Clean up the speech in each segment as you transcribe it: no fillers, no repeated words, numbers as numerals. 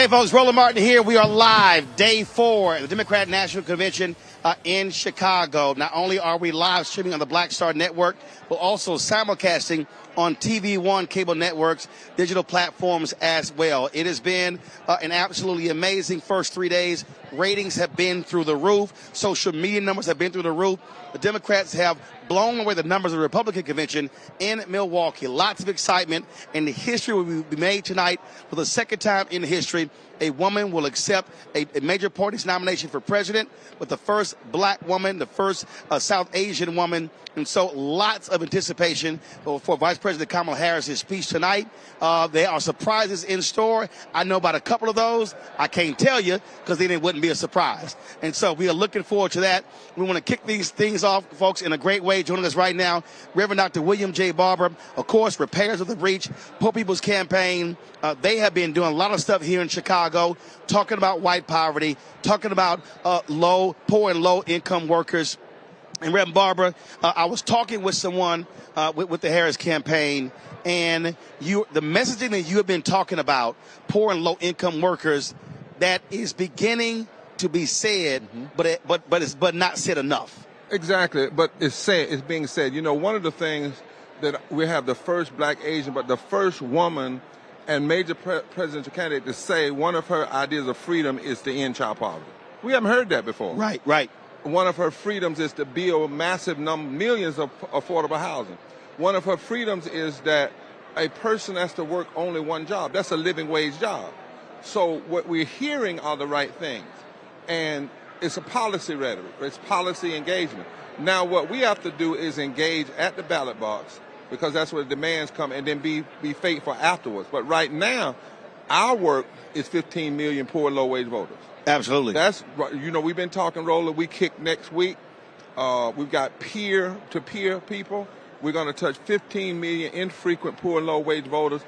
Hey, folks, Roland Martin here. We are live, day 4 at the Democrat National Convention in Chicago. Not only are we live streaming on the Black Star Network, but also simulcasting on TV One cable networks, digital platforms as well. It has been an absolutely amazing first 3 days. Ratings have been through the roof. Social media numbers have been through the roof. The Democrats have blown away the numbers of the Republican convention in Milwaukee. Lots of excitement, and the history will be made tonight for the second time in history. A woman will accept a major party's nomination for president, with the first black woman, the first South Asian woman. And so lots of anticipation for Vice President Kamala Harris' speech tonight. There are surprises in store. I know about a couple of those. I can't tell you because then it wouldn't be a surprise. And so we are looking forward to that. We want to kick these things off, folks, in a great way. Joining us right now, Reverend Dr. William J. Barber, of course, Repairers of the Breach, Poor People's Campaign. They have been doing a lot of stuff here in Chicago, talking about white poverty, talking about poor and low-income workers. And Reverend Barber, I was talking with someone with the Harris campaign, and the messaging that you have been talking about, poor and low-income workers, that is beginning to be said, but not said enough. Exactly, but it's being said. You know, one of the things that we have the first black Asian, but the first woman and major presidential candidate to say one of her ideas of freedom is to end child poverty. We haven't heard that before. Right. One of her freedoms is to build massive millions of affordable housing. One of her freedoms is that a person has to work only one job. That's a living wage job. So what we're hearing are the right things. And it's a policy rhetoric. It's policy engagement. Now what we have to do is engage at the ballot box, because that's where the demands come, and then be faithful afterwards. But right now, our work is 15 million poor and low-wage voters. Absolutely. That's right. You know, we've been talking, Roland, we kick next week. We've got peer-to-peer people. We're going to touch 15 million infrequent poor and low-wage voters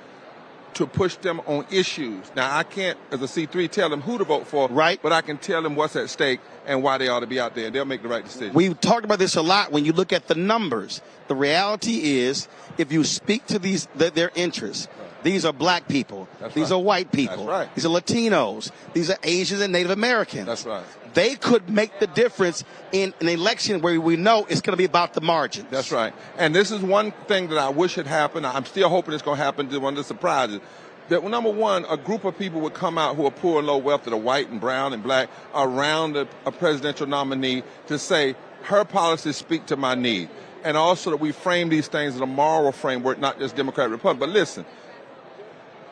to push them on issues. Now, I can't, as a C3, tell them who to vote for, right, but I can tell them what's at stake and why they ought to be out there, and they'll make the right decision. We've talked about this a lot. When you look at the numbers, the reality is, if you speak to their interests, these are black people. These are white people. That's right. These are Latinos. These are Asians and Native Americans. That's right. They could make the difference in an election where we know it's going to be about the margins. That's right. And this is one thing that I wish had happened. I'm still hoping it's going to happen. One of the surprises. That, number one, a group of people would come out who are poor and low wealth, that are white and brown and black, around a presidential nominee to say, her policies speak to my need. And also that we frame these things as a moral framework, not just Democrat, Republican. But listen,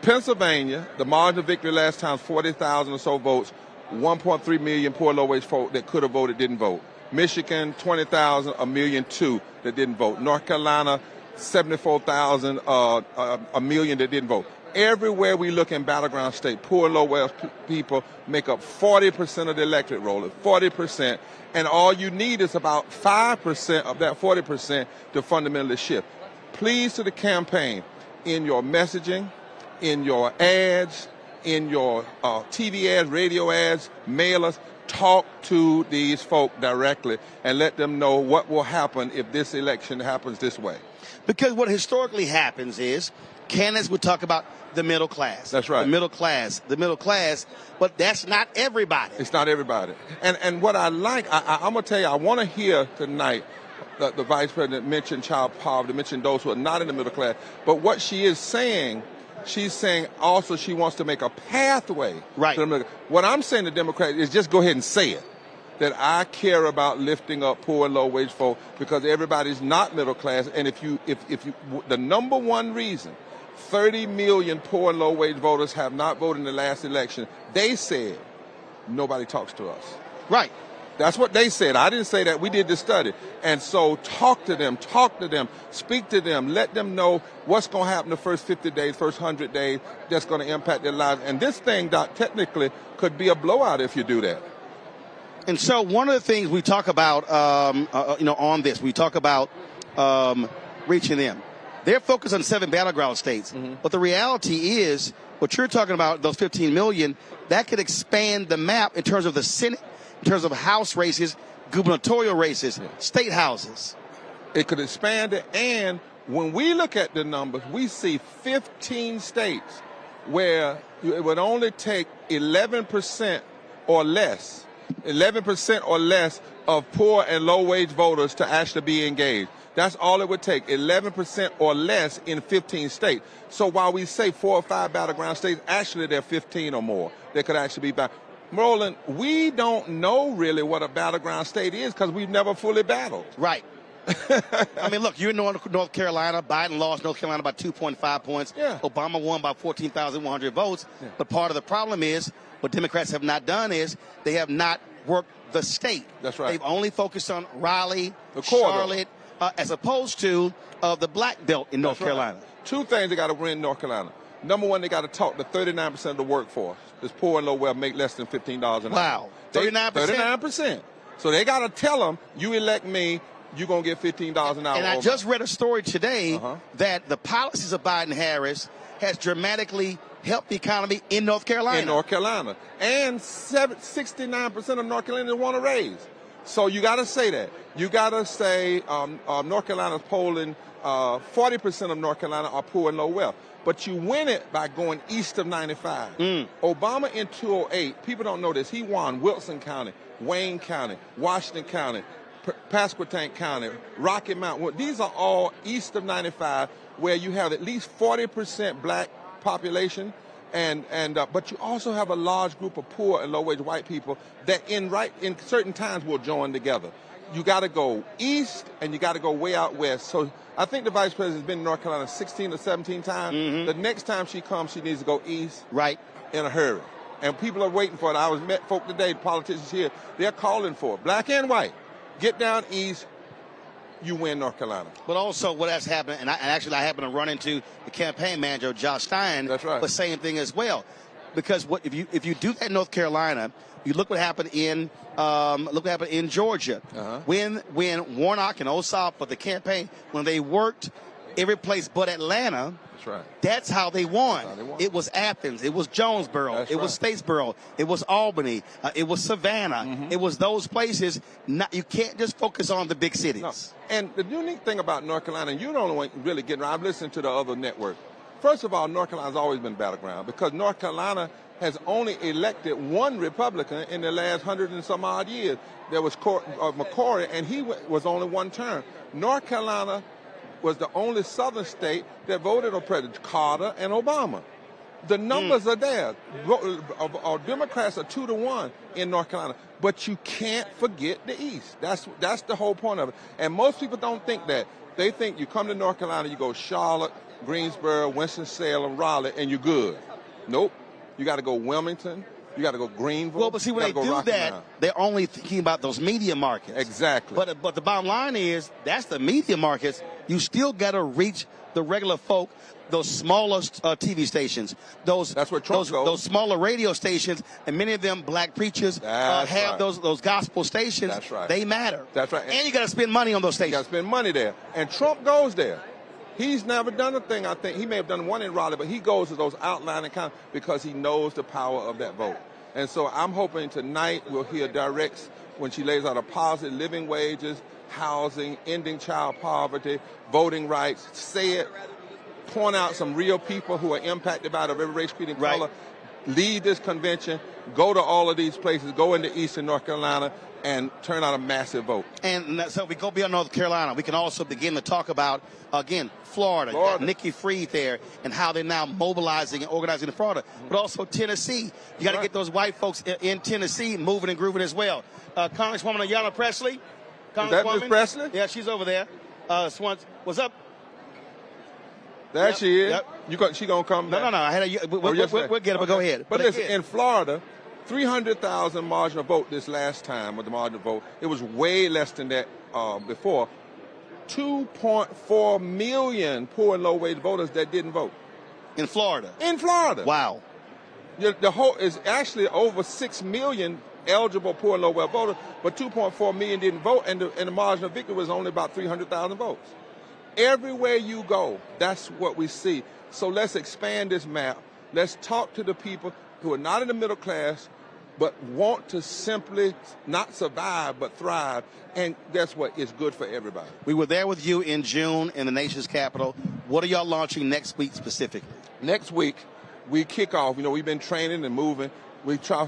Pennsylvania, the margin of victory last time, 40,000 or so votes, 1.3 million poor low-wage folk that could have voted didn't vote. Michigan, 20,000, 1.2 million that didn't vote. North Carolina, 74,000, 1 million that didn't vote. Everywhere we look in battleground state, poor and low-wealth people make up 40% of the electorate roll, 40%, and all you need is about 5% of that 40% to fundamentally shift. Please, to the campaign, in your messaging, in your ads, in your TV ads, radio ads, mailers, talk to these folk directly and let them know what will happen if this election happens this way. Because what historically happens is candidates would talk about the middle class. That's right. The middle class, but that's not everybody. It's not everybody. And what I like, I'm going to tell you, I want to hear tonight the Vice President mention child poverty, mention those who are not in the middle class. But what she is saying, she's saying also she wants to make a pathway. Right. What I'm saying to Democrats is just go ahead and say it, that I care about lifting up poor and low-wage folk, because everybody's not middle class. And if you, the number one reason 30 million poor and low-wage voters have not voted in the last election, they said nobody talks to us. Right. That's what they said. I didn't say that. We did the study. And so talk to them, speak to them, let them know what's going to happen the first 50 days, first 100 days that's going to impact their lives. And this thing, Doc, technically could be a blowout if you do that. And so one of the things we talk about, on this, we talk about reaching them. They're focused on 7 battleground states. Mm-hmm. But the reality is, what you're talking about, those 15 million, that could expand the map in terms of the Senate, in terms of House races, gubernatorial races, state houses. It could expand it. And when we look at the numbers, we see 15 states where it would only take 11% or less, 11% or less of poor and low-wage voters to actually be engaged. That's all it would take, 11% or less in 15 states. So while we say 4 or 5 battleground states, actually there are 15 or more that could actually be back. Roland, we don't know really what a battleground state is because we've never fully battled. Right. I mean, look, you're in North Carolina. Biden lost North Carolina by 2.5 points. Yeah. Obama won by 14,100 votes. Yeah. But part of the problem is what Democrats have not done is they have not worked the state. That's right. They've only focused on Raleigh, Charlotte, as opposed to the black belt in North Carolina. Right. 2 things they got to win in North Carolina. Number 1, they got to talk to 39% of the workforce that's poor and low wealth, make less than $15 an hour. Wow, 39%? 39%. So they got to tell them, you elect me, you're going to get $15 an hour. And I just read a story today that the policies of Biden-Harris has dramatically helped the economy in North Carolina. In North Carolina. And 69% of North Carolinians want to raise. So you got to say that. You got to say North Carolina's polling, 40% of North Carolina are poor and low wealth. But you win it by going east of 95. Obama in 2008, people don't know this, he won Wilson County, Wayne County, Washington County, Pasquotank County, Rocky Mount. These are all east of 95 where you have at least 40% black population. But you also have a large group of poor and low-wage white people that in certain times will join together. You got to go east and you got to go way out west. So I think the vice president has been in North Carolina 16 or 17 times. The next time she comes, she needs to go east, right, in a hurry. And people are waiting for it. I met folk today, politicians here. They're calling for it, black and white. Get down east. You win North Carolina. But also what has happened, and actually I happened to run into the campaign manager, Josh Stein. That's right. The same thing as well. Because if you do that in North Carolina, you look what happened in Georgia. When Warnock and Ossoff for the campaign, when they worked every place but Atlanta. That's right. That's how they won. It was Athens. It was Jonesboro. It was Statesboro. It was Albany. It was Savannah. It was those places. You can't just focus on the big cities. No. And the unique thing about North Carolina, and you don't really get around, I'm listening to the other network. First of all, North Carolina's always been battleground because North Carolina has only elected one Republican in the last 100 and some odd years. There was McCory, and he was only one term. North Carolina was the only southern state that voted on President Carter and Obama. The numbers are there. Democrats are 2-1 in North Carolina, but you can't forget the East. That's the whole point of it. And most people don't think that. They think you come to North Carolina, you go Charlotte, Greensboro, Winston-Salem, Raleigh, and you're good. Nope. You got to go Wilmington. You got to go Greenville. Well, but see, when they do that, they're only thinking about those media markets. Exactly. But the bottom line is, that's the media markets. You still got to reach the regular folk, those smaller TV stations, that's where Trump goes. Those smaller radio stations, and many of them black preachers have those gospel stations. That's right. They matter. That's right. And you got to spend money on those stations. You got to spend money there. And Trump goes there. He's never done a thing, I think. He may have done one in Raleigh, but he goes to those outlying counties because he knows the power of that vote. And so I'm hoping tonight we'll hear directs when she lays out a positive living wages, housing, ending child poverty, voting rights. Say it, point out some real people who are impacted by it of every race, creed, and color. Lead this convention, go to all of these places, go into eastern North Carolina, and turn out a massive vote. And so we go beyond North Carolina. We can also begin to talk about, again, Florida. Nikki Fried there and how they're now mobilizing and organizing in Florida. But also Tennessee. You got to get those white folks in Tennessee moving and grooving as well. Congresswoman Ayanna Pressley. Is that Ms. Pressley? Yeah, she's over there. What's up? There she is. She going to come back? No. We'll get it, but go ahead. But listen, in Florida, 300,000 marginal vote this last time with the marginal vote. It was way less than that before. 2.4 million poor and low-wage voters that didn't vote. In Florida? In Florida. Wow. The whole is actually over 6 million eligible poor and low-wage voters, but 2.4 million didn't vote, and the margin of victory was only about 300,000 votes. Everywhere you go, that's what we see. So let's expand this map. Let's talk to the people who are not in the middle class, but want to simply not survive, but thrive. And guess what? It's good for everybody. We were there with you in June in the nation's capital. What are y'all launching next week specifically? Next week, we kick off. We've been training and moving. We try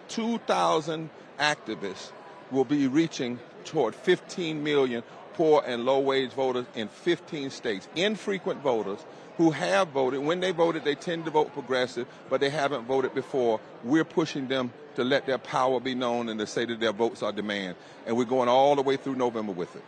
2,000 activists will be reaching toward 15 million poor and low-wage voters in 15 states, infrequent voters who have voted. When they voted, they tend to vote progressive, but they haven't voted before. We're pushing them to let their power be known and to say that their votes are demand. And we're going all the way through November with it.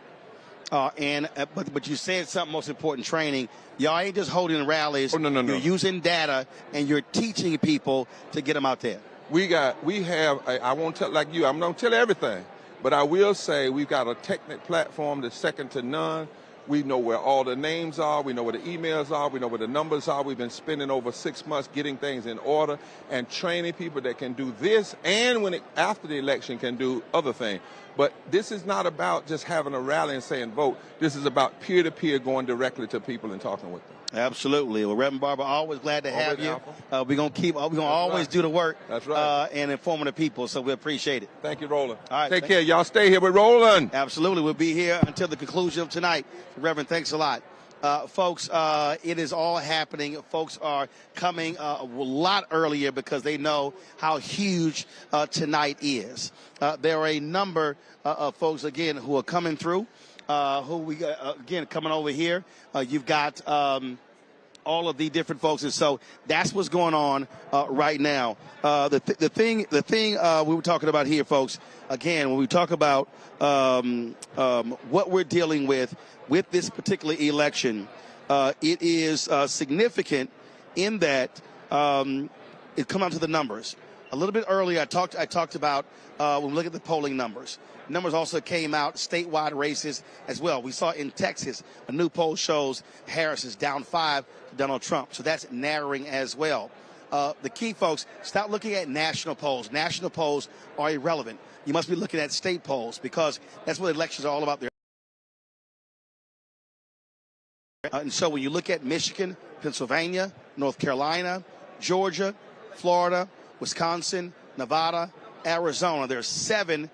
But you said something most important, training. Y'all ain't just holding rallies. Oh, no. You're using data, and you're teaching people to get them out there. I won't tell like you, I'm not tell everything, but I will say we've got a technical platform that's second to none. We know where all the names are. We know where the emails are. We know where the numbers are. We've been spending over 6 months getting things in order and training people that can do this, and after the election can do other things. But this is not about just having a rally and saying vote. This is about peer-to-peer going directly to people and talking with them. Absolutely. Well, Reverend Barber, always glad to have you. We're gonna always do the work. That's right. And informing the people, so we appreciate it. Thank you, Roland. All right. Take care. Y'all stay here with Roland. Absolutely. We'll be here until the conclusion of tonight. Reverend, thanks a lot. Folks, it is all happening. Folks are coming a lot earlier because they know how huge tonight is. There are a number of folks, again, who are coming through, coming over here. You've got all of the different folks, and so that's what's going on right now. The thing we were talking about here, folks, again, when we talk about what we're dealing with this particular election, it is significant in that it comes down to the numbers. A little bit earlier, I talked about when we look at the polling numbers. Numbers also came out, statewide races as well. We saw in Texas, a new poll shows Harris is down 5 to Donald Trump. So that's narrowing as well. The key, folks, stop looking at national polls. National polls are irrelevant. You must be looking at state polls because that's what elections are all about. And so when you look at Michigan, Pennsylvania, North Carolina, Georgia, Florida, Wisconsin, Nevada, Arizona, there are 7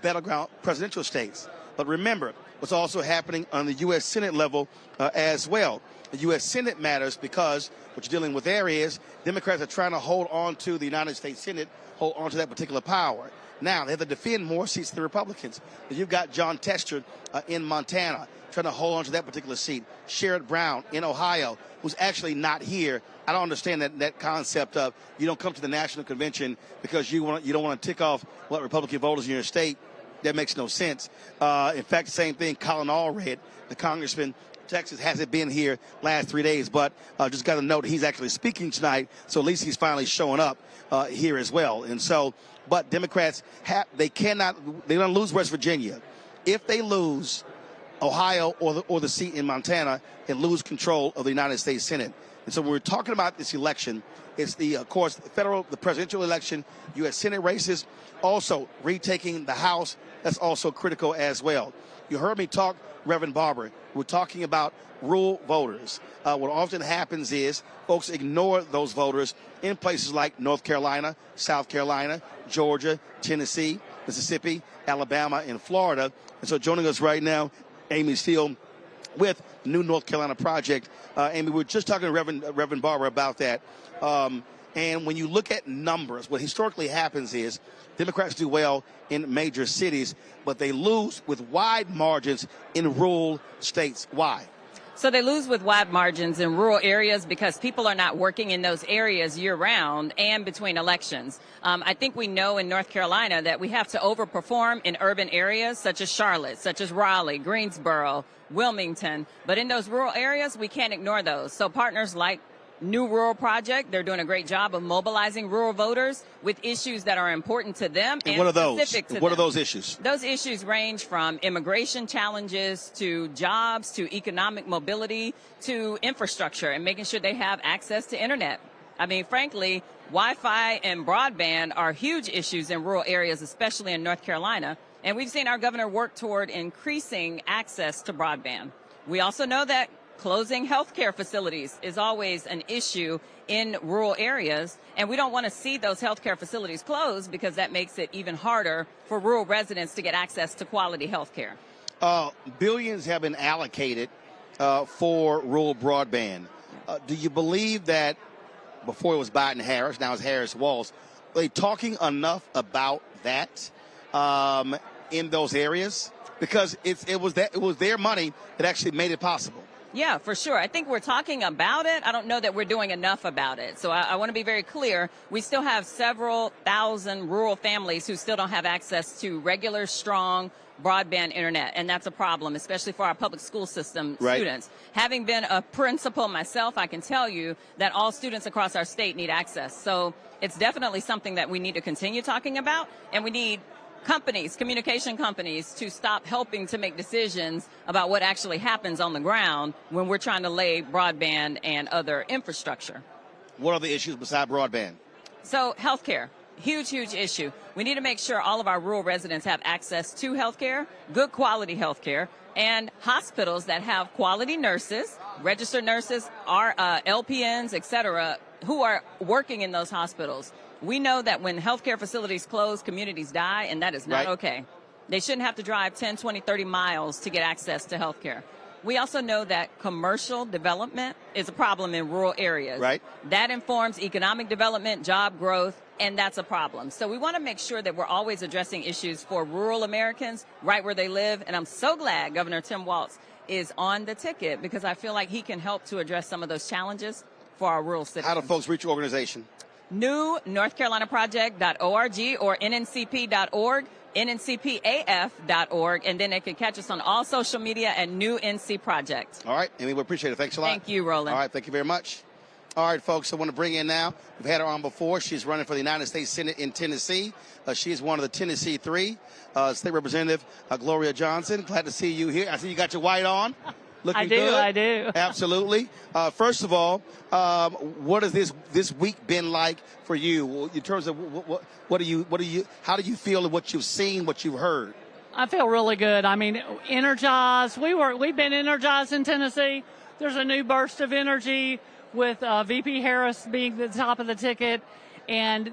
battleground presidential states. But remember, what's also happening on the U.S. Senate level as well. The U.S. Senate matters because what you're dealing with there is Democrats are trying to hold on to the United States Senate, hold on to that particular power. Now, they have to defend more seats than the Republicans. You've got John Tester in Montana trying to hold on to that particular seat. Sherrod Brown in Ohio, who's actually not here. I don't understand that concept of you don't come to the national convention because you don't want to tick off what Republican voters in your state. That makes no sense. In fact, the same thing, Colin Allred, the congressman from Texas, hasn't been here last 3 days, but just got to note he's actually speaking tonight, so at least he's finally showing up here as well. And so, but Democrats, they're going to lose West Virginia. If they lose Ohio or the seat in Montana, and lose control of the United States Senate. And so when we're talking about this election, it's of course, the presidential election, U.S. Senate races, also retaking the House. That's also critical as well. You heard me talk, Reverend Barber. We're talking about rural voters. What often happens is folks ignore those voters in places like North Carolina, South Carolina, Georgia, Tennessee, Mississippi, Alabama, and Florida. And so joining us right now, Amy Steele with New North Carolina Project. Amy, we were just talking to Reverend Barber about that. And when you look at numbers, what historically happens is Democrats do well in major cities, but they lose with wide margins in rural states. Why? So they lose with wide margins in rural areas because people are not working in those areas year-round and between elections. I think we know in North Carolina that we have to overperform in urban areas such as Charlotte, such as Raleigh, Greensboro, Wilmington. But in those rural areas, we can't ignore those. So partners like New Rural Project, they're doing a great job of mobilizing rural voters with issues that are important to them and what are those? specific to them. What are those issues? Those issues range from immigration challenges to jobs to economic mobility to infrastructure and making sure they have access to internet. I mean, frankly, Wi-Fi and broadband are huge issues in rural areas, especially in North Carolina. And we've seen our governor work toward increasing access to broadband. We also know that closing healthcare facilities is always an issue in rural areas, and we don't want to see those healthcare facilities closed because that makes it even harder for rural residents to get access to quality healthcare. Billions have been allocated for rural broadband. Do you believe that before it was Biden-Harris, now it's Harris-Walz. Are they talking enough about that in those areas? Because it was their money that actually made it possible. Yeah, for sure. I think we're talking about it. I don't know that we're doing enough about it. So I want to be very clear. We still have several thousand rural families who still don't have access to regular, strong broadband internet, and that's a problem, especially for our public school system students. Having been a principal myself, I can tell you that all students across our state need access. So it's definitely something that we need to continue talking about, and we need companies, communication companies, to stop helping to make decisions about what actually happens on the ground when we're trying to lay broadband and other infrastructure. What are the issues beside broadband? So healthcare, huge, huge issue. We need to make sure all of our rural residents have access to healthcare, good quality healthcare, and hospitals that have quality nurses, registered nurses, LPNs, et cetera, who are working in those hospitals. We know that when healthcare facilities close, communities die, and that is not okay. They shouldn't have to drive 10, 20, 30 miles to get access to healthcare. We also know that commercial development is a problem in rural areas. That informs economic development, job growth, and that's a problem. So we want to make sure that we're always addressing issues for rural Americans right where they live. And I'm so glad Governor Tim Walz is on the ticket, because I feel like he can help to address some of those challenges for our rural citizens. How do folks reach your organization? New NorthCarolinaProject.org or NNCP.org, NNCPAF.org, and then they can catch us on all social media at New NC Project. All right, Amy, we appreciate it. Thanks a lot. Thank you, Roland. All right, thank you very much. All right, folks, I want to bring in now. We've had her on before. She's running for the United States Senate in Tennessee. She is one of the Tennessee 3. State Representative Gloria Johnson. Glad to see you here. I see you got your white on. Looking good. I do. Absolutely. First of all, what has this week been like for you in terms of how do you feel and what you've seen, what you've heard? I feel really good. I mean, energized. We've been energized in Tennessee. There's a new burst of energy with VP Harris being the top of the ticket, and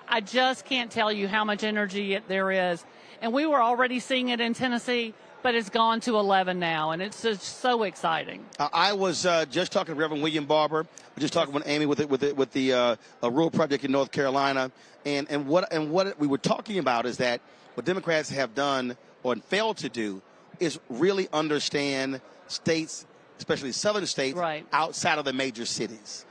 I just can't tell you how much energy there is. And we were already seeing it in Tennessee, but it's gone to 11 now, and it's just so exciting. I was just talking to Reverend William Barber. We're just talking with Amy with the Rural Project in North Carolina, and what we were talking about is that what Democrats have done or failed to do is really understand states, especially southern states, outside of the major cities,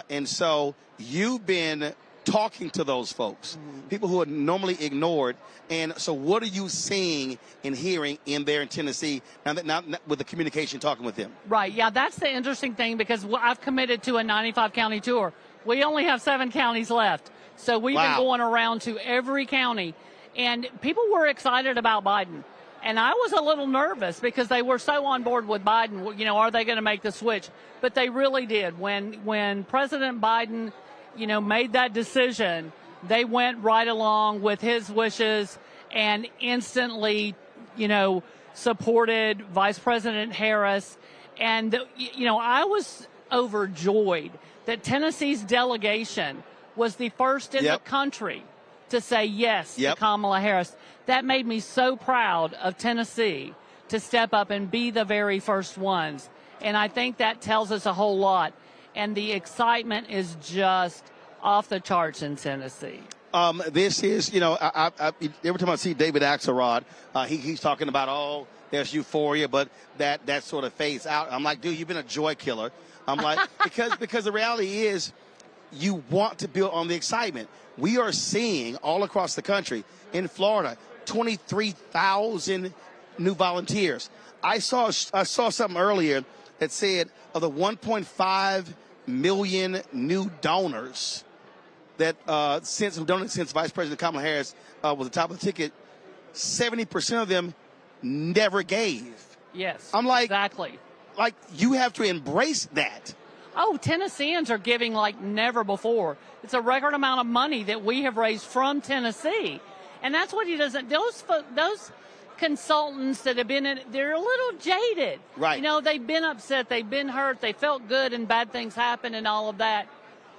and so you've been talking to those folks, people who are normally ignored. And so what are you seeing and hearing in there in Tennessee now with the communication, talking with them? Right. Yeah, that's the interesting thing, because I've committed to a 95-county tour. We only have 7 counties left. So we've been going around to every county. And people were excited about Biden. And I was a little nervous because they were so on board with Biden. You know, are they going to make the switch? But they really did. When President Biden made that decision, they went right along with his wishes and instantly, supported Vice President Harris. And, I was overjoyed that Tennessee's delegation was the first in the country to say yes to Kamala Harris. That made me so proud of Tennessee to step up and be the very first ones. And I think that tells us a whole lot. And the excitement is just off the charts in Tennessee. This is, every time I see David Axelrod, he's talking about, there's euphoria, but that sort of fades out. I'm like, dude, you've been a joy killer. I'm like, because the reality is you want to build on the excitement. We are seeing all across the country, in Florida, 23,000 new volunteers. I saw something earlier that said of the 1.5 million new donors that since Vice President Kamala Harris was the top of the ticket, 70% of them never gave. Yes, I'm like, exactly. Like, you have to embrace that. Oh, Tennesseans are giving like never before. It's a record amount of money that we have raised from Tennessee. And that's what he doesn't, those consultants that have been in, they're a little jaded. Right. They've been upset, they've been hurt, they felt good and bad things happen and all of that.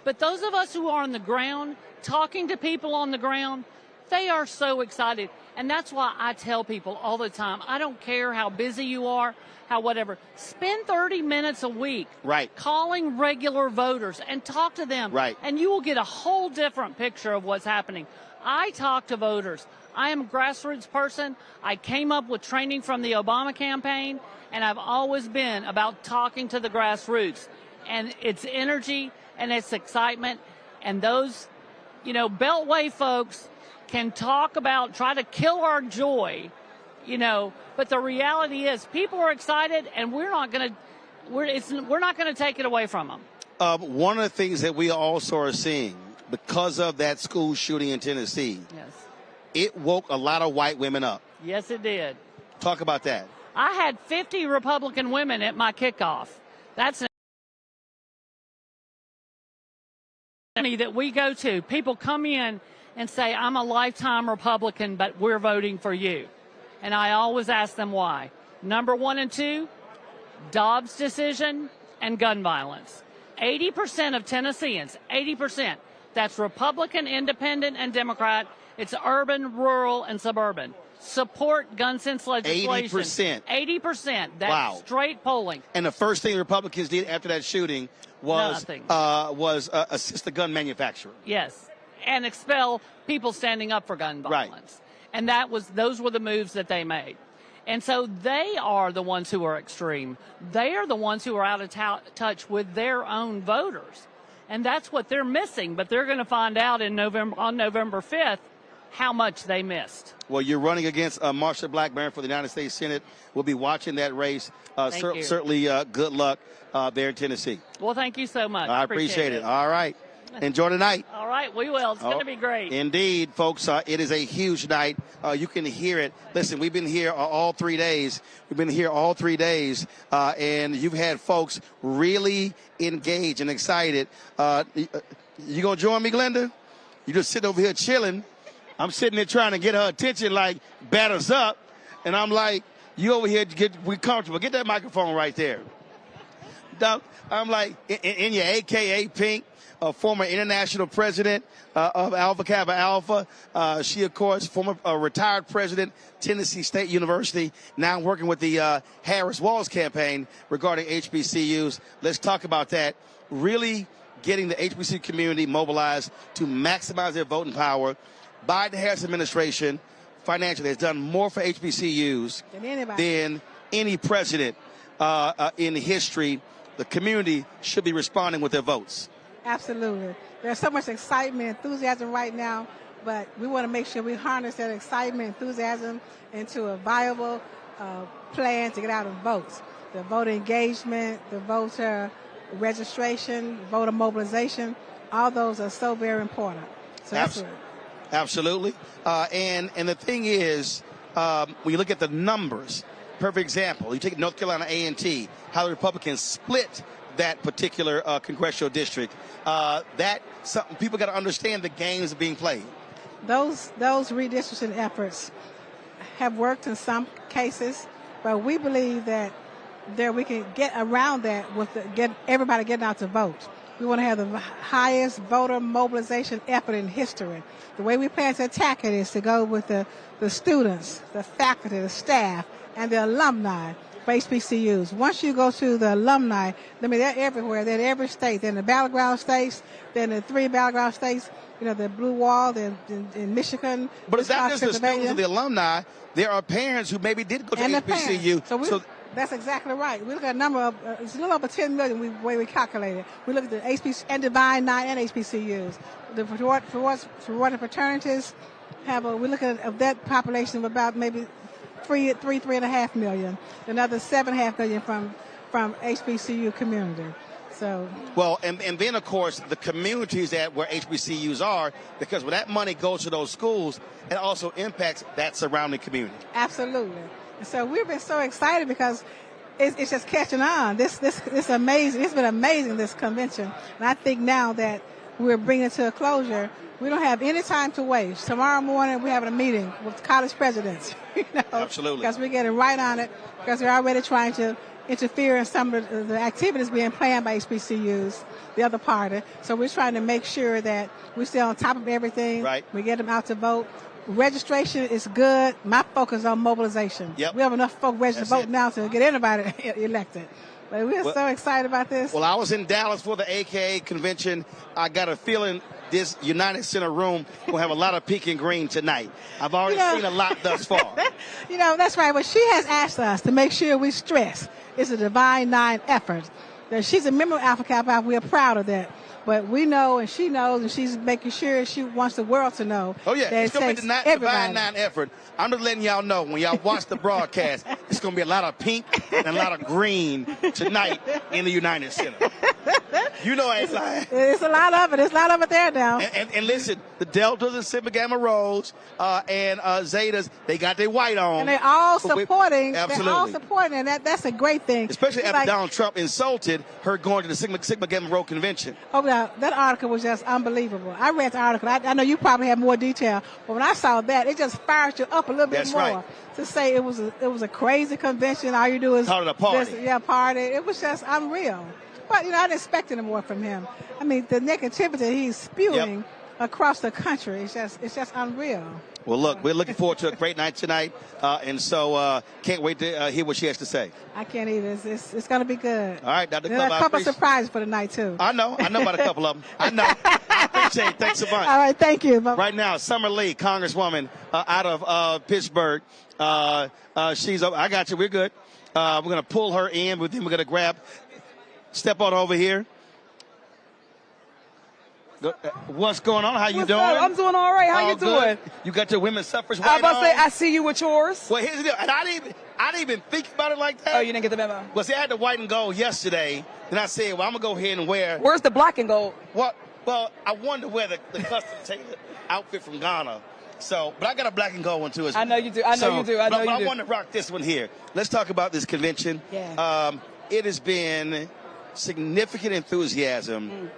But those of us who are on the ground, talking to people on the ground, they are so excited. And that's why I tell people all the time, I don't care how busy you are, how whatever, spend 30 minutes a week calling regular voters and talk to them. And you will get a whole different picture of what's happening. I talk to voters. I am a grassroots person. I came up with training from the Obama campaign, and I've always been about talking to the grassroots. And it's energy and it's excitement. And those, Beltway folks can talk about, try to kill our joy, but the reality is people are excited, and we're not going to take it away from them. One of the things that we also are seeing because of that school shooting in Tennessee, it woke a lot of white women up. Yes, it did. Talk about that. I had 50 Republican women at my kickoff. That's an that we go to. People come in and say, I'm a lifetime Republican, but we're voting for you. And I always ask them why. Number 1 and 2, Dobbs decision and gun violence. 80% of Tennesseans, 80%, that's Republican, Independent, and Democrat. It's urban, rural, and suburban. Support gun sense legislation. 80%. 80%. That's straight polling. And the first thing the Republicans did after that shooting was assist the gun manufacturer. Yes, and expel people standing up for gun violence. And those were the moves that they made. And so they are the ones who are extreme. They are the ones who are out of touch with their own voters. And that's what they're missing. But they're going to find out on November 5th how much they missed. Well, you're running against Marsha Blackburn for the United States Senate. We'll be watching that race. Certainly good luck there in Tennessee. Well, thank you so much. I appreciate it. All right. Enjoy the night. All right, we will. It's going to be great. Indeed, folks. It is a huge night. You can hear it. Listen, we've been here all 3 days. And you've had folks really engaged and excited. You going to join me, Glenda? You just sitting over here chilling. I'm sitting there trying to get her attention, like, bat us up. And I'm like, you over here, we comfortable. Get that microphone right there. I'm like, in your AKA pink, a former international president of Alpha Kappa Alpha. She, of course, former retired president, Tennessee State University, now working with the Harris Walls campaign regarding HBCUs. Let's talk about that. Really getting the HBCU community mobilized to maximize their voting power. Biden-Harris administration financially has done more for HBCUs than any president in history. The community should be responding with their votes. Absolutely. There's so much excitement, enthusiasm right now, but we want to make sure we harness that excitement, enthusiasm into a viable plan to get out and vote. The voter engagement, the voter registration, voter mobilization, all those are so very important. So Absolutely. And the thing is, when you look at the numbers, perfect example, you take North Carolina A&T, how the Republicans split that particular congressional district. People got to understand the games are being played. Those redistricting efforts have worked in some cases, but we believe that we can get around that with get everybody getting out to vote. We want to have the highest voter mobilization effort in history. The way we plan to attack it is to go with the students, the faculty, the staff, and the alumni for HBCUs. Once you go to the alumni, they're everywhere. They're in every state. They're in the battleground states. They're in the 3 battleground states. The Blue Wall. They're in Michigan. But it's not just the students and the alumni. There are parents who maybe did go to HBCU. That's exactly right. We look at a number of, it's a little over 10 million the way we calculate it. We look at the HBCUs and Divine 9 and HBCUs. The sorority fraternities we look at that population of about maybe 3.5 million. Another 7.5 million from HBCU community. So well, and then of course the communities where HBCUs are, because when that money goes to those schools, it also impacts that surrounding community. Absolutely. And so we've been so excited because it's just catching on. This amazing. It's been amazing, this convention. And I think now that we're bringing it to a closure, we don't have any time to waste. Tomorrow morning we're having a meeting with college presidents. Absolutely. Because we're getting right on it, because we're already trying to interfere in some of the activities being planned by HBCUs, the other party. So we're trying to make sure that we stay on top of everything. Right. We get them out to vote. registration is good. My focus on mobilization. Yep. We have enough folk registered to vote now to get anybody elected. But we're so excited about this. Well, I was in Dallas for the AKA convention. I got a feeling this United Center room will have a lot of pink and green tonight. I've already seen a lot thus far. That's right. But she has asked us to make sure we stress it's a Divine Nine effort. That she's a member of Alpha Kappa. We are proud of that. But we know, and she knows, and she's making sure she wants the world to know. Oh, yeah. That It's going to be the Divine Nine effort. I'm just letting y'all know, when y'all watch the broadcast, it's going to be a lot of pink and a lot of green tonight in the United Center. You know I ain't lying. It's a lot of it. There's a lot of it there now. And listen, the Deltas and Sigma Gamma Rhos and Zetas, they got their white on. And they're all supporting. Absolutely. They're all supporting, and that's a great thing. Especially after Donald Trump insulted her going to the Sigma Gamma Rho convention. Oh, yeah, that article was just unbelievable. I read the article. I know you probably have more detail, but when I saw that, it just fired you up a little bit That's more. right. To say it was a crazy convention. All you do is call it a party. Party. It was just unreal. But I didn't expect any more from him. I mean, the negativity he's spewing across the country is just unreal. Well, look, we're looking forward to a great night tonight, and so can't wait to hear what she has to say. I can't either. It's going to be good. All right, Dr. There are a couple of surprises for the night, too. I know about a couple of them. I know. I appreciate it. Thanks a bunch. All right, thank you. Right now, Summer Lee, Congresswoman out of Pittsburgh. She's up. I got you. We're good. We're going to pull her in, but then we're going to step on over here. What's going on? How you doing? I'm doing all right. How you doing? You got your women's suffrage white I was about to say, on? I see you with yours. Well, here's the deal. And I didn't even think about it like that. Oh, you didn't get the memo? Well, see, I had the white and gold yesterday. Then I said, well, I'm going to go ahead and wear. Where's the black and gold? Well, I wanted to wear the custom tailored outfit from Ghana. So, but I got a black and gold one too. I know you do. I know you do. I want to rock this one here. Let's talk about this convention. Yeah. It has been significant enthusiasm,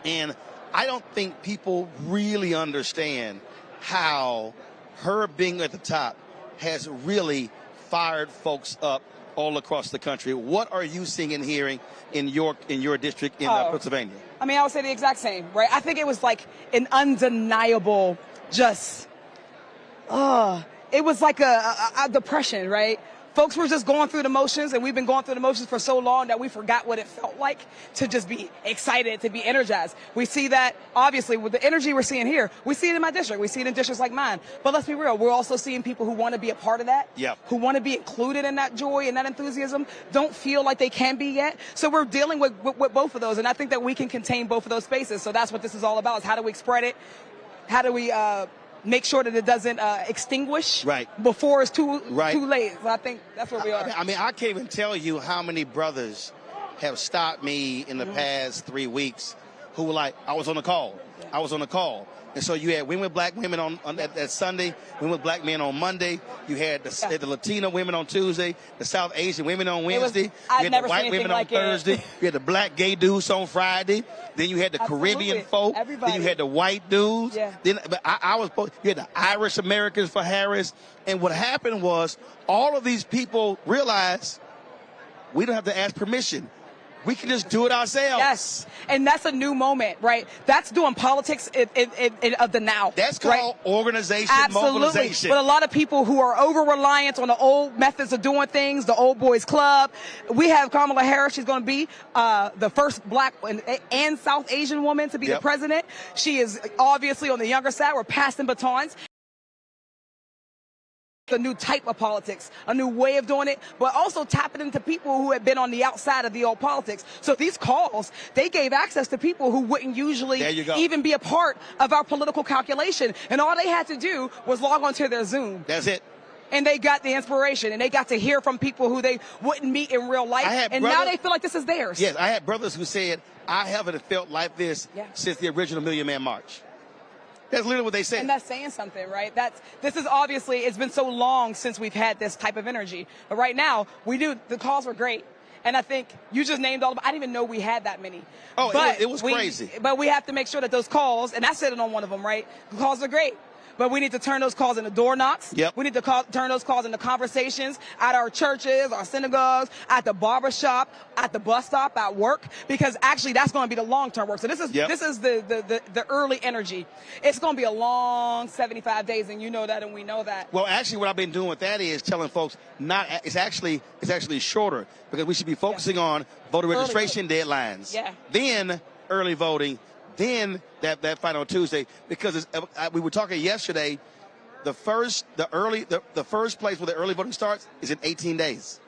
and I don't think people really understand how her being at the top has really fired folks up all across the country. What are you seeing and hearing in your district in Pennsylvania? I mean, I would say the exact same, right? I think it was like an undeniable it was like a depression, right? Folks were just going through the motions, and we've been going through the motions for so long that we forgot what it felt like to just be excited, to be energized. We see that, obviously, with the energy we're seeing here. We see it in my district. We see it in districts like mine. But let's be real. We're also seeing people who want to be a part of that, who want to be included in that joy and that enthusiasm, don't feel like they can be yet. So we're dealing with both of those, and I think that we can contain both of those spaces. So that's what this is all about, is how do we spread it? How do we make sure that it doesn't extinguish before it's too late. So I think that's where we are. I mean, I can't even tell you how many brothers have stopped me in the past 3 weeks who were like, I was on a call. And so you had women with black women on that Sunday, women with black men on Monday. You had the Latino women on Tuesday, the South Asian women on Wednesday. You had the white women on Thursday. You had the black gay dudes on Friday. Then you had the Caribbean folk. Everybody. Then you had the white dudes. Yeah. Then you had the Irish Americans for Harris. And what happened was all of these people realized we don't have to ask permission. We can just do it ourselves. Yes, and that's a new moment, right? That's doing politics of the now. That's called organization, mobilization. But a lot of people who are over-reliant on the old methods of doing things, the old boys club. We have Kamala Harris. She's going to be the first black and South Asian woman to be the president. She is obviously on the younger side. We're passing batons. A new type of politics, a new way of doing it, but also tapping into people who have been on the outside of the old politics. So these calls, they gave access to people who wouldn't usually even be a part of our political calculation. And all they had to do was log onto their Zoom. That's it. And they got the inspiration, and they got to hear from people who they wouldn't meet in real life. And now they feel like this is theirs. Yes, I had brothers who said, I haven't felt like this since the original Million Man March. That's literally what they said. And that's saying something, right? This is obviously, it's been so long since we've had this type of energy. But right now, the calls were great. And I think you just named all of them. I didn't even know we had that many. Oh, but it was crazy. But we have to make sure that those calls, and I said it on one of them, right? The calls are great. but we need to turn those calls into door knocks. Yep. We need to turn those calls into conversations at our churches, our synagogues, at the barbershop, at the bus stop, at work, because actually that's going to be the long-term work. So this is the early energy. It's going to be a long 75 days, and you know that, and we know that. Well, actually, what I've been doing with that is telling folks it's actually shorter, because we should be focusing on voter registration deadlines. Yeah. Then early voting, then that fight on Tuesday, because we were talking yesterday. The first place where the early voting starts is in 18 days.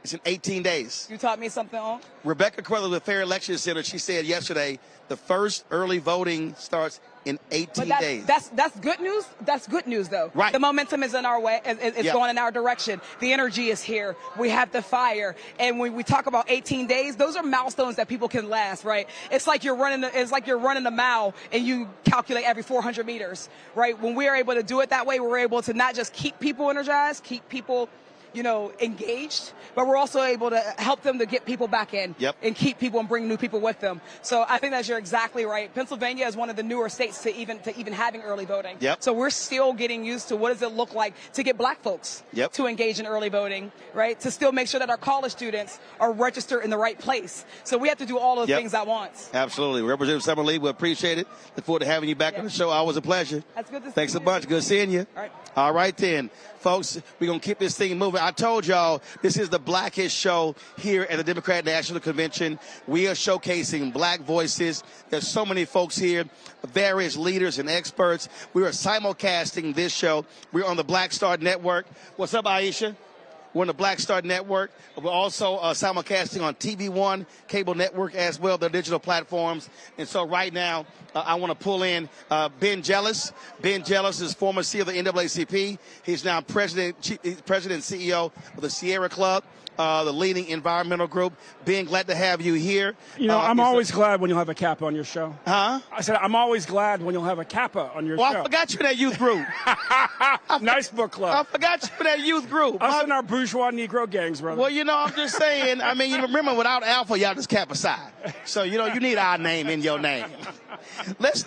It's in 18 days. You taught me something on? Rebecca Queller with Fair Election Center, she said yesterday the first early voting starts in 18 days. That's good news. That's good news, though. Right. The momentum is in our way. It's going in our direction. The energy is here. We have the fire. And when we talk about 18 days, those are milestones that people can last, right? It's like you're running a mile and you calculate every 400 meters, right? When we are able to do it that way, we're able to not just keep people energized, keep people engaged, but we're also able to help them to get people back in and keep people and bring new people with them. So I think that you're exactly right. Pennsylvania is one of the newer states to even having early voting. So we're still getting used to what does it look like to get black folks to engage in early voting, right? To still make sure that our college students are registered in the right place. So we have to do all those things at once. Absolutely. Representative Summer Lee, we appreciate it. Look forward to having you back on the show. Always a pleasure. That's good to see you. Thanks a bunch. Good seeing you. All right. All right, then. Folks, we're going to keep this thing moving. I told y'all this is the Blackest Show here at the Democrat National Convention. We are showcasing black voices. There's so many folks here, various leaders and experts. We are simulcasting this show. We're on the Black Star Network. What's up, Aisha? We're on the Black Star Network. We're also simulcasting on TV1 cable network as well, the digital platforms. And so right now, I want to pull in Ben Jealous. Ben Jealous is former CEO of the NAACP. He's now president and CEO of the Sierra Club, the leading environmental group. Ben, glad to have you here. I'm always glad when you'll have a Kappa on your show. Huh? I said I'm always glad when you'll have a Kappa on your show. I forgot you in that youth group. Nice book club. I forgot you in that youth group. Us and our bourgeois Negro gangs, brother. Well, I'm just saying. I mean, you remember, without Alpha, y'all just Kappa Psi. So you need our name in your name. Let's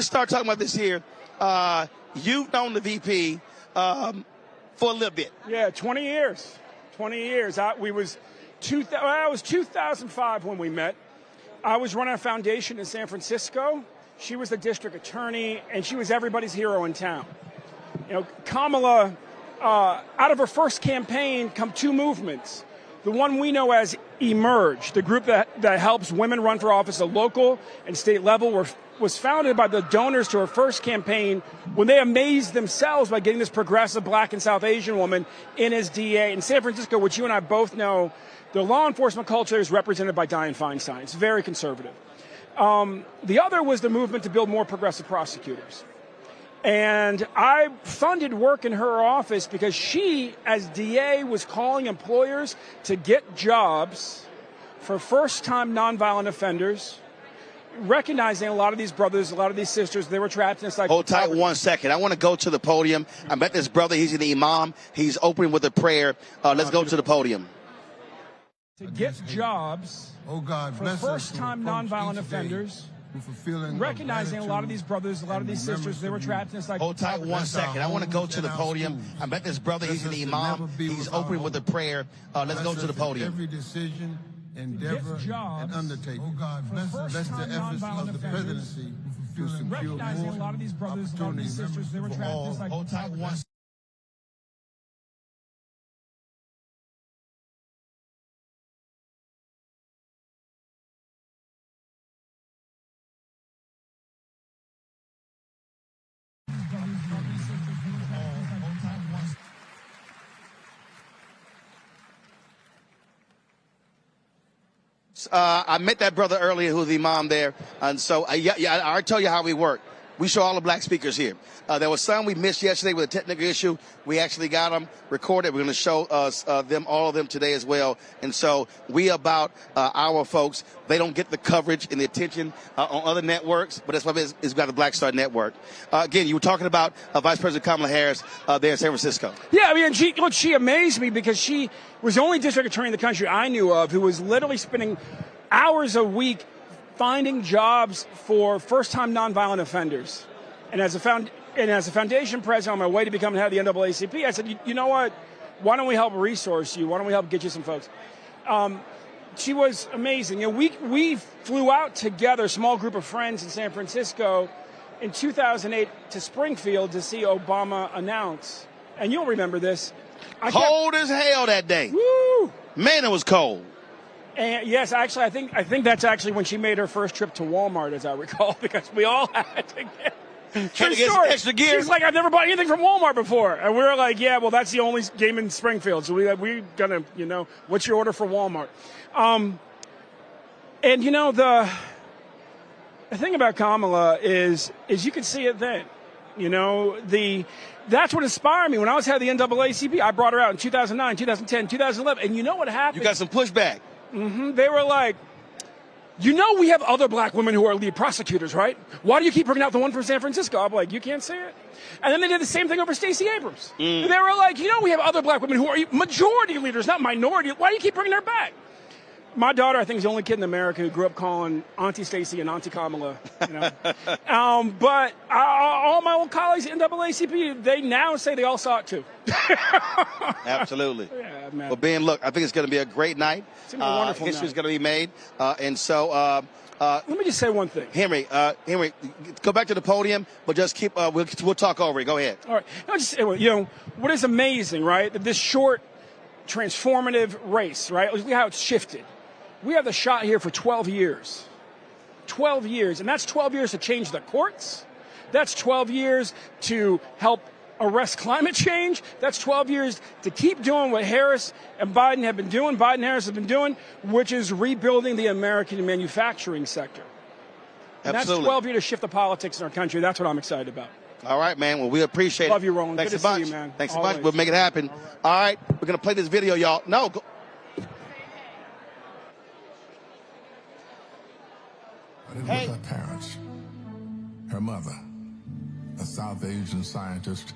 start talking about this here. You've known the VP for a little bit. Yeah, 20 years. 20 years. It was 2005 when we met. I was running a foundation in San Francisco. She was the district attorney, and she was everybody's hero in town. Kamala, out of her first campaign come two movements. The one we know as Emerge, the group that helps women run for office at local and state level, was founded by the donors to her first campaign when they amazed themselves by getting this progressive black and South Asian woman in as DA. In San Francisco, which you and I both know, the law enforcement culture is represented by Dianne Feinstein. It's very conservative. The other was the movement to build more progressive prosecutors. And I funded work in her office because she, as DA, was calling employers to get jobs for first-time nonviolent offenders, recognizing a lot of these brothers, a lot of these sisters, they were trapped in like. Hold tight 1 second. I want to go to the podium. I met this brother. He's an imam. He's opening with a prayer. Let's go to the podium. To get jobs for first-time nonviolent offenders, recognizing a lot of these brothers, a lot of these sisters, they were trapped in like. Hold tight 1 second. I want to go to the podium. I met this brother. He's an imam. He's opening with a prayer. Let's go to the podium. Every decision, endeavor, and undertaking. Oh God, bless the efforts of the presidency to secure recognizing a lot of these brothers, a lot of these sisters, they were trapped in like. Hold tight 1 second. I met that brother earlier who's the imam there. And so, I tell you how we work. We show all the black speakers here. There was some we missed yesterday with a technical issue. We actually got them recorded. We're going to show all of them today as well. And so we about our folks. They don't get the coverage and the attention on other networks, but that's why it's got the Black Star Network. Again, you were talking about Vice President Kamala Harris there in San Francisco. Yeah, I mean, she amazed me because she was the only district attorney in the country I knew of who was literally spending hours a week finding jobs for first-time nonviolent offenders. And as a foundation president on my way to becoming head of the NAACP, I said, you know what? Why don't we help resource you? Why don't we help get you some folks? She was amazing. You know, we flew out together, a small group of friends in San Francisco in 2008 to Springfield to see Obama announce. And you'll remember this. Cold as hell that day. Woo! Man, it was cold. And yes, actually, I think that's actually when she made her first trip to Walmart, as I recall, because we all had to get some extra gear. She's like, I've never bought anything from Walmart before. And we were like, yeah, well, that's the only game in Springfield. So we gonna, you know, what's your order for Walmart? And, you know, the thing about Kamala is you could see it then. You know, that's what inspired me. When I was head of the NAACP, I brought her out in 2009, 2010, 2011. And you know what happened? You got some pushback. Mm-hmm. They were like, you know, we have other black women who are lead prosecutors, right? Why do you keep bringing out the one from San Francisco? I'm like, you can't say it. And then they did the same thing over Stacey Abrams. They were like, you know, we have other black women who are majority leaders, not minority. Why do you keep bringing her back? My daughter, I think, is the only kid in America who grew up calling Auntie Stacey and Auntie Kamala. You know? But all my old colleagues at NAACP, they now say they all saw it too. Absolutely. Yeah, man. Well, Ben, look, I think it's going to be a great night. It's going to be a wonderful History is night. going to be made. And so... let me just say one thing. Henry, go back to the podium, but just keep, we'll talk over it. Go ahead. All right. No, just, you know, what is amazing, right? This short, transformative race, right? Look how it's shifted. We have the shot here for 12 years. 12 years. And that's 12 years to change the courts. That's 12 years to help arrest climate change. That's 12 years to keep doing what Harris and Biden have been doing, Biden and Harris have been doing, which is rebuilding the American manufacturing sector. And Absolutely. that's 12 years to shift the politics in our country. That's what I'm excited about. All right, man. Well, we appreciate it. Love you, Roland. Thanks Good a to see bunch. you, man. Thanks a Always. bunch. We'll make it happen. All right. We're going to play this video, y'all. No. Go. But it was her parents, her mother, a South Asian scientist,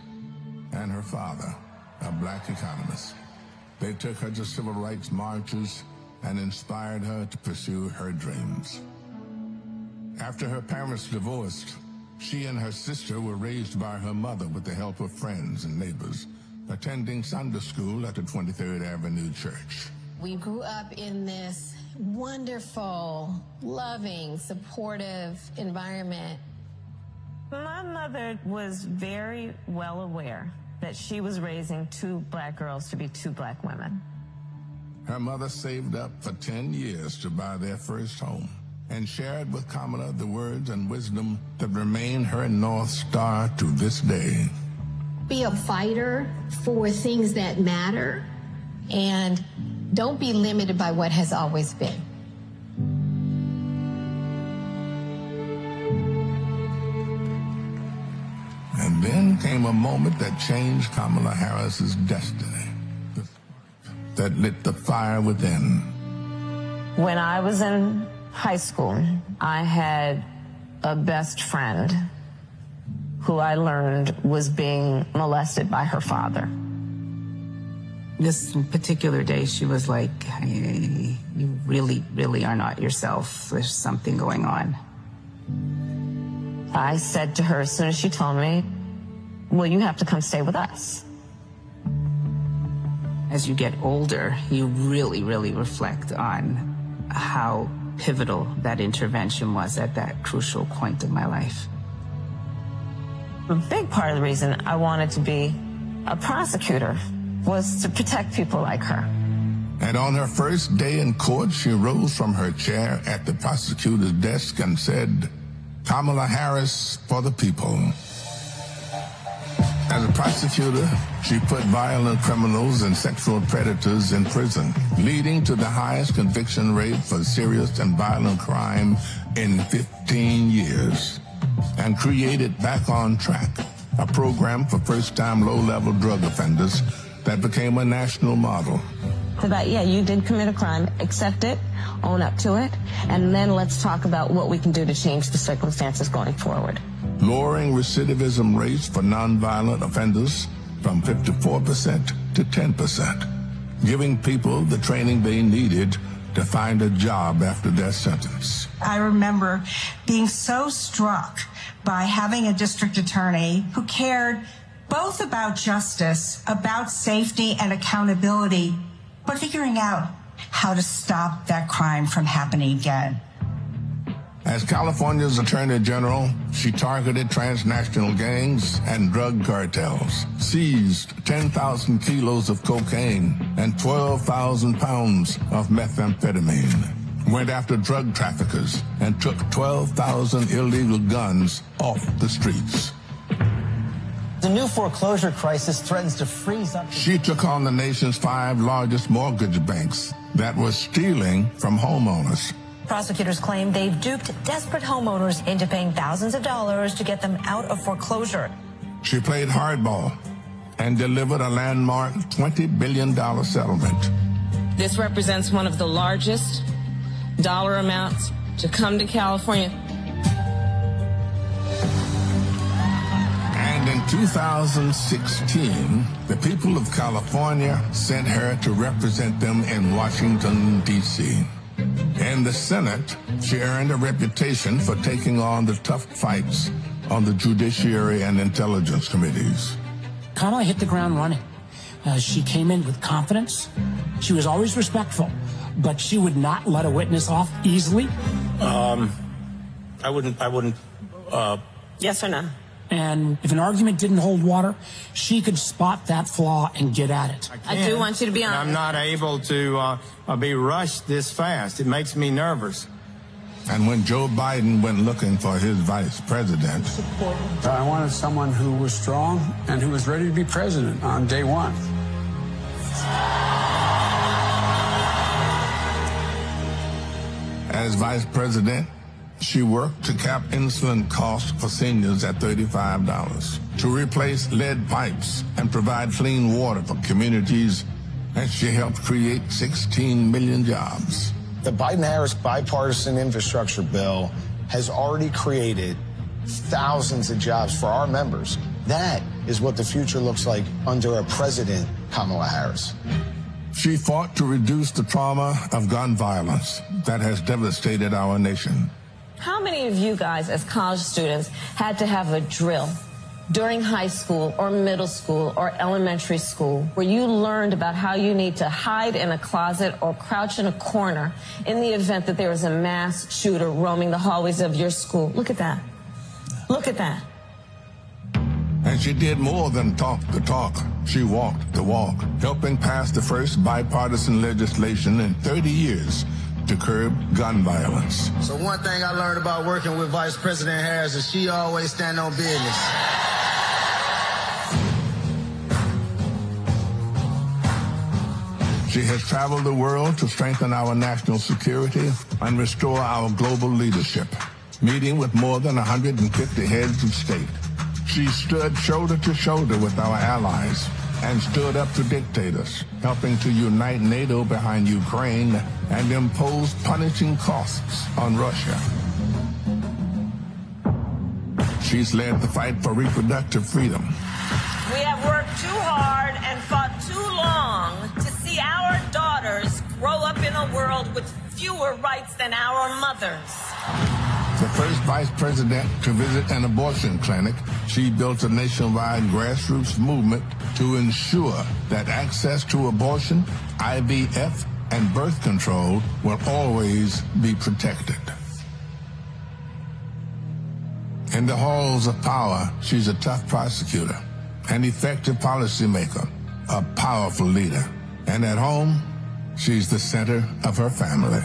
and her father, a black economist. They took her to civil rights marches and inspired her to pursue her dreams. After her parents divorced, she and her sister were raised by her mother with the help of friends and neighbors, attending Sunday school at the 23rd Avenue Church. We grew up in this wonderful, loving, supportive environment. My mother was very well aware that she was raising two black girls to be two black women. Her mother saved up for 10 years to buy their first home and shared with Kamala the words and wisdom that remain her North Star to this day. Be a fighter for things that matter, and don't be limited by what has always been. And then came a moment that changed Kamala Harris's destiny, that lit the fire within. When I was in high school, I had a best friend who I learned was being molested by her father. This particular day, she was like, hey, you really, really are not yourself. There's something going on. I said to her as soon as she told me, well, you have to come stay with us. As you get older, you really, really reflect on how pivotal that intervention was at that crucial point of my life. A big part of the reason I wanted to be a prosecutor was to protect people like her. And on her first day in court, she rose from her chair at the prosecutor's desk and said, Kamala Harris for the people. As a prosecutor, she put violent criminals and sexual predators in prison, leading to the highest conviction rate for serious and violent crime in 15 years, and created Back on Track, a program for first-time low-level drug offenders that became a national model. About, yeah, you did commit a crime, accept it, own up to it, and then let's talk about what we can do to change the circumstances going forward. Lowering recidivism rates for nonviolent offenders from 54% to 10%, giving people the training they needed to find a job after their sentence. I remember being so struck by having a district attorney who cared both about justice, about safety and accountability, but figuring out how to stop that crime from happening again. As California's Attorney General, she targeted transnational gangs and drug cartels, seized 10,000 kilos of cocaine and 12,000 pounds of methamphetamine, went after drug traffickers, and took 12,000 illegal guns off the streets. The new foreclosure crisis threatens to freeze up. She took on the nation's 5 largest mortgage banks that were stealing from homeowners. Prosecutors claim they've duped desperate homeowners into paying thousands of dollars to get them out of foreclosure. She played hardball and delivered a landmark $20 billion settlement. This represents one of the largest dollar amounts to come to California. And in 2016, the people of California sent her to represent them in Washington, D.C. In the Senate, she earned a reputation for taking on the tough fights on the Judiciary and Intelligence Committees. Kamala hit the ground running. She came in with confidence. She was always respectful, but she would not let a witness off easily. I wouldn't. Yes or no? And if an argument didn't hold water, she could spot that flaw and get at it. I do want you to be honest. I'm not able to be rushed this fast. It makes me nervous. And when Joe Biden went looking for his vice president, I wanted someone who was strong and who was ready to be president on day one. As vice president, she worked to cap insulin costs for seniors at $35, to replace lead pipes and provide clean water for communities, and she helped create 16 million jobs. The Biden-Harris bipartisan infrastructure bill has already created thousands of jobs for our members. That is what the future looks like under a president, Kamala Harris. She fought to reduce the trauma of gun violence that has devastated our nation. How many of you guys, as college students, had to have a drill during high school or middle school or elementary school where you learned about how you need to hide in a closet or crouch in a corner in the event that there was a mass shooter roaming the hallways of your school? Look at that. Look at that. And she did more than talk the talk. She walked the walk, helping pass the first bipartisan legislation in 30 years to curb gun violence. So one thing I learned about working with Vice President Harris is she always stand on business. She has traveled the world to strengthen our national security and restore our global leadership, meeting with more than 150 heads of state. She stood shoulder to shoulder with our allies and stood up to dictators, helping to unite NATO behind Ukraine and impose punishing costs on Russia. She's led the fight for reproductive freedom. We have worked too hard and fought too long to see our daughters grow up in a world with fewer rights than our mothers. The first vice president to visit an abortion clinic, she built a nationwide grassroots movement to ensure that access to abortion, IVF, and birth control will always be protected. In the halls of power, she's a tough prosecutor, an effective policymaker, a powerful leader. And at home, she's the center of her family.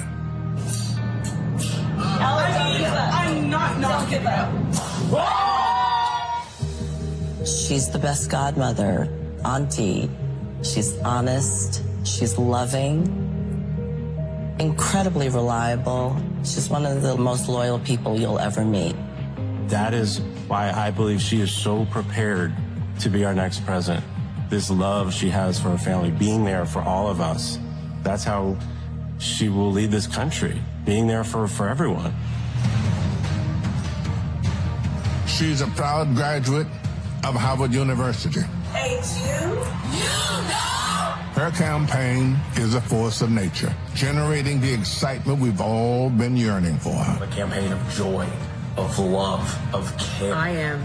I'm not knocking it out. She's the best godmother, auntie. She's honest. She's loving. Incredibly reliable. She's one of the most loyal people you'll ever meet. That is why I believe she is so prepared to be our next president. This love she has for her family, being there for all of us. That's how she will lead this country, being there for everyone. She's a proud graduate of Harvard University. Hey, you know! Her campaign is a force of nature, generating the excitement we've all been yearning for. A campaign of joy, of love, of care. I am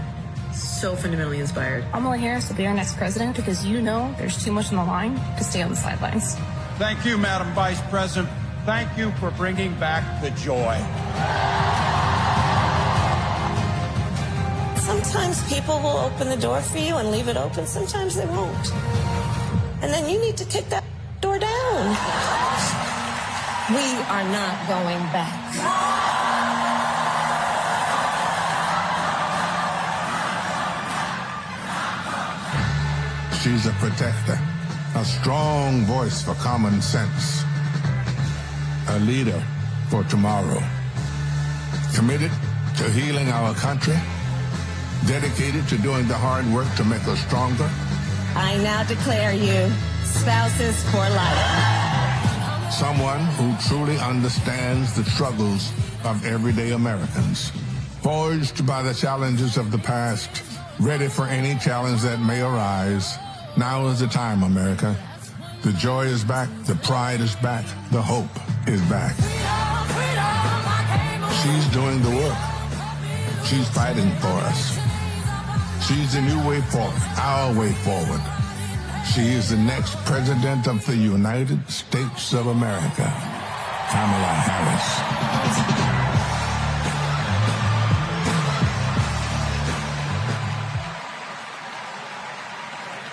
so fundamentally inspired. Kamala Harris will be our next president because you know there's too much on the line to stay on the sidelines. Thank you, Madam Vice President. Thank you for bringing back the joy. Sometimes people will open the door for you and leave it open. Sometimes they won't. And then you need to kick that door down. We are not going back. She's a protector, a strong voice for common sense, a leader for tomorrow, committed to healing our country, dedicated to doing the hard work to make us stronger. I now declare you spouses for life. Someone who truly understands the struggles of everyday Americans, forged by the challenges of the past, ready for any challenge that may arise. Now is the time, America. The joy is back, the pride is back, the hope is back. She's doing the work. She's fighting for us. She's the new way forward, our way forward. She is the next president of the United States of America, Kamala Harris.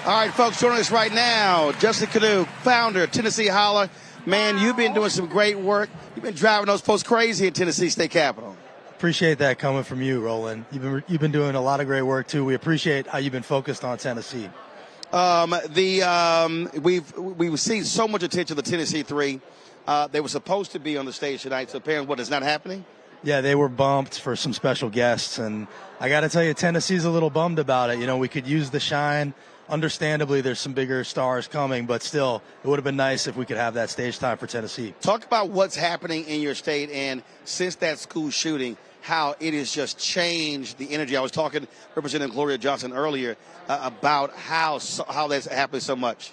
All right, folks, joining us right now, Justin Canoe, founder of Tennessee Holler. Man, you've been doing some great work. You've been driving those folks crazy in Tennessee State Capitol. Appreciate that coming from you, Roland. You've been doing a lot of great work too. We appreciate how you've been focused on Tennessee. We've seen so much attention to the Tennessee 3. They were supposed to be on the stage tonight, so apparently what is not happening? Yeah, they were bumped for some special guests, and I got to tell you, Tennessee's a little bummed about it. You know, we could use the shine. Understandably, there's some bigger stars coming, but still, it would have been nice if we could have that stage time for Tennessee. Talk about what's happening in your state, and since that school shooting, how it has just changed the energy. I was talking to Representative Gloria Johnson earlier about how that's happened so much.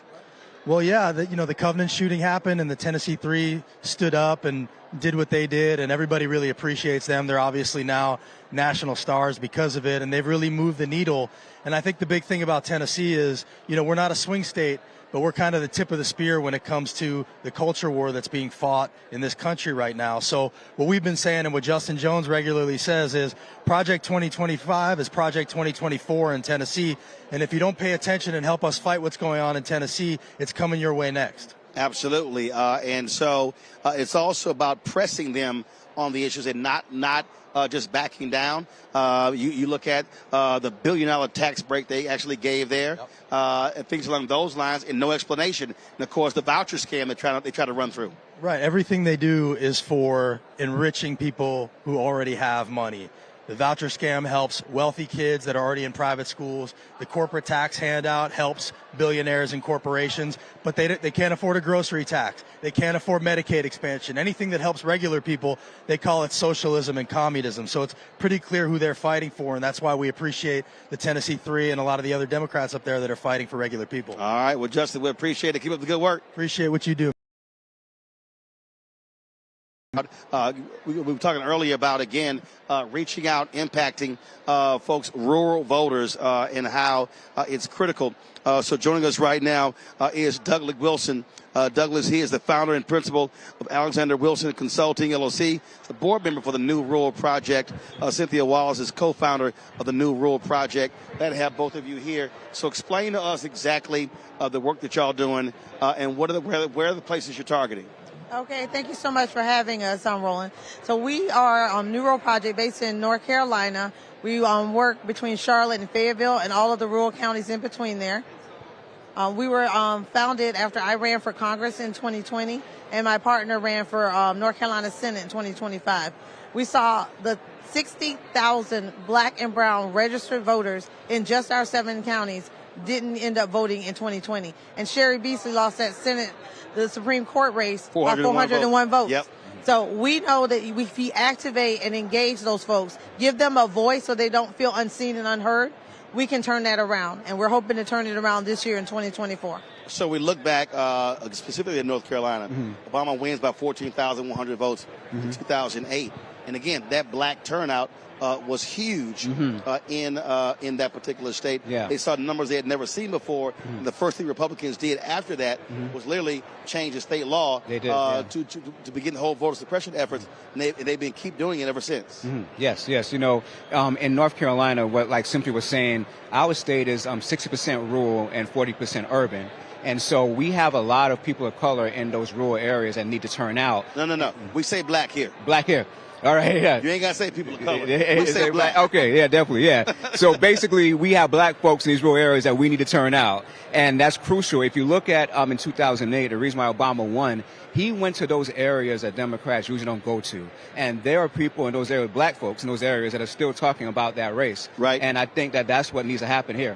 Well, yeah, the Covenant shooting happened, and the Tennessee 3 stood up and did what they did, and everybody really appreciates them. They're obviously now national stars because of it, and they've really moved the needle. And I think the big thing about Tennessee is, we're not a swing state, but we're kind of the tip of the spear when it comes to the culture war that's being fought in this country right now. So what we've been saying and what Justin Jones regularly says is Project 2025 is Project 2024 in Tennessee. And if you don't pay attention and help us fight what's going on in Tennessee, it's coming your way next. Absolutely. And so it's also about pressing them on the issues and not just backing down. You look at the $1 billion tax break they actually gave there, and things along those lines, and no explanation. And of course, the voucher scam they try to run through. Right. Everything they do is for enriching people who already have money. The voucher scam helps wealthy kids that are already in private schools. The corporate tax handout helps billionaires and corporations, but they can't afford a grocery tax. They can't afford Medicaid expansion. Anything that helps regular people, they call it socialism and communism. So it's pretty clear who they're fighting for, and that's why we appreciate the Tennessee 3 and a lot of the other Democrats up there that are fighting for regular people. All right. Well, Justin, we appreciate it. Keep up the good work. Appreciate what you do. We were talking earlier about, again, reaching out, impacting folks, rural voters, and how it's critical. So joining us right now is Douglas Wilson. Douglas, he is the founder and principal of Alexander Wilson Consulting, LLC, the board member for the New Rural Project. Cynthia Wallace is co-founder of the New Rural Project. Glad to have both of you here. So explain to us exactly the work that y'all doing and where are the places you're targeting. Okay, thank you so much for having us, Roland. So we are on New Rural Project based in North Carolina. We work between Charlotte and Fayetteville and all of the rural counties in between there. We were founded after I ran for Congress in 2020, and my partner ran for North Carolina Senate in 2025. We saw the 60,000 black and brown registered voters in just our 7 counties didn't end up voting in 2020. And Sherry Beasley lost that Senate, the Supreme Court race by 401 votes. Yep. So we know that if we activate and engage those folks, give them a voice so they don't feel unseen and unheard, we can turn that around. And we're hoping to turn it around this year in 2024. So we look back specifically in North Carolina. Obama wins by 14,100 votes in 2008. And again, that black turnout was huge in that particular state. Yeah. They saw numbers they had never seen before. And the first thing Republicans did after that was literally change the state law They did, yeah. to begin the whole voter suppression efforts. And they've been keep doing it ever since. Yes. You know, in North Carolina, what like Cynthia was saying, our state is 60% rural and 40% urban. And so we have a lot of people of color in those rural areas that need to turn out. No. We say black here. Black here. All right, yeah. You ain't got to say people of color. We say black. Okay, yeah, definitely, yeah. So basically, we have black folks in these rural areas that we need to turn out. And that's crucial. If you look at in 2008, the reason why Obama won, he went to those areas that Democrats usually don't go to. And there are people in those areas, black folks in those areas, that are still talking about that race. Right. And I think that that's what needs to happen here.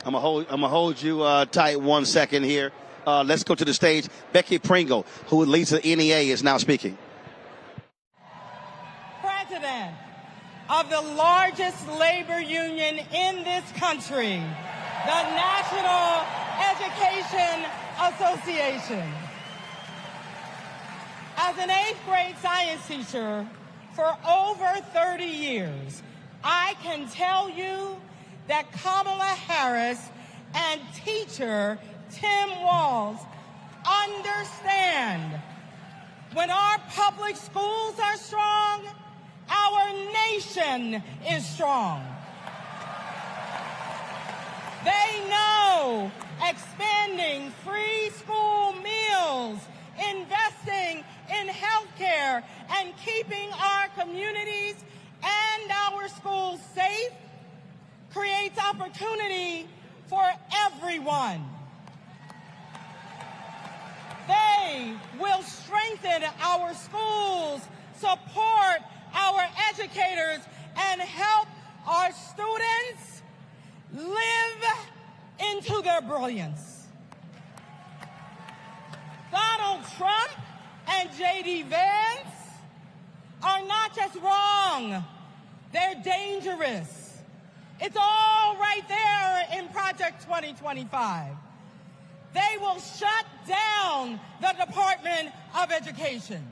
I'm gonna hold you tight 1 second here. Let's go to the stage. Becky Pringle, who leads the NEA, is now speaking. President of the largest labor union in this country, the National Education Association. As an 8th grade science teacher for over 30 years, I can tell you that Kamala Harris and teacher Tim Walz understand when our public schools are strong, our nation is strong. They know expanding free school meals, investing in healthcare, and keeping our communities and our schools safe creates opportunity for everyone. They will strengthen our schools, support our educators, and help our students live into their brilliance. Donald Trump and J.D. Vance are not just wrong, they're dangerous. It's all right there in Project 2025. They will shut down the Department of Education,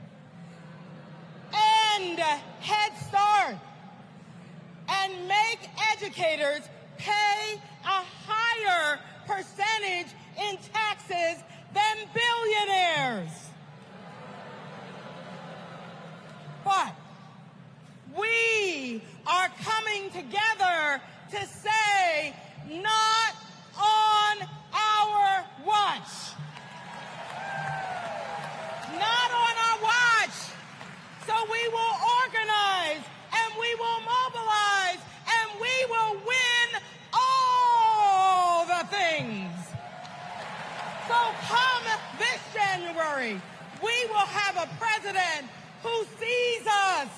end Head Start, and make educators pay a higher percentage in taxes than billionaires. But we are coming together to say, not on our watch. Not on our watch. So we will organize, and we will mobilize, and we will win all the things. So come this January, we will have a president who sees us,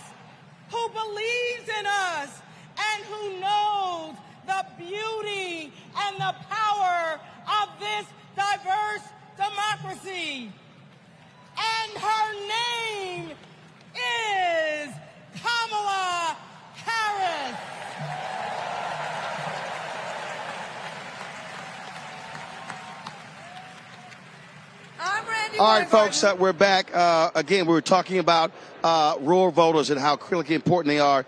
who believes in us, and who knows the beauty and the power of this diverse democracy. And her name is Kamala Harris. All right, folks, we're back. Again, we were talking about rural voters and how critically important they are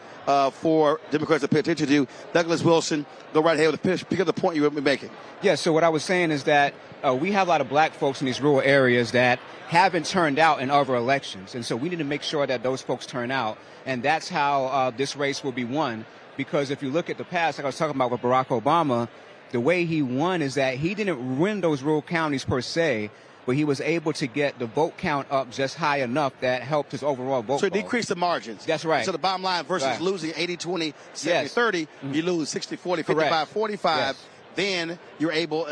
for Democrats to pay attention to. Douglas Wilson, go right ahead with pick up the point you were making. Yeah, so what I was saying is that we have a lot of black folks in these rural areas that haven't turned out in other elections. And so we need to make sure that those folks turn out. And that's how this race will be won. Because if you look at the past, like I was talking about with Barack Obama, the way he won is that he didn't win those rural counties per se, but he was able to get the vote count up just high enough that helped his overall vote. So it decreased the margins. That's right. So the bottom line versus losing 80-20, 70-30, you lose 60-40, 55-45. Yes. Then you're able,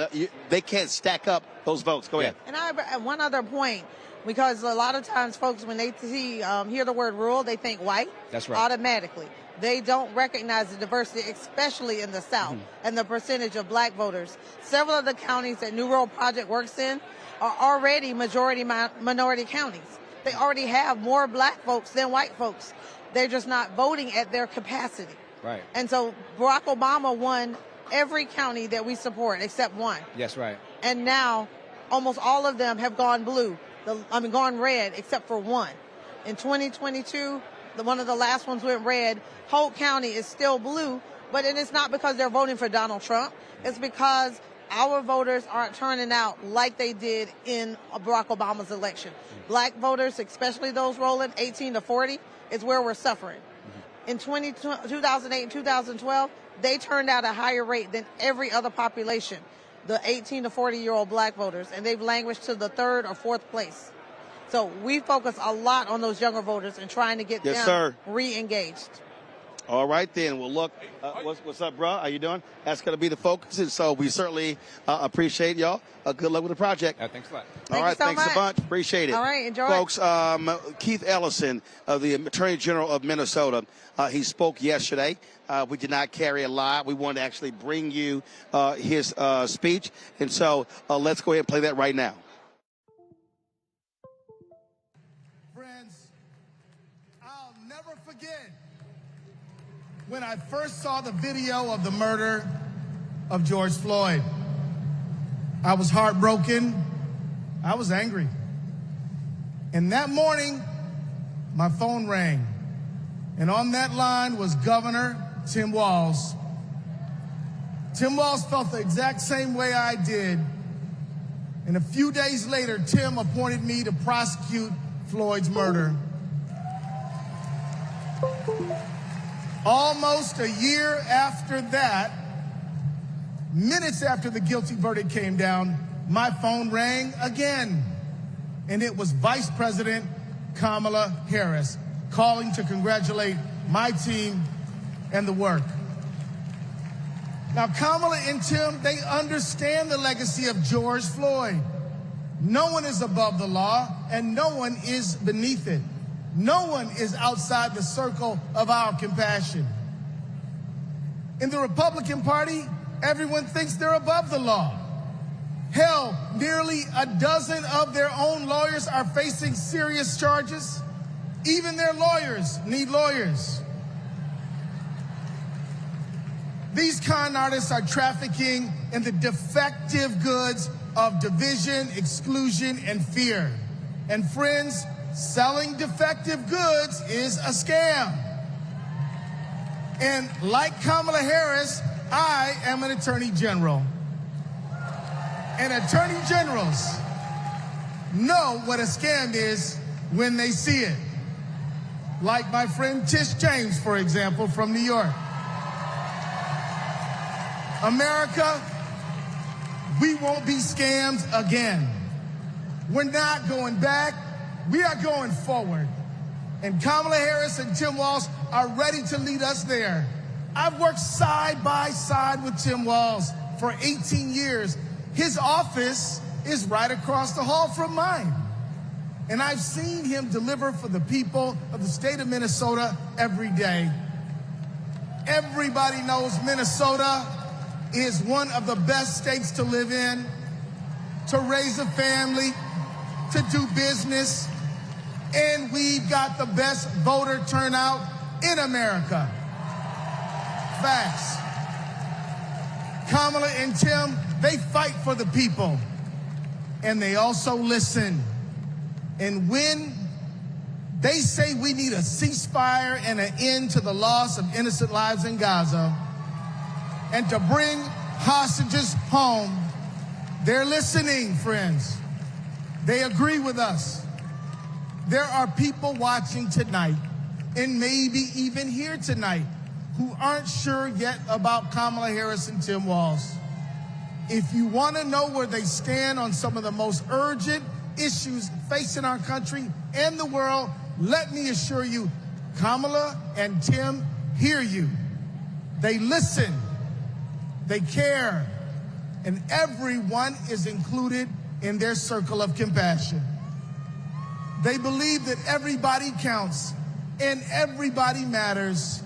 they can't stack up those votes. Go ahead. And one other point, because a lot of times folks, when they hear the word rural, they think white. That's right. Automatically. They don't recognize the diversity, especially in the South, and the percentage of black voters. Several of the counties that New Rural Project works in are already majority minority counties. They already have more black folks than white folks. They're just not voting at their capacity. Right. And so Barack Obama won every county that we support except one. Yes, right. And now almost all of them have gone blue. Gone red except for one. In 2022, one of the last ones went red. Holt County is still blue, but it is not because they're voting for Donald Trump. It's because our voters aren't turning out like they did in Barack Obama's election. Black voters, especially those rolling 18 to 40, is where we're suffering. In 2008 and 2012, they turned out a higher rate than every other population, the 18 to 40-year-old black voters, and they've languished to the 3rd or 4th place. So we focus a lot on those younger voters and trying to get them re-engaged. All right, then. Well, look, what's up, bro? How you doing? That's going to be the focus, and so we certainly appreciate y'all. Good luck with the project. Thanks a lot. All right, thanks a bunch. Appreciate it. All right, enjoy. Folks, Keith Ellison, the Attorney General of Minnesota, he spoke yesterday. We did not carry a lie. We wanted to actually bring you his speech, and so let's go ahead and play that right now. Friends, I'll never forget when I first saw the video of the murder of George Floyd. I was heartbroken. I was angry. And that morning, my phone rang. And on that line was Governor Tim Walz. Tim Walz felt the exact same way I did. And a few days later, Tim appointed me to prosecute Floyd's murder. Almost a year after that, minutes after the guilty verdict came down, my phone rang again. And it was Vice President Kamala Harris calling to congratulate my team and the work. Now, Kamala and Tim, they understand the legacy of George Floyd. No one is above the law, and no one is beneath it. No one is outside the circle of our compassion. In the Republican Party, everyone thinks they're above the law. Hell, nearly a dozen of their own lawyers are facing serious charges. Even their lawyers need lawyers. These con artists are trafficking in the defective goods of division, exclusion, and fear. And friends, selling defective goods is a scam. And like Kamala Harris, I am an attorney general. And attorney generals know what a scam is when they see it. Like my friend Tish James, for example, from New York. America, we won't be scammed again. We're not going back. We are going forward. And Kamala Harris and Tim Walz are ready to lead us there. I've worked side by side with Tim Walz for 18 years. His office is right across the hall from mine. And I've seen him deliver for the people of the state of Minnesota every day. Everybody knows Minnesota is one of the best states to live in, to raise a family, to do business, and we've got the best voter turnout in America. Facts. Kamala and Tim, they fight for the people, and they also listen. And when they say we need a ceasefire and an end to the loss of innocent lives in Gaza, and to bring hostages home, they're listening, friends. They agree with us. There are people watching tonight, and maybe even here tonight, who aren't sure yet about Kamala Harris and Tim Walz. If you want to know where they stand on some of the most urgent issues facing our country and the world, let me assure you, Kamala and Tim hear you. They listen. They care. And everyone is included in their circle of compassion. They believe that everybody counts and everybody matters.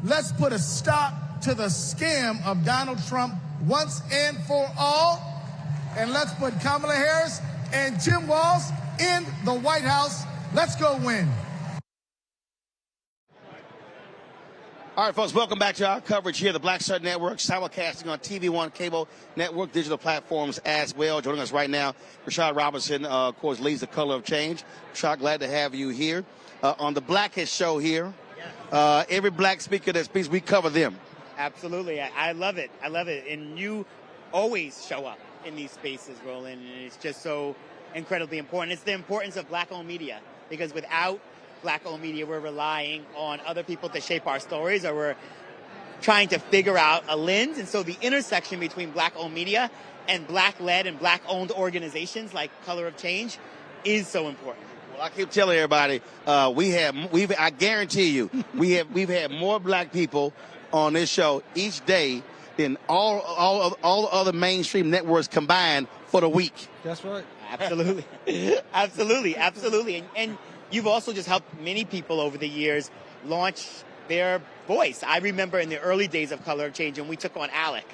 Let's put a stop to the scam of Donald Trump once and for all. And let's put Kamala Harris and Tim Walz in the White House. Let's go win. All right, folks, welcome back to our coverage here, the Black Star Network, simulcasting on TV One cable network, digital platforms as well. Joining us right now, Rashad Robinson, of course, leads the Color of Change. Rashad, glad to have you here. On the Blackest show here, every black speaker that speaks, we cover them. Absolutely. I love it. I love it. And you always show up in these spaces, Roland, and it's just so incredibly important. It's the importance of black-owned media, because without black-owned media, we're relying on other people to shape our stories, or we're trying to figure out a lens. And so the intersection between black-owned media and black-led and black-owned organizations like Color of Change is so important. Well, I keep telling everybody, I guarantee you, we've had more black people on this show each day than all other mainstream networks combined for the week. That's right. Absolutely. Absolutely. And you've also just helped many people over the years launch their voice. I remember in the early days of Color of Change, when we took on Alec,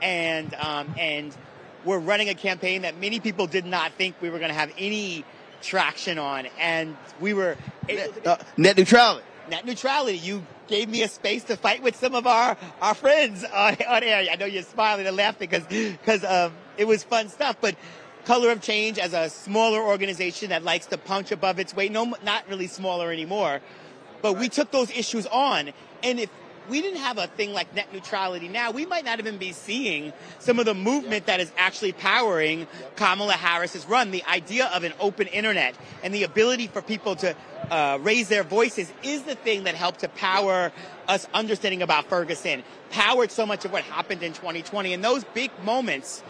and we're running a campaign that many people did not think we were going to have any traction on, and we were net neutrality. Net neutrality. You gave me a space to fight with some of our friends on air. I know you're smiling and laughing because it was fun stuff, but Color of Change, as a smaller organization that likes to punch above its weight, no, not really smaller anymore, but we took those issues on. And if we didn't have a thing like net neutrality now, we might not even be seeing some of the movement that is actually powering Kamala Harris's run. The idea of an open internet and the ability for people to raise their voices is the thing that helped to power us understanding about Ferguson, powered so much of what happened in 2020. And those big moments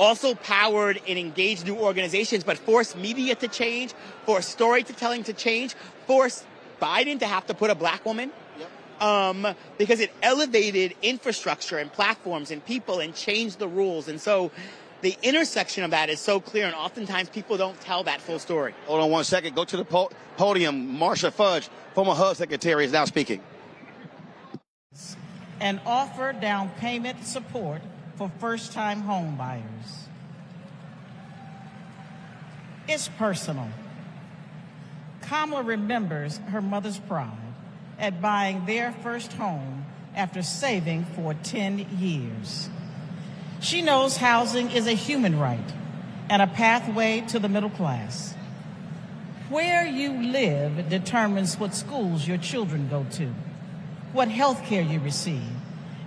also powered and engaged new organizations, but forced media to change, forced storytelling to change, forced Biden to have to put a black woman, because it elevated infrastructure and platforms and people and changed the rules. And so the intersection of that is so clear, and oftentimes people don't tell that full story. Hold on one second. Go to the podium. Marsha Fudge, former HUD secretary, is now speaking. And offer down payment support for first-time home buyers. It's personal. Kamala remembers her mother's pride at buying their first home after saving for 10 years. She knows housing is a human right and a pathway to the middle class. Where you live determines what schools your children go to, what health care you receive,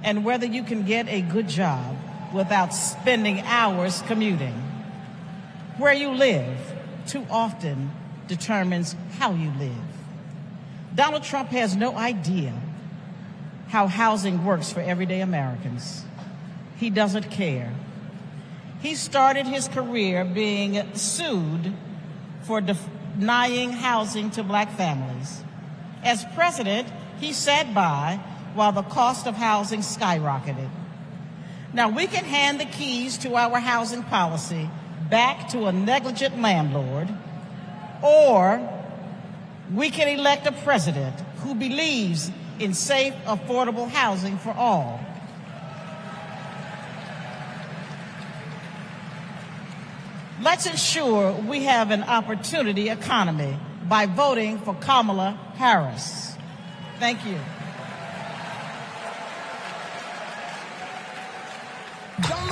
and whether you can get a good job without spending hours commuting. Where you live too often determines how you live. Donald Trump has no idea how housing works for everyday Americans. He doesn't care. He started his career being sued for denying housing to black families. As president, he sat by while the cost of housing skyrocketed. Now, we can hand the keys to our housing policy back to a negligent landlord, or we can elect a president who believes in safe, affordable housing for all. Let's ensure we have an opportunity economy by voting for Kamala Harris. Thank you.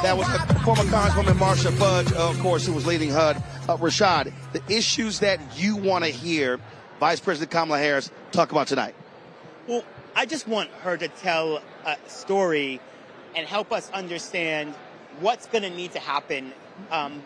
That was former Congresswoman Marsha Fudge, of course, who was leading HUD. Rashad, the issues that you want to hear Vice President Kamala Harris talk about tonight. Well, I just want her to tell a story and help us understand what's going to need to happen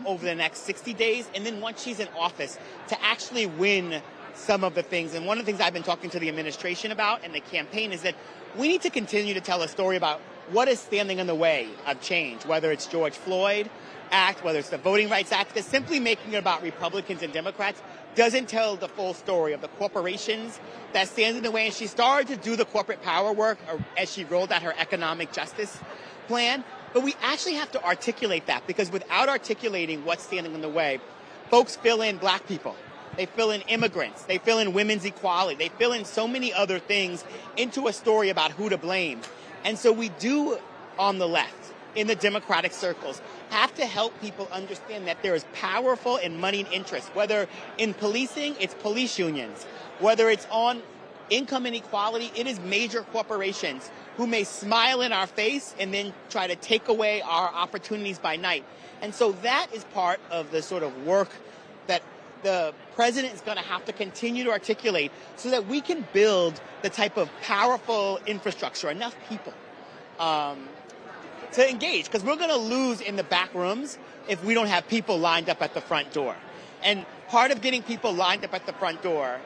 over the next 60 days, and then once she's in office, to actually win some of the things. And one of the things I've been talking to the administration about and the campaign is that we need to continue to tell a story about what is standing in the way of change, whether it's George Floyd Act, whether it's the Voting Rights Act, because simply making it about Republicans and Democrats doesn't tell the full story of the corporations that stand in the way. And she started to do the corporate power work as she rolled out her economic justice plan. But we actually have to articulate that, because without articulating what's standing in the way, folks fill in black people. They fill in immigrants. They fill in women's equality. They fill in so many other things into a story about who to blame. And so we do, on the left, in the Democratic circles, have to help people understand that there is powerful and moneyed interest, whether in policing, it's police unions, whether it's on income inequality, it is major corporations who may smile in our face and then try to take away our opportunities by night. And so that is part of the sort of work that the president is going to have to continue to articulate so that we can build the type of powerful infrastructure, enough people to engage. Because we're going to lose in the back rooms if we don't have people lined up at the front door. And part of getting people lined up at the front door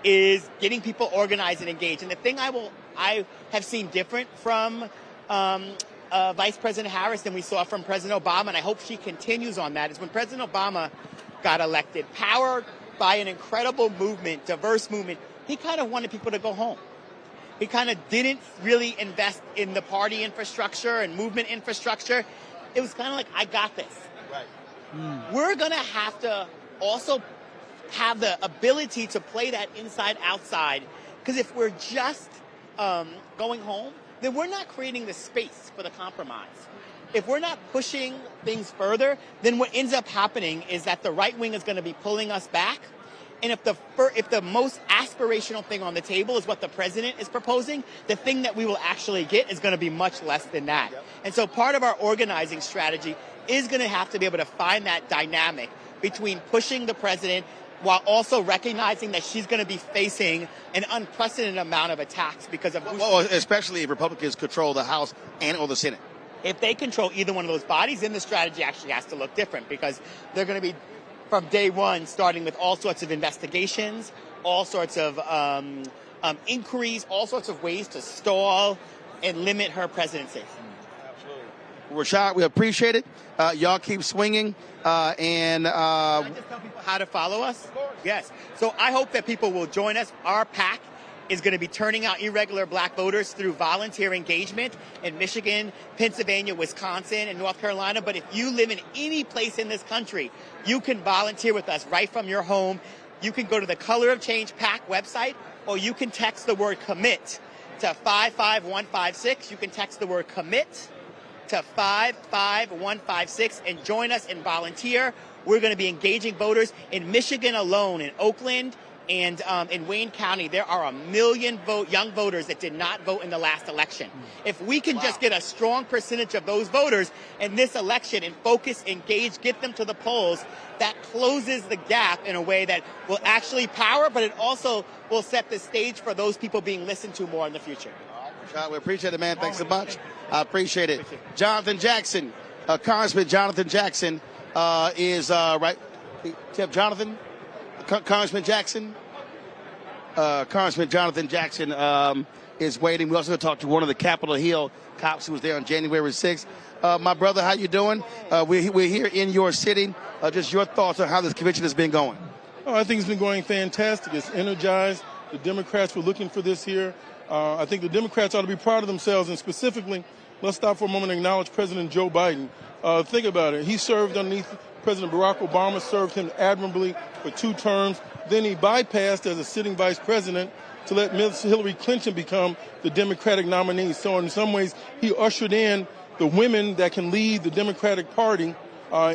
is getting people organized and engaged. And the thing I have seen different from Vice President Harris than we saw from President Obama, and I hope she continues on that, is when President Obama got elected, powered by an incredible movement, diverse movement, he kind of wanted people to go home. He kind of didn't really invest in the party infrastructure and movement infrastructure. It was kind of like, I got this. Right. We're going to have to also have the ability to play that inside-outside, because if we're just going home, then we're not creating the space for the compromise. If we're not pushing things further, then what ends up happening is that the right wing is going to be pulling us back. And if the most aspirational thing on the table is what the president is proposing, the thing that we will actually get is going to be much less than that. Yep. And so part of our organizing strategy is going to have to be able to find that dynamic between pushing the president while also recognizing that she's going to be facing an unprecedented amount of attacks because of especially if Republicans control the House and or the Senate. If they control either one of those bodies, then the strategy actually has to look different, because they're going to be, from day one, starting with all sorts of investigations, all sorts of inquiries, all sorts of ways to stall and limit her presidency. Rashad, we appreciate it. Y'all keep swinging. Can I just tell people how to follow us? Of course. Yes. So I hope that people will join us. Our PAC is going to be turning out irregular black voters through volunteer engagement in Michigan, Pennsylvania, Wisconsin, and North Carolina. But if you live in any place in this country, you can volunteer with us right from your home. You can go to the Color of Change PAC website, or you can text the word commit to 55156. You can text the word commit to 55156 and join us and volunteer. We're going to be engaging voters in Michigan alone, in Oakland and in Wayne County. There are 1 million young voters that did not vote in the last election. If we can just get a strong percentage of those voters in this election and focus, engage, get them to the polls, that closes the gap in a way that will actually power, but it also will set the stage for those people being listened to more in the future. We appreciate it, man. Thanks so much. I appreciate it. Jonathan Jackson, Congressman Jonathan Jackson is right. Jonathan, Congressman Jackson. Congressman Jonathan Jackson is waiting. We also going to talk to one of the Capitol Hill cops who was there on January 6th. My brother, how you doing? We're here in your city. Just your thoughts on how this convention has been going. Oh, I think it's been going fantastic. It's energized. The Democrats were looking for this here. I think the Democrats ought to be proud of themselves, and specifically, let's stop for a moment and acknowledge President Joe Biden. Think about it. He served underneath President Barack Obama, served him admirably for 2 terms. Then he bypassed as a sitting vice president to let Ms. Hillary Clinton become the Democratic nominee. So in some ways, he ushered in the women that can lead the Democratic Party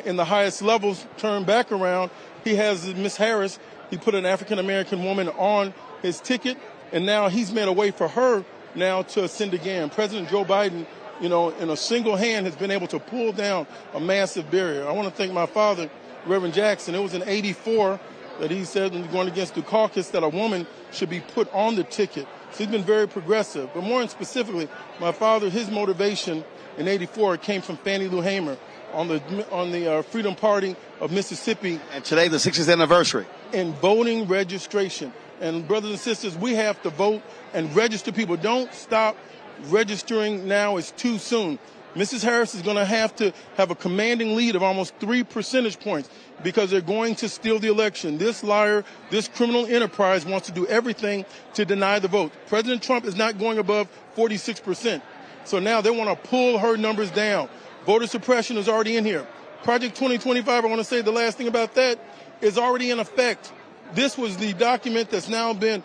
in the highest levels, turned back around. He has Ms. Harris. He put an African-American woman on his ticket, and now he's made a way for her now to ascend again. President Joe Biden, in a single hand has been able to pull down a massive barrier. I want to thank my father, Reverend Jackson. It was in '84 that he said, going against the caucus, that a woman should be put on the ticket. So he's been very progressive. But more specifically, my father, his motivation in '84 came from Fannie Lou Hamer on the Freedom Party of Mississippi. And today, the 60th anniversary. In voting registration. And brothers and sisters, we have to vote and register people. Don't stop registering now. It's too soon. Mrs. Harris is going to have a commanding lead of almost 3 percentage points because they're going to steal the election. This liar, this criminal enterprise wants to do everything to deny the vote. President Trump is not going above 46%. So now they want to pull her numbers down. Voter suppression is already in here. Project 2025, I want to say the last thing about that, is already in effect. This was the document that's now been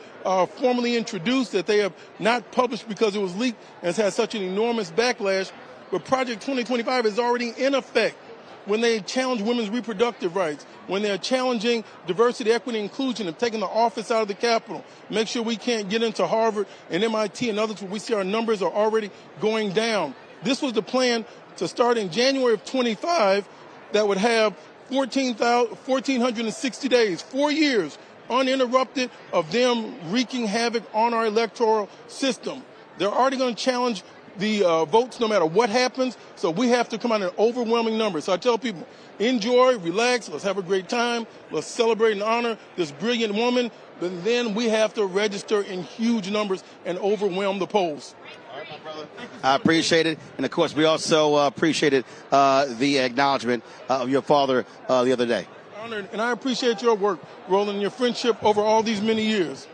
formally introduced that they have not published because it was leaked and has had such an enormous backlash. But Project 2025 is already in effect. when they challenge women's reproductive rights, when they're challenging diversity, equity, inclusion, and taking the office out of the Capitol, make sure we can't get into Harvard and MIT and others where we see our numbers are already going down. This was the plan to start in January of 25 that would have 1,460 days, 4 years, uninterrupted of them wreaking havoc on our electoral system. They're already going to challenge the votes no matter what happens, so we have to come out in overwhelming numbers. So I tell people, enjoy, relax, let's have a great time, let's celebrate and honor this brilliant woman, but then we have to register in huge numbers and overwhelm the polls. All right, my brother. I appreciate it, and of course we also appreciated the acknowledgement of your father the other day. Honored, and I appreciate your work, Roland, and your friendship over all these many years.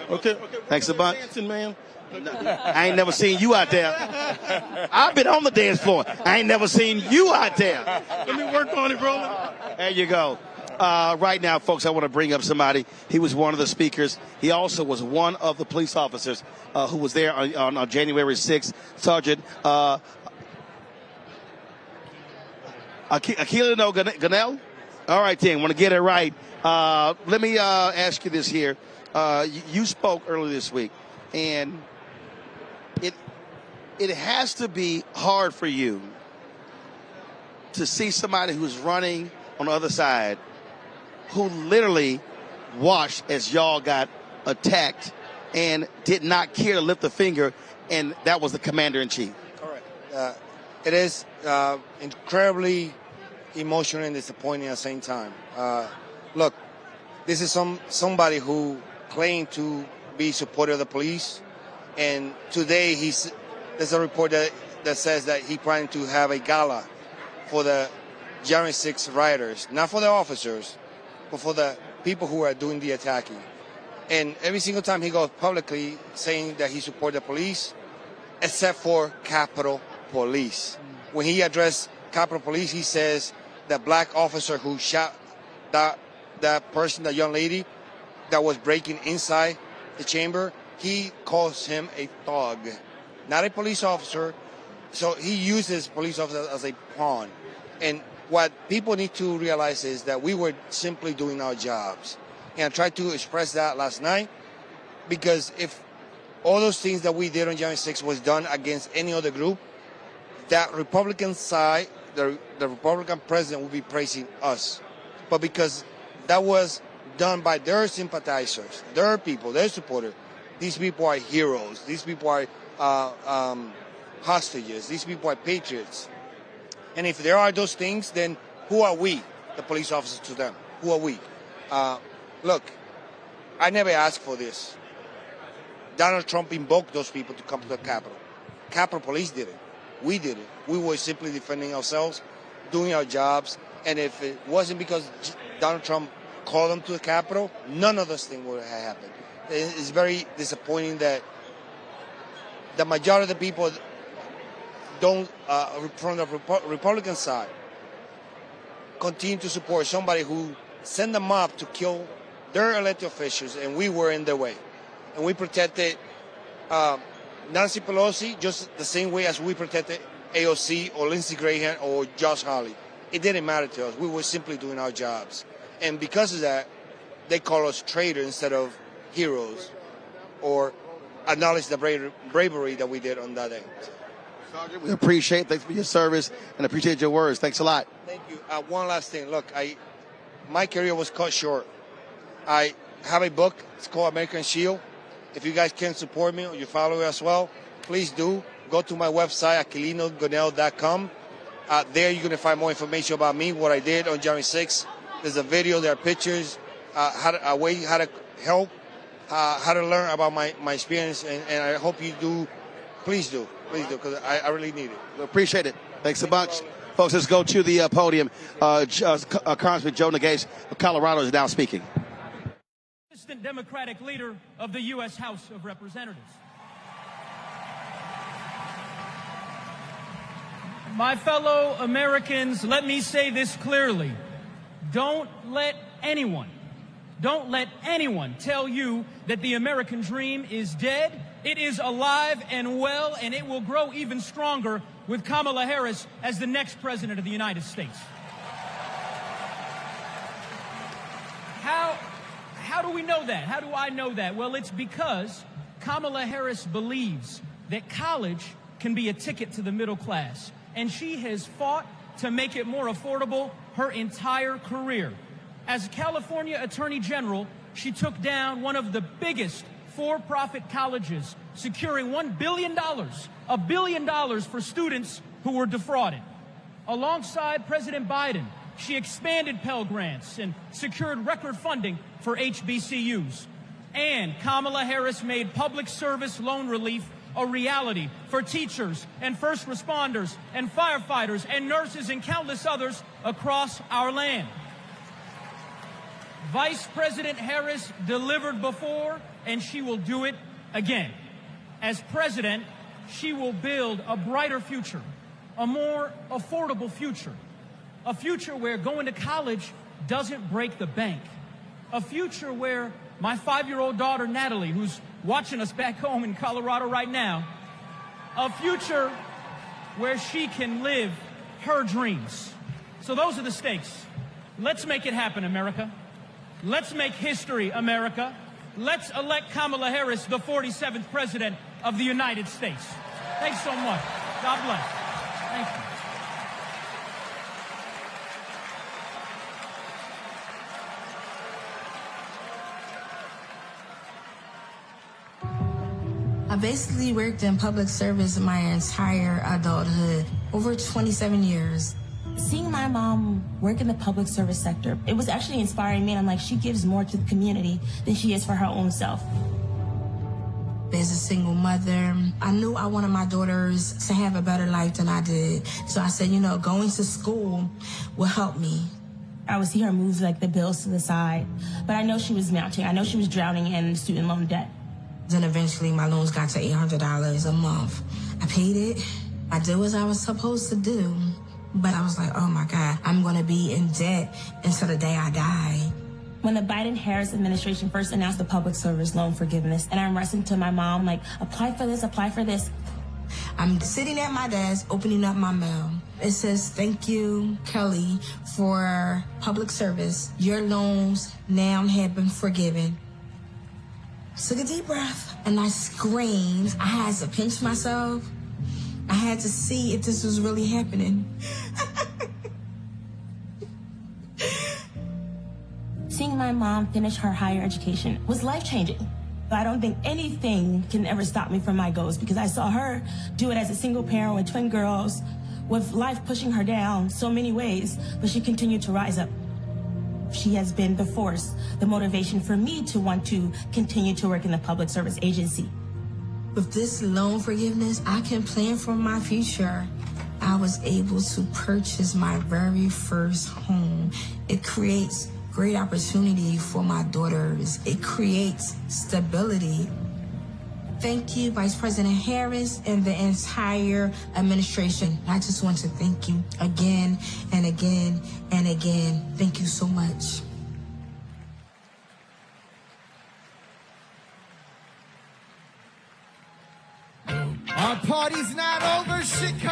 Okay. Thanks a bunch. Dancing, man. I ain't never seen you out there. I've been on the dance floor. I ain't never seen you out there. Let me work on it, Roland. There you go. Right now, folks, I want to bring up somebody. He was one of the speakers. He also was one of the police officers who was there on January 6th. Sergeant Aquilino Ganel? All right, then. Want to get it right. Let me ask you this here. You spoke earlier this week, and it has to be hard for you to see somebody who's running on the other side who literally watched as y'all got attacked and did not care to lift a finger, and that was the commander-in-chief. Correct. It is incredibly emotional and disappointing at the same time. Look, this is somebody who claimed to be supporter of the police, and today there's a report that says that he planning to have a gala for the January 6th rioters, not for the officers, but for the people who are doing the attacking. And every single time he goes publicly saying that he supports the police, except for Capitol Police. When he addressed Capitol Police, he says the black officer who shot that person, that young lady that was breaking inside the chamber, he calls him a thug, not a police officer. So he uses police officers as a pawn. And what people need to realize is that we were simply doing our jobs. And I tried to express that last night, because if all those things that we did on January 6th was done against any other group, that Republican side, the Republican president would be praising us. But because that was done by their sympathizers, their people, their supporters, these people are heroes. These people are hostages. These people are patriots. And if there are those things, then who are we, the police officers, to them? Who are we? Look, I never asked for this. Donald Trump invoked those people to come to the Capitol. Capitol Police did it. We did it. We were simply defending ourselves, doing our jobs. And if it wasn't because Donald Trump called them to the Capitol, none of those things would have happened. It's very disappointing that the majority of the people don't, from the Republican side, continue to support somebody who sent them up to kill their elected officials, and we were in their way. And we protected Nancy Pelosi just the same way as we protected AOC or Lindsey Graham or Josh Hawley. It didn't matter to us. We were simply doing our jobs. And because of that, they call us traitors instead of heroes, or acknowledge the bravery that we did on that day. Sergeant, we appreciate it. Thanks for your service and appreciate your words. Thanks a lot. Thank you. One last thing. Look, my career was cut short. I have a book. It's called American Shield. If you guys can support me or you follow it as well, please do. Go to my website, aquilinogonel.com. There you're going to find more information about me, what I did on January 6th. There's a video, there are pictures, how to help, how to learn about my experience, and I hope you do. Please do, because I really need it. We appreciate it. Thanks a bunch. Folks, let's go to the podium. Congressman Joe Nagase of Colorado is now speaking. Assistant Democratic Leader of the U.S. House of Representatives. My fellow Americans, let me say this clearly. Don't let anyone tell you that the American dream is dead. It is alive and well, and it will grow even stronger with Kamala Harris as the next president of the United States. How do we know that? How do I know that? Well, it's because Kamala Harris believes that college can be a ticket to the middle class, and she has fought to make it more affordable her entire career. As California Attorney General, she took down one of the biggest for-profit colleges, securing $1 billion, $1 billion for students who were defrauded. Alongside President Biden, she expanded Pell Grants and secured record funding for HBCUs. And Kamala Harris made public service loan relief a reality for teachers and first responders and firefighters and nurses and countless others across our land. Vice President Harris delivered before, and she will do it again. As president, she will build a brighter future, a more affordable future, a future where going to college doesn't break the bank, a future where my 5-year-old daughter, Natalie, who's watching us back home in Colorado right now, a future where she can live her dreams. So those are the stakes. Let's make it happen, America. Let's make history, America. Let's elect Kamala Harris, the 47th President of the United States. Thanks so much. God bless. Thank you. I basically worked in public service my entire adulthood, over 27 years. Seeing my mom work in the public service sector, it was actually inspiring me. And I'm like, she gives more to the community than she is for her own self. As a single mother, I knew I wanted my daughters to have a better life than I did. So I said, you know, going to school will help me. I would see her move like the bills to the side, but I know she was mounting. I know she was drowning in student loan debt. Then eventually my loans got to $800 a month. I paid it. I did what I was supposed to do. But I was like, oh my God, I'm gonna be in debt until the day I die. When the Biden-Harris administration first announced the public service loan forgiveness, and I'm rushing to my mom, like, apply for this, apply for this. I'm sitting at my desk, opening up my mail. It says, thank you, Kelly, for public service. Your loans now have been forgiven. Took a deep breath, and I screamed. I had to pinch myself. I had to see if this was really happening. Seeing my mom finish her higher education was life-changing. I don't think anything can ever stop me from my goals because I saw her do it as a single parent with twin girls, with life pushing her down so many ways, but she continued to rise up. She has been the force, the motivation for me to want to continue to work in the public service agency. With this loan forgiveness, I can plan for my future. I was able to purchase my very first home. It creates great opportunity for my daughters. It creates stability. Thank you, Vice President Harris and the entire administration. I just want to thank you again and again and again. Thank you so much. Our party's not over, Chicago!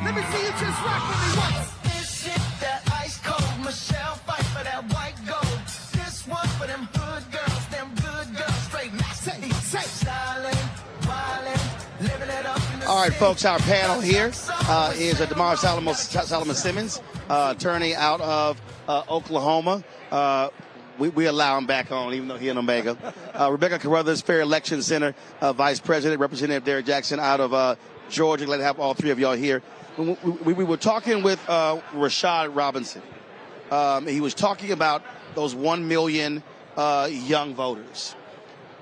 Let me see you just rock with me once. This shit, that ice cold, Michelle fight for that white gold. This one for them hood girls, them good girls, straight nasty, say, styling, wildin', living it up in the All right, folks, our panel here is DeMar Solomon Simmons, attorney out of Oklahoma. We allow him back on, even though he's in Omega. Rebecca Carruthers, Fair Election Center Vice President, Representative Derek Jackson out of Georgia. Glad to have all three of y'all here. We were talking with Rashad Robinson. He was talking about those 1 million young voters.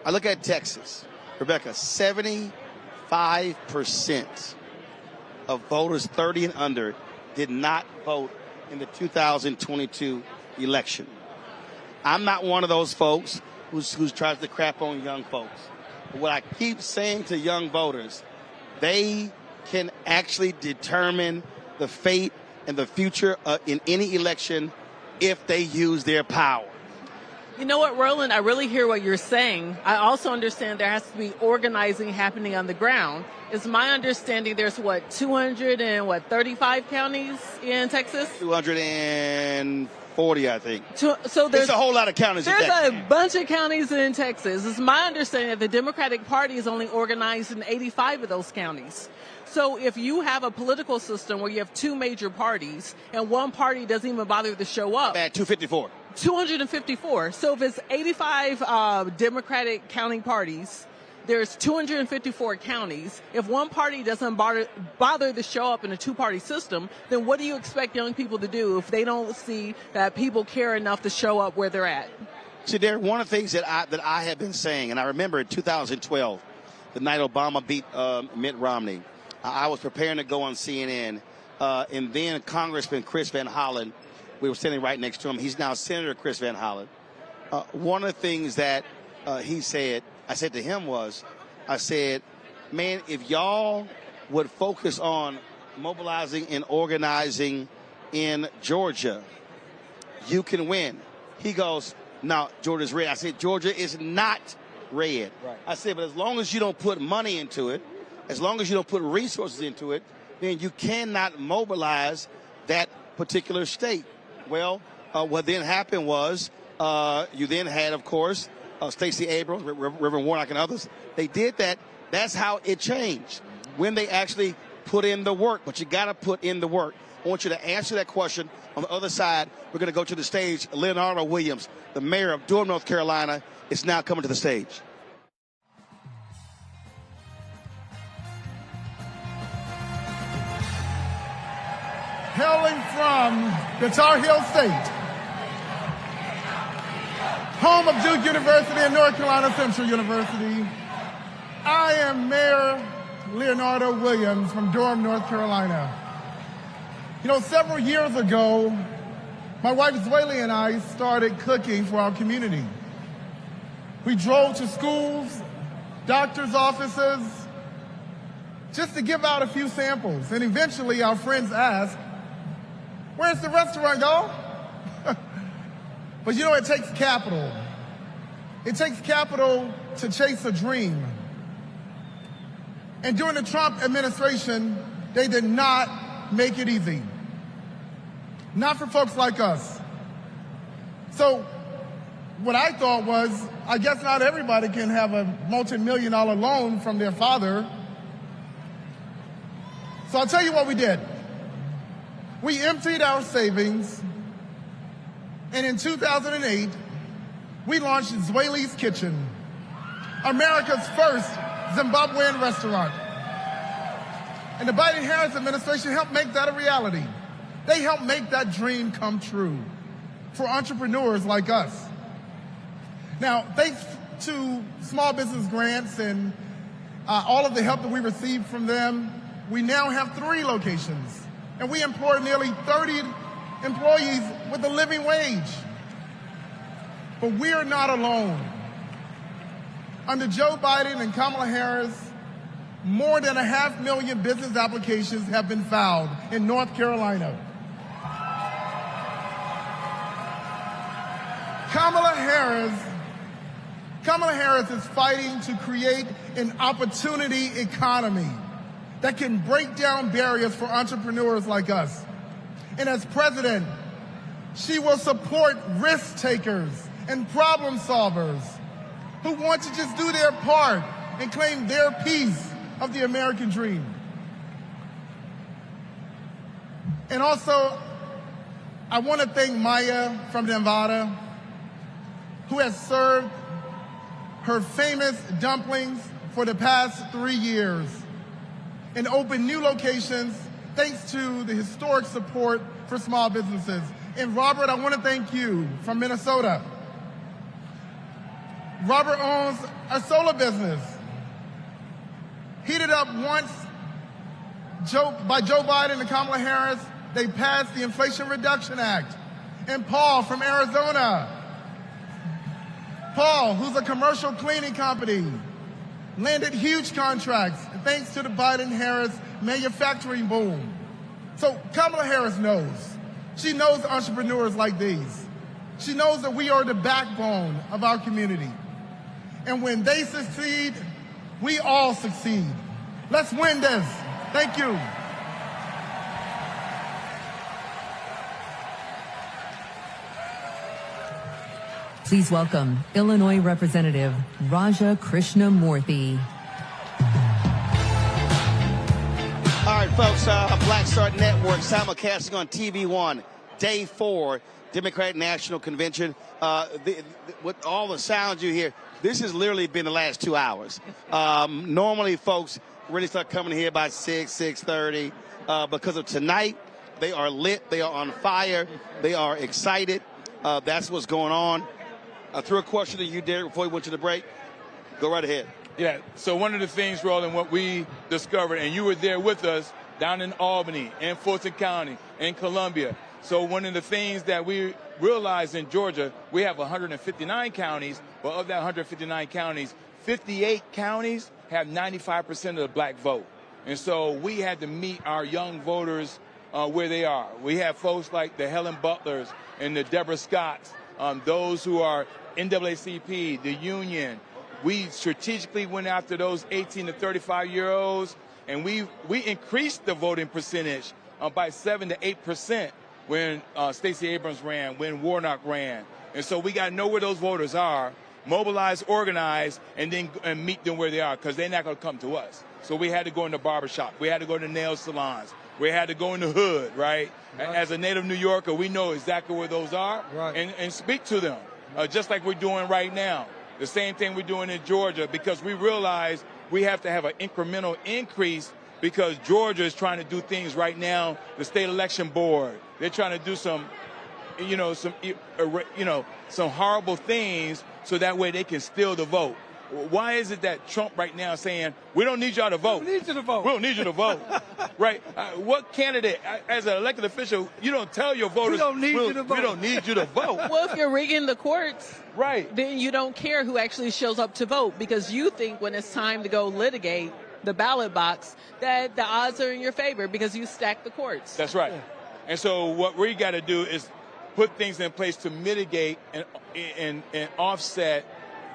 I look at Texas. Rebecca, 75% of voters 30 and under did not vote in the 2022 election. I'm not one of those folks who tries to crap on young folks. But what I keep saying to young voters, they can actually determine the fate and the future in any election if they use their power. You know what, Roland? I really hear what you're saying. I also understand there has to be organizing happening on the ground. It's my understanding there's, 235 counties in Texas? 240, I think. So there's a whole lot of counties in Texas. There's a bunch of counties in Texas. It's my understanding that the Democratic Party is only organized in 85 of those counties. So if you have a political system where you have two major parties and one party doesn't even bother to show up. At 254. 254. So if it's 85 Democratic county parties, there's 254 counties. If one party doesn't bother to show up in a two-party system, then what do you expect young people to do if they don't see that people care enough to show up where they're at? See, Derek, one of the things that I have been saying, and I remember in 2012, the night Obama beat Mitt Romney, I was preparing to go on CNN, and then Congressman Chris Van Hollen, we were sitting right next to him. He's now Senator Chris Van Hollen. One of the things that he said, I said to him was, I said, man, if y'all would focus on mobilizing and organizing in Georgia, you can win. He goes, no, Georgia's red. I said, Georgia is not red. Right. I said, but as long as you don't put money into it, as long as you don't put resources into it, then you cannot mobilize that particular state. Well, what then happened was you then had, of course, Stacey Abrams, Reverend Warnock, and others. They did that. That's how it changed, when they actually put in the work. But you got to put in the work. I want you to answer that question. On the other side, we're going to go to the stage. Leonardo Williams, the mayor of Durham, North Carolina, is now coming to the stage. Hailing from the Tar Heel State, home of Duke University and North Carolina Central University, I am Mayor Leonardo Williams from Durham, North Carolina. You know, several years ago, my wife Zweli and I started cooking for our community. We drove to schools, doctors' offices, just to give out a few samples. And eventually our friends asked, where's the restaurant, y'all? But you know, it takes capital. It takes capital to chase a dream. And during the Trump administration, they did not make it easy. Not for folks like us. So what I thought was, I guess not everybody can have a multi-million-dollar loan from their father. So I'll tell you what we did. We emptied our savings, and in 2008, we launched Zweli's Kitchen, America's first Zimbabwean restaurant. And the Biden-Harris administration helped make that a reality. They helped make that dream come true for entrepreneurs like us. Now, thanks to small business grants and all of the help that we received from them, we now have 3 locations. And we employ nearly 30 employees with a living wage. But we are not alone. Under Joe Biden and Kamala Harris, more than 500,000 business applications have been filed in North Carolina. Kamala Harris is fighting to create an opportunity economy that can break down barriers for entrepreneurs like us. And as president, she will support risk takers and problem solvers who want to just do their part and claim their piece of the American dream. And also, I want to thank Maya from Nevada, who has served her famous dumplings for the past 3 years and opened new locations thanks to the historic support for small businesses. And Robert, I want to thank you from Minnesota. Robert owns a solar business, heated up once by Joe Biden and Kamala Harris. They passed the Inflation Reduction Act. And Paul from Arizona. Paul, who's a commercial cleaning company, landed huge contracts thanks to the Biden-Harris manufacturing boom. So Kamala Harris knows. She knows entrepreneurs like these. She knows that we are the backbone of our community. And when they succeed, we all succeed. Let's win this. Thank you. Please welcome Illinois Representative Raja Krishnamurthy. All right, folks, Black Star Network simulcasting on TV1, Day 4, Democratic National Convention. With all the sounds you hear, this has literally been the last 2 hours. Normally, folks really start coming here by 6:30. Because of tonight, they are lit, they are on fire, they are excited. That's what's going on. I threw a question to you, Derek, before we went to the break. Go right ahead. Yeah, so one of the things, Roland, what we discovered, and you were there with us down in Albany, in Fulton County, in Columbia. So one of the things that we realized in Georgia, we have 159 counties, but of that 159 counties, 58 counties have 95% of the black vote. And so we had to meet our young voters where they are. We have folks like the Helen Butlers and the Deborah Scotts, those who are NAACP, the Union. We strategically went after those 18 to 35-year-olds, and we increased the voting percentage by 7 to 8% when Stacey Abrams ran, when Warnock ran. And so we got to know where those voters are, mobilize, organize, and then meet them where they are, because they're not going to come to us. So we had to go in the barbershop. We had to go to nail salons. We had to go in the hood, right? As a native New Yorker, we know exactly where those are and speak to them, just like we're doing right now. The same thing we're doing in Georgia, because we realize we have to have an incremental increase, because Georgia is trying to do things right now. The state election board, they're trying to do some horrible things so that way they can steal the vote. Why is it that Trump right now is saying, we don't need y'all to vote? We need you to vote. We don't need you to vote. Right? What candidate, as an elected official, you don't tell your voters, we don't need you to vote. We don't need you to vote. Well, if you're rigging the courts, right, then you don't care who actually shows up to vote, because you think when it's time to go litigate the ballot box that the odds are in your favor because you stack the courts. That's right. Yeah. And so what we got to do is put things in place to mitigate and offset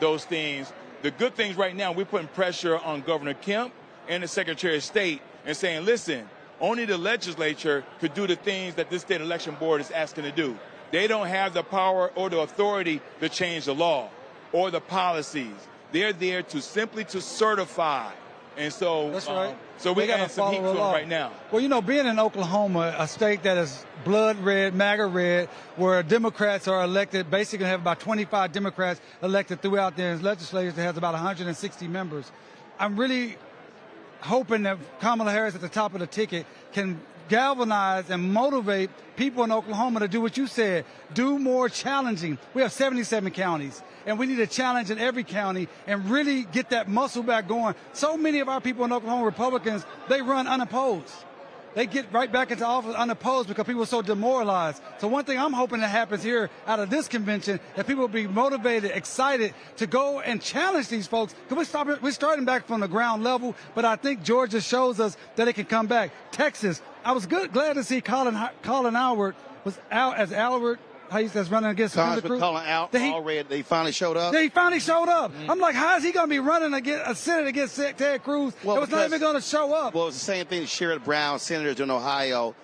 those things. The good things right now, we're putting pressure on Governor Kemp and the Secretary of State and saying, listen, only the legislature could do the things that this state election board is asking to do. They don't have the power or the authority to change the law or the policies. They're there to simply to certify. And so, that's right. So we got some heat to them right now. Well, being in Oklahoma, a state that is blood red, MAGA red, where Democrats are elected, basically have about 25 Democrats elected throughout their legislature that has about 160 members. I'm really hoping that Kamala Harris at the top of the ticket can galvanize and motivate people in Oklahoma to do what you said, do more challenging. We have 77 counties, and we need a challenge in every county and really get that muscle back going. So many of our people in Oklahoma, Republicans, they run unopposed. They get right back into office unopposed because people are so demoralized. So one thing I'm hoping that happens here out of this convention, that people will be motivated, excited to go and challenge these folks. Because we're starting back from the ground level, but I think Georgia shows us that it can come back. Texas, I was glad to see Colin Howard was out as Albert. That's running against Congressman Colin Allred. They finally showed up. They finally showed up. I'm like, how is he going to be running against a Senate against Ted Cruz? Well, it was not even going to show up. Well, it's the same thing. Sherrod Brown, senators in Ohio.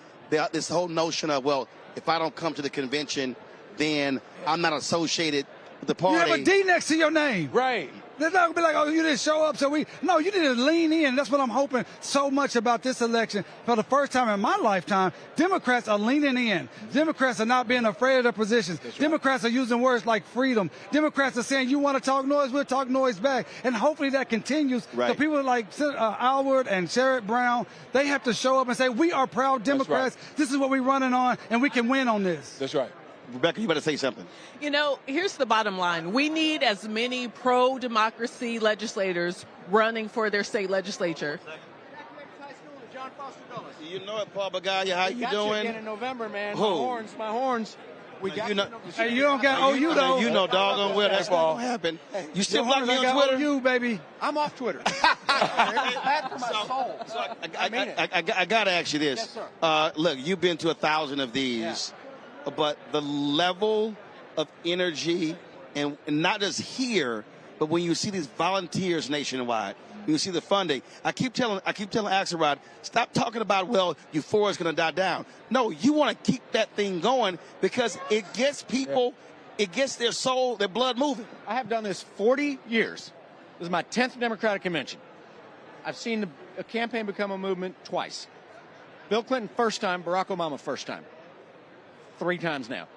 This whole notion of, well, if I don't come to the convention, then I'm not associated with the party. You have a D next to your name. Right. They're not going to be like, oh, you didn't show up, so no, you didn't lean in. That's what I'm hoping so much about this election. For the first time in my lifetime, Democrats are leaning in. Democrats are not being afraid of their positions. Right. Democrats are using words like freedom. Democrats are saying, you want to talk noise, we'll talk noise back. And hopefully that continues. Right. So people like Allred and Sherrod Brown, they have to show up and say, we are proud Democrats. Right. This is what we're running on, and we can win on this. That's right. Rebecca, you better say something. Here's the bottom line. We need as many pro-democracy legislators running for their state legislature. You know it, Paul Bagaya. How you doing? Again in November, man. Who? My horns. We got Hey, you don't got OU though. You know doggone well that's not gonna happen. You still block me on Twitter? OU, baby. I'm off Twitter. It's bad for my soul. I gotta ask you this. Yes, sir. Look, you've been to 1,000 of these. Yeah. But the level of energy, and not just here, but when you see these volunteers nationwide, you see the funding. I keep telling Axelrod, stop talking about, well, euphoria is going to die down. No, you want to keep that thing going because it gets people, it gets their soul, their blood moving. I have done this 40 years. This is my 10th Democratic convention. I've seen a campaign become a movement twice. Bill Clinton first time, Barack Obama first time. 3 times now.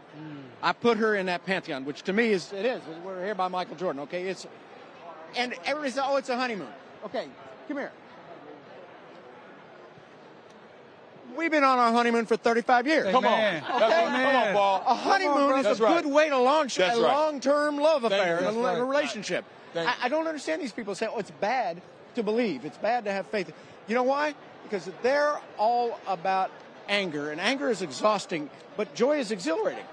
I put her in that pantheon, which to me is. We're here by Michael Jordan, okay? And everybody says, oh, it's a honeymoon. Okay, come here. We've been on our honeymoon for 35 years. Come on. Okay? Come on, Paul. A honeymoon is a good way to launch a long-term love affair and a relationship. I don't understand these people say, oh, it's bad to believe. It's bad to have faith. You know why? Because they're all about anger, and anger is exhausting, but joy is exhilarating.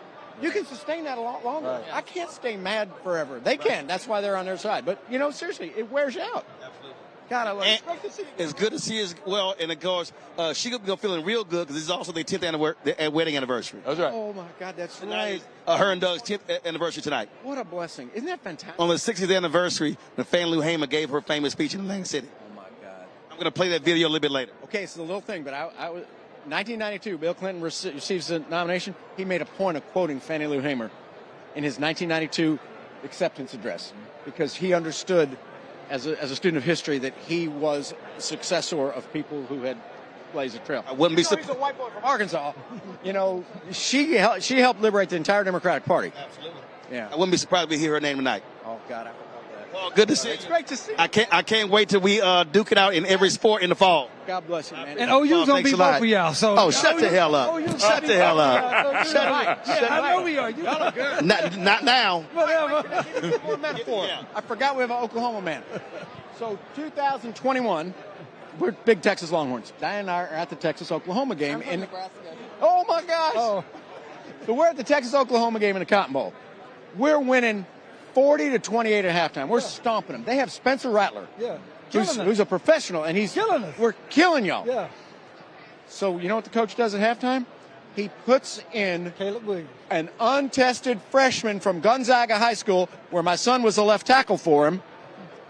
You can sustain that a lot longer. Right. I can't stay mad forever. They can. That's why they're on their side. But, seriously, it wears you out. Absolutely. God, I love it. It's great to see you. It's good to see you as well. And, of course, she's going to be feeling real good because this is also their 10th wedding anniversary. That's right. Oh, my God, that's right. Her and Doug's 10th anniversary tonight. What a blessing. Isn't that fantastic? On the 60th anniversary, when Fannie Lou Hamer gave her famous speech in Atlantic City. Oh, my God. I'm going to play that video a little bit later. Okay, it's a little thing, but I was 1992, Bill Clinton receives the nomination. He made a point of quoting Fannie Lou Hamer in his 1992 acceptance address because he understood as a student of history that he was a successor of people who had blazed a trail. I wouldn't be surprised. He's a white boy from Arkansas. She helped liberate the entire Democratic Party. Absolutely. Yeah. I wouldn't be surprised if we hear her name tonight. Oh, God, I forgot that. Well, good to see you. It's great to see you. I can't wait till we duke it out in every sport in the fall. God bless you, man. And OU's going to be both of y'all. So shut the hell up. Shut the hell up. Shut up. I know we are. Y'all are good. Not now. Whatever. Give me more metaphor. Yeah. I forgot we have an Oklahoma man. So 2021, we're big Texas Longhorns. Diane and I are at the Texas-Oklahoma game. Oh, my gosh. Oh. So we're at the Texas-Oklahoma game in the Cotton Bowl. We're winning 40-28 at halftime. We're stomping them. They have Spencer Rattler, who's a professional, and he's killing us. We're killing y'all. Yeah. So you know what the coach does at halftime? He puts in Caleb Williams, an untested freshman from Gonzaga High School, where my son was the left tackle for him,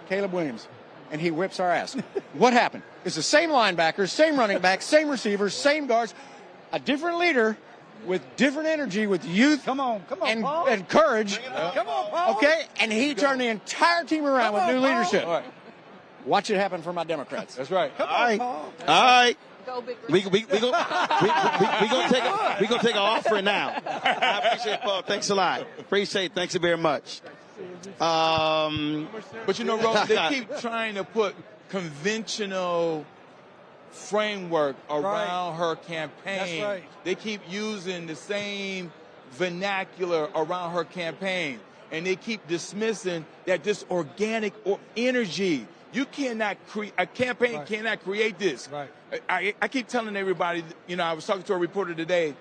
Caleb Williams, and he whips our ass. What happened? It's the same linebackers, same running backs, same receivers, same guards, a different leader with different energy, with youth and courage. Come on, Paul. Okay? And he turned the entire team around with new leadership. All right. Watch it happen for my Democrats. That's right. All right. We gonna take an offering now. I appreciate it, Paul. Thanks a lot. Appreciate it. Thanks very much. But Roland, they keep trying to put conventional framework around her campaign. That's right. They keep using the same vernacular around her campaign, and they keep dismissing that this organic energy. You cannot create a campaign. Cannot create this. Right. I keep telling everybody. I was talking to a reporter today.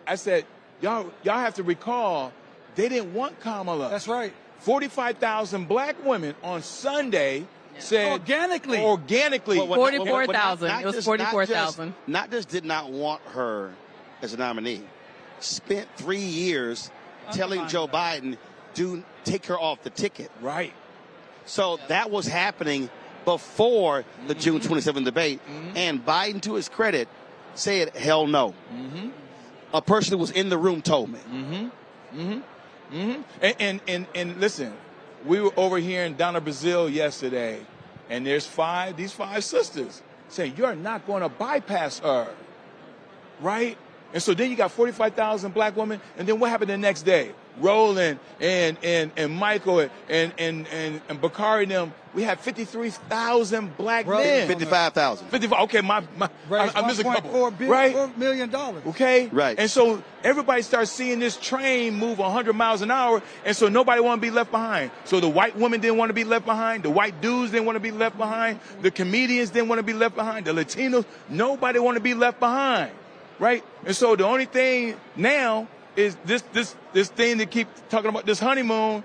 I said, y'all have to recall, they didn't want Kamala. That's right. 45,000 black women on Sunday said organically. 44,000. It was 44,000. Not just did not want her as a nominee, spent 3 years telling Joe Biden, take her off the ticket. Right. So that was happening before the June 27th debate. And Biden, to his credit, said, hell no. A person who was in the room told me. And listen, we were over here in Donna, Brazil yesterday, and there's these five sisters saying, you're not going to bypass her, right? And so then you got 45,000 black women, and then what happened the next day? Roland and Michael and Bakari and them, we have 53,000 black men. 55,000. 55. Okay, I'm missing a couple. $4 million. Okay? Right. And so everybody starts seeing this train move 100 miles an hour, and so nobody want to be left behind. So the white women didn't want to be left behind. The white dudes didn't want to be left behind. The comedians didn't want to be left behind. The Latinos, nobody want to be left behind. Right? And so the only thing now is this thing that keep talking about this honeymoon.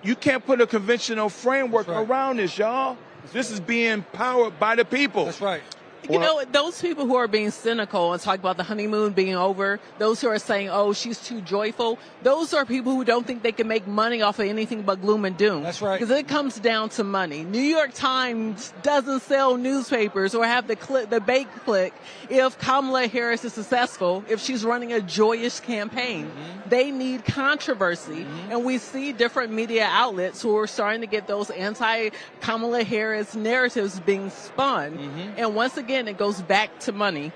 You can't put a conventional framework around this, y'all. This is being powered by the people. That's right. You know, those people who are being cynical and talk about the honeymoon being over, those who are saying, oh, she's too joyful, those are people who don't think they can make money off of anything but gloom and doom. That's right. Because it comes down to money. New York Times doesn't sell newspapers or have the bait click if Kamala Harris is successful, if she's running a joyous campaign. Mm-hmm. They need controversy. Mm-hmm. And we see different media outlets who are starting to get those anti-Kamala Harris narratives being spun. Mm-hmm. And once again, it goes back to money.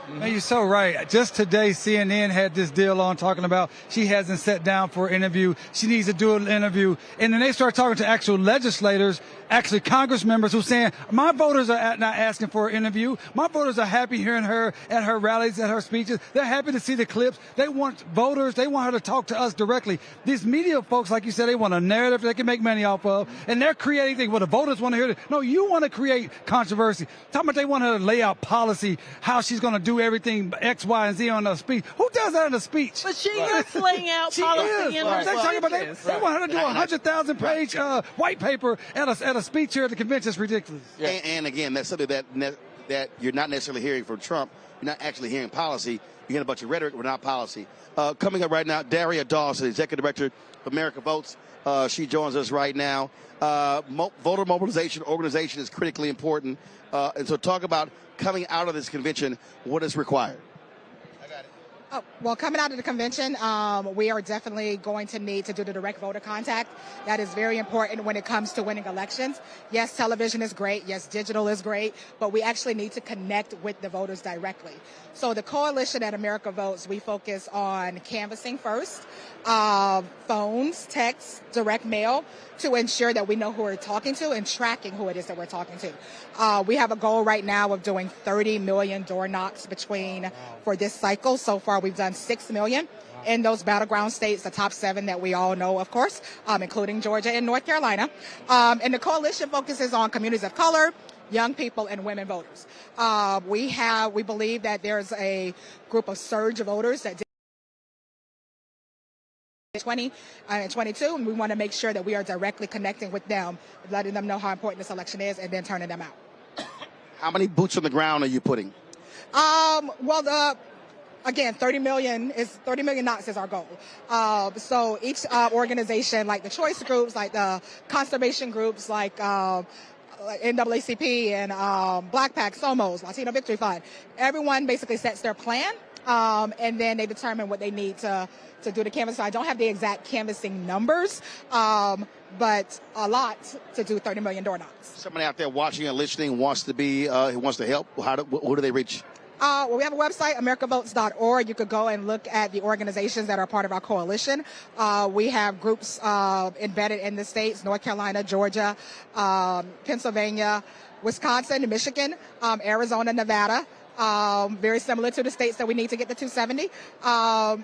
Man, you're so right. Just today, CNN had this deal on talking about she hasn't sat down for an interview. She needs to do an interview. And then they start talking to actual legislators, actually Congress members who are saying, my voters are not asking for an interview. My voters are happy hearing her at her rallies, at her speeches. They're happy to see the clips. They want voters. They want her to talk to us directly. These media folks, like you said, they want a narrative they can make money off of. And they're creating things. Well, the voters want to hear it. No, you want to create controversy. Talking about they want her to lay out policy, how she's going to do everything X, Y, and Z on a speech. Who does that in a speech? But she is laying out policy in her speeches. They want her to do a 100,000-page white paper at a speech here at the convention. It's ridiculous. Yeah. And again, that's something that you're not necessarily hearing from Trump. You're not actually hearing policy. You're hearing a bunch of rhetoric, but not policy. Coming up right now, Daria Dawson, Executive Director of America Votes. She joins us right now. Voter mobilization organization is critically important. And so talk about coming out of this convention, what is required? Well, coming out of the convention, we are definitely going to need to do the direct voter contact. That is very important when it comes to winning elections. Yes, television is great. Yes, digital is great. But we actually need to connect with the voters directly. So the coalition at America Votes, we focus on canvassing first, phones, texts, direct mail, to ensure that we know who we're talking to and tracking who it is that we're talking to. We have a goal right now of doing 30 million door knocks for this cycle. So far, we've done 6 million in those battleground states, the top 7 that we all know, of course, including Georgia and North Carolina. And the coalition focuses on communities of color, young people, and women voters. We believe that there's a group of surge voters that did 20 and 22, and we want to make sure that we are directly connecting with them, letting them know how important this election is, and then turning them out. How many boots on the ground are you putting? Again, 30 million knocks is our goal. So each organization, like the choice groups, like the conservation groups, like NAACP and Black Pac, SOMOs, Latino Victory Fund, everyone basically sets their plan, and then they determine what they need to do the canvas. So I don't have the exact canvassing numbers, but a lot to do 30 million door knocks. Somebody out there watching and listening wants to help. Who do they reach? Well, we have a website, americavotes.org. You could go and look at the organizations that are part of our coalition. We have groups embedded in the states, North Carolina, Georgia, Pennsylvania, Wisconsin, Michigan, Arizona, Nevada. Very similar to the states that we need to get to 270.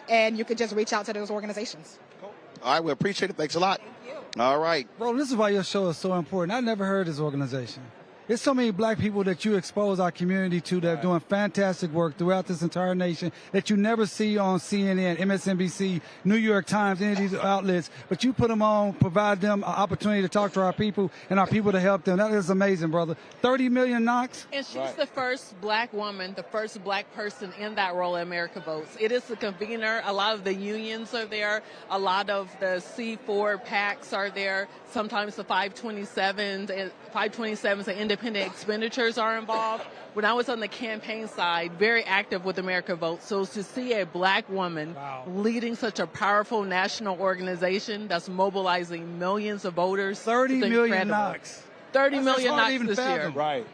And you could just reach out to those organizations. Cool. All right, we appreciate it. Thanks a lot. Thank you. All right. Bro, this is why your show is so important. I never heard of this organization. There's so many black people that you expose our community to that are doing fantastic work throughout this entire nation that you never see on CNN, MSNBC, New York Times, any of these outlets. But you put them on, provide them an opportunity to talk to our people and our people to help them. That is amazing, brother. 30 million knocks. And she's the first black woman, the first black person in that role at America Votes. It is the convener. A lot of the unions are there. A lot of the C4 PACs are there. Sometimes the 527s and independent expenditures are involved. When I was on the campaign side, very active with America Votes. So to see a black woman leading such a powerful national organization that's mobilizing millions of voters. 30 million knocks. 30 million knocks this year. Right.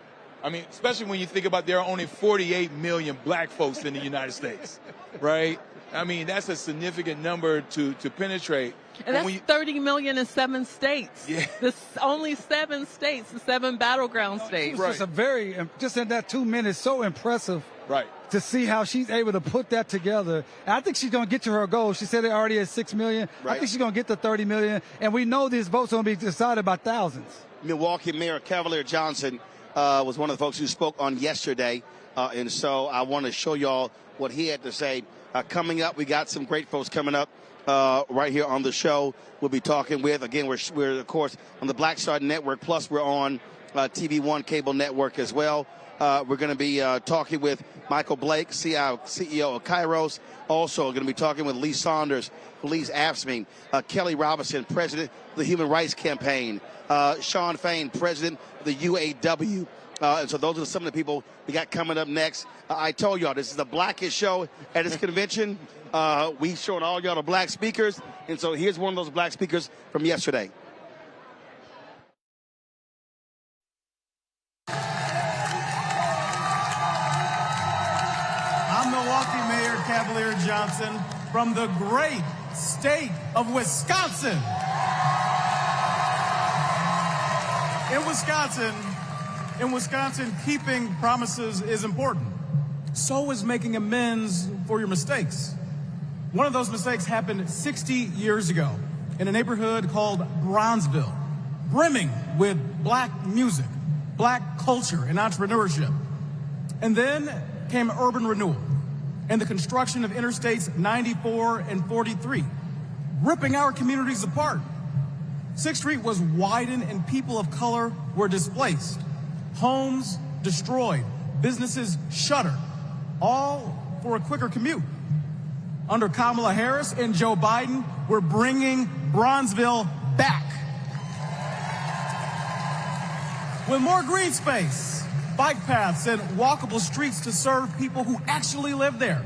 I mean, especially when you think about there are only 48 million black folks in the United States, right? I mean, that's a significant number to penetrate. And that's 30 million in 7 states. Yeah. There's only 7 states, the 7 battleground states. Right. Just in that 2 minutes, so impressive. Right. To see how she's able to put that together. And I think she's going to get to her goal. She said it already at 6 million. Right. I think she's going to get to 30 million. And we know these votes are going to be decided by thousands. Milwaukee Mayor Cavalier Johnson was one of the folks who spoke on yesterday. And so I want to show y'all what he had to say. Coming up, we got some great folks coming up right here on the show. We'll be talking with, again, we're of course, on the Black Star Network. Plus, we're on TV1 cable network as well. We're going to be talking with Michael Blake, CEO of Kairos. Also going to be talking with Lee Saunders, who leads AFSCME, Kelly Robinson, president of the Human Rights Campaign, Sean Fain, president of the UAW. And so those are some of the people we got coming up next. I told y'all this is the blackest show at this convention. We showing all y'all the black speakers. And so here's one of those black speakers from yesterday. I'm Milwaukee Mayor Cavalier Johnson from the great state of Wisconsin. In Wisconsin, keeping promises is important. So is making amends for your mistakes. One of those mistakes happened 60 years ago in a neighborhood called Bronzeville, brimming with black music, black culture, and entrepreneurship. And then came urban renewal and the construction of Interstates 94 and 43, ripping our communities apart. 6th Street was widened and people of color were displaced. Homes destroyed, businesses shuttered, all for a quicker commute. Under Kamala Harris and Joe Biden, we're bringing Bronzeville back. With more green space, bike paths, and walkable streets to serve people who actually live there.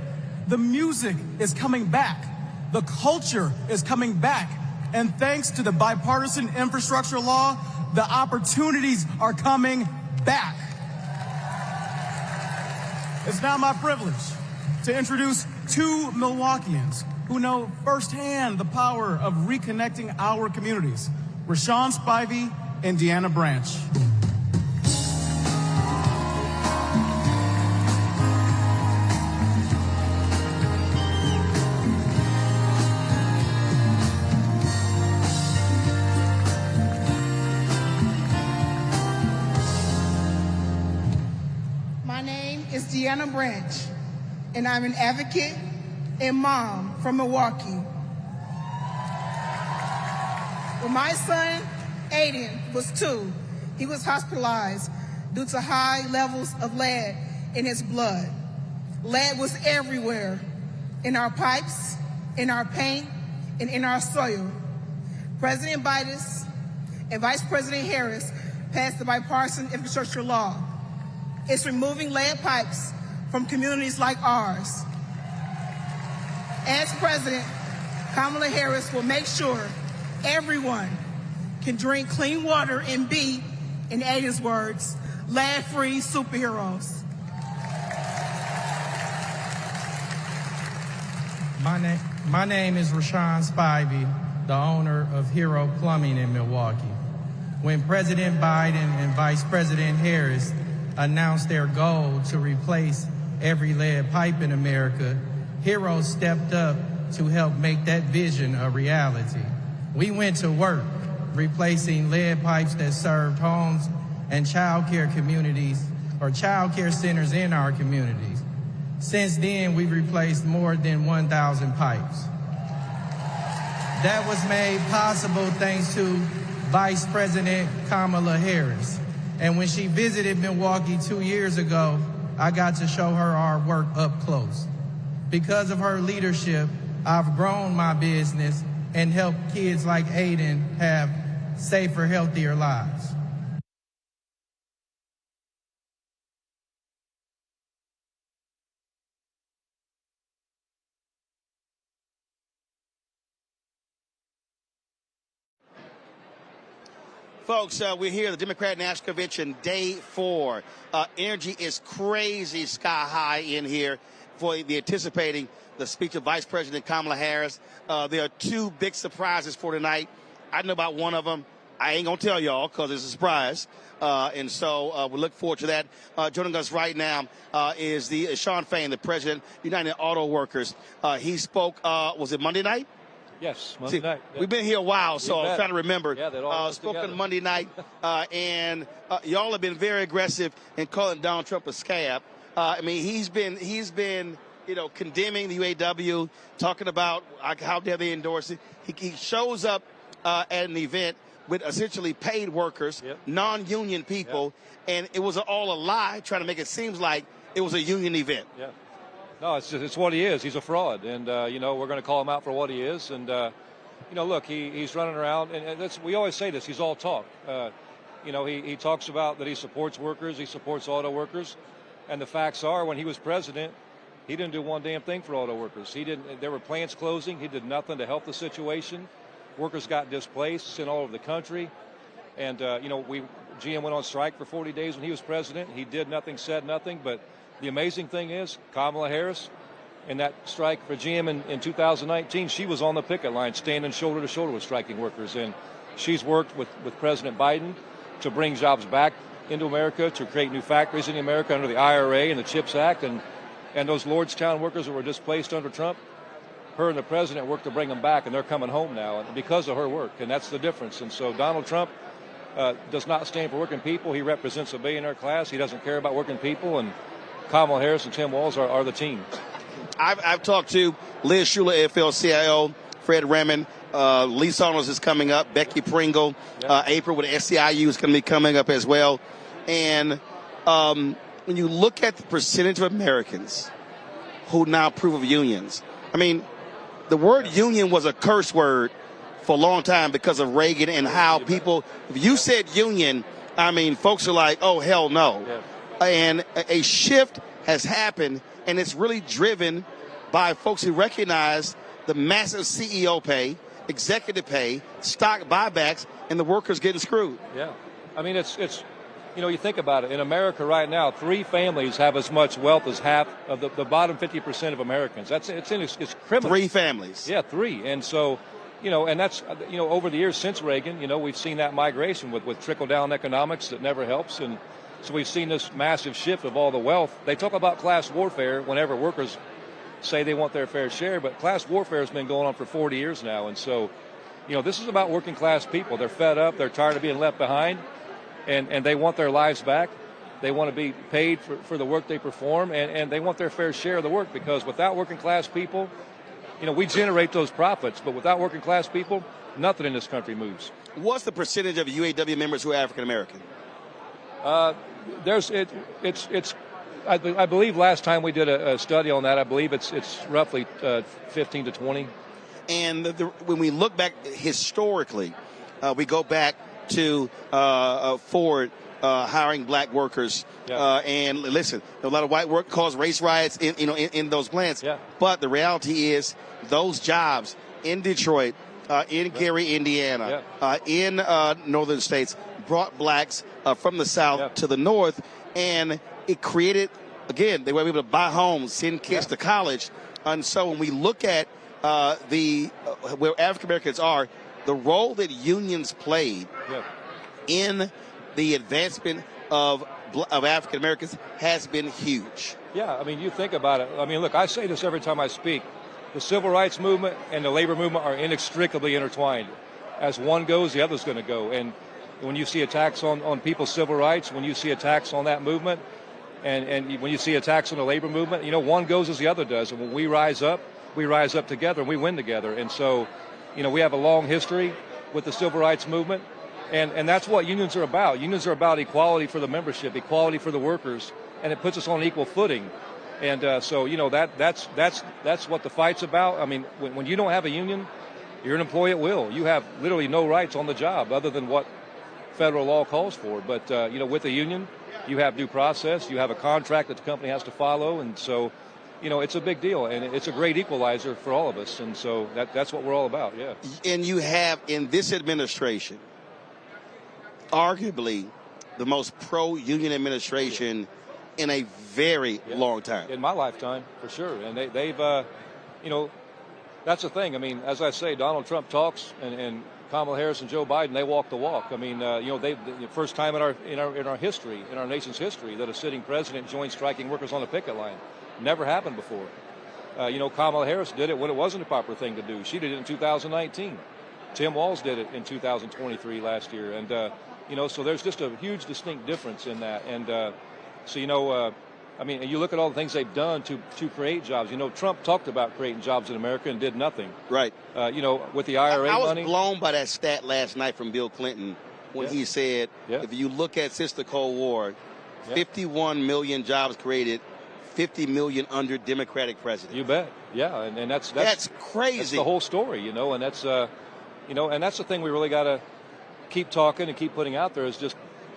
The music is coming back. The culture is coming back. And thanks to the bipartisan infrastructure law, the opportunities are coming back. It's now my privilege to introduce two Milwaukeeans who know firsthand the power of reconnecting our communities, Rashawn Spivey and Deanna Branch. Deanna Branch, and I'm an advocate and mom from Milwaukee. When my son, Aiden, was 2, he was hospitalized due to high levels of lead in his blood. Lead was everywhere, in our pipes, in our paint, and in our soil. President Biden and Vice President Harris passed the bipartisan infrastructure law. It's removing lead pipes from communities like ours. As president, Kamala Harris will make sure everyone can drink clean water and be, in Aiden's words, lead-free superheroes. My name is Rashawn Spivey, the owner of Hero Plumbing in Milwaukee. When President Biden and Vice President Harris announced their goal to replace every lead pipe in America, Hero stepped up to help make that vision a reality. We went to work replacing lead pipes that served homes and childcare communities or childcare centers in our communities. Since then, we've replaced more than 1,000 pipes. That was made possible thanks to Vice President Kamala Harris. And when she visited Milwaukee 2 years ago, I got to show her our work up close. Because of her leadership, I've grown my business and helped kids like Aiden have safer, healthier lives. Folks, we're here at the Democrat National Convention, day 4. Energy is crazy sky high in here for the anticipating the speech of Vice President Kamala Harris. There are 2 big surprises for tonight. I know about one of them. I ain't going to tell y'all because it's a surprise. And so we look forward to that. Joining us right now is Sean Fain, the president of United Auto Workers. He spoke, was it Monday night? Yes, Monday night. Yeah. We've been here a while, so I'm trying to remember. Yeah, that all spoke together. on Monday night, and y'all have been very aggressive in calling Donald Trump a scab. I mean, he's been condemning the UAW, talking about how dare they endorse it. He shows up at an event with essentially paid workers, non-union people, and it was all a lie trying to make it seem like it was a union event. Yeah. No, it's what he is. He's a fraud, and we're going to call him out for what he is. And look, he's running around, and we always say this. He's all talk. He talks about that he supports workers, he supports auto workers, and the facts are, when he was president, he didn't do one damn thing for auto workers. He didn't. There were plants closing. He did nothing to help the situation. Workers got displaced, sent all over the country, and GM went on strike for 40 days when he was president. He did nothing, said nothing, but the amazing thing is, Kamala Harris, in that strike for GM in 2019, she was on the picket line, standing shoulder to shoulder with striking workers. And she's worked with President Biden to bring jobs back into America, to create new factories in America under the IRA and the CHIPS Act. And those Lordstown workers that were displaced under Trump, her and the president worked to bring them back, and they're coming home now because of her work. And that's the difference. And so Donald Trump does not stand for working people. He represents a billionaire class. He doesn't care about working people. And Kamala Harris and Tim Walz are the team. I've talked to Liz Schuler, AFL-CIO, Fred Raymond, Lee Saunders is coming up, Becky Pringle, April with SEIU is going to be coming up as well. And when you look at the percentage of Americans who now approve of unions, I mean, the word union was a curse word for a long time because of Reagan and how people, if you said union, I mean, folks are like, oh, hell no. Yeah. And a shift has happened, and it's really driven by folks who recognize the massive CEO pay, executive pay, stock buybacks, and the workers getting screwed. Yeah. I mean, it's you think about it. In America right now, 3 families have as much wealth as half of the bottom 50% of Americans. It's criminal. 3 families. Yeah, 3. And so, and that's, over the years since Reagan, we've seen that migration with trickle-down economics that never helps. And so we've seen this massive shift of all the wealth. They talk about class warfare whenever workers say they want their fair share, but class warfare has been going on for 40 years now. And so, this is about working class people. They're fed up. They're tired of being left behind, and they want their lives back. They want to be paid for the work they perform, and they want their fair share of the work, because without working class people, we generate those profits, but without working class people, nothing in this country moves. What's the percentage of UAW members who are African American? I believe last time we did a study on that, I believe it's roughly 15 to 20. And when we look back historically, we go back to Ford hiring black workers. Yeah. And listen, a lot of white work caused race riots in those plants. Yeah. But the reality is those jobs in Detroit, in Gary, Indiana, in northern states brought blacks from the south to the north, and it created, again, they were able to buy homes, send kids to college. And so when we look at where African Americans are, the role that unions played in the advancement of African Americans has been huge. Yeah, I mean, you think about it. I mean, look, I say this every time I speak. The civil rights movement and the labor movement are inextricably intertwined. As one goes, the other's going to go. And when you see attacks on people's civil rights, when you see attacks on that movement, and when you see attacks on the labor movement, one goes as the other does. And when we rise up together, and we win together. And so, we have a long history with the civil rights movement, and that's what unions are about. Unions are about equality for the membership, equality for the workers, and it puts us on equal footing. And so, that's what the fight's about. I mean, when you don't have a union, you're an employee at will. You have literally no rights on the job other than what federal law calls for. But, with a union, you have due process. You have a contract that the company has to follow. And so, it's a big deal. And it's a great equalizer for all of us. And so that's what we're all about, yeah. And you have, in this administration, arguably the most pro-union administration in a very long time. In my lifetime, for sure. And they've, that's the thing. I mean, as I say, Donald Trump talks, and Kamala Harris and Joe Biden, they walk the walk. I mean, the first time in our history, in our nation's history, that a sitting president joined striking workers on the picket line. Never happened before. Kamala Harris did it when it wasn't a popular thing to do. She did it in 2019. Tim Walz did it in 2023 last year. And, so there's just a huge distinct difference in that. And, I mean, you look at all the things they've done to create jobs. You know, Trump talked about creating jobs in America and did nothing. Right. You know, with the IRA I was money. blown by that stat last night from Bill Clinton when he said, if you look at since the Cold War, 51 million jobs created, 50 million under Democratic president. You bet. Yeah, and that's crazy. That's the whole story, you know, and that's you know, and that's the thing we really got to keep talking and keep putting out there is just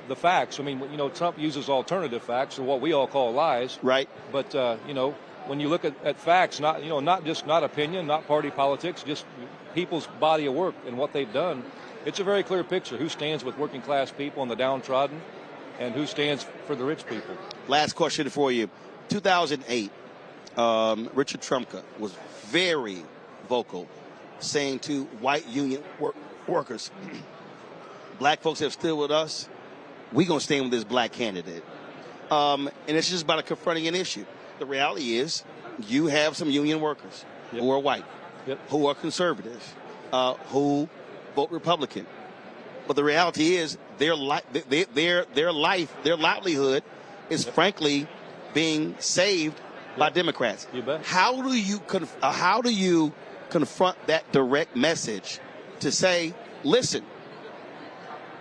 the facts. I mean, you know, Trump uses alternative facts or what we all call lies. Right. But you know, when you look at facts, not not opinion, not party politics, just people's body of work and what they've done, it's a very clear picture who stands with working class people and the downtrodden and who stands for the rich people. Last question for you. 2008, Richard Trumka was very vocal, saying to white union workers, black folks have stood with us, we're going to stand with this black candidate. And it's just about confronting an issue. The reality is you have some union workers who are white, who are conservative, who vote Republican. But the reality is their livelihood is frankly being saved by Democrats. You bet. How do you confront that direct message to say, listen,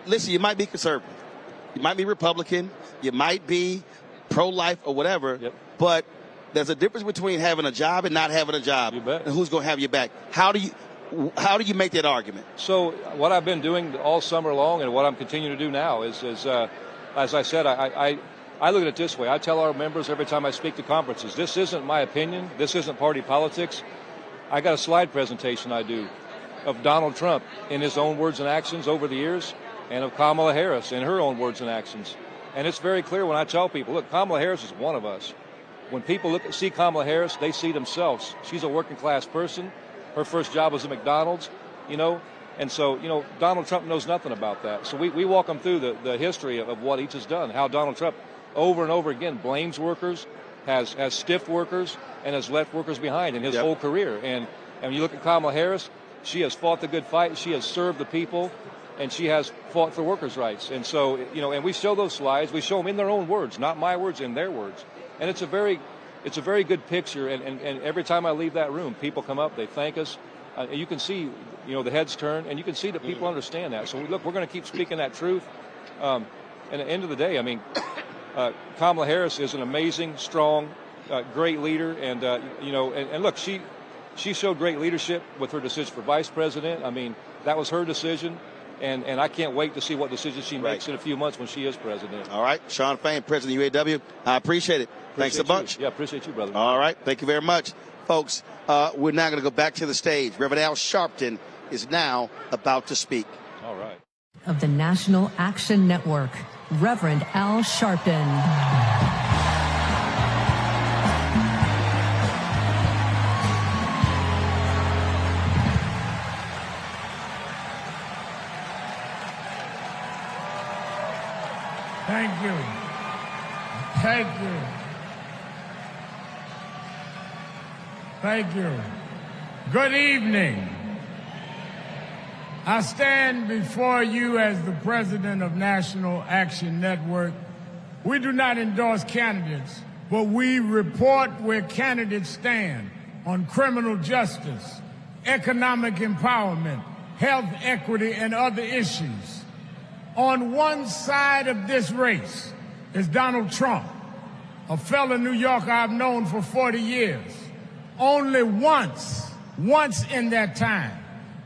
you might be conservative, you might be Republican, you might be pro-life or whatever, but there's a difference between having a job and not having a job. You bet. And who's going to have your back? How do you make that argument? So what I've been doing all summer long and what I'm continuing to do now is as I said, I look at it this way. I tell our members every time I speak to conferences, this isn't my opinion. This isn't party politics. I got a slide presentation I do of Donald Trump in his own words and actions over the years and of Kamala Harris in her own words and actions. And it's very clear when I tell people, look, Kamala Harris is one of us. When people see Kamala Harris, they see themselves. She's a working class person. Her first job was at McDonald's, you know. And so, you know, Donald Trump knows nothing about that. So we walk them through the history of what each has done, how Donald Trump over and over again blames workers, has stiffed workers, and has left workers behind in his whole career. And when you look at Kamala Harris, she has fought the good fight. She has served the people, and she has fought for workers' rights. And so, you know, and we show those slides. We show them in their own words, not my words, in their words. And it's a very good picture. And every time I leave that room, people come up, they thank us. You can see, you know, the heads turn, and you can see that people understand that. So, look, we're going to keep speaking that truth. And at the end of the day, I mean, Kamala Harris is an amazing, strong, great leader, and you know, and look, she showed great leadership with her decision for vice president. I mean, that was her decision, and I can't wait to see what decision she makes in a few months when she is president. All right, Sean Fain, president of UAW. I appreciate it. Thanks a bunch. Yeah, appreciate you, brother. All right, thank you very much, folks. We're now going to go back to the stage. Reverend Al Sharpton is now about to speak. All right. Of the National Action Network, Reverend Al Sharpton. Thank you. Thank you. Thank you. Good evening. I stand before you as the president of National Action Network. We do not endorse candidates, but we report where candidates stand on criminal justice, economic empowerment, health equity, and other issues. On one side of this race is Donald Trump, a fellow New Yorker I've known for 40 years. Only once in that time,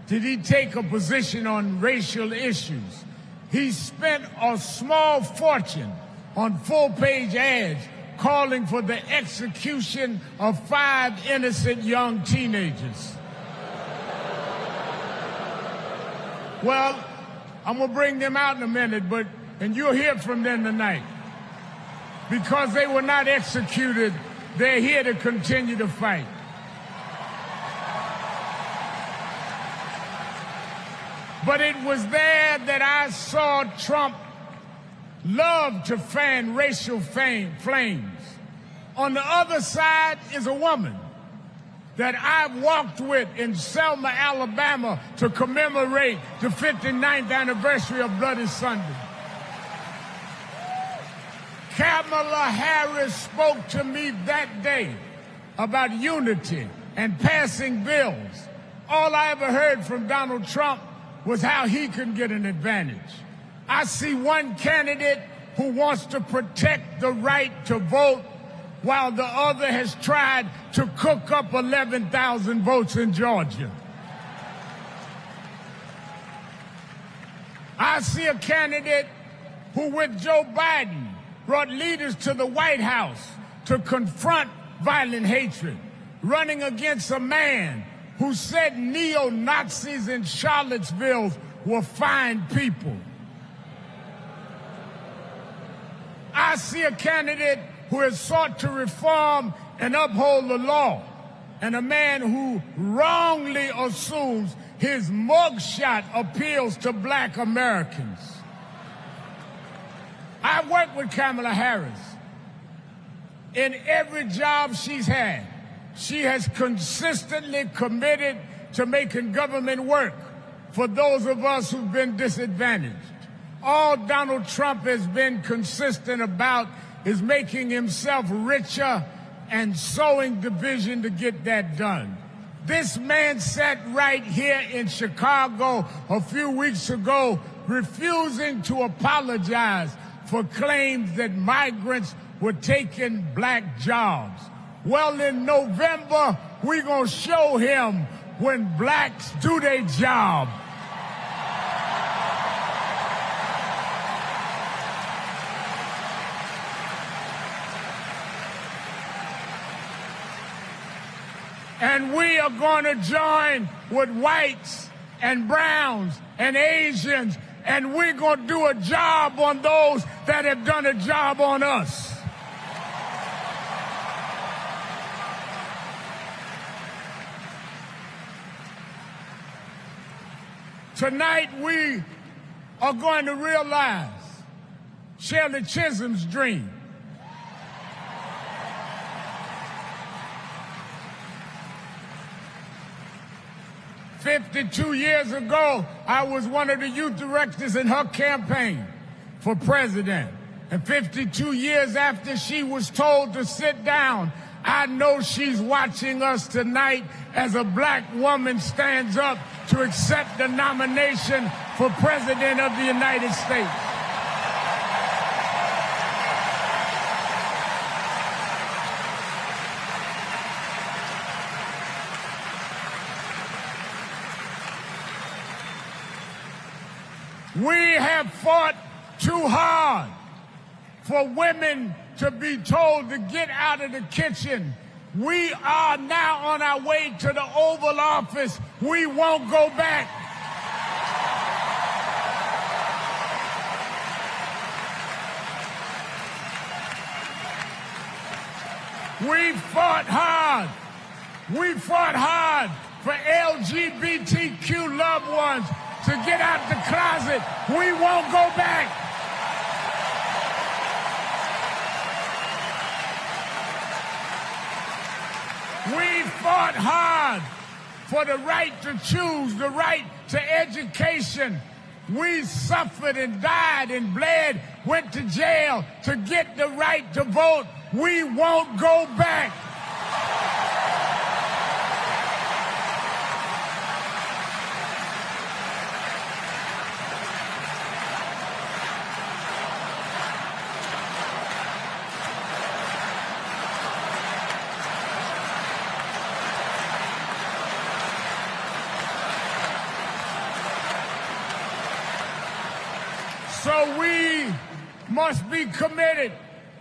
did he take a position on racial issues. He spent a small fortune on full-page ads calling for the execution of 5 innocent young teenagers. Well, I'm going to bring them out in a minute, and you'll hear from them tonight. Because they were not executed, they're here to continue to fight. But it was there that I saw Trump love to fan racial flames. On the other side is a woman that I've walked with in Selma, Alabama to commemorate the 59th anniversary of Bloody Sunday. Kamala Harris spoke to me that day about unity and passing bills, all I ever heard from Donald Trump was how he can get an advantage. I see one candidate who wants to protect the right to vote while the other has tried to cook up 11,000 votes in Georgia. I see a candidate who, with Joe Biden, brought leaders to the White House to confront violent hatred, running against a man who said neo-Nazis in Charlottesville were fine people. I see a candidate who has sought to reform and uphold the law, and a man who wrongly assumes his mugshot appeals to black Americans. I worked with Kamala Harris. In every job she's had, she has consistently committed to making government work for those of us who've been disadvantaged. All Donald Trump has been consistent about is making himself richer and sowing division to get that done. This man sat right here in Chicago a few weeks ago, refusing to apologize for claims that migrants were taking black jobs. Well, in November, we're going to show him when blacks do their job. And we are going to join with whites and browns and Asians, and we're going to do a job on those that have done a job on us. Tonight we are going to realize Shirley Chisholm's dream. "52 years ago, I was one of the youth directors in her campaign for president. And 52 years after she was told to sit down, I know she's watching us tonight as a black woman stands up to accept the nomination for President of the United States. We have fought too hard for women to be told to get out of the kitchen. We are now on our way to the Oval Office. We won't go back. We fought hard. We fought hard for LGBTQ loved ones to get out the closet. We won't go back. We fought hard for the right to choose, the right to education. We suffered and died and bled, went to jail to get the right to vote. We won't go back. So we must be committed,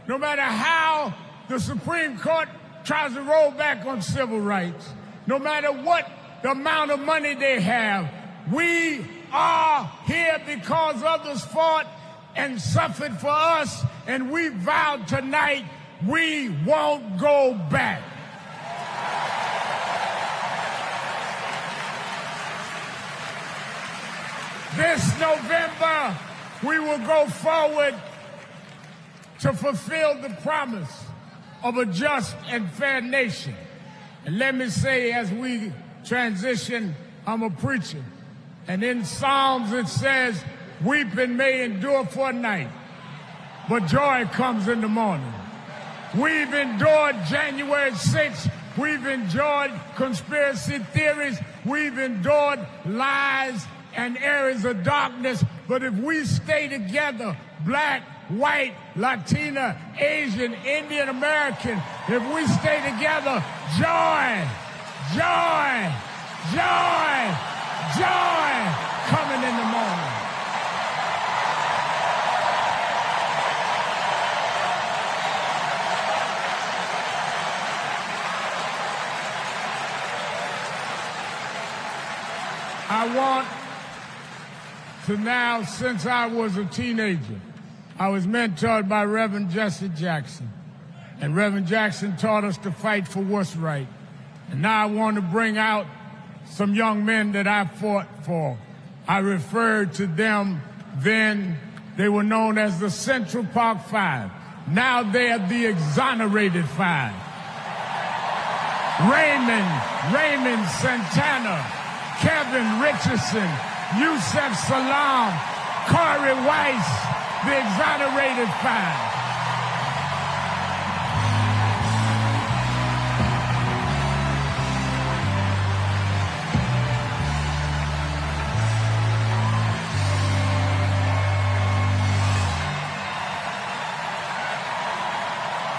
no matter how the Supreme Court tries to roll back on civil rights, no matter what the amount of money they have. We are here because others fought and suffered for us, and we vowed tonight we won't go back. This November, we will go forward to fulfill the promise of a just and fair nation. And let me say, as we transition, I'm a preacher. And in Psalms it says, weeping may endure for a night, but joy comes in the morning. We've endured January 6th. We've endured conspiracy theories. We've endured lies and areas of darkness. But if we stay together, black, white, Latina, Asian, Indian American, if we stay together, joy, joy, joy, joy coming in the morning. I want to now, since I was a teenager, I was mentored by Reverend Jesse Jackson. And Reverend Jackson taught us to fight for what's right. And now I want to bring out some young men that I fought for. I referred to them then. They were known as the Central Park Five. Now they are the Exonerated Five. Raymond Santana, Kevin Richardson, Yusef Salam, Corey Weiss, the Exonerated Five.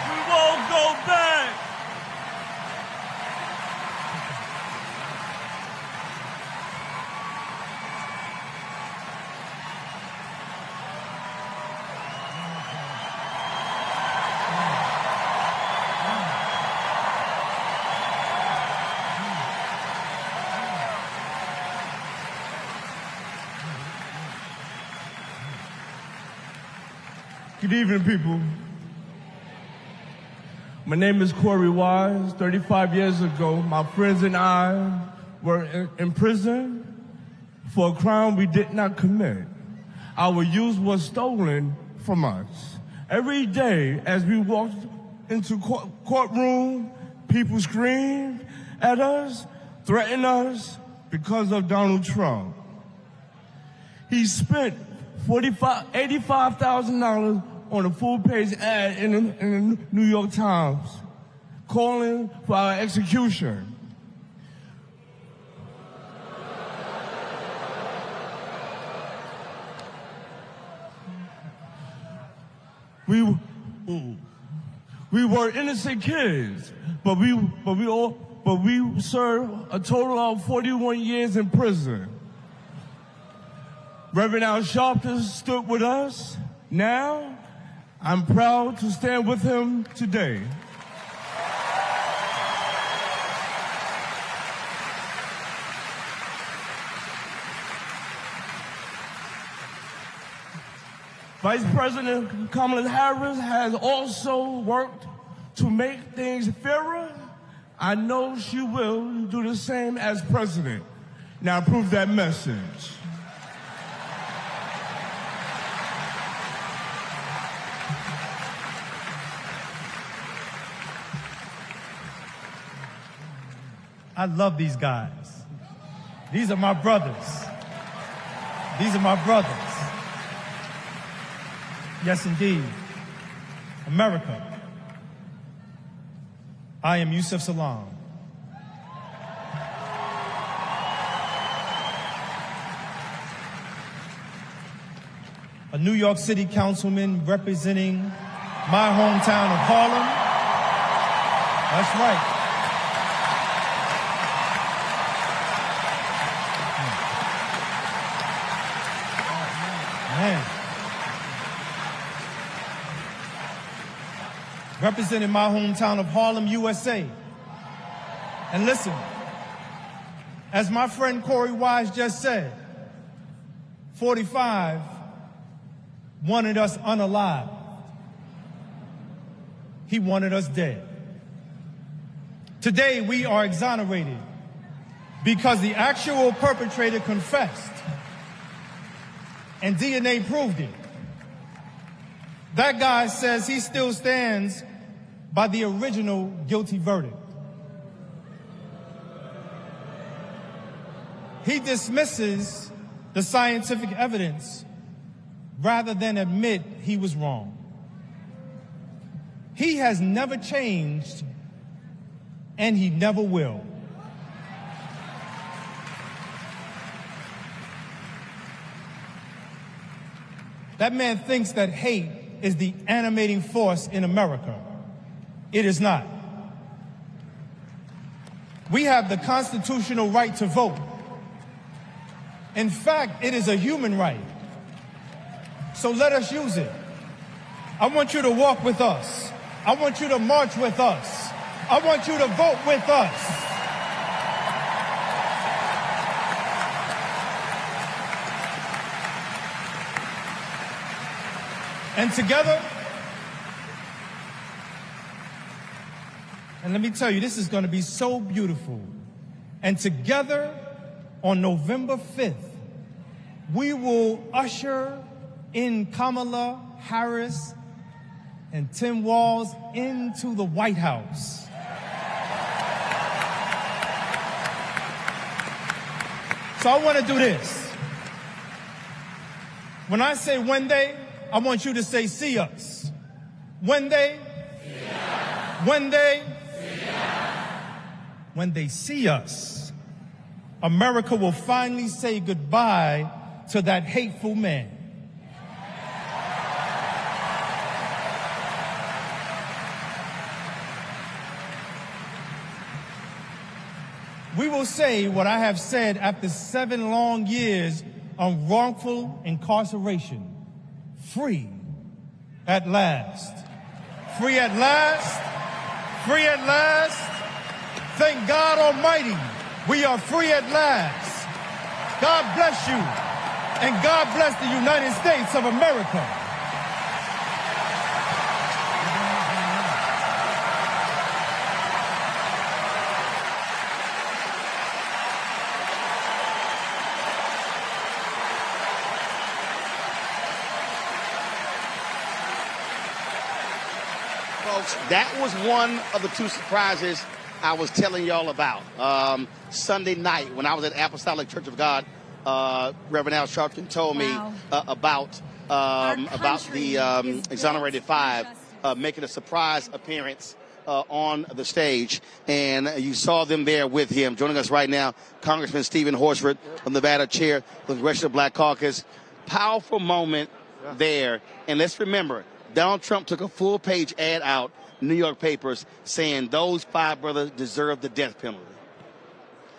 We won't go back. Good evening, people. My name is Corey Wise. 35 years ago, my friends and I were in prison for a crime we did not commit. Our youth was stolen from us. Every day, as we walked into courtroom, people screamed at us, threatened us because of Donald Trump. He spent $85,000 on a full-page ad in the New York Times, calling for our execution. We were innocent kids, but we served a total of 41 years in prison. Reverend Al Sharpton stood with us. Now, I'm proud to stand with him today. Vice President Kamala Harris has also worked to make things fairer. I know she will do the same as president. Now prove that message. I love these guys. These are my brothers. These are my brothers. Yes, indeed. America. I am Yusef Salam. A New York City councilman representing my hometown of Harlem. That's right. Man. Representing my hometown of Harlem, USA. And listen, as my friend Corey Wise just said, 45 wanted us unalive. He wanted us dead. Today we are exonerated because the actual perpetrator confessed and DNA proved it. That guy says he still stands by the original guilty verdict. He dismisses the scientific evidence rather than admit he was wrong. He has never changed, and he never will. That man thinks that hate is the animating force in America. It is not. We have the constitutional right to vote. In fact, it is a human right. So let us use it. I want you to walk with us. I want you to march with us. I want you to vote with us. And together, and let me tell you, this is going to be so beautiful. And together, on November 5th, we will usher in Kamala Harris and Tim Walz into the White House. So I want to do this. When I say when they, I want you to say see us. When they, see us. When they, see us. When they see us, America will finally say goodbye to that hateful man. We will say what I have said after 7 long years of wrongful incarceration. Free at last. Free at last. Free at last. Thank God Almighty, we are free at last. God bless you, and God bless the United States of America. Folks, that was one of the 2 surprises I was telling y'all about. Sunday night when I was at Apostolic Church of God, Reverend Al Sharpton told me about the Exonerated Five making a surprise appearance on the stage. And you saw them there with him. Joining us right now, Congressman Stephen Horsford from Nevada, chair of the Congressional Black Caucus. Powerful moment there. And let's remember, Donald Trump took a full-page ad out in New York papers saying those 5 brothers deserve the death penalty.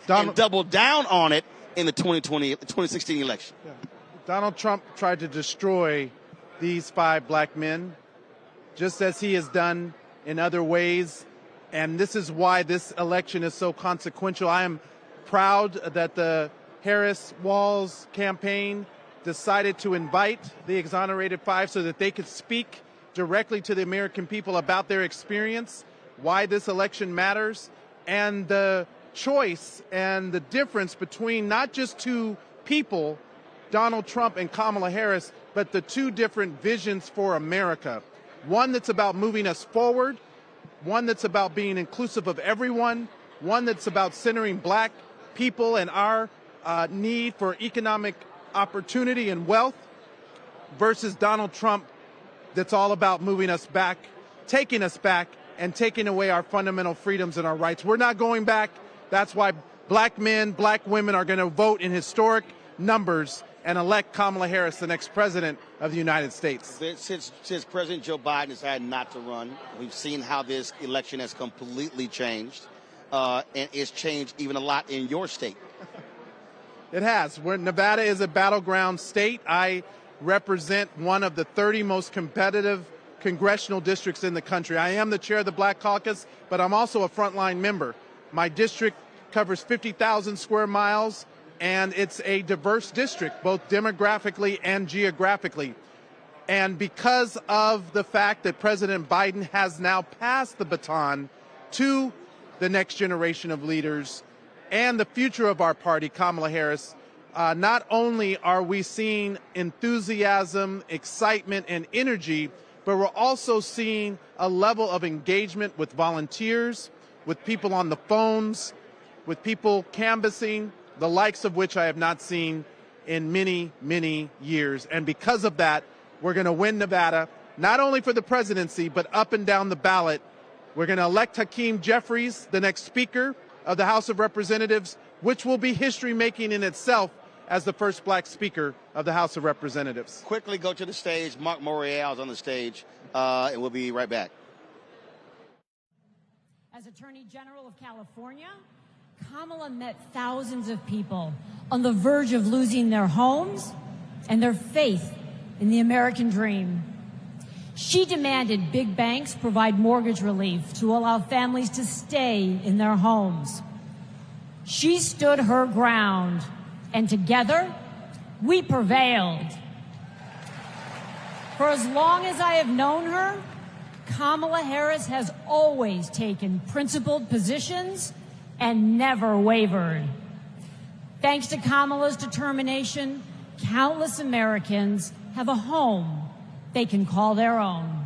And doubled down on it in the 2016 election. Yeah. Donald Trump tried to destroy these 5 black men, just as he has done in other ways. And this is why this election is so consequential. I am proud that the Harris-Walz campaign decided to invite the Exonerated Five so that they could speak directly to the American people about their experience, why this election matters, and the choice and the difference between not just 2 people, Donald Trump and Kamala Harris, but the 2 different visions for America. One that's about moving us forward, one that's about being inclusive of everyone, one that's about centering black people and our need for economic opportunity and wealth, versus Donald Trump that's all about moving us back, taking us back, and taking away our fundamental freedoms and our rights. We're not going back. That's why black men, black women are going to vote in historic numbers and elect Kamala Harris the next president of the United States. Since President Joe Biden decided not to run, we've seen how this election has completely changed, and it's changed even a lot in your state. It has. Nevada is a battleground state. I represent one of the 30 most competitive congressional districts in the country. I am the chair of the Black Caucus, but I'm also a frontline member. My district covers 50,000 square miles, and it's a diverse district, both demographically and geographically. And because of the fact that President Biden has now passed the baton to the next generation of leaders and the future of our party, Kamala Harris, not only are we seeing enthusiasm, excitement, and energy, but we're also seeing a level of engagement with volunteers, with people on the phones, with people canvassing, the likes of which I have not seen in many, many years. And because of that, we're going to win Nevada, not only for the presidency, but up and down the ballot. We're going to elect Hakeem Jeffries, the next Speaker of the House of Representatives, which will be history-making in itself as the first black Speaker of the House of Representatives. Quickly go to the stage. Mark Morial is on the stage, and we'll be right back. As Attorney General of California, Kamala met thousands of people on the verge of losing their homes and their faith in the American dream. She demanded big banks provide mortgage relief to allow families to stay in their homes. She stood her ground, and together, we prevailed. For as long as I have known her, Kamala Harris has always taken principled positions and never wavered. Thanks to Kamala's determination, countless Americans have a home they can call their own.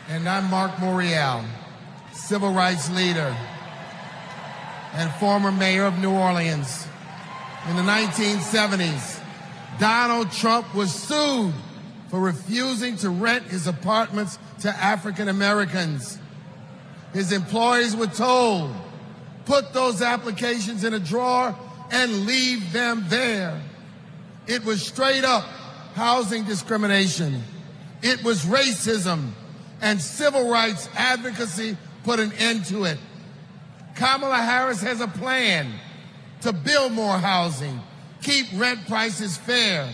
And I'm Mark Morial, civil rights leader and former mayor of New Orleans. In the 1970s, Donald Trump was sued for refusing to rent his apartments to African Americans. His employees were told, put those applications in a drawer and leave them there. It was straight up housing discrimination. It was racism, and civil rights advocacy put an end to it. Kamala Harris has a plan to build more housing, keep rent prices fair,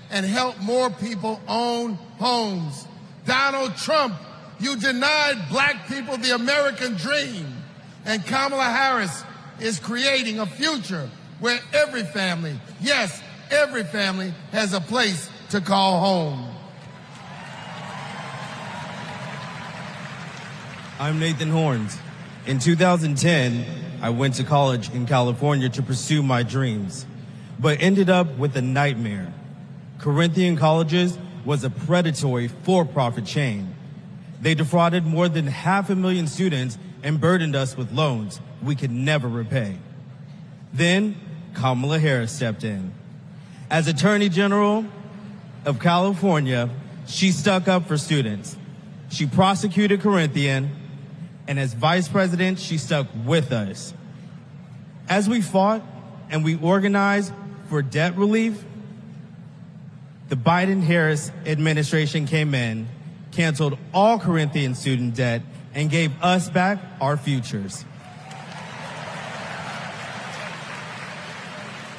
and help more people own homes. Donald Trump, you denied black people the American dream, and Kamala Harris is creating a future where every family, yes, every family has a place to call home. I'm Nathan Horns. In 2010, I went to college in California to pursue my dreams, but ended up with a nightmare. Corinthian Colleges was a predatory for-profit chain. They defrauded more than 500,000 students and burdened us with loans we could never repay. Then Kamala Harris stepped in. As Attorney General of California, she stuck up for students. She prosecuted Corinthian, and as Vice President, she stuck with us. As we fought and we organized for debt relief, the Biden-Harris administration came in, canceled all Corinthian student debt, and gave us back our futures.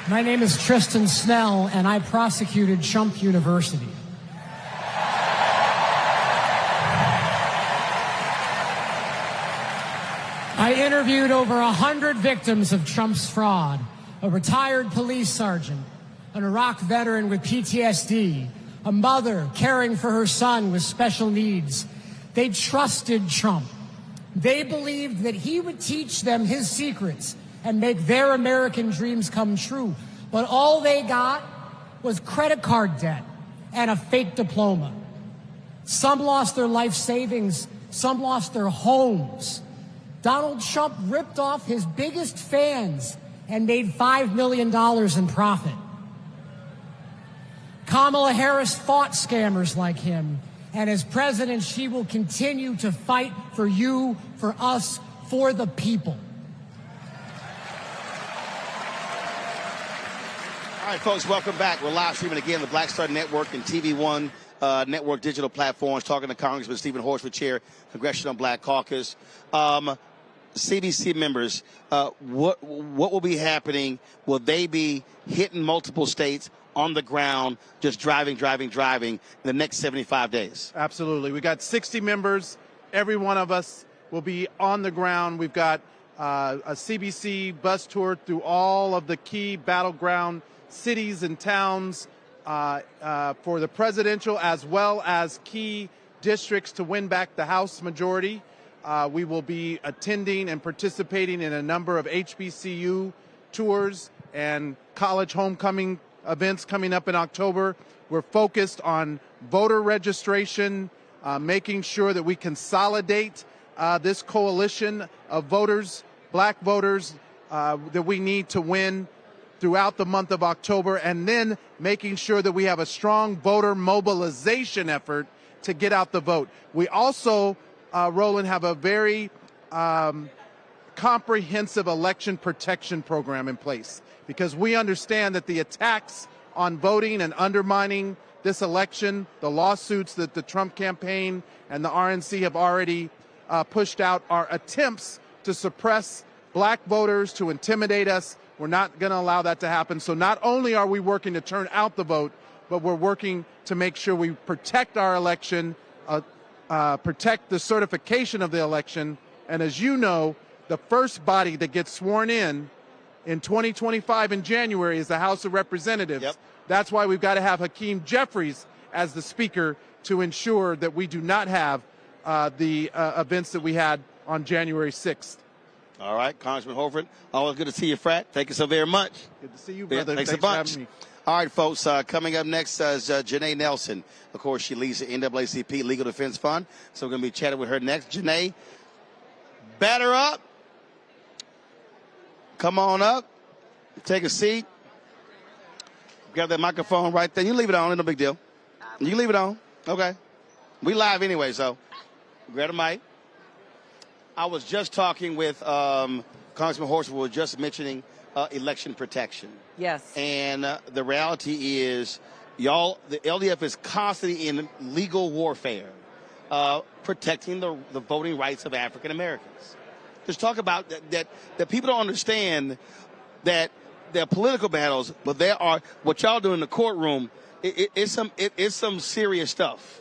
My name is Tristan Snell, and I prosecuted Trump University. I interviewed over 100 victims of Trump's fraud, a retired police sergeant, an Iraq veteran with PTSD, a mother caring for her son with special needs. They trusted Trump. They believed that he would teach them his secrets and make their American dreams come true. But all they got was credit card debt and a fake diploma. Some lost their life savings. Some lost their homes. Donald Trump ripped off his biggest fans and made $5 million in profit. Kamala Harris fought scammers like him, and as president, she will continue to fight for you, for us, for the people. All right, folks, welcome back. We're live streaming again the Black Star Network and TV One network digital platforms, talking to Congressman Stephen Horsford, Chair, Congressional Black Caucus. CBC members, what will be happening? Will they be hitting multiple states on the ground, just driving in the next 75 days? Absolutely. We got 60 members. Every one of us will be on the ground. We've got a CBC bus tour through all of the key battleground cities and towns for the presidential, as well as key districts to win back the House majority. We will be attending and participating in a number of HBCU tours and college homecoming events coming up in October. We're focused on voter registration, making sure that we consolidate this coalition of voters, black voters, that we need to win throughout the month of October, and then making sure that we have a strong voter mobilization effort to get out the vote. We also, Roland, have a very comprehensive election protection program in place, because we understand that the attacks on voting and undermining this election, the lawsuits that the Trump campaign and the RNC have already pushed out, are attempts to suppress black voters, to intimidate us. We're not going to allow that to happen. So not only are we working to turn out the vote, but we're working to make sure we protect our election, protect the certification of the election. And as you know, the first body that gets sworn in 2025 in January is the House of Representatives. Yep. That's why we've got to have Hakeem Jeffries as the speaker to ensure that we do not have the events that we had on January 6th. All right, Congressman Horford, always good to see you, Frat. Thank you so very much. Good to see you, brother. Thanks a for bunch. having me. All right, folks, coming up next is Janae Nelson. Of course, she leads the NAACP Legal Defense Fund, so we're going to be chatting with her next. Janae, batter up. Come on up. Take a seat. Grab that microphone right there. You leave it on. No big deal. You can leave it on. Okay. We live anyway, so grab the mic. I was just talking with Congressman Horford. We were just mentioning election protection. Yes. And the reality is, y'all, the LDF is constantly in legal warfare, protecting the voting rights of African Americans. Just talk about that people don't understand that they're political battles, but there are what y'all do in the courtroom. It's some serious stuff.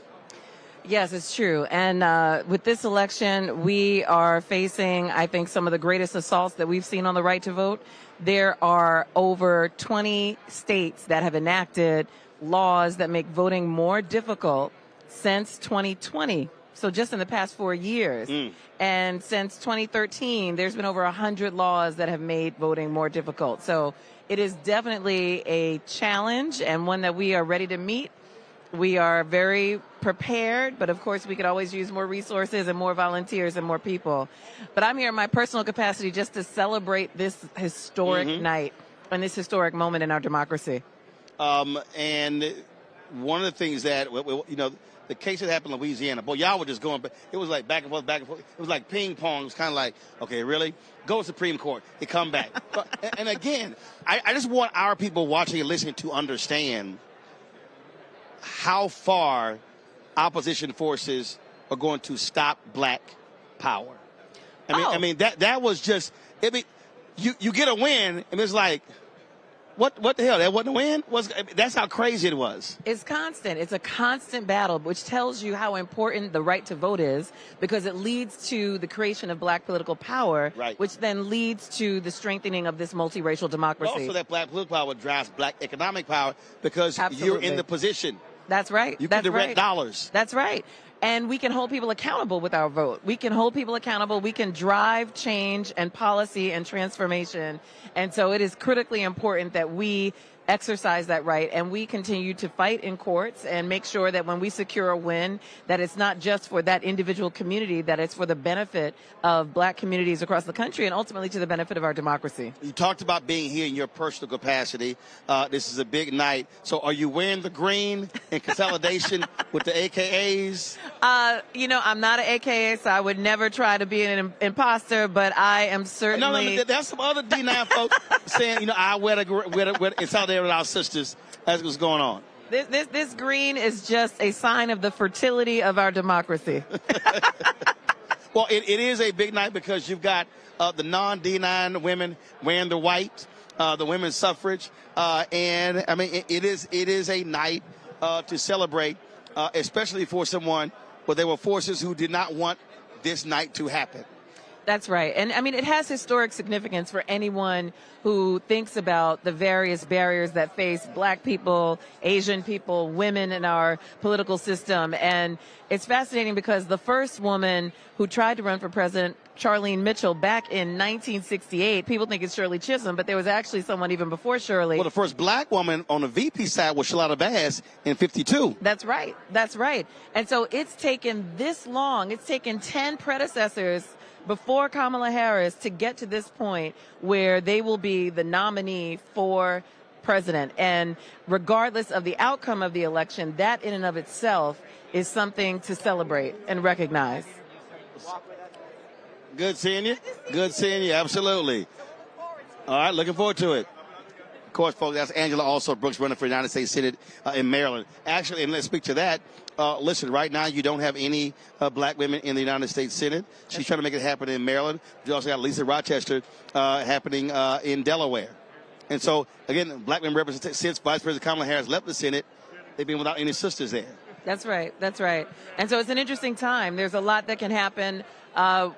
Yes, it's true. And with this election, we are facing, I think, some of the greatest assaults that we've seen on the right to vote. There are over 20 states that have enacted laws that make voting more difficult since 2020. So just in the past 4 years. And since 2013, there's been over 100 laws that have made voting more difficult. So it is definitely a challenge, and one that we are ready to meet. We are very prepared, but of course we could always use more resources and more volunteers and more people. But I'm here in my personal capacity just to celebrate this historic night and this historic moment in our democracy. And one of the things that, you know, the case that happened in Louisiana, boy, y'all were just going, but it was like back and forth, back and forth. It was like ping pong. It was kind of like, okay, really? Go to Supreme Court. It come back. And again, I just want our people watching and listening to understand how far opposition forces are going to stop black power. I mean that was just, I mean, you get a win and it's like, what the hell? That wasn't a win? That's how crazy it was. It's constant. It's a constant battle, which tells you how important the right to vote is, because it leads to the creation of black political power, which then leads to the strengthening of this multiracial democracy. Also, that black political power drives black economic power, because you're in the position. That's right. You can direct dollars. That's right. And we can hold people accountable with our vote. We can hold people accountable. We can drive change and policy and transformation. And so it is critically important that we exercise that right, and we continue to fight in courts and make sure that when we secure a win, that it's not just for that individual community, that it's for the benefit of black communities across the country and ultimately to the benefit of our democracy. You talked about being here in your personal capacity. This is a big night. So are you wearing the green in consolidation with the AKAs? You know, I'm not an AKA, so I would never try to be an imposter, but I am certainly... No, there's some other D9 folks saying, you know, I wear in solidarity with our sisters. That's what's going on. This green is just a sign of the fertility of our democracy. Well, it is a big night because you've got the non-D9 women wearing the white, the women's suffrage, and I mean it is a night to celebrate, especially for someone where there were forces who did not want this night to happen. That's right. And I mean, it has historic significance for anyone who thinks about the various barriers that face black people, Asian people, women in our political system. And it's fascinating because the first woman who tried to run for president, Charlene Mitchell, back in 1968, people think it's Shirley Chisholm, but there was actually someone even before Shirley. Well, the first black woman on the VP side was Shalata Bass in 52. That's right. That's right. And so it's taken this long. It's taken 10 predecessors before Kamala Harris to get to this point where they will be the nominee for president. And regardless of the outcome of the election, that in and of itself is something to celebrate and recognize. Good seeing you. Good seeing you. Absolutely. All right, looking forward to it. Of course, folks, that's Angela also Brooks running for the United States Senate in Maryland. Actually, and let's speak to that. Listen, right now you don't have any black women in the United States Senate. She's trying to make it happen in Maryland. You also got Lisa Rochester happening in Delaware. And so, again, black women represent since Vice President Kamala Harris left the Senate, they've been without any sisters there. That's right. That's right. And so it's an interesting time. There's a lot that can happen.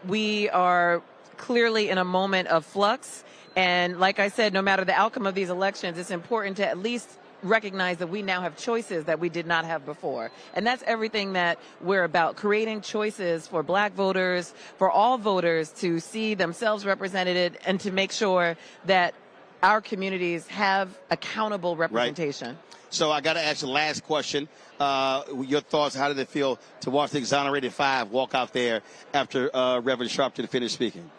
We are clearly in a moment of flux. And like I said, no matter the outcome of these elections, it's important to at least recognize that we now have choices that we did not have before. And that's everything that we're about, creating choices for black voters, for all voters to see themselves represented and to make sure that our communities have accountable representation. Right. So I got to ask the last question. Your thoughts, how did it feel to watch the exonerated five walk out there after Reverend Sharpton finished speaking?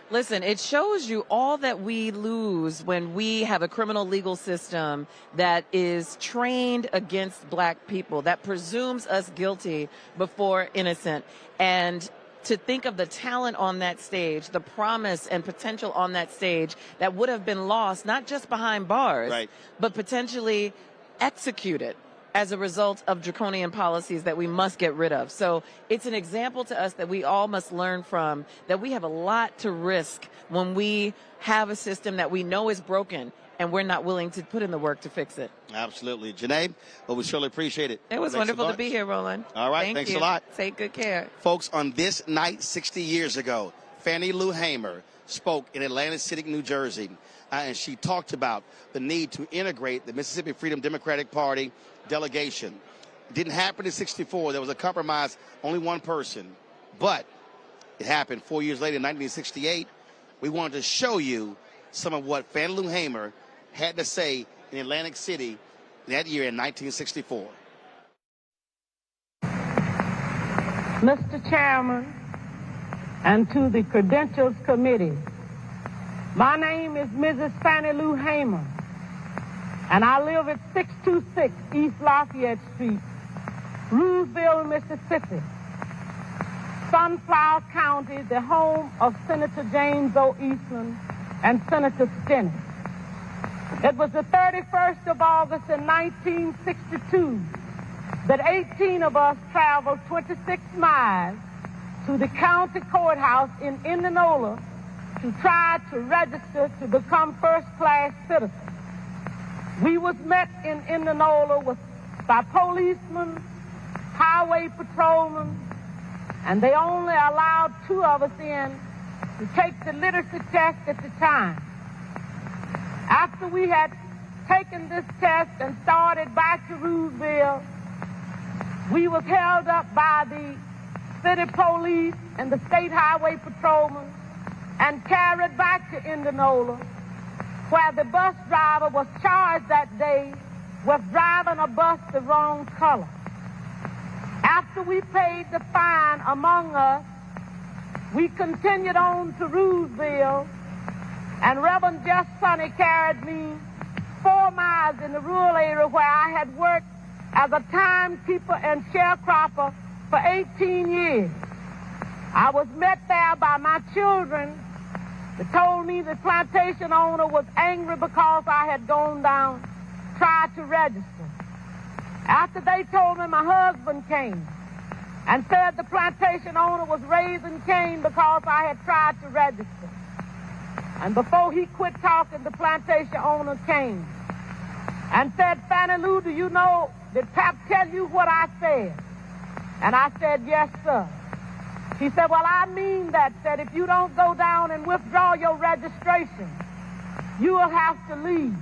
Listen, it shows you all that we lose when we have a criminal legal system that is trained against black people, that presumes us guilty before innocent. And to think of the talent on that stage, the promise and potential on that stage that would have been lost, not just behind bars, right, but potentially executed as a result of draconian policies that we must get rid of. So it's an example to us that we all must learn from, that we have a lot to risk when we have a system that we know is broken and we're not willing to put in the work to fix it. Absolutely. Janae, well, we surely appreciate it. It was wonderful to be here, Roland. All right, thanks a lot. Take good care. Folks, on this night 60 years ago, Fannie Lou Hamer spoke in Atlantic City, New Jersey, and she talked about the need to integrate the Mississippi Freedom Democratic Party delegation. It didn't happen in 64. There was a compromise, only one person. But it happened 4 years later in 1968. We wanted to show you some of what Fannie Lou Hamer had to say in Atlantic City that year in 1964. Mr. Chairman, and to the Credentials Committee, my name is Mrs. Fannie Lou Hamer, and I live at 626 East Lafayette Street, Roosevelt, Mississippi, Sunflower County, the home of Senator James O. Eastland and Senator Stinnett. It was the 31st of August in 1962 that 18 of us traveled 26 miles to the county courthouse in Indianola to try to register to become first-class citizens. We was met in Indianola by policemen, highway patrolmen, and they only allowed 2 of us in to take the literacy test at the time. After we had taken this test and started back to Roosevelt, we was held up by the city police and the state highway patrolmen and carried back to Indianola, where the bus driver was charged that day with driving a bus the wrong color. After we paid the fine among us, we continued on to Roosevelt, and Reverend Jeff Sonny carried me 4 miles in the rural area where I had worked as a timekeeper and sharecropper for 18 years. I was met there by my children that told me the plantation owner was angry because I had gone down, tried to register. After they told me, my husband came and said the plantation owner was raising Cain because I had tried to register. And before he quit talking, the plantation owner came and said, Fannie Lou, do you know, did Pap tell you what I said? And I said, yes, sir. He said, well, I mean that if you don't go down and withdraw your registration, you will have to leave.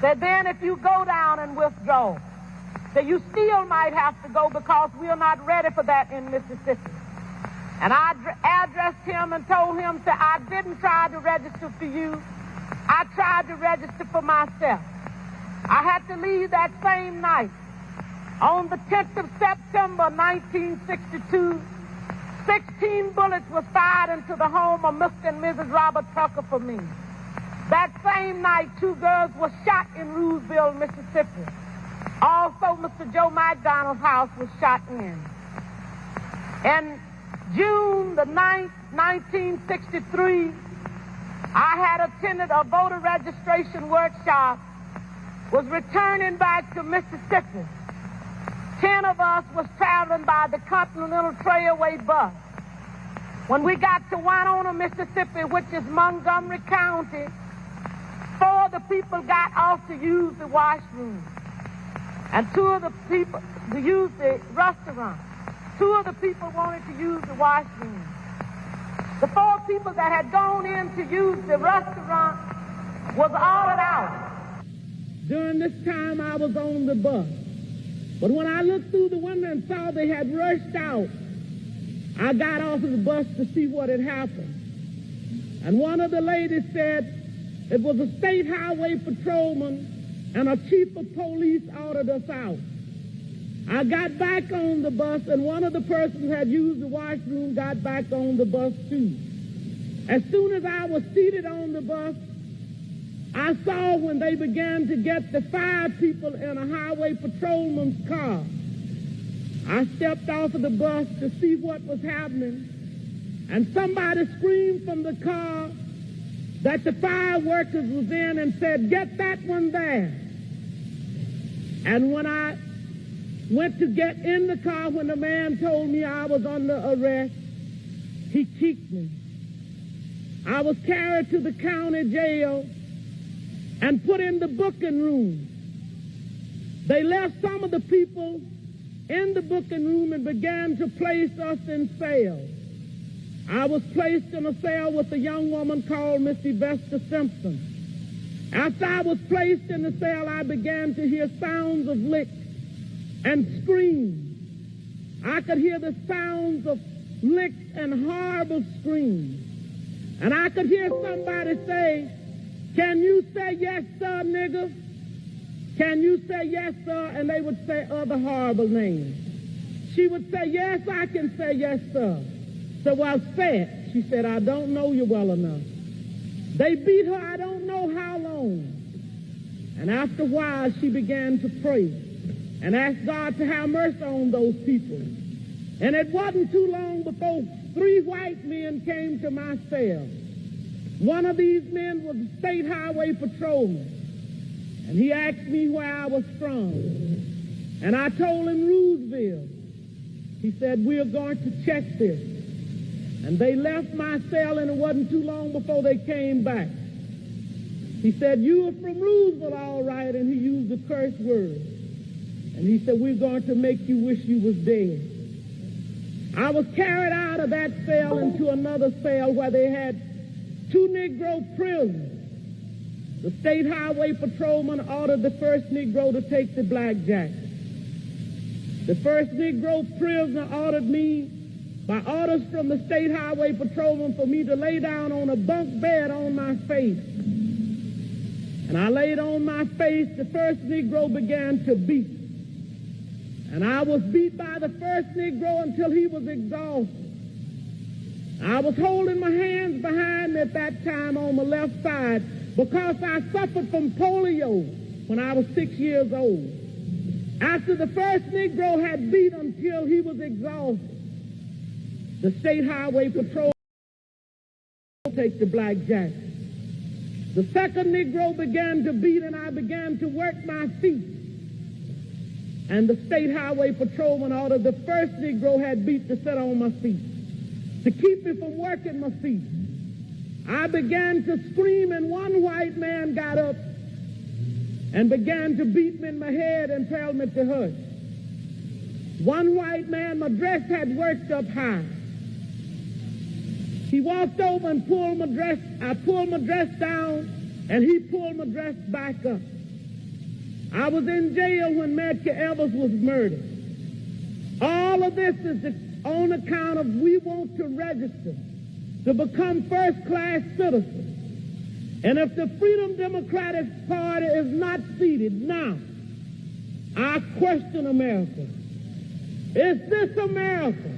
Said then if you go down and withdraw, that you still might have to go because we're not ready for that in Mississippi. And I addressed him and told him that I didn't try to register for you. I tried to register for myself. I had to leave that same night. On the 10th of September, 1962, 16 bullets was fired into the home of Mr. and Mrs. Robert Tucker for me. That same night, 2 girls were shot in Roosevelt, Mississippi. Also, Mr. Joe McDonald's house was shot in. And June the 9th, 1963, I had attended a voter registration workshop, was returning back to Mississippi. 10 of us was traveling by the Continental Trailway bus. When we got to Winona, Mississippi, which is Montgomery County, 4 of the people got off to use the washroom. And 2 of the people to use the restaurant. 2 of the people wanted to use the washroom. The 4 people that had gone in to use the restaurant was ordered out. During this time, I was on the bus. But when I looked through the window and saw they had rushed out, I got off of the bus to see what had happened. And one of the ladies said it was a state highway patrolman and a chief of police ordered us out. I got back on the bus, and one of the persons who had used the washroom got back on the bus, too. As soon as I was seated on the bus, I saw when they began to get the 5 people in a highway patrolman's car. I stepped off of the bus to see what was happening, and somebody screamed from the car that the fire workers was in and said, "Get that one there." And when I went to get in the car, when the man told me I was under arrest, he kicked me. I was carried to the county jail and put in the booking room. They left some of the people in the booking room and began to place us in cells. I was placed in a cell with a young woman called Miss Vesta Simpson. After I was placed in the cell, I began to hear sounds of licks and screams. I could hear the sounds of licks and horrible screams. And I could hear somebody say, "Can you say yes, sir, nigger? Can you say yes, sir?" And they would say other horrible names. She would say, "Yes, I can say yes, sir." So, "Well, say it." She said, "I don't know you well enough." They beat her I don't know how long. And after a while, she began to pray and ask God to have mercy on those people. And it wasn't too long before 3 white men came to my cell. One of these men was a state highway patrolman. And he asked me where I was from. And I told him Roosevelt. He said, "We're going to check this." And they left my cell, and it wasn't too long before they came back. He said, "You are from Roosevelt, all right," and he used a curse word. And he said, "We're going to make you wish you was dead." I was carried out of that cell into another cell where they had 2 Negro prisoners. The state highway patrolman ordered the first Negro to take the blackjack. The first Negro prisoner ordered me, by orders from the state highway patrolman, for me to lay down on a bunk bed on my face. And I laid on my face. The first Negro began to beat. And I was beat by the first Negro until he was exhausted. I was holding my hands behind me at that time on my left side because I suffered from polio when I was 6 years old. After the first Negro had beat until he was exhausted, the state highway patrol take the blackjack. The second Negro began to beat, and I began to work my feet. And the state highway patrolman ordered the first Negro had beat to sit on my feet, to keep me from working my feet. I began to scream, and one white man got up and began to beat me in my head and tell me to hush. One white man, my dress had worked up high. He walked over and pulled my dress. I pulled my dress down, and he pulled my dress back up. I was in jail when Medgar Evers was murdered. All of this is on account of we want to register to become first-class citizens. And if the Freedom Democratic Party is not seated now, I question America. Is this America?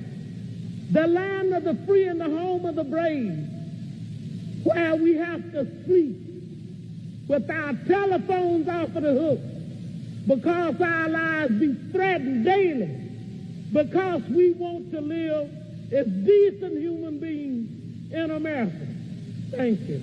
the land of the free and the home of the brave, where we have to sleep with our telephones off of the hook because our lives be threatened daily, because we want to live as decent human beings in America. Thank you.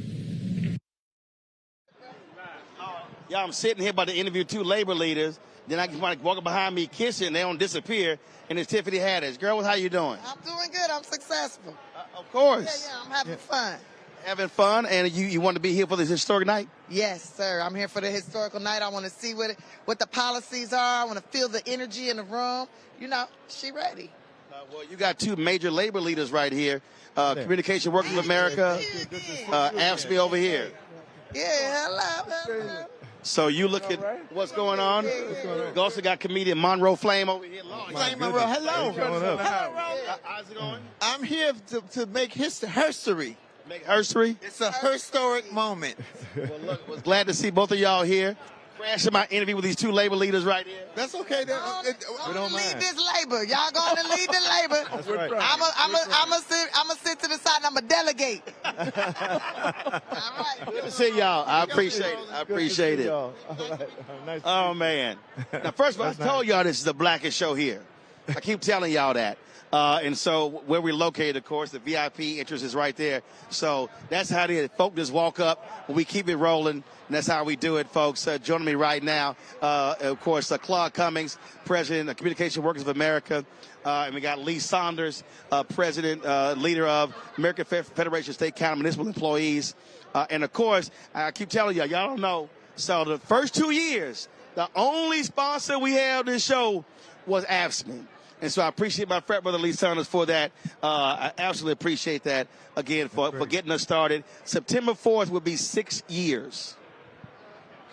Yeah, I'm sitting here about to interview two labor leaders. Then I want to walk behind me, kissing, and they don't disappear. And it's Tiffany Haddish. Girl, how you doing? I'm doing good. I'm successful. Of course. Yeah, I'm having fun. Having fun, and you want to be here for this historic night? Yes, sir. I'm here for the historical night. I want to see what the policies are. I want to feel the energy in the room. You know, she ready. Well, you got two major labor leaders right here. Communication Workers of America, AFSCME over here. Yeah, hello. So you look at what's going on. You also got comedian Monroe Flame over here. Flame Monroe, hello. Hello, how's it going? I'm here to make history. Make history? It's a historic moment. Well, look, was glad to see both of y'all here. Crashing my interview with these two labor leaders right here. That's okay. We don't lead this labor. Y'all going to lead the labor. That's right. I'm a sit to the side and I'm a delegate. Good to see y'all. I appreciate it. Oh, man. Now, first of all, I told y'all this is the blackest show here. I keep telling y'all that. And so where we're located, of course, the VIP entrance is right there. So that's how the folk just walk up. We keep it rolling, and that's how we do it, folks. Joining me right now, of course, Claude Cummings, President of Communication Workers of America. And we got Lee Saunders, President, leader of American Federation of State, County, Municipal Employees. And, of course, I keep telling y'all don't know. So the first 2 years, the only sponsor we had on this show was AFSCME. And so I appreciate my frat brother Lee Saunders for that. I absolutely appreciate that, again, for getting us started. September 4th will be 6 years.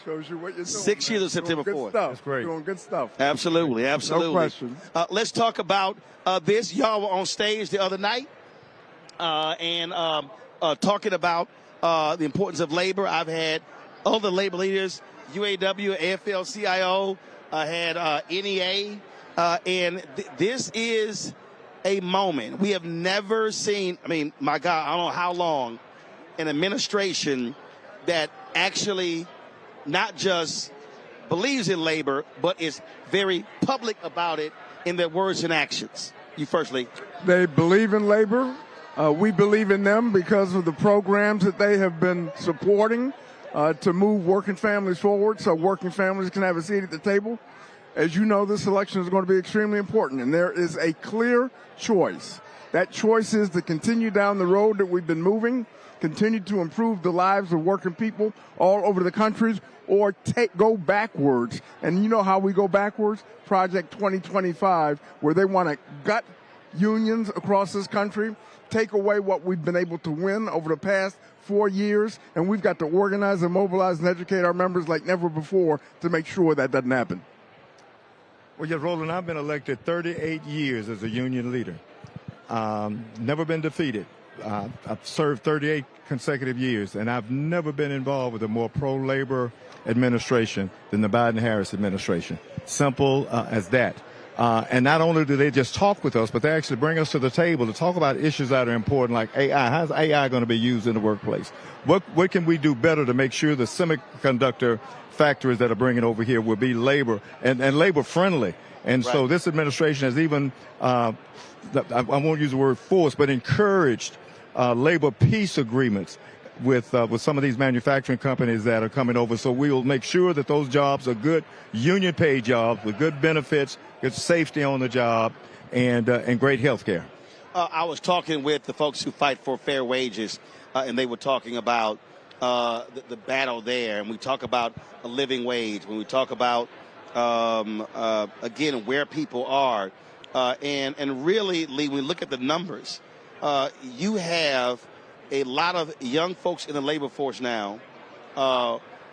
Shows you what you're doing. 6 years of September 4th. That's great. Doing good stuff. Absolutely. No question. Let's talk about this. Y'all were on stage the other night and talking about the importance of labor. I've had other labor leaders, UAW, AFL-CIO, I had NEA. And this is a moment we have never seen. I mean, my God, I don't know how long an administration that actually not just believes in labor, but is very public about it in their words and actions. You firstly. They believe in labor. We believe in them because of the programs that they have been supporting to move working families forward so working families can have a seat at the table. As you know, this election is going to be extremely important, and there is a clear choice. That choice is to continue down the road that we've been moving, continue to improve the lives of working people all over the country, or go backwards. And you know how we go backwards? Project 2025, where they want to gut unions across this country, take away what we've been able to win over the past 4 years, and we've got to organize and mobilize and educate our members like never before to make sure that doesn't happen. Well, yes, Roland, I've been elected 38 years as a union leader. Never been defeated. I've served 38 consecutive years, and I've never been involved with a more pro-labor administration than the Biden-Harris administration. Simple as that. And not only do they just talk with us, but they actually bring us to the table to talk about issues that are important, like AI. How's AI going to be used in the workplace? What can we do better to make sure the semiconductor factories that are bringing over here will be labor and labor friendly? And so this administration has even, I won't use the word force, but encouraged labor peace agreements with some of these manufacturing companies that are coming over. So we will make sure that those jobs are good union paid jobs with good benefits, good safety on the job, and great health care. I was talking with the folks who fight for fair wages, and they were talking about the battle there. And we talk about a living wage, when we talk about, again, where people are. And really, Lee, when we look at the numbers, you have a lot of young folks in the labor force now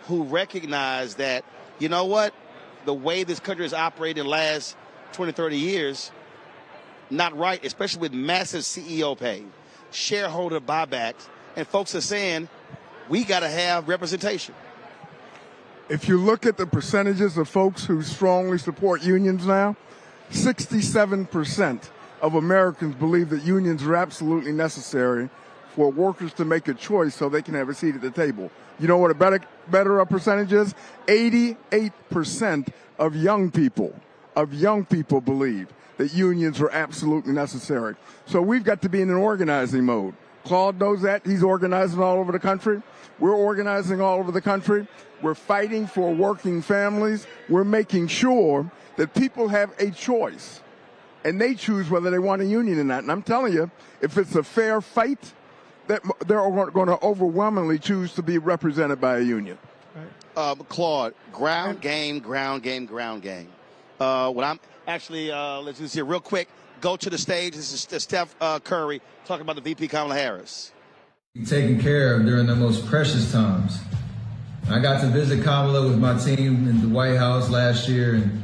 who recognize that, you know what, the way this country has operated in the last 20, 30 years, not right, especially with massive CEO pay, shareholder buybacks, and folks are saying, we got to have representation. If you look at the percentages of folks who strongly support unions now, 67% of Americans believe that unions are absolutely necessary for workers to make a choice so they can have a seat at the table. You know what a better percentage is? 88% of young people believe that unions are absolutely necessary. So we've got to be in an organizing mode. Claude knows that. He's organizing all over the country. We're organizing all over the country. We're fighting for working families. We're making sure that people have a choice, and they choose whether they want a union or not. And I'm telling you, if it's a fair fight, that they're going to overwhelmingly choose to be represented by a union. Claude, ground game. What I'm actually, let's just see real quick. Go to the stage. This is Steph Curry talking about the VP Kamala Harris. Taken care of during the most precious times. I got to visit Kamala with my team in the White House last year, and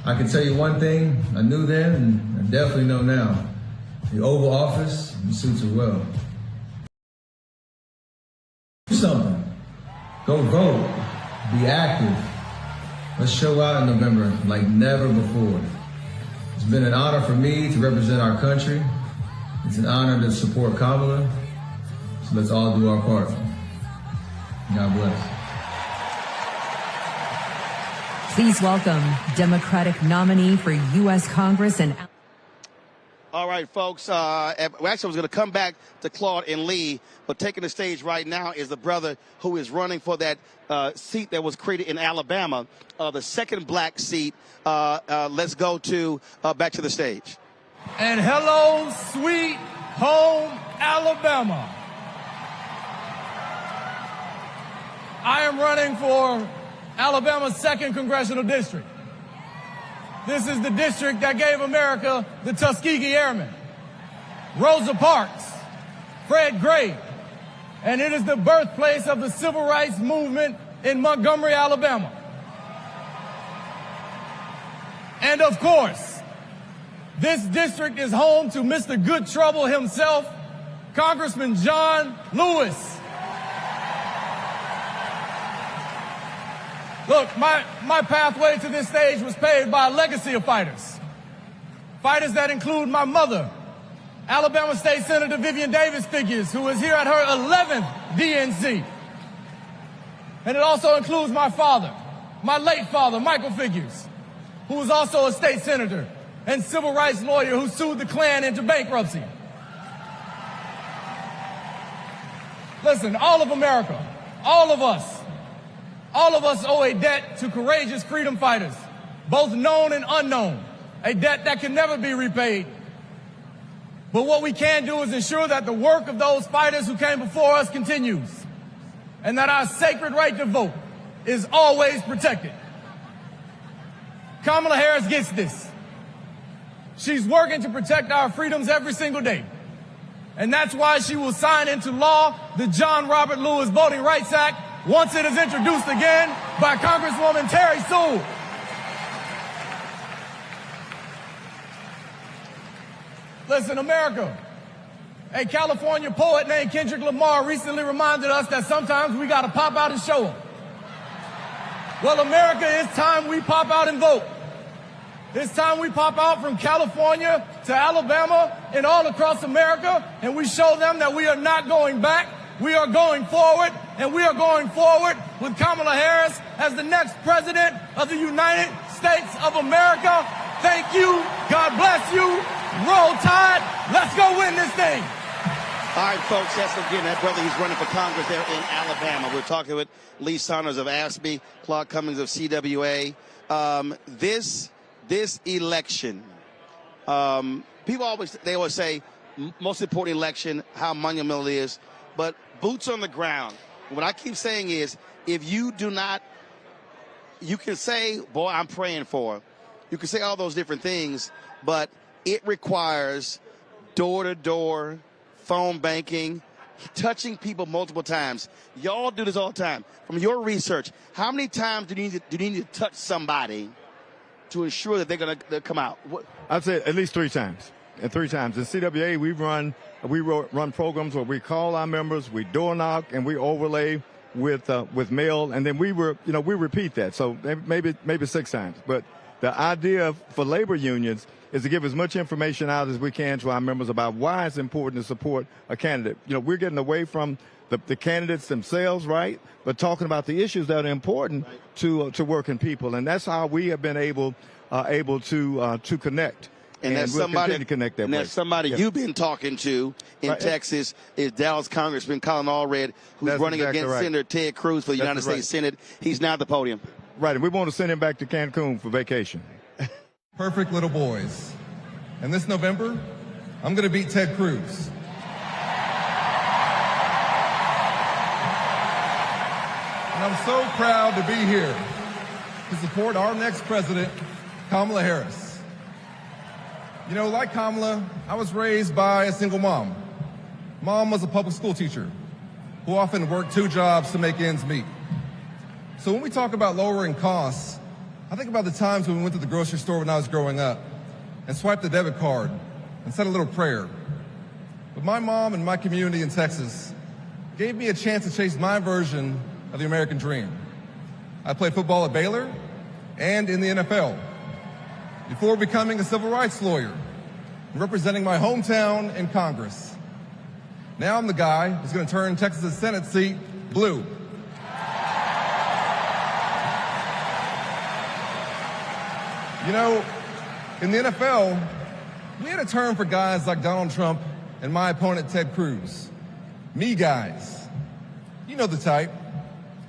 I can tell you one thing I knew then, and I definitely know now. The Oval Office suits her well. Do something. Go vote. Be active. Let's show out in November like never before. It's been an honor for me to represent our country. It's an honor to support Kamala. So let's all do our part. God bless. Please welcome Democratic nominee for U.S. Congress and... All right, folks. Actually, I was going to come back to Claude and Lee, but taking the stage right now is the brother who is running for that seat that was created in Alabama, the second black seat. Let's go to back to the stage. And hello, sweet home Alabama. I am running for Alabama's 2nd Congressional District. This is the district that gave America the Tuskegee Airmen, Rosa Parks, Fred Gray, and it is the birthplace of the civil rights movement in Montgomery, Alabama. And of course, this district is home to Mr. Good Trouble himself, Congressman John Lewis. Look, my pathway to this stage was paved by a legacy of fighters. Fighters that include my mother, Alabama State Senator Vivian Davis Figures, who is here at her 11th DNC. And it also includes my father, my late father, Michael Figures, who was also a state senator and civil rights lawyer who sued the Klan into bankruptcy. Listen, all of America, all of us owe a debt to courageous freedom fighters, both known and unknown, a debt that can never be repaid. But what we can do is ensure that the work of those fighters who came before us continues, and that our sacred right to vote is always protected. Kamala Harris gets this. She's working to protect our freedoms every single day. And that's why she will sign into law the John Robert Lewis Voting Rights Act once it is introduced again by Congresswoman Terry Sewell. Listen, America, a California poet named Kendrick Lamar recently reminded us that sometimes we got to pop out and show them. Well, America, it's time we pop out and vote. It's time we pop out from California to Alabama and all across America, and we show them that we are not going back. We are going forward, and we are going forward with Kamala Harris as the next president of the United States of America. Thank you. God bless you. Roll Tide. Let's go win this thing. All right, folks, that's again that brother. He's running for Congress there in Alabama. We're talking with Lee Saunders of AFSCME, Claude Cummings of CWA. This election, people always say most important election, how monumental it is, but boots on the ground. What I keep saying is, if you do not, you can say, boy, I'm praying for. You can say all those different things, but it requires door-to-door phone banking, touching people multiple times. Y'all do this all the time. From your research, how many times do you need to touch somebody to ensure that they're going to come out? I'd say at least 3 times. And 3 times. In CWA, we run programs where we call our members, we door knock, and we overlay with mail, and then we repeat that. So maybe 6 times. But the idea for labor unions is to give as much information out as we can to our members about why it's important to support a candidate. You know, we're getting away from the candidates themselves, right? But talking about the issues that are important to working people, and that's how we have been able to connect. And that's we'll somebody, continue to connect that and way. that's somebody Yeah. you've been talking to in Texas is Dallas Congressman Colin Allred, who's That's running exactly against right. Senator Ted Cruz for the That's United right. States Senate. He's now at the podium. Right, and we want to send him back to Cancun for vacation. Perfect little boys. And this November, I'm going to beat Ted Cruz. And I'm so proud to be here to support our next president, Kamala Harris. You know, like Kamala, I was raised by a single mom. Mom was a public school teacher who often worked 2 jobs to make ends meet. So when we talk about lowering costs, I think about the times when we went to the grocery store when I was growing up and swiped the debit card and said a little prayer. But my mom and my community in Texas gave me a chance to chase my version of the American dream. I played football at Baylor and in the NFL before becoming a civil rights lawyer and representing my hometown in Congress. Now I'm the guy who's going to turn Texas' Senate seat blue. You know, in the NFL, we had a term for guys like Donald Trump and my opponent Ted Cruz. Me guys. You know the type.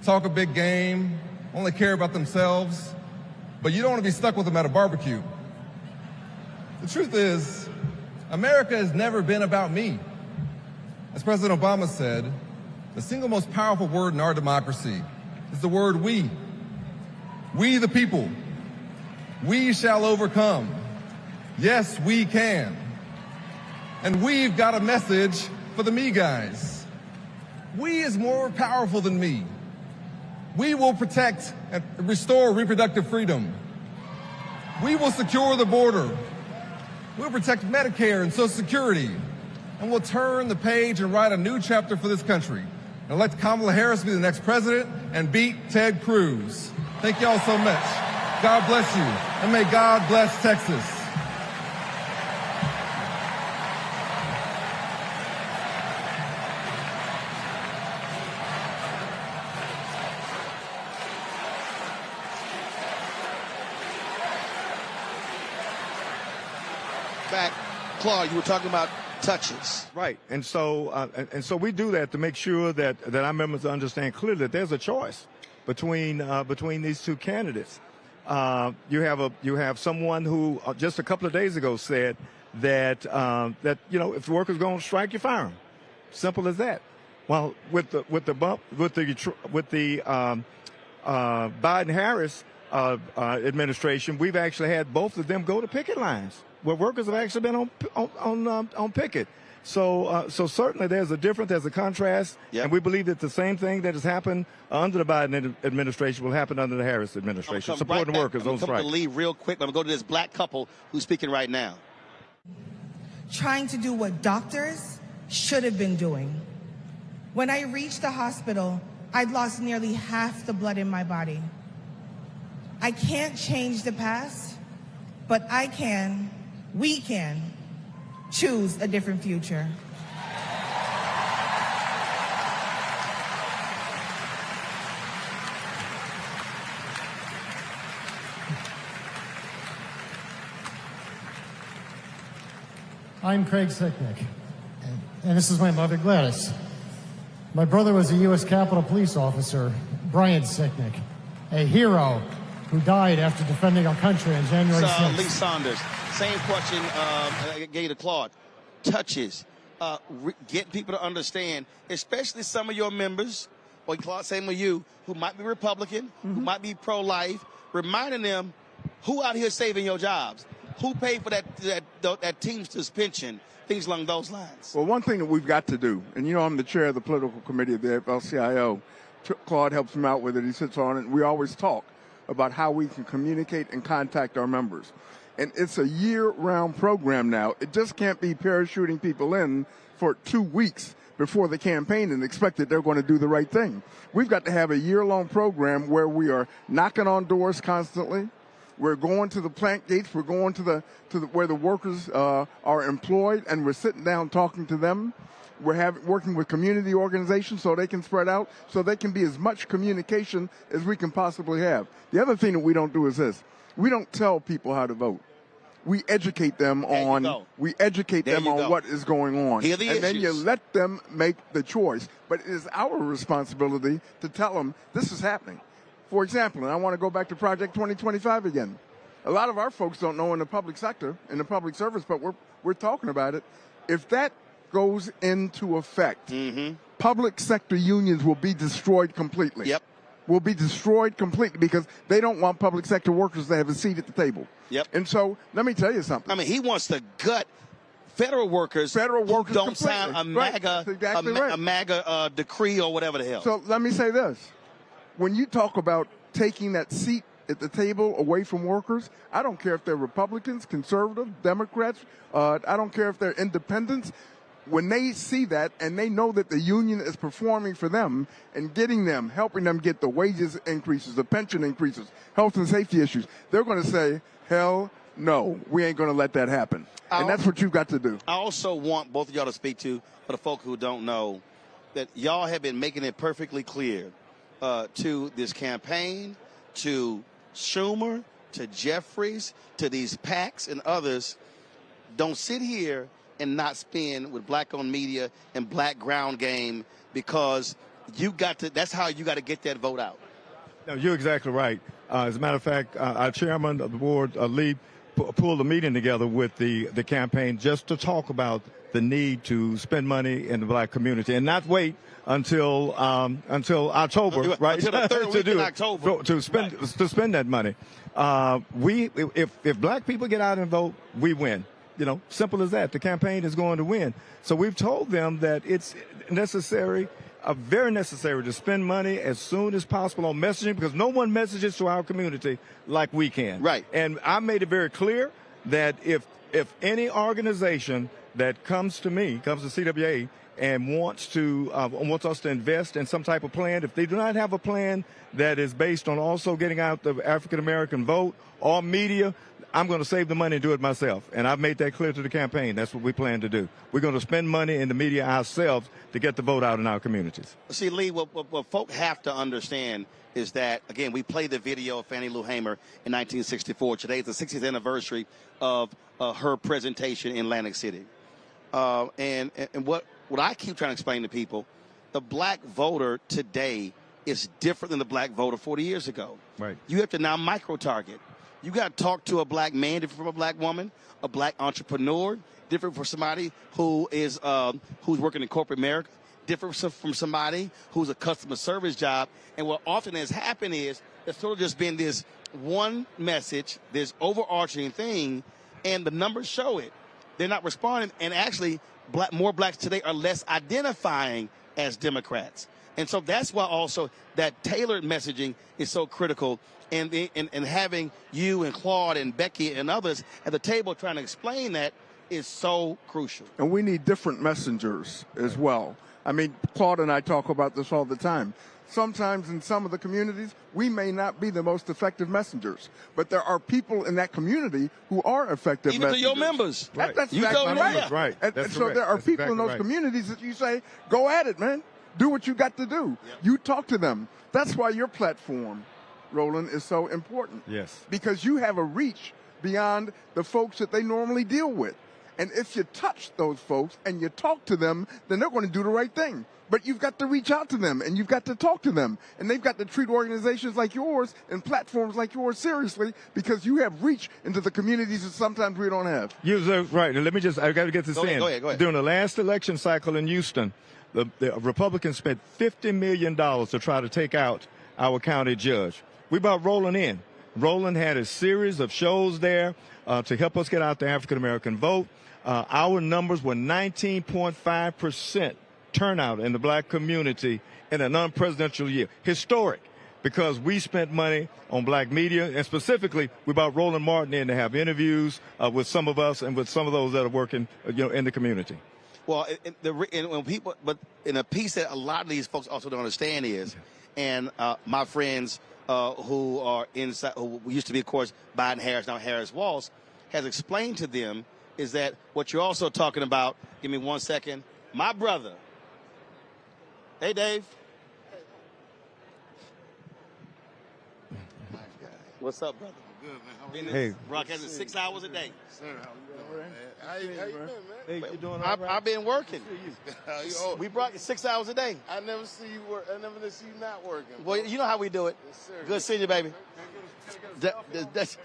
Talk a big game, only care about themselves, but you don't want to be stuck with them at a barbecue. The truth is, America has never been about me. As President Obama said, the single most powerful word in our democracy is the word we. We the people. We shall overcome. Yes, we can. And we've got a message for the me guys. We is more powerful than me. We will protect and restore reproductive freedom. We will secure the border. We'll protect Medicare and Social Security. And we'll turn the page and write a new chapter for this country. And elect Kamala Harris to be the next president and beat Ted Cruz. Thank y'all so much. God bless you. And may God bless Texas. Back, Claude, you were talking about touches. Right, and so we do that to make sure that our members understand clearly that there's a choice between these two candidates. You have someone who just a couple of days ago said that you know, if the workers go on strike, you fire them. Simple as that. Well, with the Biden-Harris administration, we've actually had both of them go to picket lines where workers have actually been on picket. So certainly there's a contrast, and we believe that the same thing that has happened under the Biden administration will happen under the Harris administration, supporting workers on strike. I'm going to leave real quick, but I'm going to go to this black couple who's speaking right now. Trying to do what doctors should have been doing. When I reached the hospital, I'd lost nearly half the blood in my body. I can't change the past, but we can choose a different future. I'm Craig Sicknick, and this is my mother, Gladys. My brother was a U.S. Capitol Police officer, Brian Sicknick, a hero who died after defending our country on January 6th. Lee Saunders, same question I gave to Claude. Touches, get people to understand, especially some of your members, or Claude, same with you, who might be Republican, who might be pro-life, reminding them who out here saving your jobs. Who paid for that Teamsters pension? Things along those lines. Well, one thing that we've got to do, and you know I'm the chair of the political committee of the AFL-CIO. Claude helps him out with it. He sits on it. And we always talk about how we can communicate and contact our members. And it's a year-round program now. It just can't be parachuting people in for 2 weeks before the campaign and expect that they're going to do the right thing. We've got to have a year-long program where we are knocking on doors constantly. We're going to the plant gates. We're going to the where the workers are employed, and we're sitting down talking to them. We're working with community organizations so they can spread out, so they can be as much communication as we can possibly have. The other thing that we don't do is this. We don't tell people how to vote. We educate them on what is going on. Here are the and then you issues. let them make the choice. But it is our responsibility to tell them this is happening. For example, and I want to go back to Project 2025 again. A lot of our folks don't know in the public sector, in the public service, but we're talking about it. If that goes into effect, public sector unions will be destroyed completely. Yep. Will be destroyed completely because they don't want public sector workers to have a seat at the table. Yep. And so let me tell you something. I mean, he wants to gut federal workers who don't sign a MAGA decree or whatever the hell. So let me say this. When you talk about taking that seat at the table away from workers, I don't care if they're Republicans, conservative, Democrats, I don't care if they're independents. When they see that and they know that the union is performing for them and getting them, helping them get the wages increases, the pension increases, health and safety issues, they're going to say, hell no, we ain't going to let that happen. And that's what you've got to do. I also want both of y'all to speak to, for the folk who don't know, that y'all have been making it perfectly clear to this campaign, to Schumer, to Jeffries, to these PACs and others, don't sit here and not spin with black-owned media and black ground game, because that's how you got to get that vote out. No, you're exactly right. As a matter of fact, our chairman of the board, Lee, pulled a meeting together with the campaign just to talk about the need to spend money in the black community and not wait until October, right? Until the third week in October. To spend that money. If black people get out and vote, we win. You know, simple as that. The campaign is going to win. So we've told them that it's necessary, very necessary, to spend money as soon as possible on messaging, because no one messages to our community like we can. Right. And I made it very clear that if any organization that comes to CWA and wants us to invest in some type of plan, if they do not have a plan that is based on also getting out the African American vote or media, I'm going to save the money and do it myself. And I've made that clear to the campaign. That's what we plan to do. We're going to spend money in the media ourselves to get the vote out in our communities. See, Lee, what folk have to understand is that, again, we played the video of Fannie Lou Hamer in 1964. Today is the 60th anniversary of her presentation in Atlantic City. And what I keep trying to explain to people, the black voter today is different than the black voter 40 years ago. Right. You have to now micro-target. You got to talk to a black man different from a black woman, a black entrepreneur different from somebody who is who's working in corporate America, different from somebody who's a customer service job. And what often has happened is it's sort of just been this one message, this overarching thing, and the numbers show it. They're not responding, and actually, more blacks today are less identifying as Democrats. And so that's why also that tailored messaging is so critical. And having you and Claude and Becky and others at the table trying to explain that is so crucial. And we need different messengers as well. I mean, Claude and I talk about this all the time. Sometimes in some of the communities, we may not be the most effective messengers, but there are people in that community who are effective Even messengers. to your members. Right. That's You exactly told me right. that. Right. And so there are people in those communities that you say, go at it, man. Do what you got to do. Yep. You talk to them. That's why your platform, Roland, is so important. Yes. Because you have a reach beyond the folks that they normally deal with. And if you touch those folks and you talk to them, then they're going to do the right thing. But you've got to reach out to them and you've got to talk to them. And they've got to treat organizations like yours and platforms like yours seriously, because you have reach into the communities that sometimes we don't have. You're right. And I got to get this in. Go ahead. During the last election cycle in Houston, the Republicans spent $50 million to try to take out our county judge. We brought Roland in. Roland had a series of shows there to help us get out the African American vote. Our numbers were 19.5% turnout in the black community in an unpresidential year. Historic, because we spent money on black media, and specifically we brought Roland Martin in to have interviews with some of us and with some of those that are working in the community. Well, but in a piece that a lot of these folks also don't understand is, and my friends who are inside, who used to be, of course, Biden Harris, now Harris Walls, has explained to them is that what you're also talking about, give me 1 second, my brother. Hey, Dave. What's up, brother? Good, man. How Been Hey. broadcasting 6 hours a day. Sir, how you doing, man? How you been, man? Hey, you doing all I've, right? I've been working. Oh, We brought you 6 hours a day. I never see you work. I never see you not working. Well, you know how we do it. Yes, sir. Good seeing you, baby. That's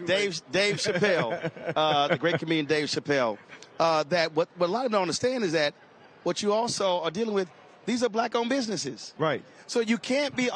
Dave Chappelle, the great comedian Dave Chappelle. That what a lot of them don't understand is that what you also are dealing with, these are black-owned businesses. Right. So you can't be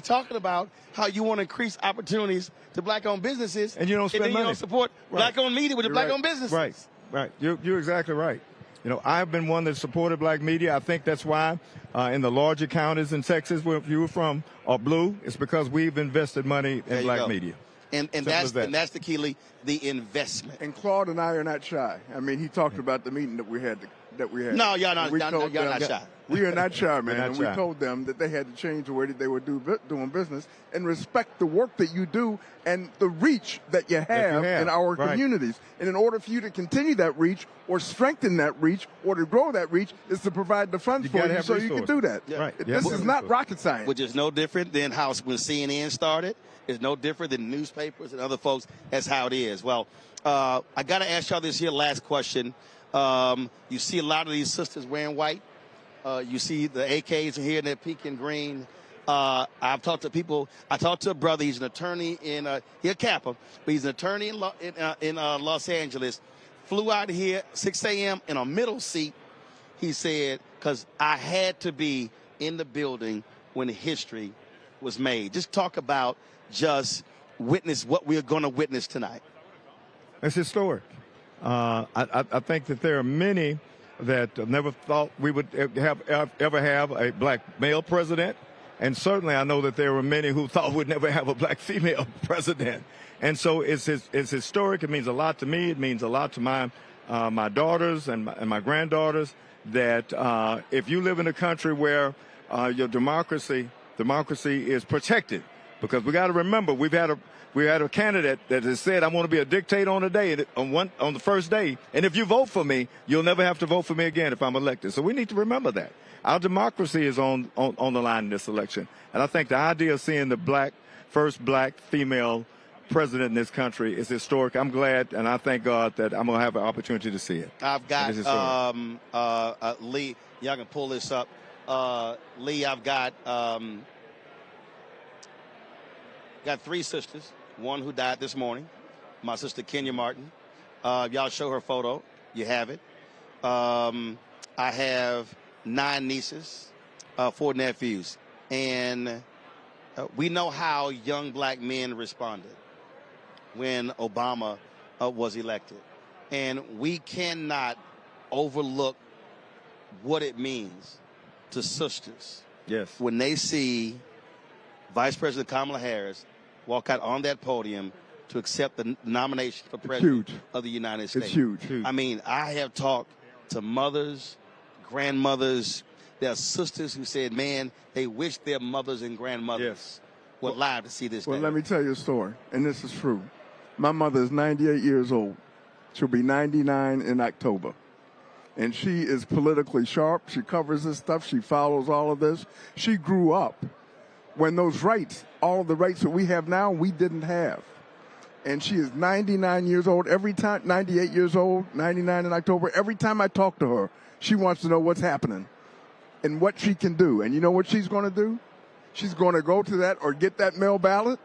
talking about how you want to increase opportunities to black-owned businesses, And you don't spend then money. You don't support Right. black-owned media with the You're black-owned right. businesses. Right. You're exactly right. You know, I've been one that supported black media. I think that's why in the larger counties in Texas where you were from are blue. It's because we've invested money There in you black go. media. And Simple as that. that's the key, Lee, the investment. And Claude and I are not shy. I mean, he talked about the meeting that we had. No, y'all not. And we Y'all told not them- shy. We are not shy, man. not And shy. we told them that they had to change the way that they were doing business and respect the work that you do and the reach that you have, in our Right. communities. And in order for you to continue that reach or strengthen that reach or to grow that reach is to provide the funds You for gotta you have so you can resources. do that. Yeah. Right. This Yeah. is not rocket science. Which is no different than how when CNN started. It's no different than newspapers and other folks. That's how it is. Well, I got to ask y'all this here last question. You see a lot of these sisters wearing white. You see the AKs are here in their peaking green. I've talked to people. I talked to a brother. He's an attorney in he's a Kappa, but he's an attorney in Los Angeles. Flew out here 6 a.m. in a middle seat. He said, because I had to be in the building when history was made. Just talk about witness what we're going to witness tonight. It's historic. I think that there are many that never thought we would ever have a black male president. And certainly I know that there were many who thought we'd never have a black female president. And so it's historic. It means a lot to me. It means a lot to my daughters and my granddaughters that if you live in a country where your democracy is protected, because we got to remember we had a candidate that has said, I want to be a dictator on the day, on the first day. And if you vote for me, you'll never have to vote for me again if I'm elected. So we need to remember that. Our democracy is on the line in this election. And I think the idea of seeing the first black female president in this country is historic. I'm glad, and I thank God that I'm going to have an opportunity to see it. I've got Lee. Y'all can pull this up. Lee, I've got 3 sisters. One who died this morning, my sister Kenya Martin. Y'all show her photo. You have it. I have 9 nieces, 4 nephews. And we know how young black men responded when Obama was elected. And we cannot overlook what it means to sisters. Yes. When they see Vice President Kamala Harris walk out on that podium to accept the nomination for president of the United States. It's huge. I mean, I have talked to mothers, grandmothers. There are sisters who said, man, they wish their mothers and grandmothers were alive to see this day. Well, let me tell you a story, and this is true. My mother is 98 years old. She'll be 99 in October. And she is politically sharp. She covers this stuff. She follows all of this. She grew up when those rights, all of the rights that we have now, we didn't have. And she is 99 years old. Every time, 98 years old, 99 in October. Every time I talk to her, she wants to know what's happening and what she can do. And you know what she's going to do? She's going to go to that or get that mail ballot.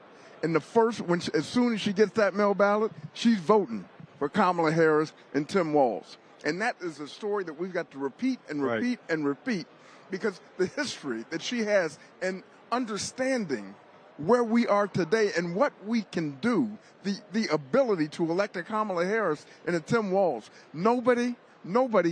And as soon as she gets that mail ballot, she's voting for Kamala Harris and Tim Walz. And that is a story that we've got to repeat and repeat and repeat, because the history that she has and understanding where we are today and what we can do, the ability to elect a Kamala Harris and a Tim Walz, nobody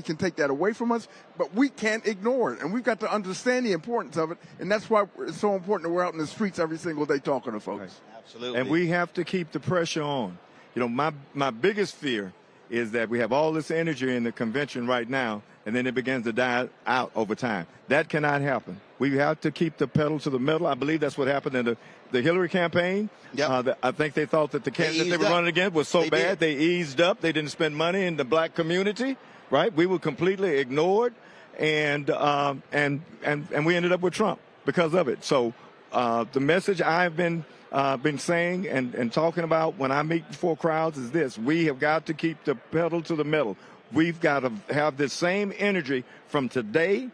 can take that away from us, but we can't ignore it. And we've got to understand the importance of it, and that's why it's so important that we're out in the streets every single day talking to folks. Absolutely. And we have to keep the pressure on. You know, my biggest fear is that we have all this energy in the convention right now, and then it begins to die out over time. That cannot happen. We have to keep the pedal to the metal. I believe that's what happened in the Hillary campaign. Yep. I think they thought that the candidate they were running against was so bad. They eased up. They didn't spend money in the black community, right? We were completely ignored, and we ended up with Trump because of it. So the message I've been saying and talking about when I meet before crowds is this: we have got to keep the pedal to the metal. We've got to have the same energy from today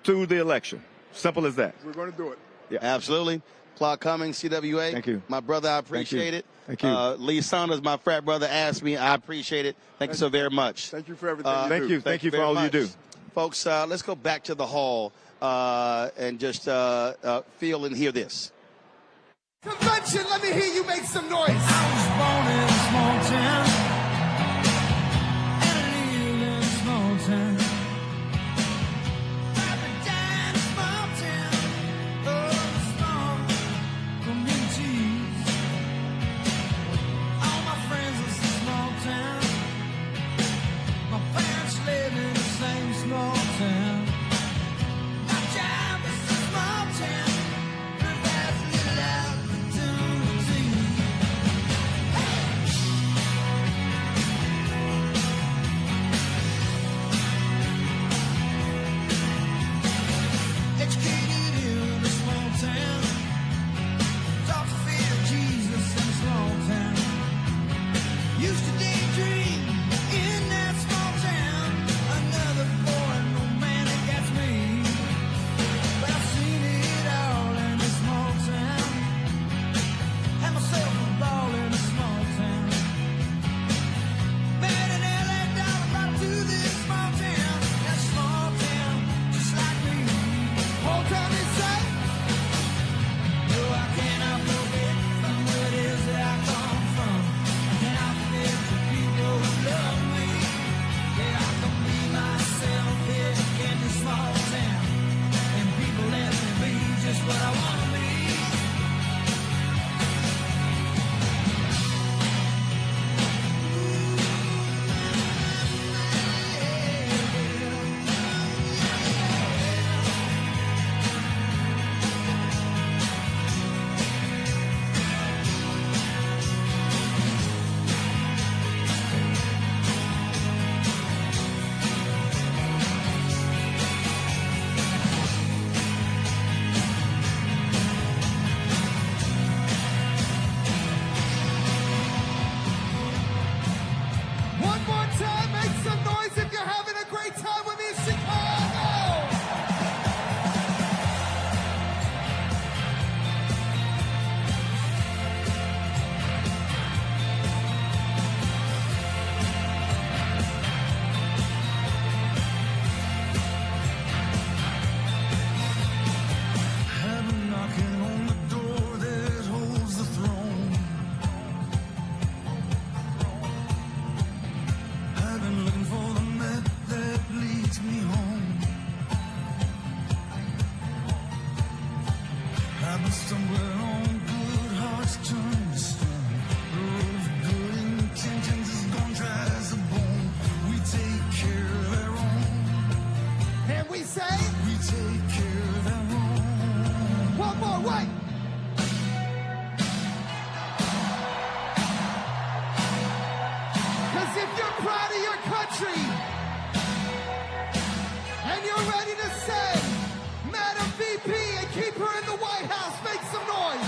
to the election. Simple as that. We're going to do it. Yeah, absolutely. Clark Cummings, CWA. Thank you. My brother, I appreciate it. Thank you. Lee Saunders, my frat brother, asked me. I appreciate it. Thank you so very much. Thank you for everything you do. Thank you for all you do. Folks, let's go back to the hall and just feel and hear this. Convention, let me hear you make some noise. I was born in a small town. Keep her in the White House. Make some noise.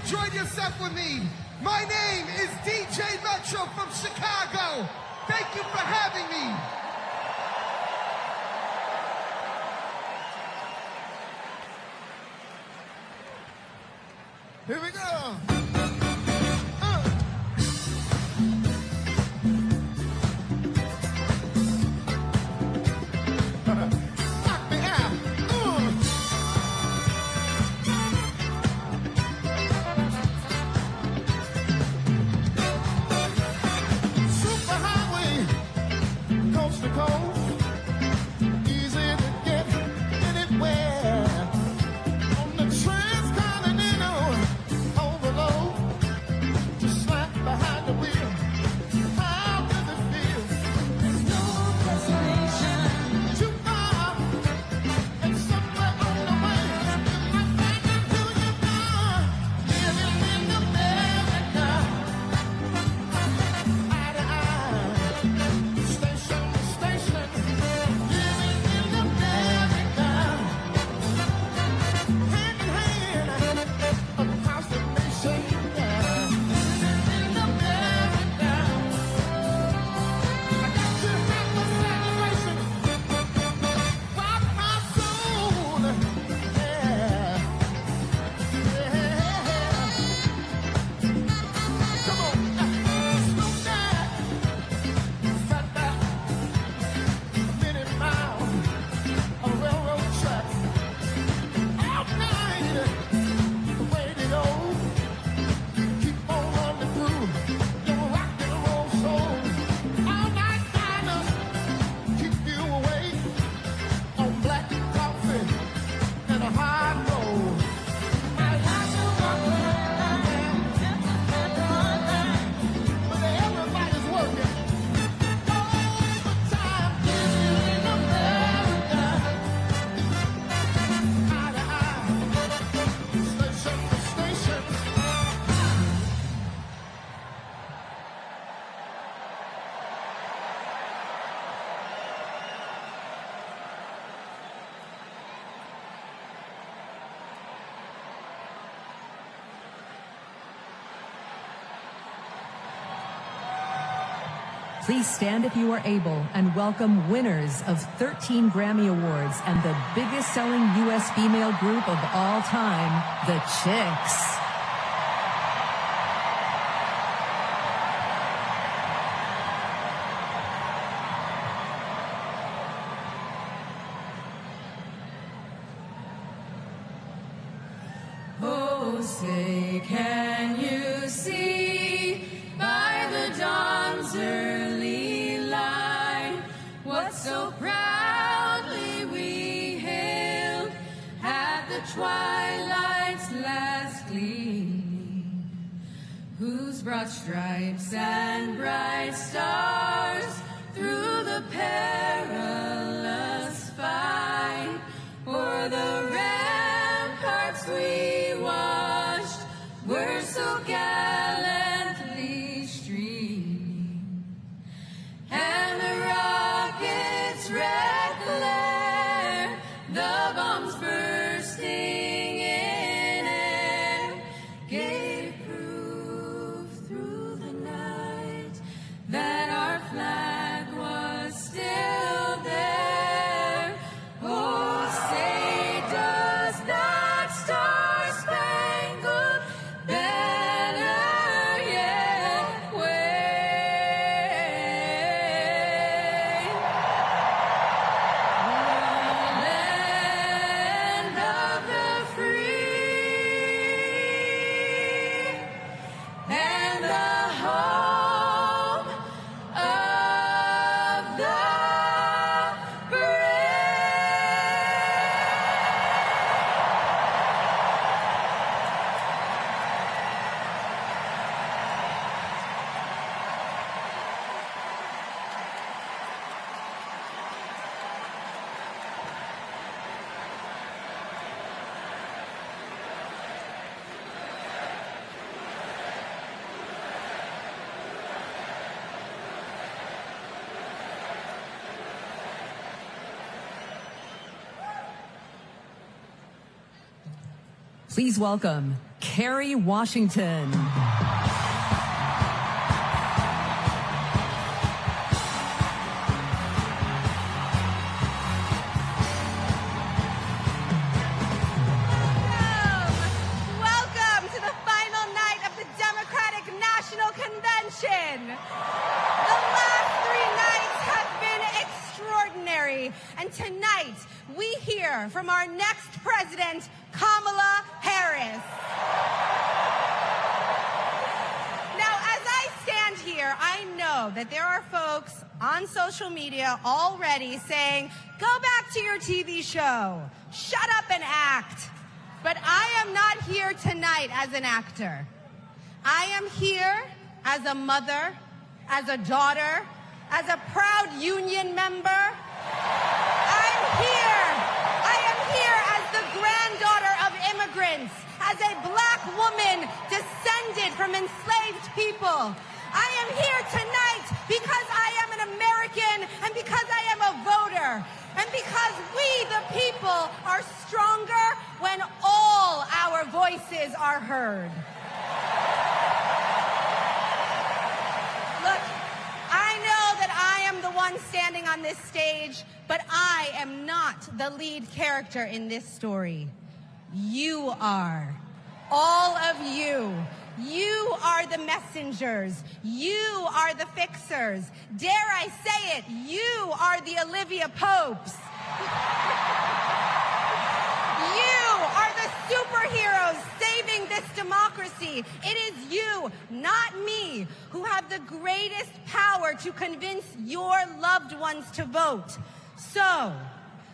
enjoyed yourself with me. My name is DJ Metro from Chicago. Thank you for having me. Here we go. Please stand if you are able and welcome winners of 13 Grammy Awards and the biggest selling U.S. female group of all time, the Chicks. Oh, say, can you see by the dawn's early light what so proudly we hailed at the twilight's last gleaming, whose broad stripes and bright stars through the perilous fight o'er the ramparts we watched were so gallantly streaming, and the rockets' red glare, the bombs bursting in air, gave proof through the night that our flag was still there. Oh, say, does that star-spangled banner yet wave? Land of the free and the home of the brave. Please welcome Kerry Washington. Welcome to the final night of the Democratic National Convention. The last 3 nights have been extraordinary, and tonight we hear from our next president, Kamala Harris. Now, as I stand here, I know that there are folks on social media already saying, go back to your TV show, shut up and act. But I am not here tonight as an actor. I am here as a mother, as a daughter, as a proud union member. I am here as the granddaughter of immigrants, as a black woman descended from enslaved people. I am here tonight because I am an American and because I am a voter. And because we, the people, are stronger when all our voices are heard. Look, I know that I am the one standing on this stage, but I am not the lead character in this story. You are. All of you. You are the messengers. You are the fixers. Dare I say it, you are the Olivia Popes. You are the superheroes saving this democracy. It is you, not me, who have the greatest power to convince your loved ones to vote. So,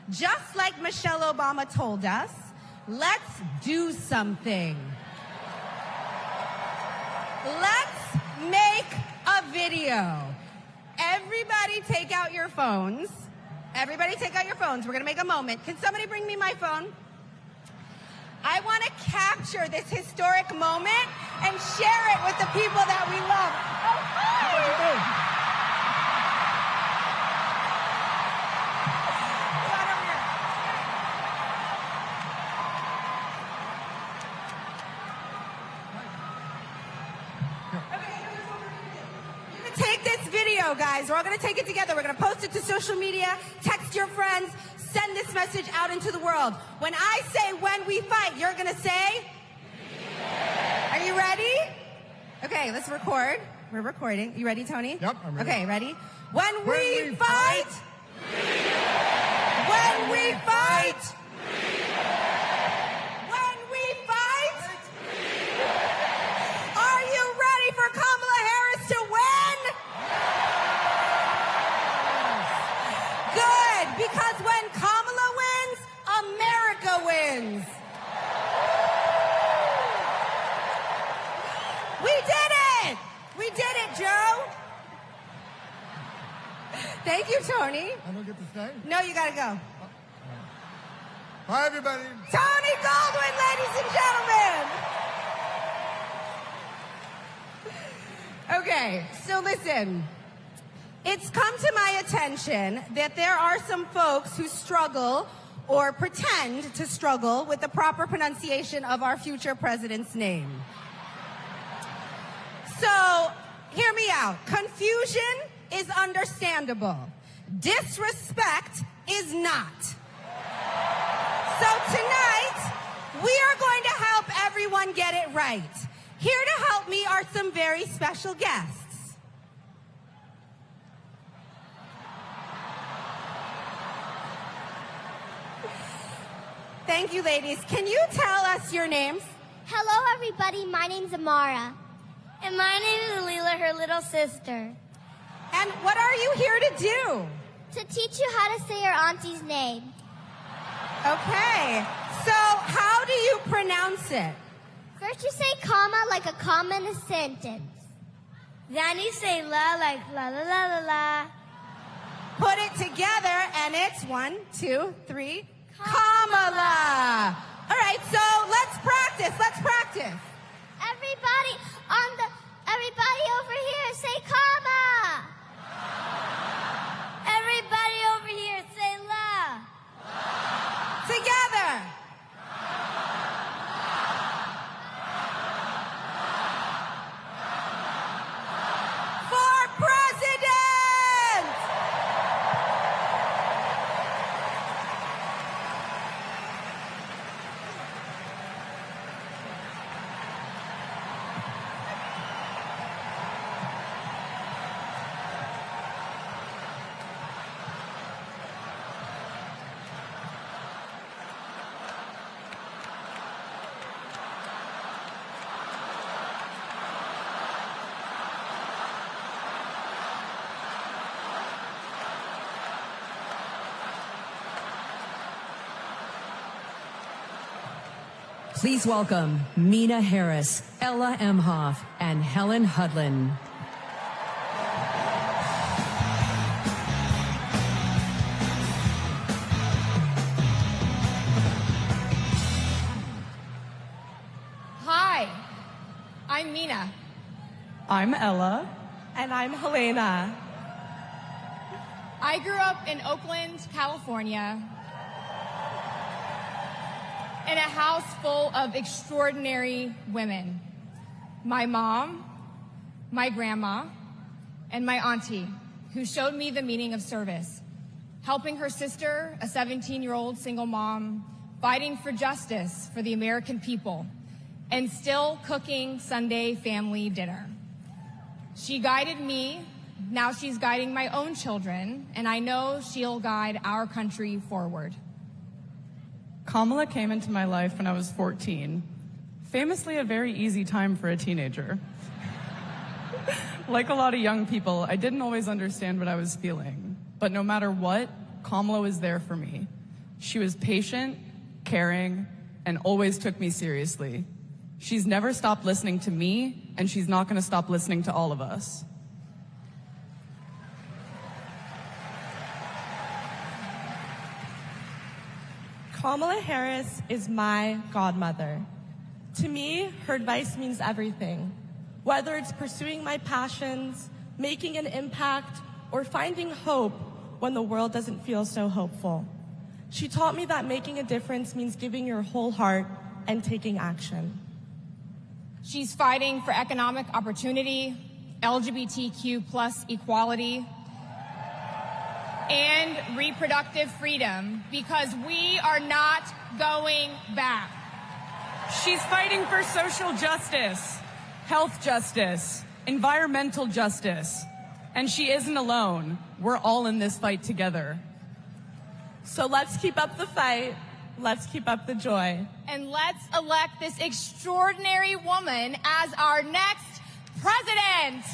just like Michelle Obama told us, let's do something. Let's make a video. Everybody take out your phones. Everybody take out your phones. We're going to make a moment. Can somebody bring me my phone? I want to capture this historic moment and share it with the people that we love. Oh, hi! Take this video, guys. We're all going to take it together. We're going to post it to social media, text your friends, send this message out into the world. When I say when we fight, you're going to say? Are you ready? Okay, let's record. We're recording. You ready, Tony? Yep, I'm ready. Okay, ready? When we fight. When we fight. When we fight. Are you ready for Kamala Harris to win? Good, because when Kamala wins, America wins. We did it! We did it, Joe. Thank you, Tony. I don't get to stay? No, you gotta go. Bye, everybody. Tony Goldwyn, ladies and gentlemen. Okay, so listen. It's come to my attention that there are some folks who struggle or pretend to struggle with the proper pronunciation of our future president's name. So, hear me out. Confusion is understandable. Disrespect is not. So tonight, we are going to help everyone get it right. Here to help me are some very special guests. Thank you, ladies. Can you tell us your names? Hello, everybody. My name's Amara. And my name is Leela, her little sister. And what are you here to do? To teach you how to say your auntie's name. Okay. So, how do you pronounce it? First you say comma like a comma in a sentence. Then you say la like la la la la la. Put it together and it's 1, 2, 3. Kamala. All right, so let's practice. Let's practice. Everybody over here say comma. Everybody over here say la. Together. Please welcome Mina Harris, Ella Emhoff, and Helen Hudlin. Hi, I'm Mina. I'm Ella. And I'm Helena. I grew up in Oakland, California, in a house full of extraordinary women. My mom, my grandma, and my auntie, who showed me the meaning of service, helping her sister, a 17-year-old single mom, fighting for justice for the American people, and still cooking Sunday family dinner. She guided me. Now she's guiding my own children, and I know she'll guide our country forward. Kamala came into my life when I was 14. Famously a very easy time for a teenager. Like a lot of young people, I didn't always understand what I was feeling. But no matter what, Kamala was there for me. She was patient, caring, and always took me seriously. She's never stopped listening to me, and she's not going to stop listening to all of us. Kamala Harris is my godmother. To me, her advice means everything. Whether it's pursuing my passions, making an impact, or finding hope when the world doesn't feel so hopeful. She taught me that making a difference means giving your whole heart and taking action. She's fighting for economic opportunity, LGBTQ plus equality, and reproductive freedom, because we are not going back. She's fighting for social justice, health justice, environmental justice, and she isn't alone. We're all in this fight together. So let's keep up the fight. Let's keep up the joy. And let's elect this extraordinary woman as our next president.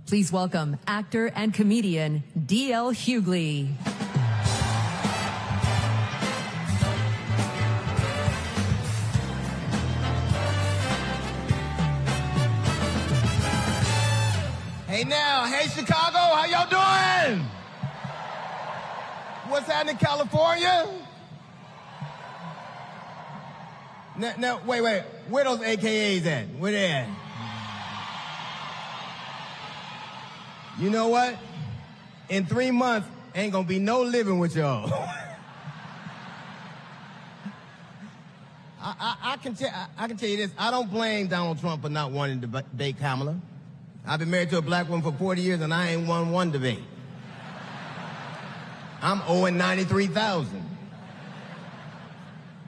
Please welcome actor and comedian D.L. Hughley. Hey now, hey Chicago, how y'all doing? What's happening in California? Now, wait, where those AKAs at? Where they at? You know what? In 3 months, ain't gonna be no living with y'all. I can tell you this, I don't blame Donald Trump for not wanting to debate Kamala. I've been married to a black woman for 40 years and I ain't won one debate. I'm owing $93,000.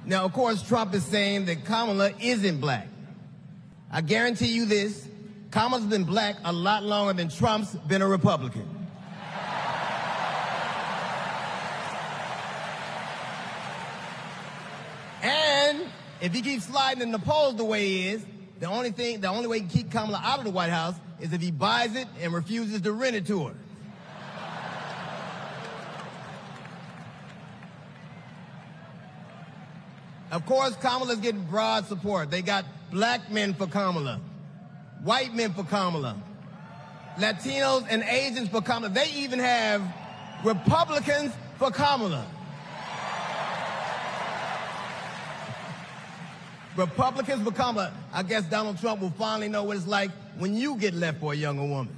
Now, of course, Trump is saying that Kamala isn't black. I guarantee you this, Kamala's been black a lot longer than Trump's been a Republican. And if he keeps sliding in the polls the way he is, the only way he can keep Kamala out of the White House is if he buys it and refuses to rent it to her. Of course, Kamala's getting broad support. They got black men for Kamala, white men for Kamala, Latinos and Asians for Kamala. They even have Republicans for Kamala. Republicans for Kamala. I guess Donald Trump will finally know what it's like when you get left for a younger woman.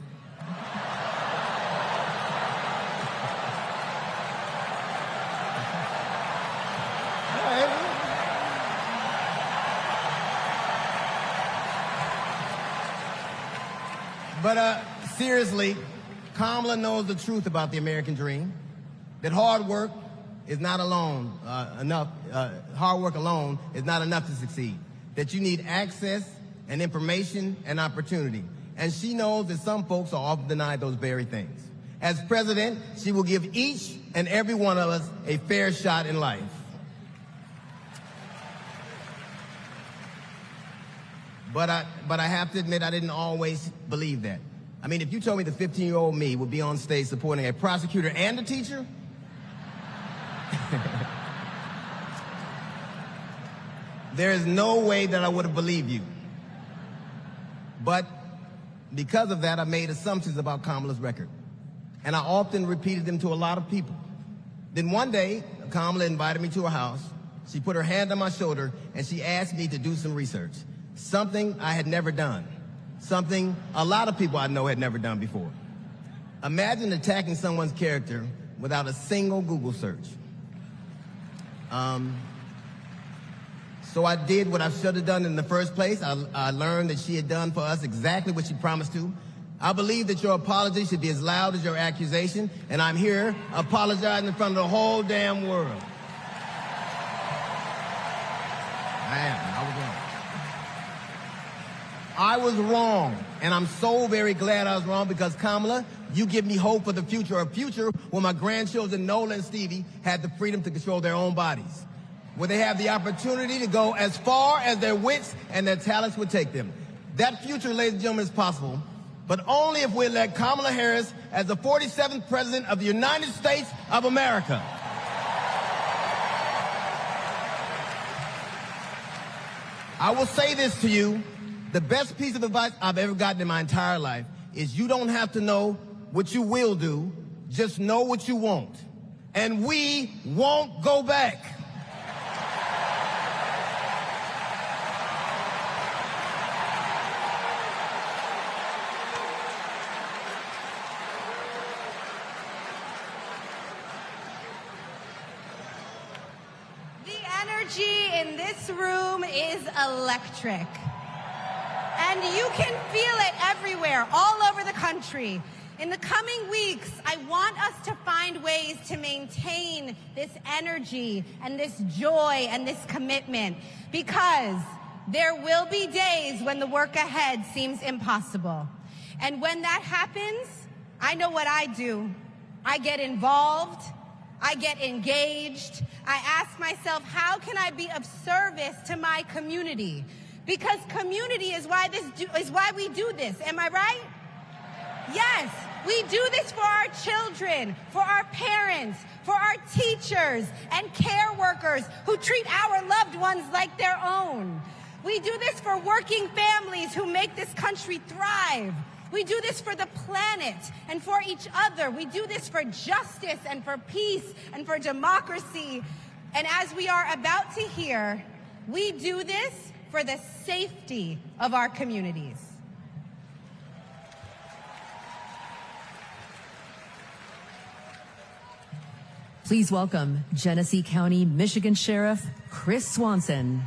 But seriously, Kamala knows the truth about the American dream, that hard work is not enough. Hard work alone is not enough to succeed. That you need access and information and opportunity. And she knows that some folks are often denied those very things. As president, she will give each and every one of us a fair shot in life. But I have to admit, I didn't always believe that. I mean, if you told me the 15-year-old me would be on stage supporting a prosecutor and a teacher, there is no way that I would have believed you. But because of that, I made assumptions about Kamala's record. And I often repeated them to a lot of people. Then one day, Kamala invited me to her house. She put her hand on my shoulder and she asked me to do some research. Something I had never done. Something a lot of people I know had never done before. Imagine attacking someone's character without a single Google search. So I did what I should have done in the first place. I learned that she had done for us exactly what she promised to. I believe that your apology should be as loud as your accusation, and I'm here apologizing in front of the whole damn world. I was wrong, and I'm so very glad I was wrong because, Kamala, you give me hope for the future, a future where my grandchildren, Nola and Stevie, had the freedom to control their own bodies, where they have the opportunity to go as far as their wits and their talents would take them. That future, ladies and gentlemen, is possible, but only if we elect Kamala Harris as the 47th President of the United States of America. I will say this to you. The best piece of advice I've ever gotten in my entire life is you don't have to know what you will do, just know what you won't. And we won't go back. The energy in this room is electric. And you can feel it everywhere, all over the country. In the coming weeks, I want us to find ways to maintain this energy and this joy and this commitment, because there will be days when the work ahead seems impossible. And when that happens, I know what I do. I get involved. I get engaged. I ask myself, how can I be of service to my community? Because community is why we do this. Am I right? Yes, we do this for our children, for our parents, for our teachers and care workers who treat our loved ones like their own. We do this for working families who make this country thrive. We do this for the planet and for each other. We do this for justice and for peace and for democracy. And as we are about to hear, we do this for the safety of our communities. Please welcome Genesee County, Michigan Sheriff Chris Swanson.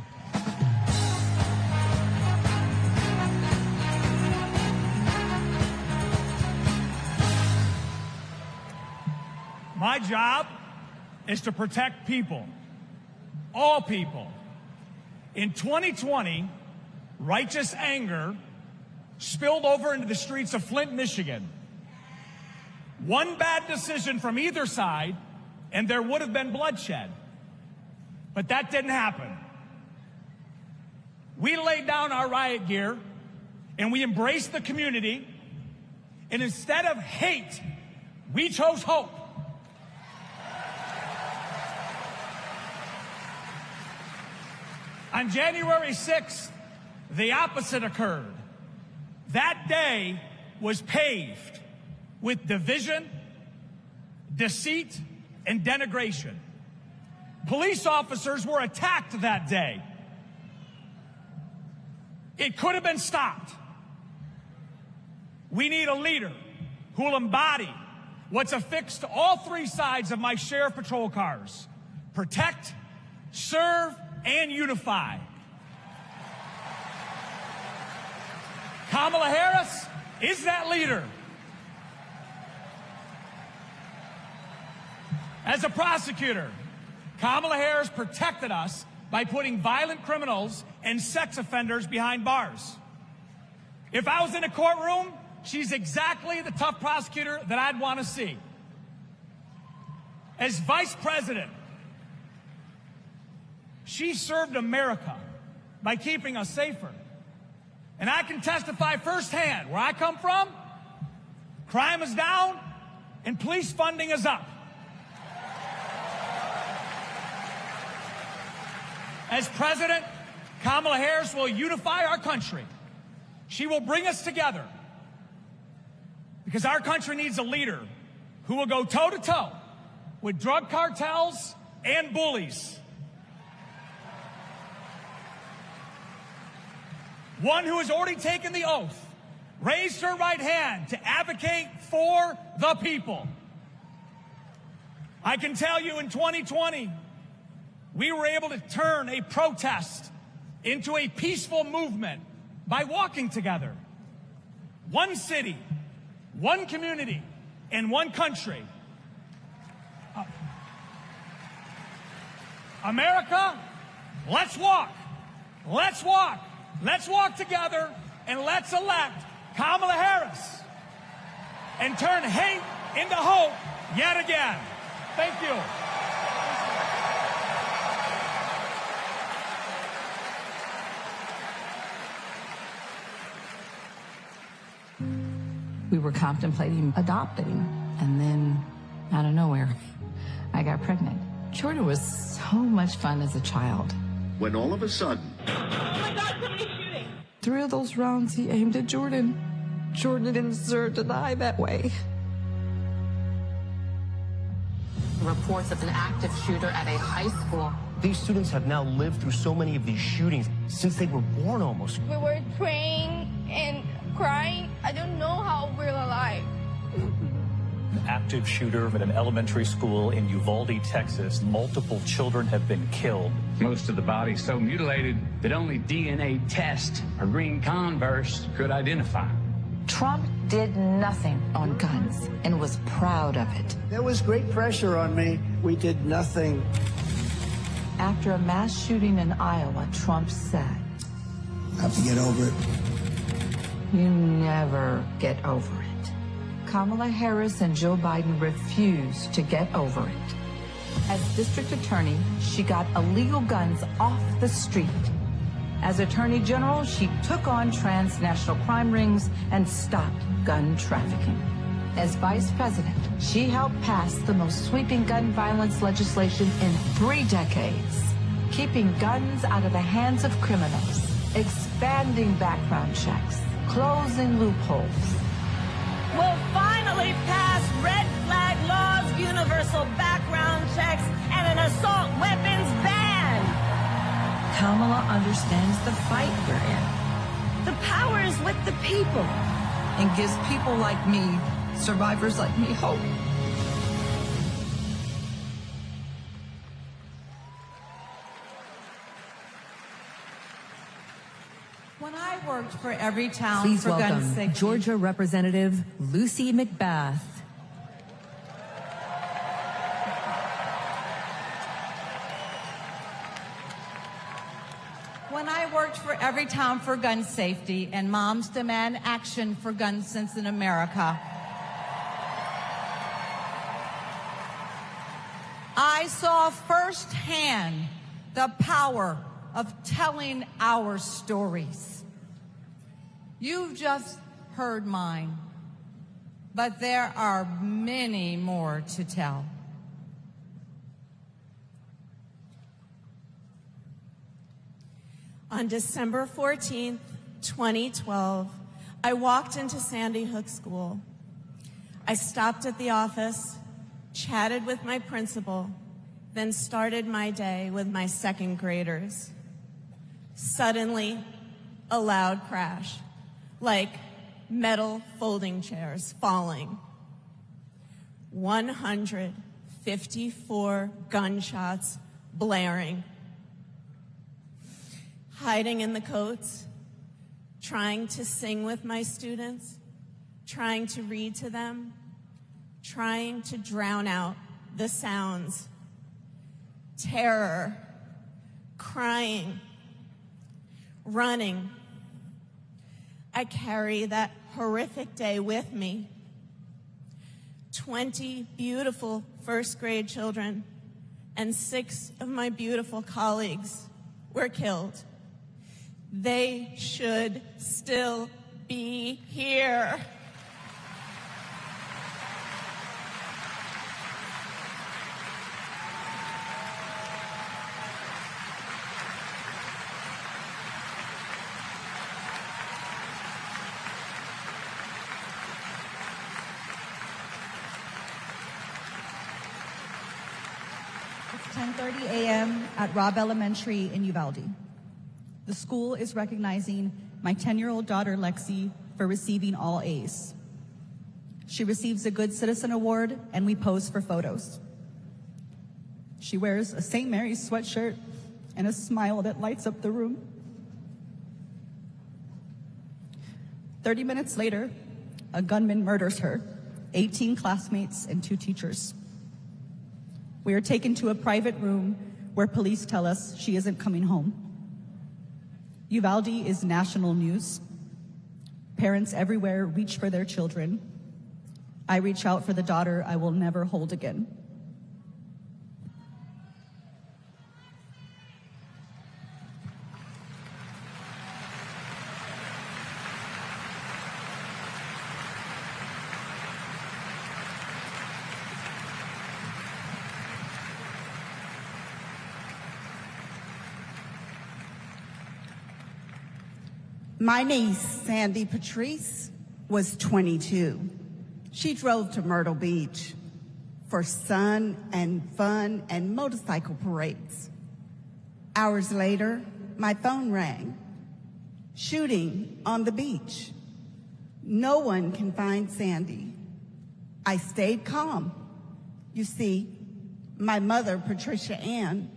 My job is to protect people, all people. In 2020, righteous anger spilled over into the streets of Flint, Michigan. One bad decision from either side, and there would have been bloodshed. But that didn't happen. We laid down our riot gear, and we embraced the community, and instead of hate, we chose hope. On January 6th, the opposite occurred. That day was paved with division, deceit, and denigration. Police officers were attacked that day. It could have been stopped. We need a leader who will embody what's affixed to all three sides of my sheriff patrol cars: protect, serve, and unify. Kamala Harris is that leader. As a prosecutor, Kamala Harris protected us by putting violent criminals and sex offenders behind bars. If I was in a courtroom, she's exactly the tough prosecutor that I'd want to see. As vice president, she served America by keeping us safer. And I can testify firsthand, where I come from, crime is down and police funding is up. As president, Kamala Harris will unify our country. She will bring us together because our country needs a leader who will go toe-to-toe with drug cartels and bullies. One who has already taken the oath, raised her right hand to advocate for the people. I can tell you in 2020, we were able to turn a protest into a peaceful movement by walking together. One city, one community, and one country. America, let's walk. Let's walk. Let's walk together and let's elect Kamala Harris and turn hate into hope yet again. Thank you. We were contemplating adopting, and then out of nowhere, I got pregnant. Jordan was so much fun as a child. When all of a sudden... Oh my God, somebody's shooting! 3 of those rounds he aimed at Jordan. Jordan didn't deserve to die that way. Reports of an active shooter at a high school. These students have now lived through so many of these shootings since they were born almost. We were praying and crying. I don't know how we're alive. An active shooter at an elementary school in Uvalde, Texas. Multiple children have been killed. Most of the body's so mutilated that only DNA test or green Converse could identify. Trump did nothing on guns and was proud of it. There was great pressure on me. We did nothing. After a mass shooting in Iowa, Trump said, I have to get over it. You never get over it. Kamala Harris and Joe Biden refused to get over it. As district attorney, she got illegal guns off the street. As attorney general, she took on transnational crime rings and stopped gun trafficking. As vice president, she helped pass the most sweeping gun violence legislation in 3 decades, keeping guns out of the hands of criminals, expanding background checks, closing loopholes. We'll finally pass red flag laws, universal background checks, and an assault weapons ban. Kamala understands the fight we're in. The power is with the people. And gives people like me, survivors like me, hope. When I worked for every town Please for gun welcome safety. Georgia Representative Lucy McBath. When I worked for every town for gun safety and moms demand action for gun sense in America, I saw firsthand the power of telling our stories. You've just heard mine, but there are many more to tell. On December 14th, 2012, I walked into Sandy Hook School. I stopped at the office, chatted with my principal, then started my day with my second graders. Suddenly, a loud crash, like metal folding chairs falling. 154 gunshots blaring. Hiding in the coats, trying to sing with my students, trying to read to them, trying to drown out the sounds. Terror, crying, running. I carry that horrific day with me. 20 beautiful first grade children and 6 of my beautiful colleagues were killed. They should still be here. It's 10:30 a.m. at Robb Elementary in Uvalde. The school is recognizing my 10-year-old daughter, Lexi, for receiving all A's. She receives a Good Citizen Award, and we pose for photos. She wears a St. Mary's sweatshirt and a smile that lights up the room. 30 minutes later, a gunman murders her, 18 classmates, and 2 teachers. We are taken to a private room where police tell us she isn't coming home. Uvalde is national news. Parents everywhere reach for their children. I reach out for the daughter I will never hold again. My niece, Sandy Patrice, was 22. She drove to Myrtle Beach for sun and fun and motorcycle parades. Hours later, my phone rang. Shooting on the beach. No one can find Sandy. I stayed calm. You see, my mother, Patricia Ann,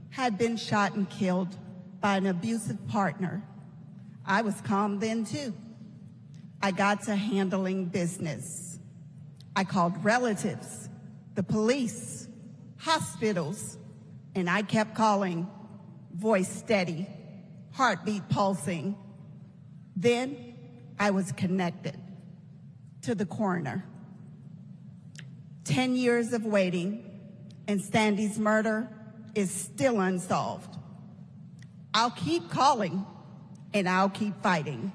had been shot and killed by an abusive partner. I was calm then, too. I got to handling business. I called relatives, the police, hospitals, and I kept calling, voice steady, heartbeat pulsing. Then I was connected to the coroner. 10 years of waiting, and Sandy's murder is still unsolved. I'll keep calling, and I'll keep fighting.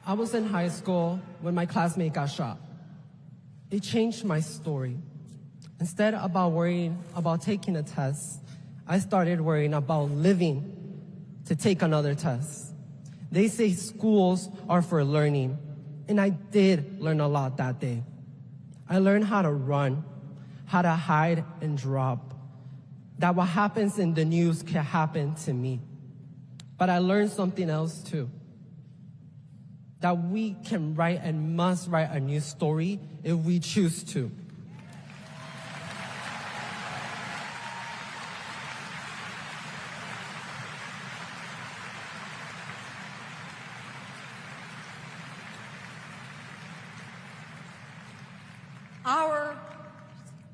I was in high school when my classmate got shot. It changed my story. Instead of worrying about taking a test, I started worrying about living to take another test. They say schools are for learning, and I did learn a lot that day. I learned how to run, how to hide and drop, that what happens in the news can happen to me. But I learned something else too, that we can write and must write a new story if we choose to.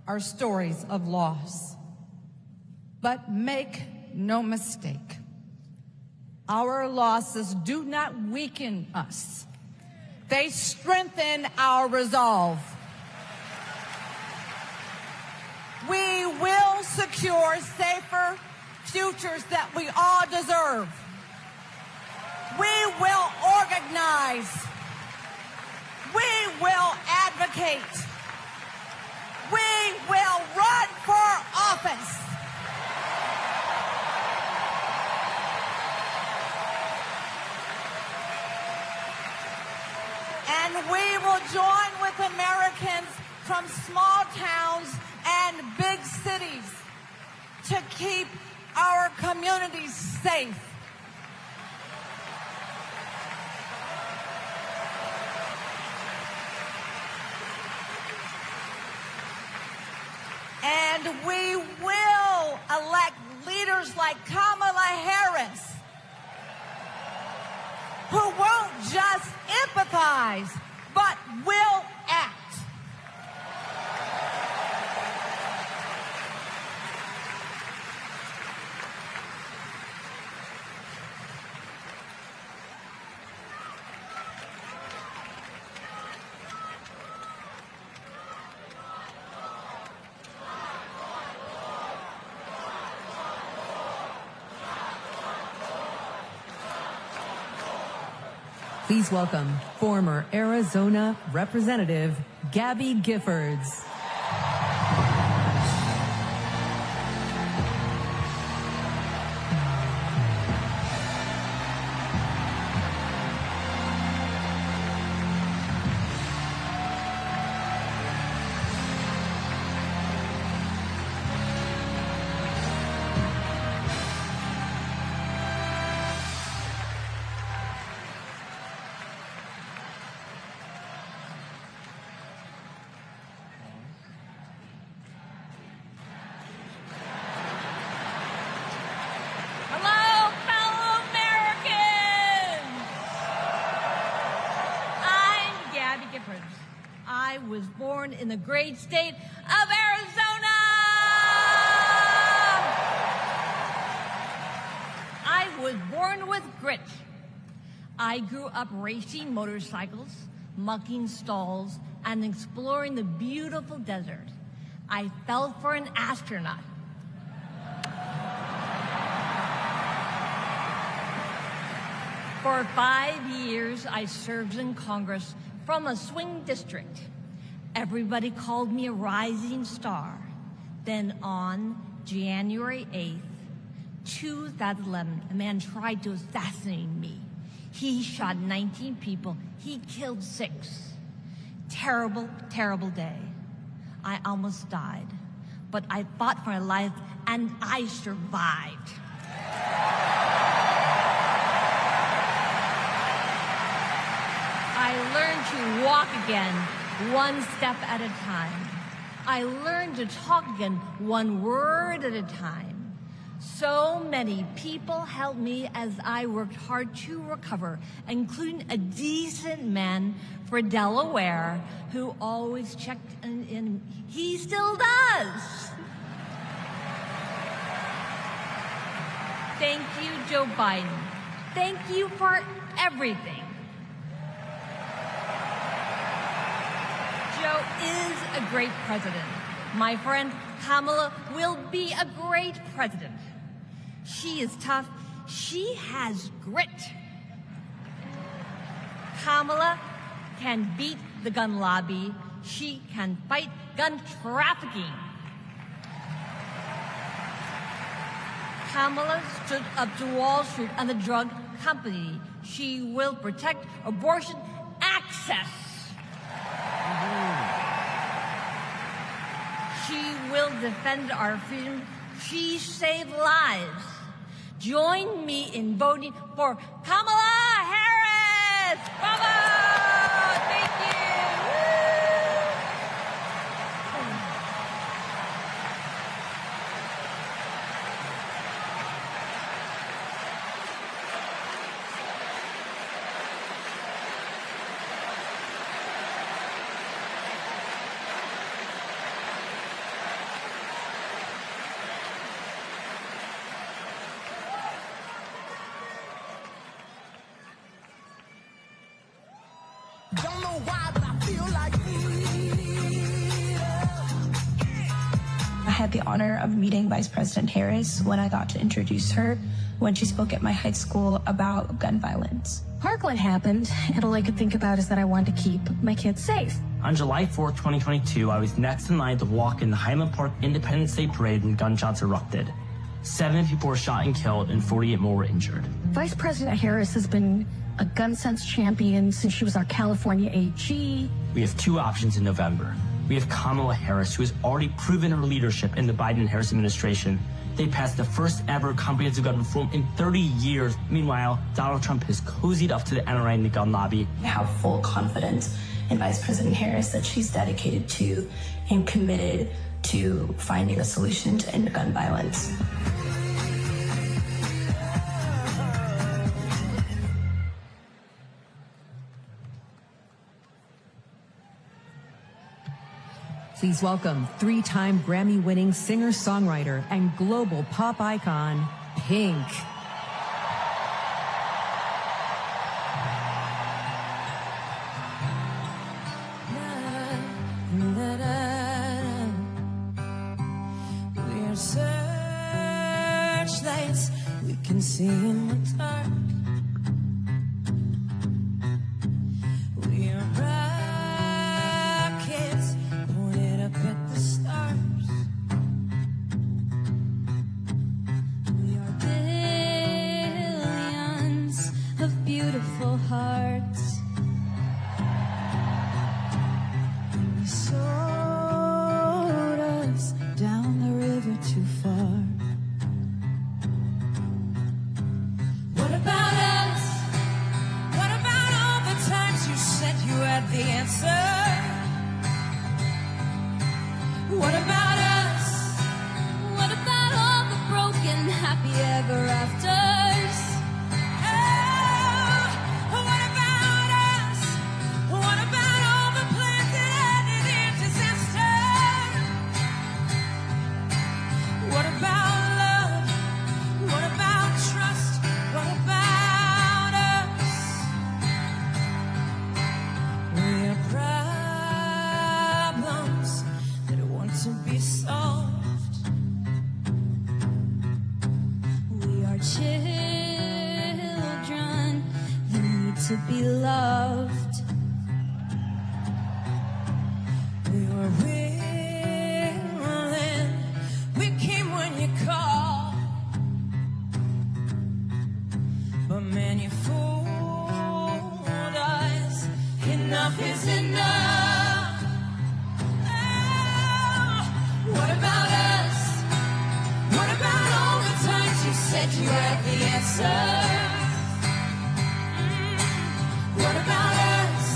Are stories of loss. But make no mistake, our losses do not weaken us. They strengthen our resolve. We will secure safer futures that we all deserve. We will organize. We will advocate. We will run for office. And we will join with Americans from small towns and big cities to keep our communities safe. And we will elect leaders like Kamala Harris, who won't just empathize, but will act. Please welcome former Arizona Representative Gabby Giffords. Hello, fellow Americans! I'm Gabby Giffords. I was born in the great state of Arizona! I was born with grit. I grew up racing motorcycles, mucking stalls, and exploring the beautiful desert. I fell for an astronaut. For 5 years, I served in Congress from a swing district. Everybody called me a rising star. Then on January 8th, 2011, a man tried to assassinate me. He shot 19 people. He killed 6. Terrible, terrible day. I almost died, but I fought for my life and I survived. I learned to walk again, one step at a time. I learned to talk again, one word at a time. So many people helped me as I worked hard to recover, including a decent man for Delaware who always checked in. He still does. Thank you, Joe Biden. Thank you for everything. Joe is a great president. My friend Kamala will be a great president. She is tough. She has grit. Kamala can beat the gun lobby. She can fight gun trafficking. Kamala stood up to Wall Street and the drug company. She will protect abortion access. She will defend our freedom. She saved lives. Join me in voting for Kamala Harris. Bravo! Thank you. Don't know why, but I feel like I had the honor of meeting Vice President Harris when I got to introduce her when she spoke at my high school about gun violence. Parkland happened, and all I could think about is that I wanted to keep my kids safe. On July 4th, 2022, I was next in line to walk in the Highland Park Independence Day Parade when gunshots erupted. 7 people were shot and killed, and 48 more were injured. Vice President Harris has been a gun sense champion since she was our California AG. We have 2 options in November. We have Kamala Harris, who has already proven her leadership in the Biden-Harris administration. They passed the first ever comprehensive gun reform in 30 years. Meanwhile, Donald Trump has cozied up to the NRA and the gun lobby. I have full confidence in Vice President Harris that she's dedicated to and committed to finding a solution to end gun violence. Please welcome 3-time Grammy-winning singer-songwriter and global pop icon, Pink. we're searchlights we can see in the dark. Minnesota's down the river too far. What about us? What about all the times you said you had the answer? What about us? What about all the broken happy ever afters? Oh, what about us? What about all the plans that ended in disaster? What about love? What about trust? What about us? We're problems that want to be solved. We are children that need to be loved. We were willing, we came when you called. But man, you fooled us. Enough is enough. Oh, what about us? What about all the times you said you had the answer? What about us?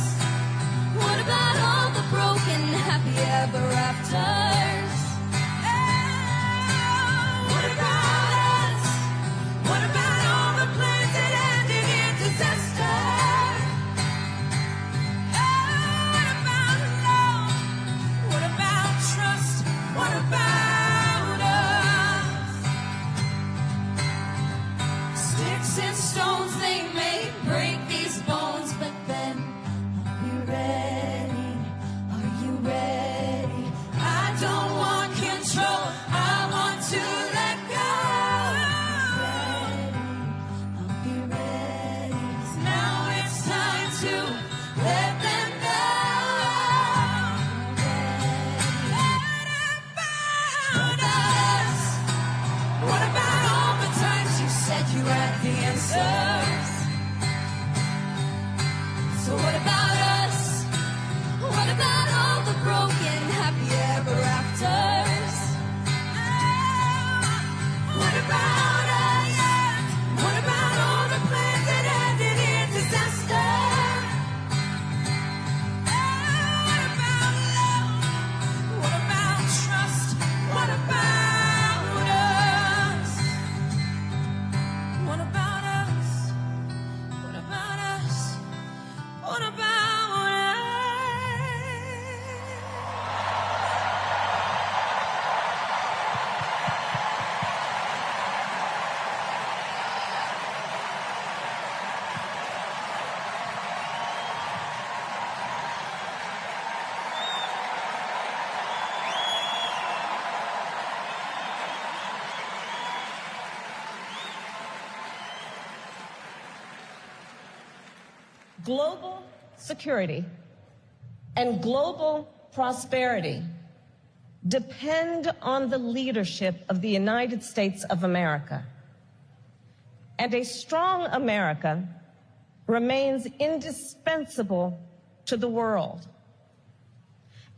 What about all the broken happy ever afters? What about us? What about all the plans that ended in disaster? What about love? What about trust? What about us? Sticks and stones, they may break these bones, but then are you ready? Are you ready? I don't want control, I want to let go. I'll be ready. 'Cause now it's time to let them know. What about us? What about all the times you said you had the answers? So what about us? What about all the broken happy ever afters? What about us? What about all the plans that ended in disaster? What about love? What about trust? What about us? What about us? What about us? What about us? Global security and global prosperity depend on the leadership of the United States of America. And a strong America remains indispensable to the world.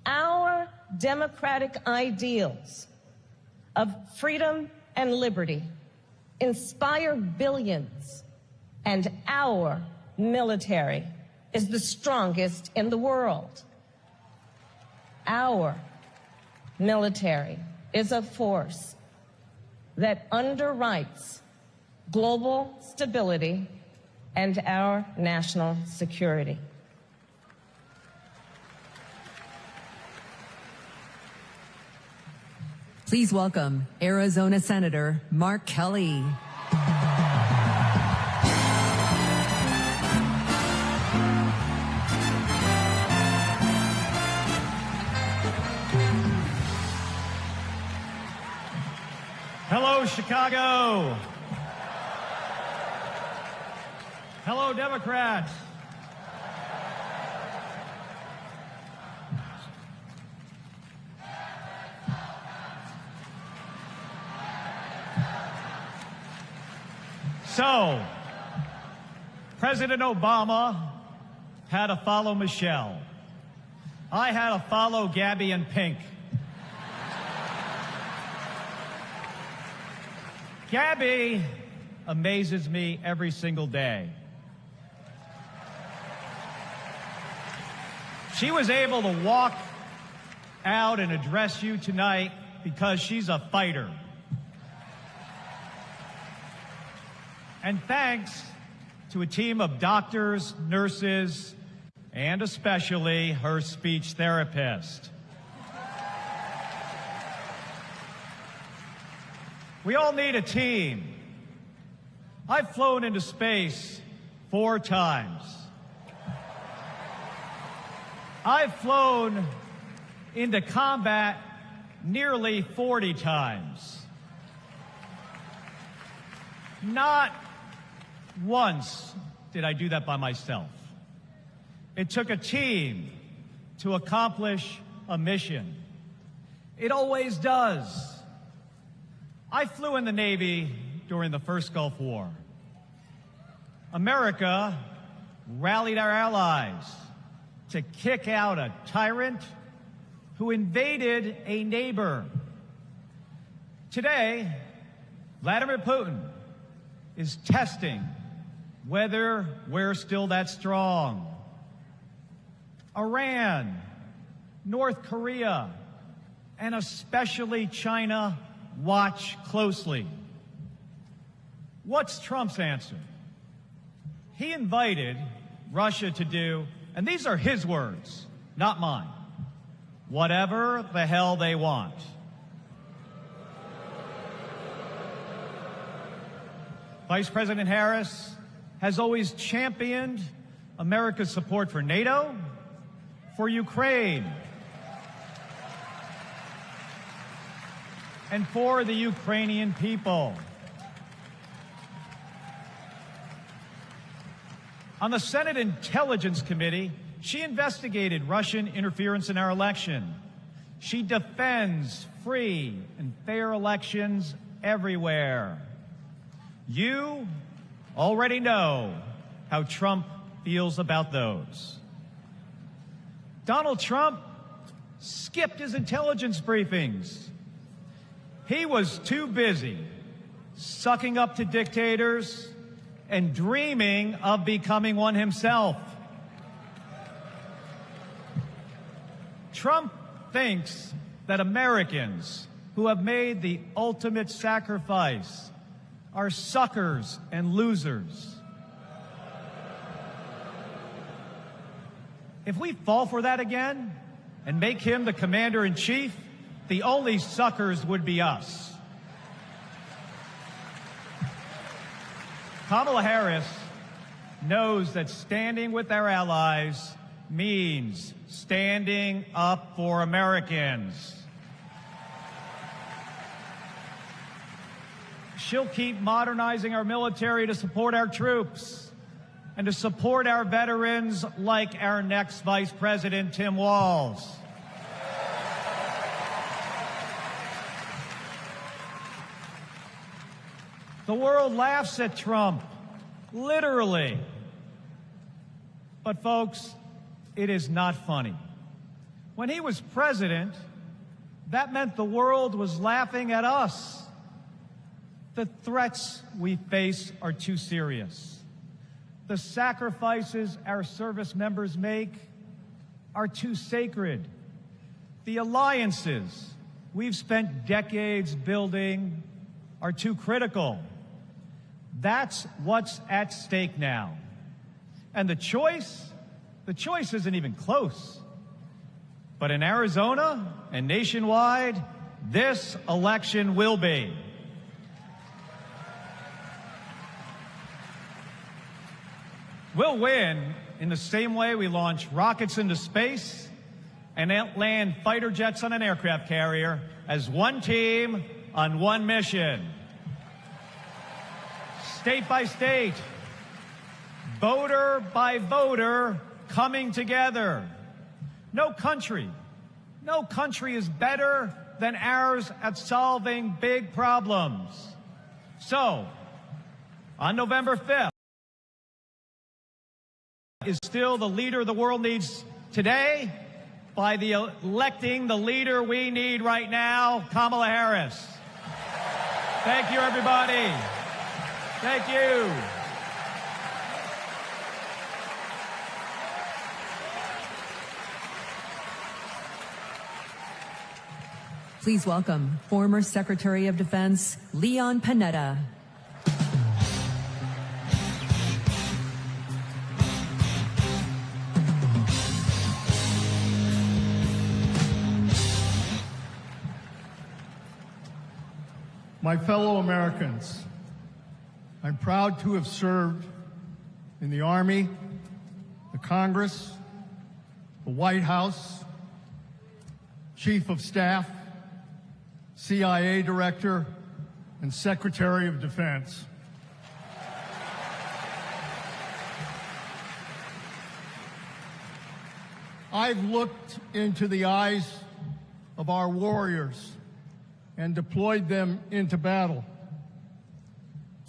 Our democratic ideals of freedom and liberty inspire billions, and our military is the strongest in the world. Our military is a force that underwrites global stability and our national security. Please welcome Arizona Senator Mark Kelly. Hello, Chicago. Hello, Democrats. So, President Obama had to follow Michelle. I had to follow Gabby in pink. Gabby amazes me every single day. She was able to walk out and address you tonight because she's a fighter. And thanks to a team of doctors, nurses, and especially her speech therapist. We all need a team. I've flown into space 4 times. I've flown into combat nearly 40 times. Not once did I do that by myself. It took a team to accomplish a mission. It always does. I flew in the Navy during the first Gulf War. America rallied our allies to kick out a tyrant who invaded a neighbor. Today, Vladimir Putin is testing whether we're still that strong. Iran, North Korea, and especially China watch closely. What's Trump's answer? He invited Russia to do, and these are his words, not mine, whatever the hell they want. Vice President Harris has always championed America's support for NATO, for Ukraine, and for the Ukrainian people. On the Senate Intelligence Committee, she investigated Russian interference in our election. She defends free and fair elections everywhere. You already know how Trump feels about those. Donald Trump skipped his intelligence briefings. He was too busy sucking up to dictators and dreaming of becoming one himself. Trump thinks that Americans who have made the ultimate sacrifice are suckers and losers. If we fall for that again and make him the commander-in-chief, the only suckers would be us. Kamala Harris knows that standing with our allies means standing up for Americans. She'll keep modernizing our military to support our troops and to support our veterans like our next Vice President, Tim Walz. The world laughs at Trump, literally. But folks, it is not funny. When he was president, that meant the world was laughing at us. The threats we face are too serious. The sacrifices our service members make are too sacred. The alliances we've spent decades building are too critical. That's what's at stake now. And the choice isn't even close. But in Arizona and nationwide, this election will be. We'll win in the same way we launch rockets into space and land fighter jets on an aircraft carrier as one team on one mission. State by state, voter by voter, coming together. No country is better than ours at solving big problems. So, on November 5th, is still the leader the world needs today by electing the leader we need right now, Kamala Harris. Thank you, everybody. Thank you. Please welcome former Secretary of Defense Leon Panetta. My fellow Americans, I'm proud to have served in the Army, the Congress, the White House, Chief of Staff, CIA Director, and Secretary of Defense. I've looked into the eyes of our warriors and deployed them into battle.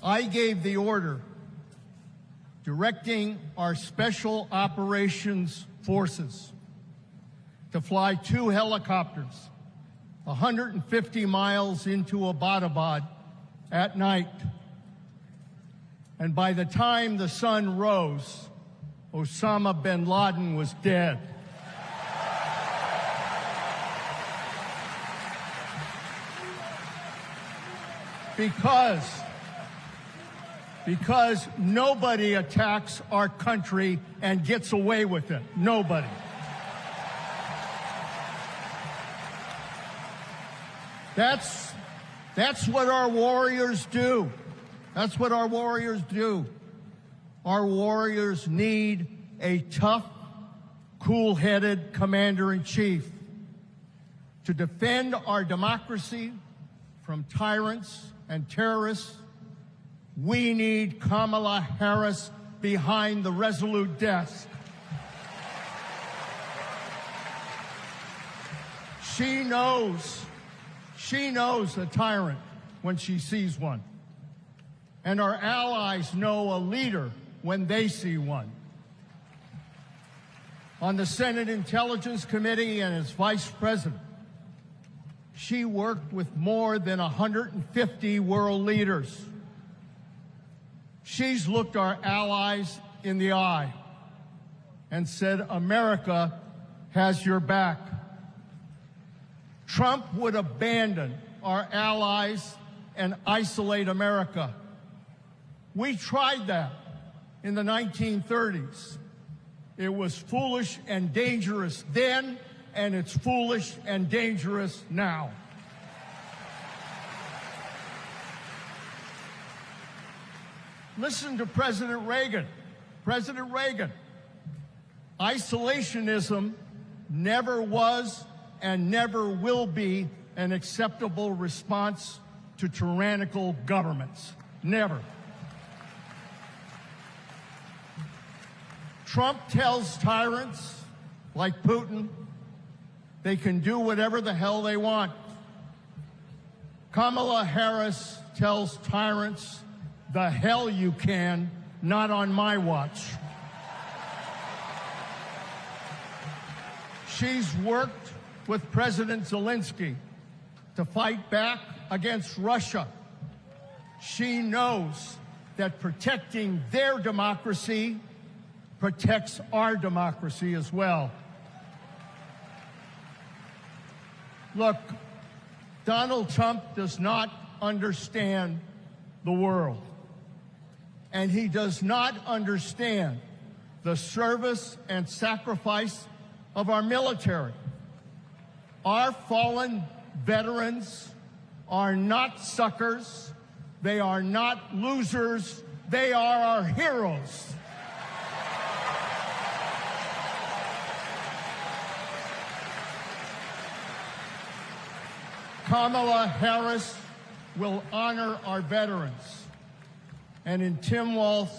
I gave the order directing our Special Operations Forces to fly 2 helicopters 150 miles into Abbottabad at night. And by the time the sun rose, Osama bin Laden was dead. Because nobody attacks our country and gets away with it. Nobody. That's what our warriors do. That's what our warriors do. Our warriors need a tough, cool-headed commander-in-chief to defend our democracy from tyrants and terrorists. We need Kamala Harris behind the resolute desk. She knows a tyrant when she sees one. And our allies know a leader when they see one. On the Senate Intelligence Committee and as Vice President, she worked with more than 150 world leaders. She's looked our allies in the eye and said, America has your back. Trump would abandon our allies and isolate America. We tried that in the 1930s. It was foolish and dangerous then, and it's foolish and dangerous now. Listen to President Reagan. President Reagan. Isolationism never was and never will be an acceptable response to tyrannical governments. Never. Trump tells tyrants like Putin they can do whatever the hell they want. Kamala Harris tells tyrants, the hell you can, not on my watch. She's worked with President Zelensky to fight back against Russia. She knows that protecting their democracy protects our democracy as well. Look, Donald Trump does not understand the world, and he does not understand the service and sacrifice of our military. Our fallen veterans are not suckers. They are not losers. They are our heroes. Kamala Harris will honor our veterans. And in Tim Walz,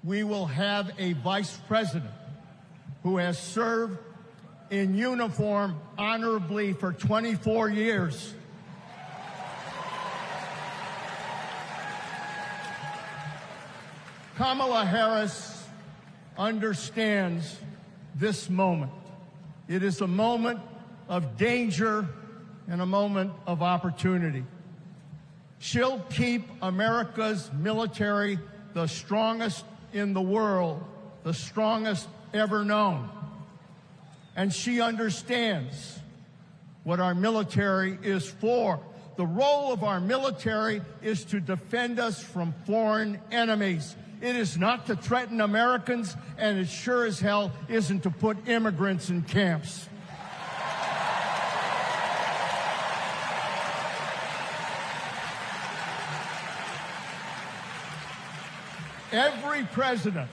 we will have a vice president who has served in uniform honorably for 24 years. Kamala Harris understands this moment. It is a moment of danger and a moment of opportunity. She'll keep America's military the strongest in the world, the strongest ever known. And she understands what our military is for. The role of our military is to defend us from foreign enemies. It is not to threaten Americans, and it sure as hell isn't to put immigrants in camps. Every president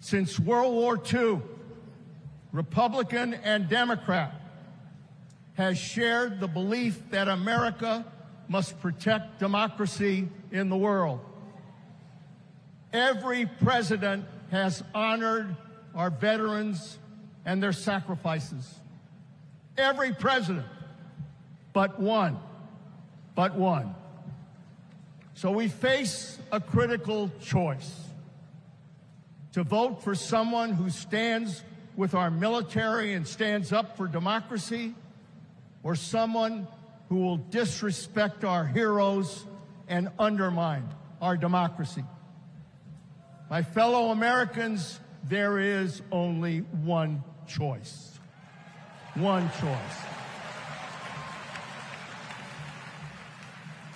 since World War II, Republican and Democrat, has shared the belief that America must protect democracy in the world. Every president has honored our veterans and their sacrifices. Every president, but one. So we face a critical choice: to vote for someone who stands with our military and stands up for democracy, or someone who will disrespect our heroes and undermine our democracy. My fellow Americans, there is only one choice. One choice.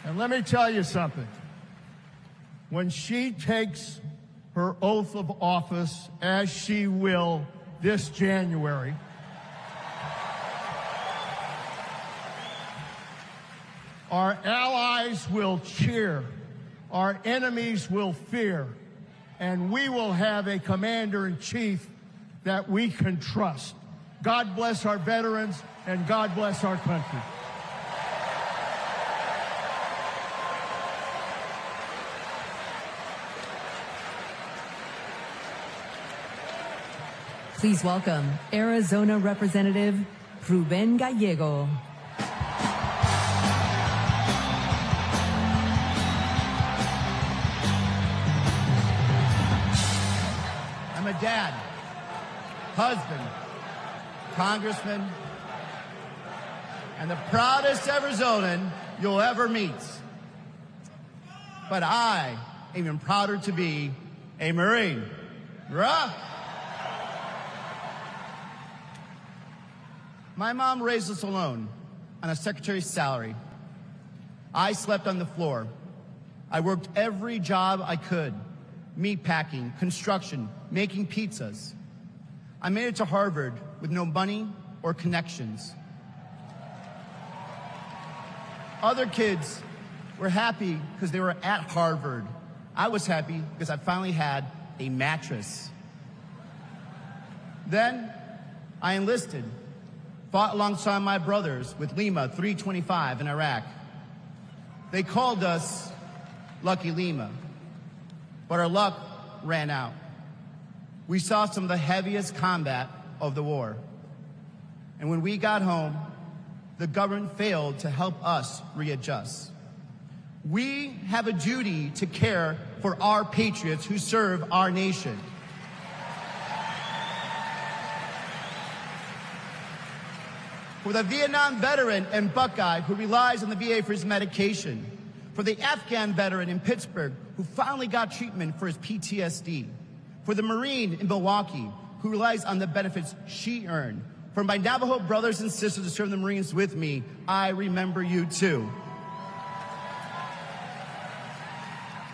And let me tell you something. When she takes her oath of office, as she will this January, our allies will cheer, our enemies will fear, and we will have a commander-in-chief that we can trust. God bless our veterans, and God bless our country. Please welcome Arizona Representative Ruben Gallego. I'm a dad, husband, congressman, and the proudest Arizonan you'll ever meet. But I am even prouder to be a Marine. Rah! My mom raised us alone on a secretary's salary. I slept on the floor. I worked every job I could: meat packing, construction, making pizzas. I made it to Harvard with no money or connections. Other kids were happy because they were at Harvard. I was happy because I finally had a mattress. Then I enlisted, fought alongside my brothers with Lima 325 in Iraq. They called us Lucky Lima, but our luck ran out. We saw some of the heaviest combat of the war. And when we got home, the government failed to help us readjust. We have a duty to care for our patriots who serve our nation. For the Vietnam veteran and Buckeye who relies on the VA for his medication. For the Afghan veteran in Pittsburgh who finally got treatment for his PTSD. For the Marine in Milwaukee who relies on the benefits she earned. For my Navajo brothers and sisters who serve the Marines with me, I remember you too.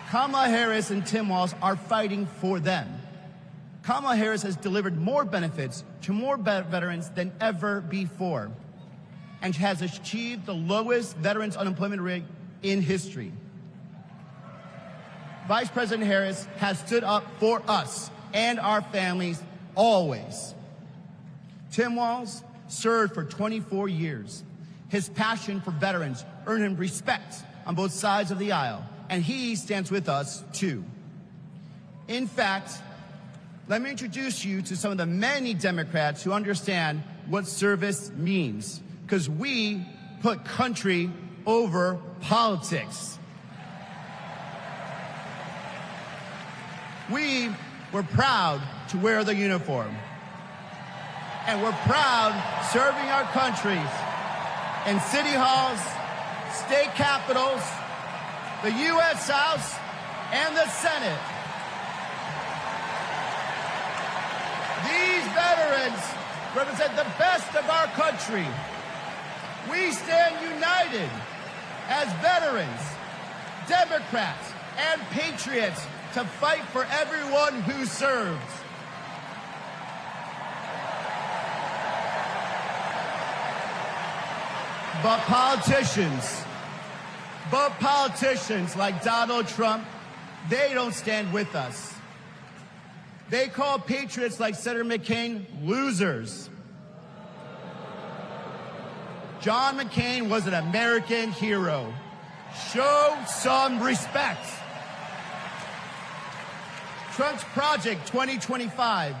Kamala Harris and Tim Walz are fighting for them. Kamala Harris has delivered more benefits to more veterans than ever before, and has achieved the lowest veterans unemployment rate in history. Vice President Harris has stood up for us and our families always. Tim Walz served for 24 years. His passion for veterans earned him respect on both sides of the aisle, and he stands with us too. In fact, let me introduce you to some of the many Democrats who understand what service means, because we put country over politics. We we're proud to wear the uniform. And we're proud serving our countries in city halls, state capitals, the U.S. House, and the Senate. These veterans represent the best of our country. We stand united as veterans, Democrats, and patriots to fight for everyone who serves. But politicians like Donald Trump, they don't stand with us. They call patriots like Senator McCain losers. John McCain was an American hero. Show some respect. Trump's Project 2025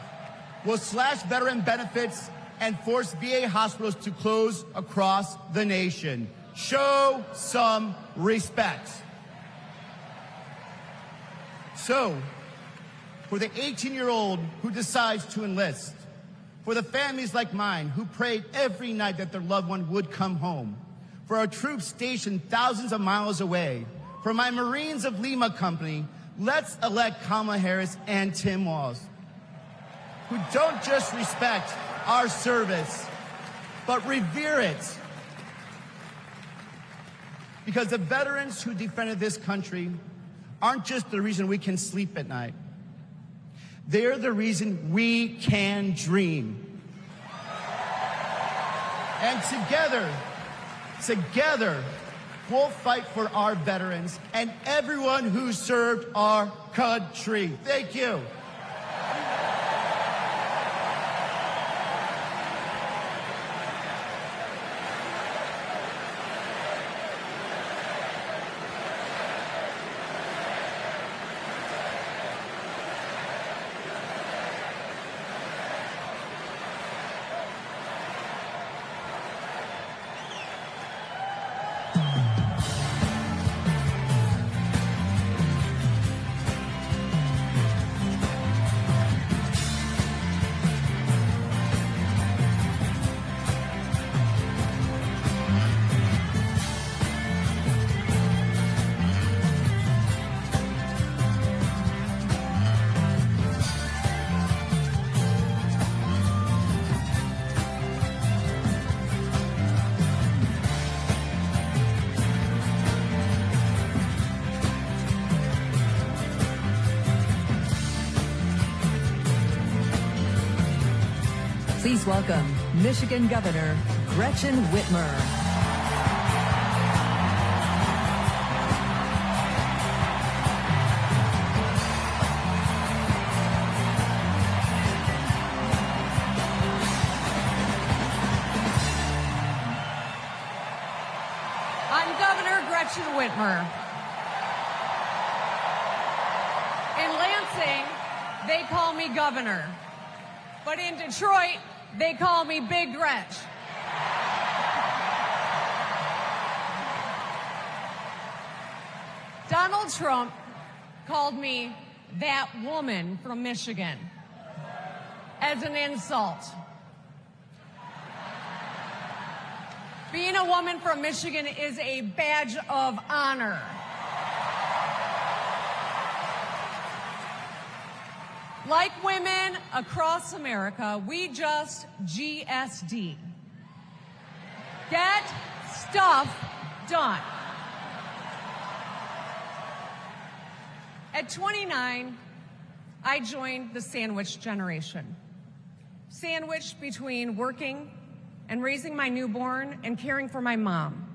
will slash veteran benefits and force VA hospitals to close across the nation. Show some respect. So, for the 18-year-old who decides to enlist, for the families like mine who prayed every night that their loved one would come home, for our troops stationed thousands of miles away, for my Marines of Lima Company, let's elect Kamala Harris and Tim Walz, who don't just respect our service, but revere it. Because the veterans who defended this country aren't just the reason we can sleep at night. They're the reason we can dream. And together, we'll fight for our veterans and everyone who served our country. Thank you. Please welcome Michigan Governor Gretchen Whitmer. I'm Governor Gretchen Whitmer. In Lansing, they call me Governor. But in Detroit, they call me Big Gretch. Donald Trump called me that woman from Michigan as an insult. Being a woman from Michigan is a badge of honor. Like women across America, we just GSD. Get stuff done. At 29, I joined the sandwich generation. Sandwiched between working and raising my newborn and caring for my mom,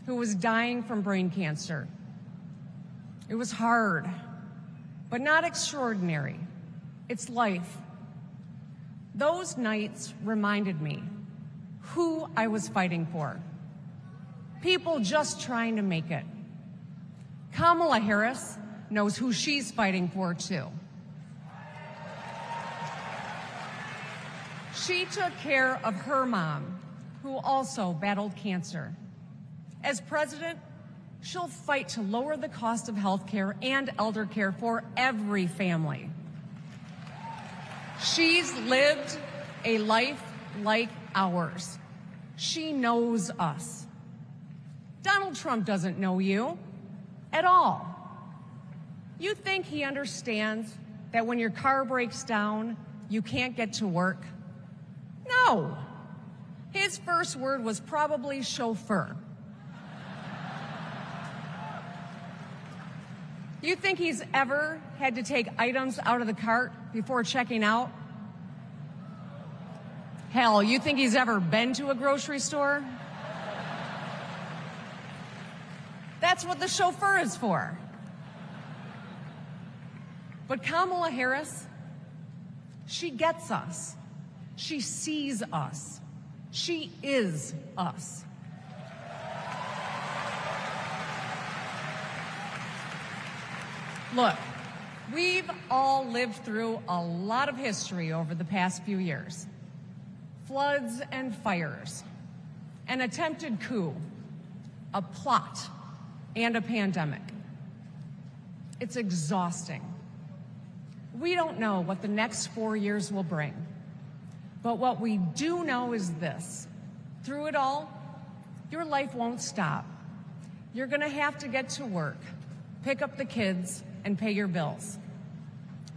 who was dying from brain cancer. It was hard, but not extraordinary. It's life. Those nights reminded me who I was fighting for. People just trying to make it. Kamala Harris knows who she's fighting for, too. She took care of her mom, who also battled cancer. As president, she'll fight to lower the cost of health care and elder care for every family. She's lived a life like ours. She knows us. Donald Trump doesn't know you at all. You think he understands that when your car breaks down, you can't get to work? No. His first word was probably chauffeur. You think he's ever had to take items out of the cart before checking out? Hell, you think he's ever been to a grocery store? That's what the chauffeur is for. But Kamala Harris, she gets us. She sees us. She is us. Look, we've all lived through a lot of history over the past few years. Floods and fires, an attempted coup, a plot, and a pandemic. It's exhausting. We don't know what the next 4 years will bring. But what we do know is this. Through it all, your life won't stop. You're going to have to get to work, pick up the kids, and pay your bills.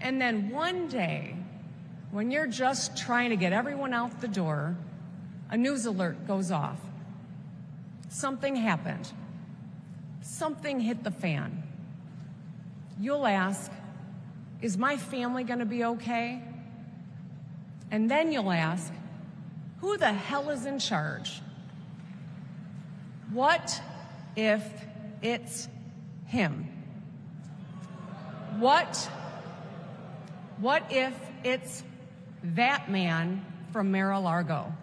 And then one day, when you're just trying to get everyone out the door, a news alert goes off. Something happened. Something hit the fan. You'll ask, is my family going to be okay? And then you'll ask, who the hell is in charge? What if it's him? What if it's that man from Mar-a-Lago?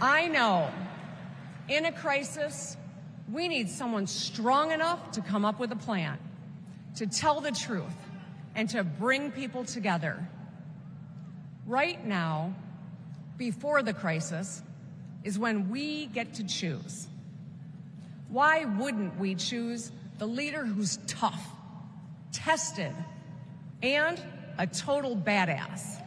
I know, in a crisis, we need someone strong enough to come up with a plan, to tell the truth, and to bring people together. Right now, before the crisis, is when we get to choose. Why wouldn't we choose the leader who's tough, tested, and a total badass?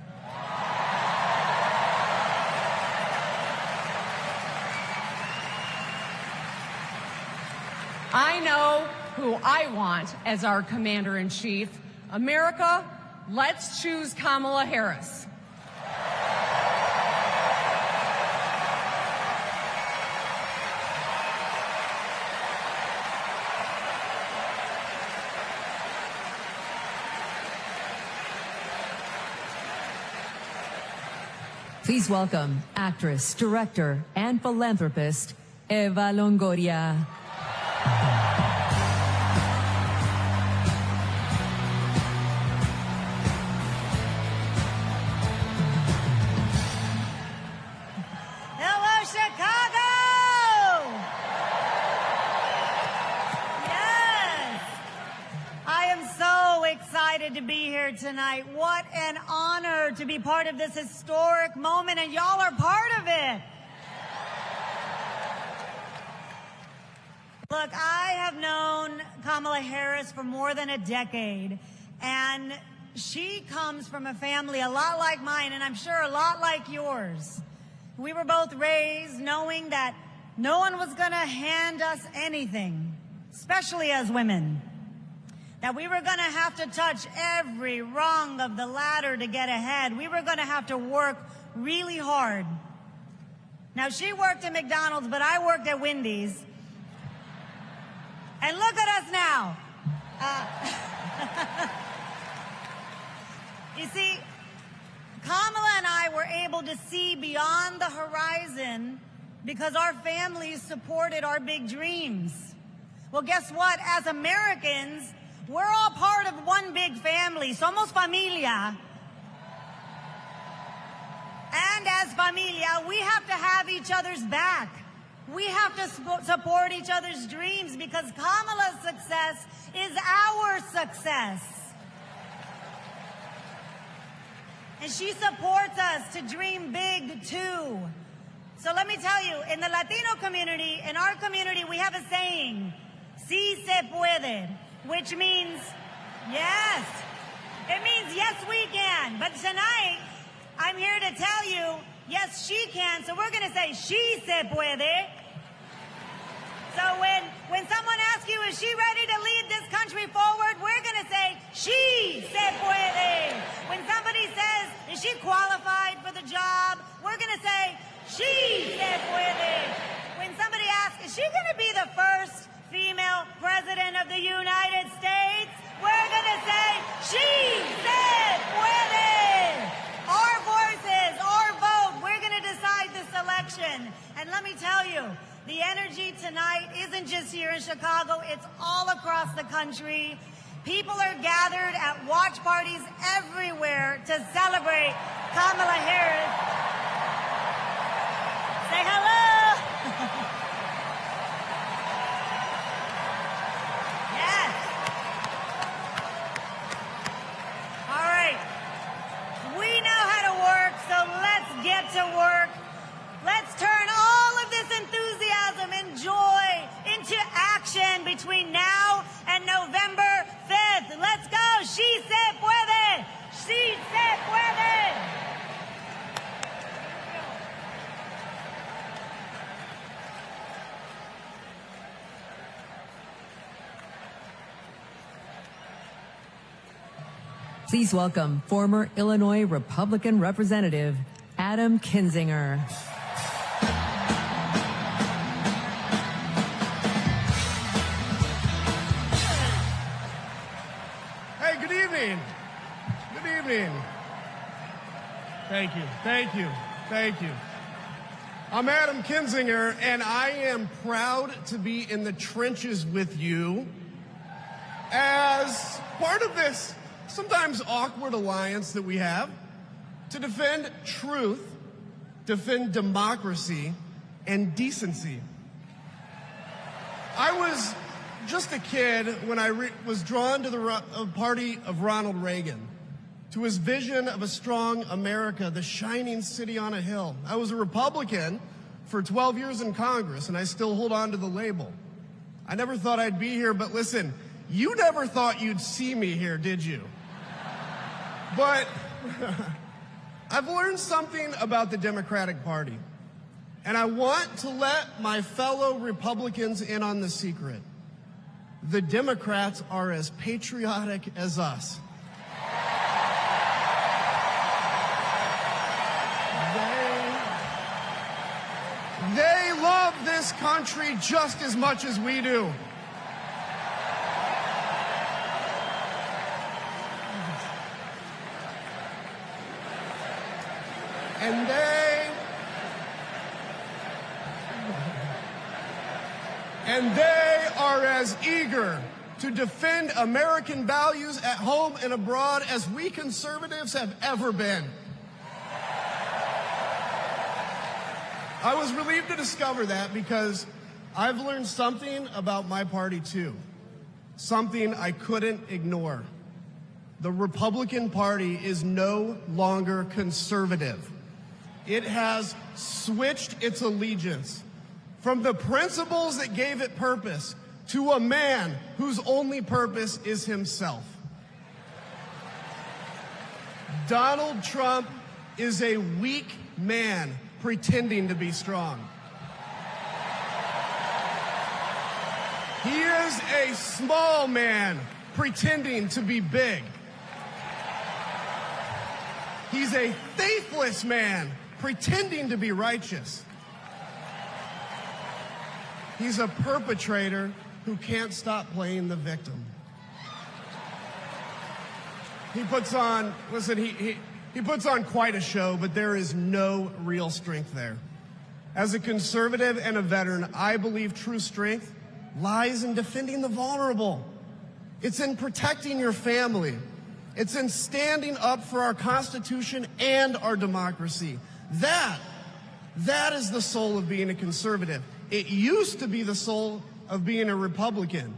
I know who I want as our commander-in-chief. America, let's choose Kamala Harris. Please welcome actress, director, and philanthropist, Eva Longoria. Hello, Chicago! Yes! I am so excited to be here tonight. What an honor to be part of this historic moment, and y'all are part of it. Look, I have known Kamala Harris for more than a decade, and she comes from a family a lot like mine, and I'm sure a lot like yours. We were both raised knowing that no one was going to hand us anything, especially as women. That we were going to have to touch every rung of the ladder to get ahead. We were going to have to work really hard. Now, she worked at McDonald's, but I worked at Wendy's. And look at us now. You see, Kamala and I were able to see beyond the horizon because our families supported our big dreams. Well, guess what? As Americans, we're all part of one big family. Somos familia. And as familia, we have to have each other's back. We have to support each other's dreams because Kamala's success is our success. And she supports us to dream big, too. So let me tell you, in the Latino community, in our community, we have a saying, sí se puede. which means yes. It means yes, we can. But tonight, I'm here to tell you, yes, she can. So we're going to say, she se puede. So when someone asks you, is she ready to lead this country forward, we're going to say, she se puede. When somebody says, is she qualified for the job, we're going to say, she se puede. When somebody asks, is she going to be the first female president of the United States, we're going to say, she se puede. Our voices, our vote, we're going to decide this election. And let me tell you, the energy tonight isn't just here in Chicago, it's all across the country. People are gathered at watch parties everywhere to celebrate Kamala Harris. Say hello. Yes. All right. We know how to work, so let's get to work. Let's turn all of this enthusiasm and joy into action between now and November 5th. Let's go. She se puede. She se puede. Please welcome former Illinois Republican Representative Adam Kinzinger. Hey, good evening. Good evening. Thank you. Thank you. Thank you. I'm Adam Kinzinger, and I am proud to be in the trenches with you as part of this sometimes awkward alliance that we have to defend truth, defend democracy, and decency. I was just a kid when I was drawn to the party of Ronald Reagan, to his vision of a strong America, the shining city on a hill. I was a Republican for 12 years in Congress, and I still hold on to the label. I never thought I'd be here, but listen, you never thought you'd see me here, did you? But I've learned something about the Democratic Party, and I want to let my fellow Republicans in on the secret. The Democrats are as patriotic as us. They love this country just as much as we do. And they are as eager to defend American values at home and abroad as we conservatives have ever been. I was relieved to discover that because I've learned something about my party too, something I couldn't ignore. The Republican Party is no longer conservative. It has switched its allegiance from the principles that gave it purpose to a man whose only purpose is himself. Donald Trump is a weak man pretending to be strong. He is a small man pretending to be big. He's a faithless man pretending to be righteous. He's a perpetrator who can't stop playing the victim. He puts on, listen, he puts on quite a show, but there is no real strength there. As a conservative and a veteran, I believe true strength lies in defending the vulnerable. It's in protecting your family. It's in standing up for our Constitution and our democracy. That is the soul of being a conservative. It used to be the soul of being a Republican,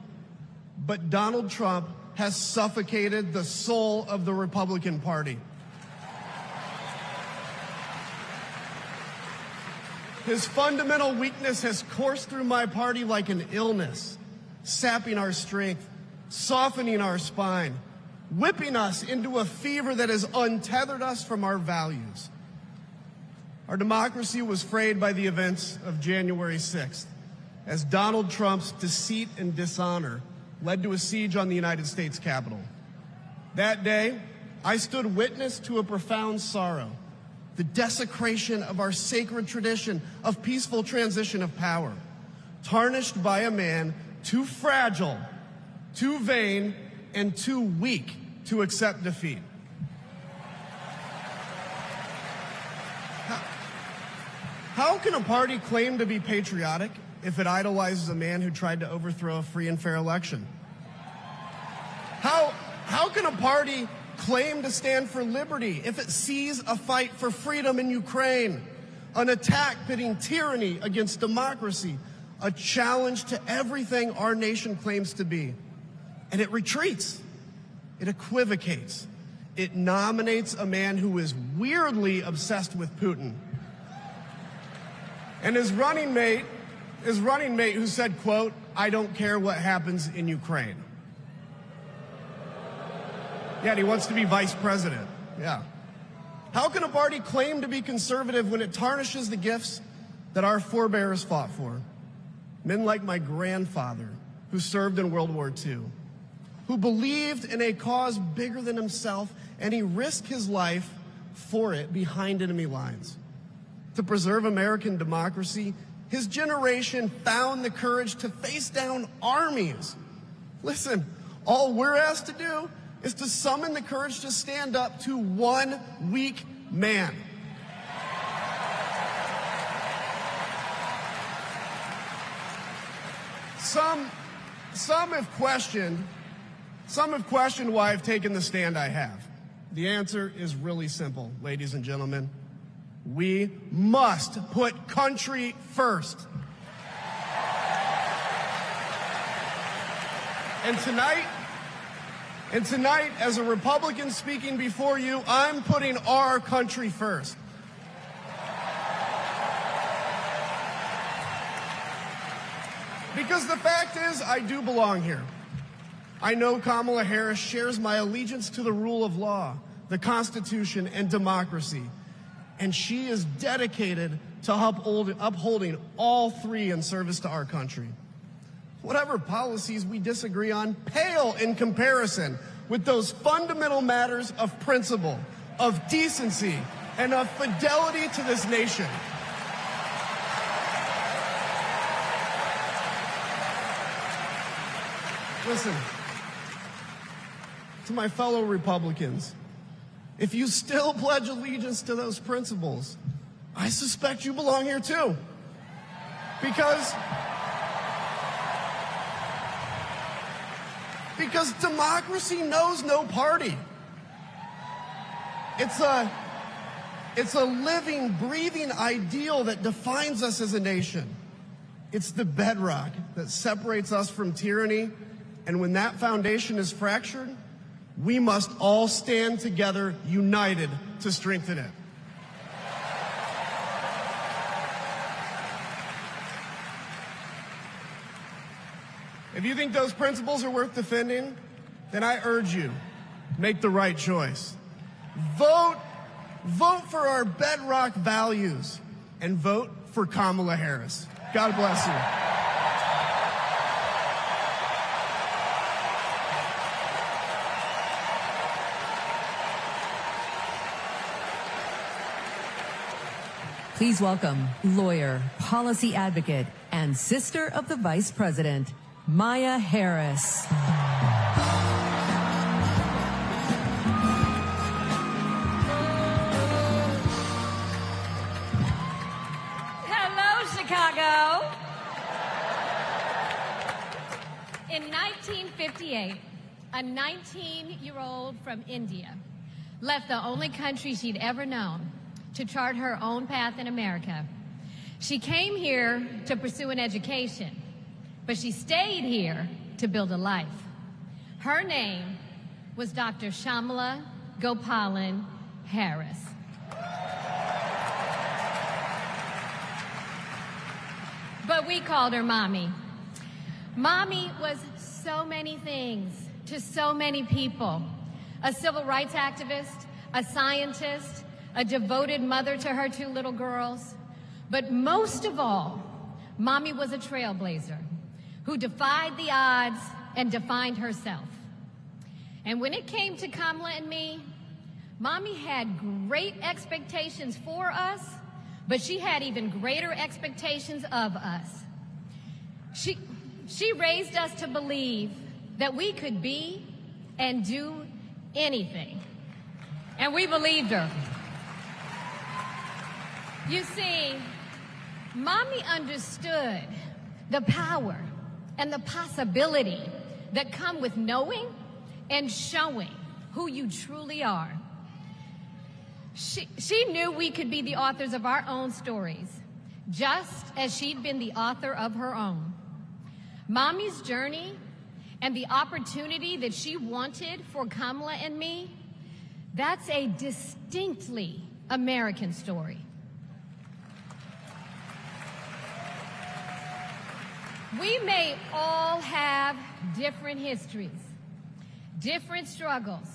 but Donald Trump has suffocated the soul of the Republican Party. His fundamental weakness has coursed through my party like an illness, sapping our strength. softening our spine, whipping us into a fever that has untethered us from our values. Our democracy was frayed by the events of January 6th, as Donald Trump's deceit and dishonor led to a siege on the United States Capitol. That day, I stood witness to a profound sorrow, the desecration of our sacred tradition of peaceful transition of power, tarnished by a man too fragile, too vain, and too weak to accept defeat. How can a party claim to be patriotic if it idolizes a man who tried to overthrow a free and fair election? How can a party claim to stand for liberty if it sees a fight for freedom in Ukraine, an attack pitting tyranny against democracy, a challenge to everything our nation claims to be, and it retreats, it equivocates, it nominates a man who is weirdly obsessed with Putin, and his running mate who said, quote, "I don't care what happens in Ukraine." Yeah, and he wants to be vice president. Yeah. How can a party claim to be conservative when it tarnishes the gifts that our forebears fought for? Men like my grandfather, who served in World War II, who believed in a cause bigger than himself, and he risked his life for it behind enemy lines. To preserve American democracy, his generation found the courage to face down armies. Listen, all we're asked to do is to summon the courage to stand up to one weak man. Some have questioned why I've taken the stand I have. The answer is really simple, ladies and gentlemen. We must put country first. And tonight, as a Republican speaking before you, I'm putting our country first. Because the fact is, I do belong here. I know Kamala Harris shares my allegiance to the rule of law, the Constitution, and democracy. And she is dedicated to upholding all three in service to our country. Whatever policies we disagree on pale in comparison with those fundamental matters of principle, of decency, and of fidelity to this nation. Listen, to my fellow Republicans, if you still pledge allegiance to those principles, I suspect you belong here too. Because democracy knows no party. It's a living, breathing ideal that defines us as a nation. It's the bedrock that separates us from tyranny. And when that foundation is fractured, we must all stand together, united, to strengthen it. If you think those principles are worth defending, then I urge you, make the right choice. Vote for our bedrock values and vote for Kamala Harris. God bless you. Please welcome lawyer, policy advocate, and sister of the Vice President, Maya Harris. Hello, Chicago. In 1958, a 19-year-old from India left the only country she'd ever known to chart her own path in America. She came here to pursue an education, but she stayed here to build a life. Her name was Dr. Shyamala Gopalan Harris. But we called her Mommy. Mommy was so many things to so many people. A civil rights activist, a scientist, a devoted mother to her 2 little girls. But most of all, Mommy was a trailblazer who defied the odds and defined herself. And when it came to Kamala and me, Mommy had great expectations for us, but she had even greater expectations of us. She raised us to believe that we could be and do anything. And we believed her. You see, Mommy understood the power and the possibility that come with knowing and showing who you truly are. She knew we could be the authors of our own stories, just as she'd been the author of her own. Mommy's journey and the opportunity that she wanted for Kamala and me, that's a distinctly American story. We may all have different histories, different struggles,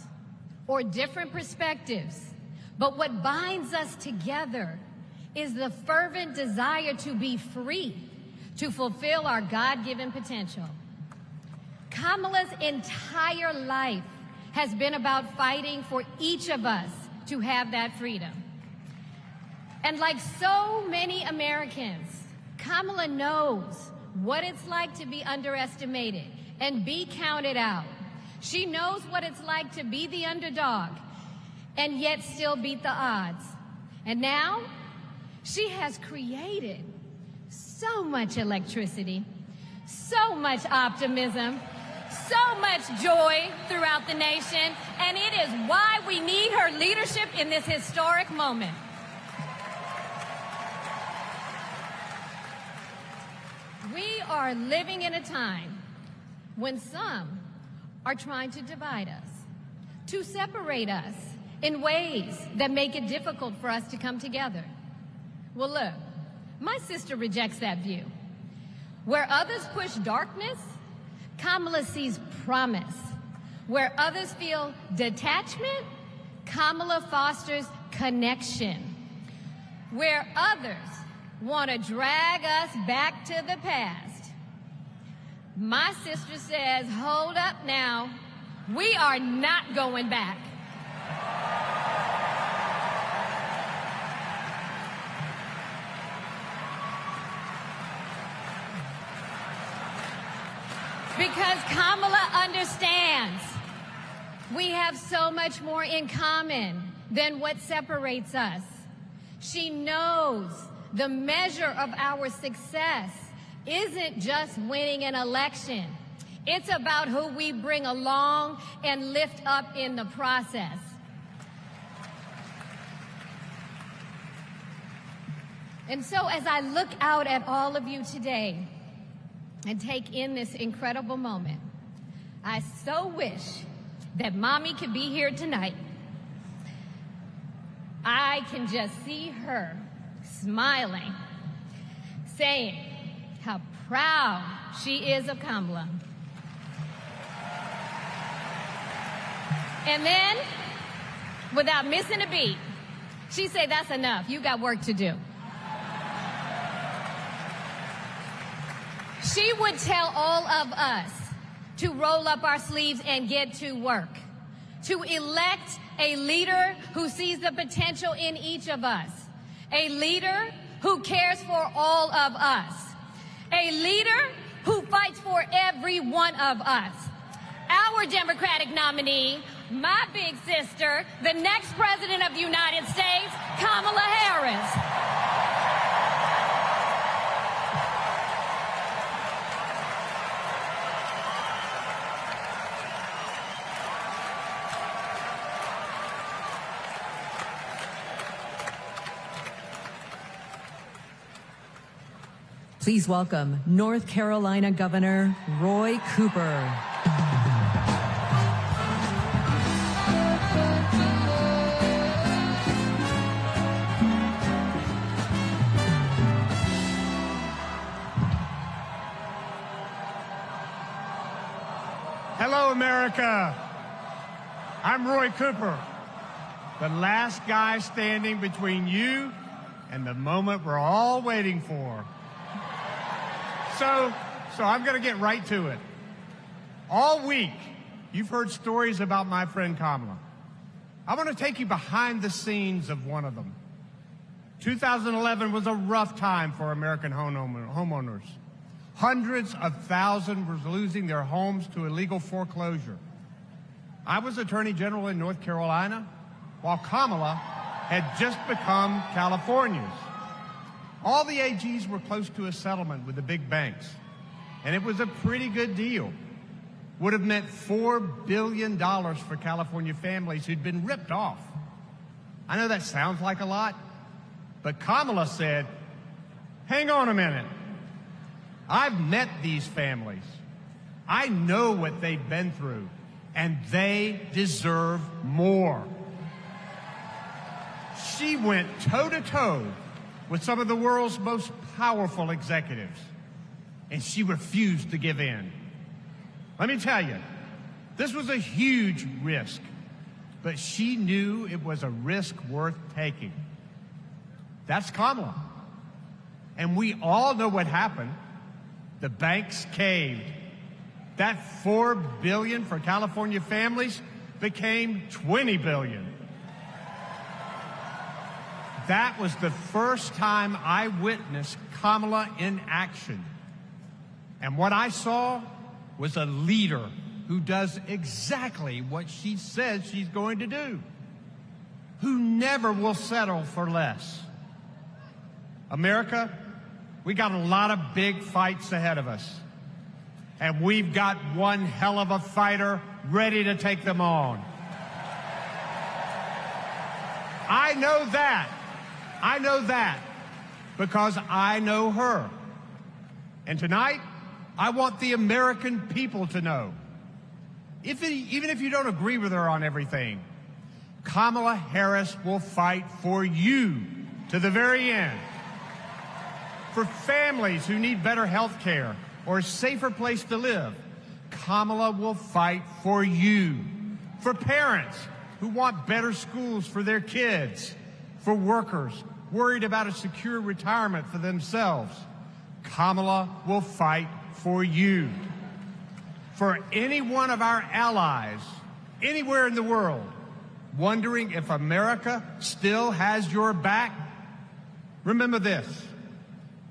or different perspectives, but what binds us together is the fervent desire to be free, to fulfill our God-given potential. Kamala's entire life has been about fighting for each of us to have that freedom. And like so many Americans, Kamala knows what it's like to be underestimated and be counted out. She knows what it's like to be the underdog and yet still beat the odds. And now she has created so much electricity, so much optimism, so much joy throughout the nation, and it is why we need her leadership in this historic moment. We are living in a time when some are trying to divide us, to separate us in ways that make it difficult for us to come together. Well, look, my sister rejects that view. Where others push darkness, Kamala sees promise. Where others feel detachment, Kamala fosters connection. Where others want to drag us back to the past, my sister says, hold up now, we are not going back. Because Kamala understands we have so much more in common than what separates us. She knows the measure of our success isn't just winning an election. It's about who we bring along and lift up in the process. And so as I look out at all of you today and take in this incredible moment, I so wish that Mommy could be here tonight. I can just see her smiling, saying how proud she is of Kamala. And then, without missing a beat, she'd say, that's enough, you got work to do. She would tell all of us to roll up our sleeves and get to work, to elect a leader who sees the potential in each of us, a leader who cares for all of us, a leader who fights for every one of us. Our Democratic nominee, my big sister, the next President of the United States, Kamala Harris. Please welcome North Carolina Governor Roy Cooper. America. I'm Roy Cooper, the last guy standing between you and the moment we're all waiting for. So I'm going to get right to it. All week, you've heard stories about my friend Kamala. I want to take you behind the scenes of one of them. 2011 was a rough time for American homeowners. Hundreds of thousands were losing their homes to illegal foreclosure. I was Attorney General in North Carolina, while Kamala had just become California's. All the AGs were close to a settlement with the big banks, and it was a pretty good deal. Would have meant $4 billion for California families who'd been ripped off. I know that sounds like a lot, but Kamala said, hang on a minute. I've met these families. I know what they've been through, and they deserve more. She went toe-to-toe with some of the world's most powerful executives, and she refused to give in. Let me tell you, this was a huge risk, but she knew it was a risk worth taking. That's Kamala. And we all know what happened. The banks caved. That $4 billion for California families became $20 billion. That was the first time I witnessed Kamala in action. And what I saw was a leader who does exactly what she says she's going to do, who never will settle for less. America, we got a lot of big fights ahead of us, and we've got one hell of a fighter ready to take them on. I know that because I know her. And tonight, I want the American people to know, even if you don't agree with her on everything, Kamala Harris will fight for you to the very end. For families who need better health care or a safer place to live, Kamala will fight for you. For parents who want better schools for their kids, for workers worried about a secure retirement for themselves, Kamala will fight for you. For any one of our allies, anywhere in the world, wondering if America still has your back, remember this: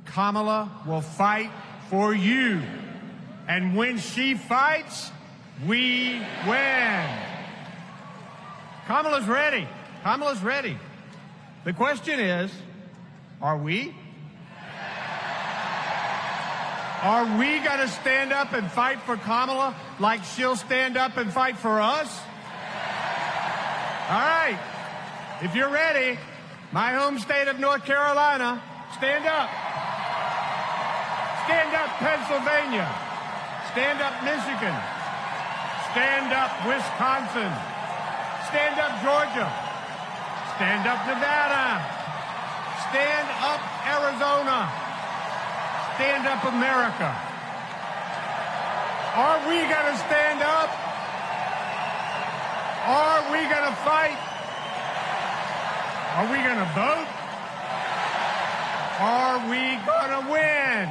Kamala will fight for you. And when she fights, we win. Kamala's ready. Kamala's ready. The question is, are we? Are we going to stand up and fight for Kamala like she'll stand up and fight for us? All right. If you're ready, my home state of North Carolina, stand up. Stand up, Pennsylvania. Stand up, Michigan. Stand up, Wisconsin. Stand up, Georgia. Stand up, Nevada. Stand up, Arizona. Stand up, America. Are we going to stand up? Are we going to fight? Are we going to vote? Are we going to win?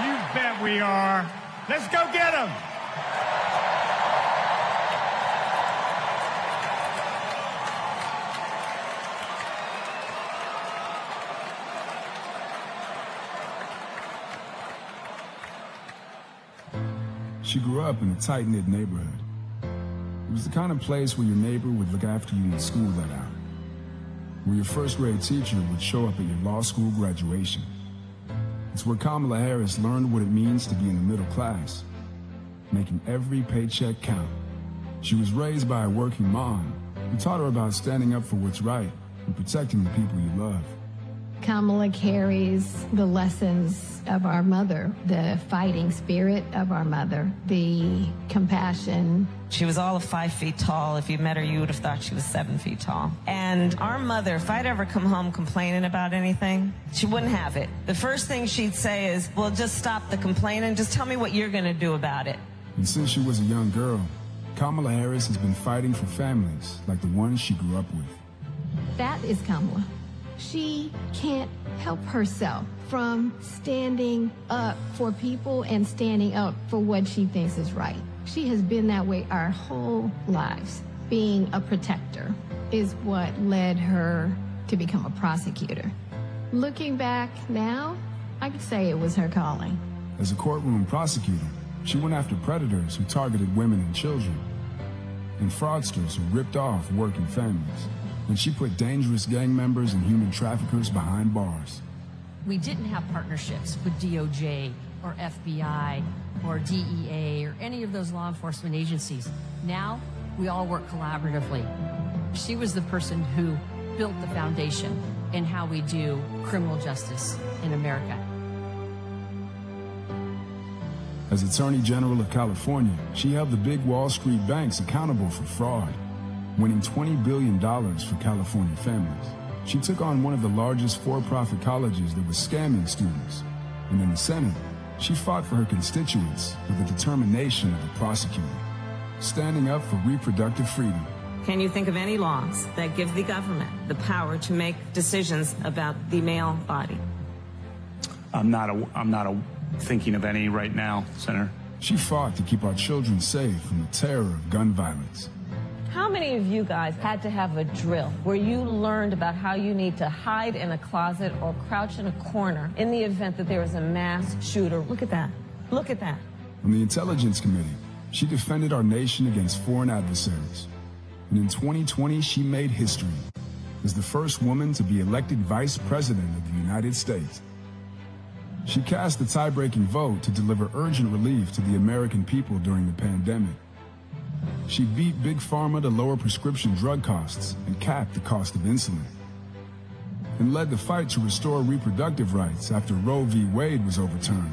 You bet we are. Let's go get them. She grew up in a tight-knit neighborhood. It was the kind of place where your neighbor would look after you when school let out, where your first-grade teacher would show up at your law school graduation. It's where Kamala Harris learned what it means to be in the middle class, making every paycheck count. She was raised by a working mom who taught her about standing up for what's right and protecting the people you love. Kamala carries the lessons of our mother, the fighting spirit of our mother, the compassion. She was all of 5 feet tall. If you met her, you would have thought she was 7 feet tall. And our mother, if I'd ever come home complaining about anything, she wouldn't have it. The first thing she'd say is, well, just stop the complaining. Just tell me what you're going to do about it. And since she was a young girl, Kamala Harris has been fighting for families like the ones she grew up with. That is Kamala. She can't help herself from standing up for people and standing up for what she thinks is right. She has been that way our whole lives. Being a protector is what led her to become a prosecutor. Looking back now, I could say it was her calling. As a courtroom prosecutor, she went after predators who targeted women and children, and fraudsters who ripped off working families. And she put dangerous gang members and human traffickers behind bars. We didn't have partnerships with DOJ or FBI or DEA or any of those law enforcement agencies. Now, we all work collaboratively. She was the person who built the foundation in how we do criminal justice in America. As Attorney General of California, she held the big Wall Street banks accountable for fraud, winning $20 billion for California families. She took on one of the largest for-profit colleges that was scamming students. And in the Senate, she fought for her constituents with the determination of a prosecutor, standing up for reproductive freedom. Can you think of any laws that give the government the power to make decisions about the male body? I'm not thinking of any right now, Senator. She fought to keep our children safe from the terror of gun violence. How many of you guys had to have a drill where you learned about how you need to hide in a closet or crouch in a corner in the event that there is a mass shooter? Look at that. Look at that. On the Intelligence Committee, she defended our nation against foreign adversaries. And in 2020, she made history as the first woman to be elected Vice President of the United States. She cast the tie-breaking vote to deliver urgent relief to the American people during the pandemic. She beat Big Pharma to lower prescription drug costs and cap the cost of insulin, and led the fight to restore reproductive rights after Roe v. Wade was overturned.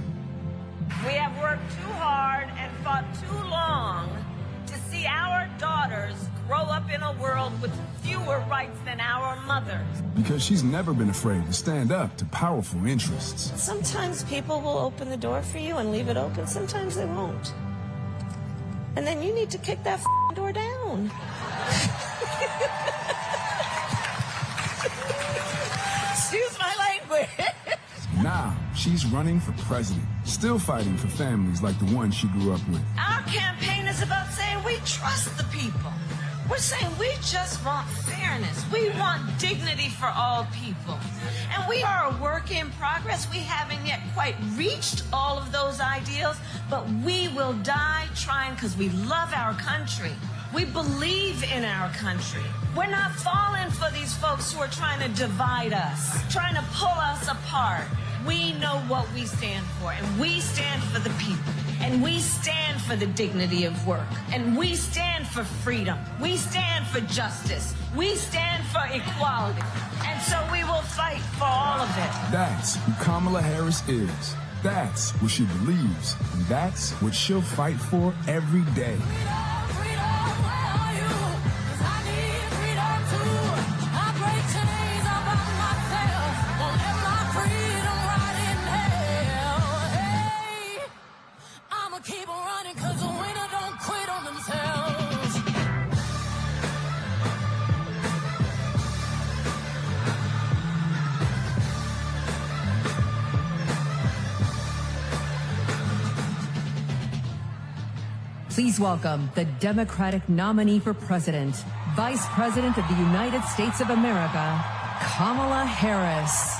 We have worked too hard and fought too long to see our daughters grow up in a world with fewer rights than our mothers. Because she's never been afraid to stand up to powerful interests. Sometimes people will open the door for you and leave it open. Sometimes they won't. And then you need to kick that door down. Excuse my language. Now, she's running for president, still fighting for families like the one she grew up with. Our campaign is about saying we trust the people. We're saying we just want fairness. We want dignity for all people. And we are a work in progress. We haven't yet quite reached all of those ideals, but we will die trying because we love our country. We believe in our country. We're not falling for these folks who are trying to divide us, trying to pull us apart. We know what we stand for, and we stand for the people, and we stand for the dignity of work, and we stand for freedom. We stand for justice. We stand for equality. And so we will fight for all of it. That's who Kamala Harris is. That's what she believes. And that's what she'll fight for every day. Please welcome the Democratic nominee for president, Vice President of the United States of America, Kamala Harris.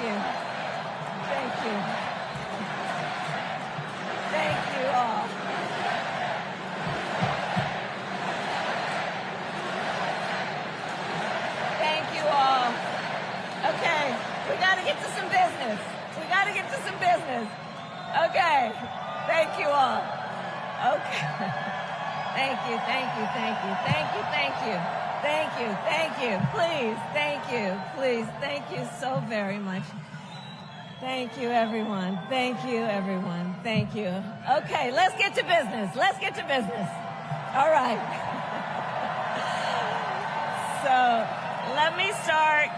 you. Thank you. Thank you all. Thank you all. Okay, we got to get to some business. We got to get to some business. Okay, thank you all. Okay. Thank you, thank you, thank you, thank you, thank you. Thank you, thank you, please, thank you, please, thank you so very much. Thank you, everyone. Thank you, everyone. Thank you. Okay, let's get to business. Let's get to business. All right. So let me start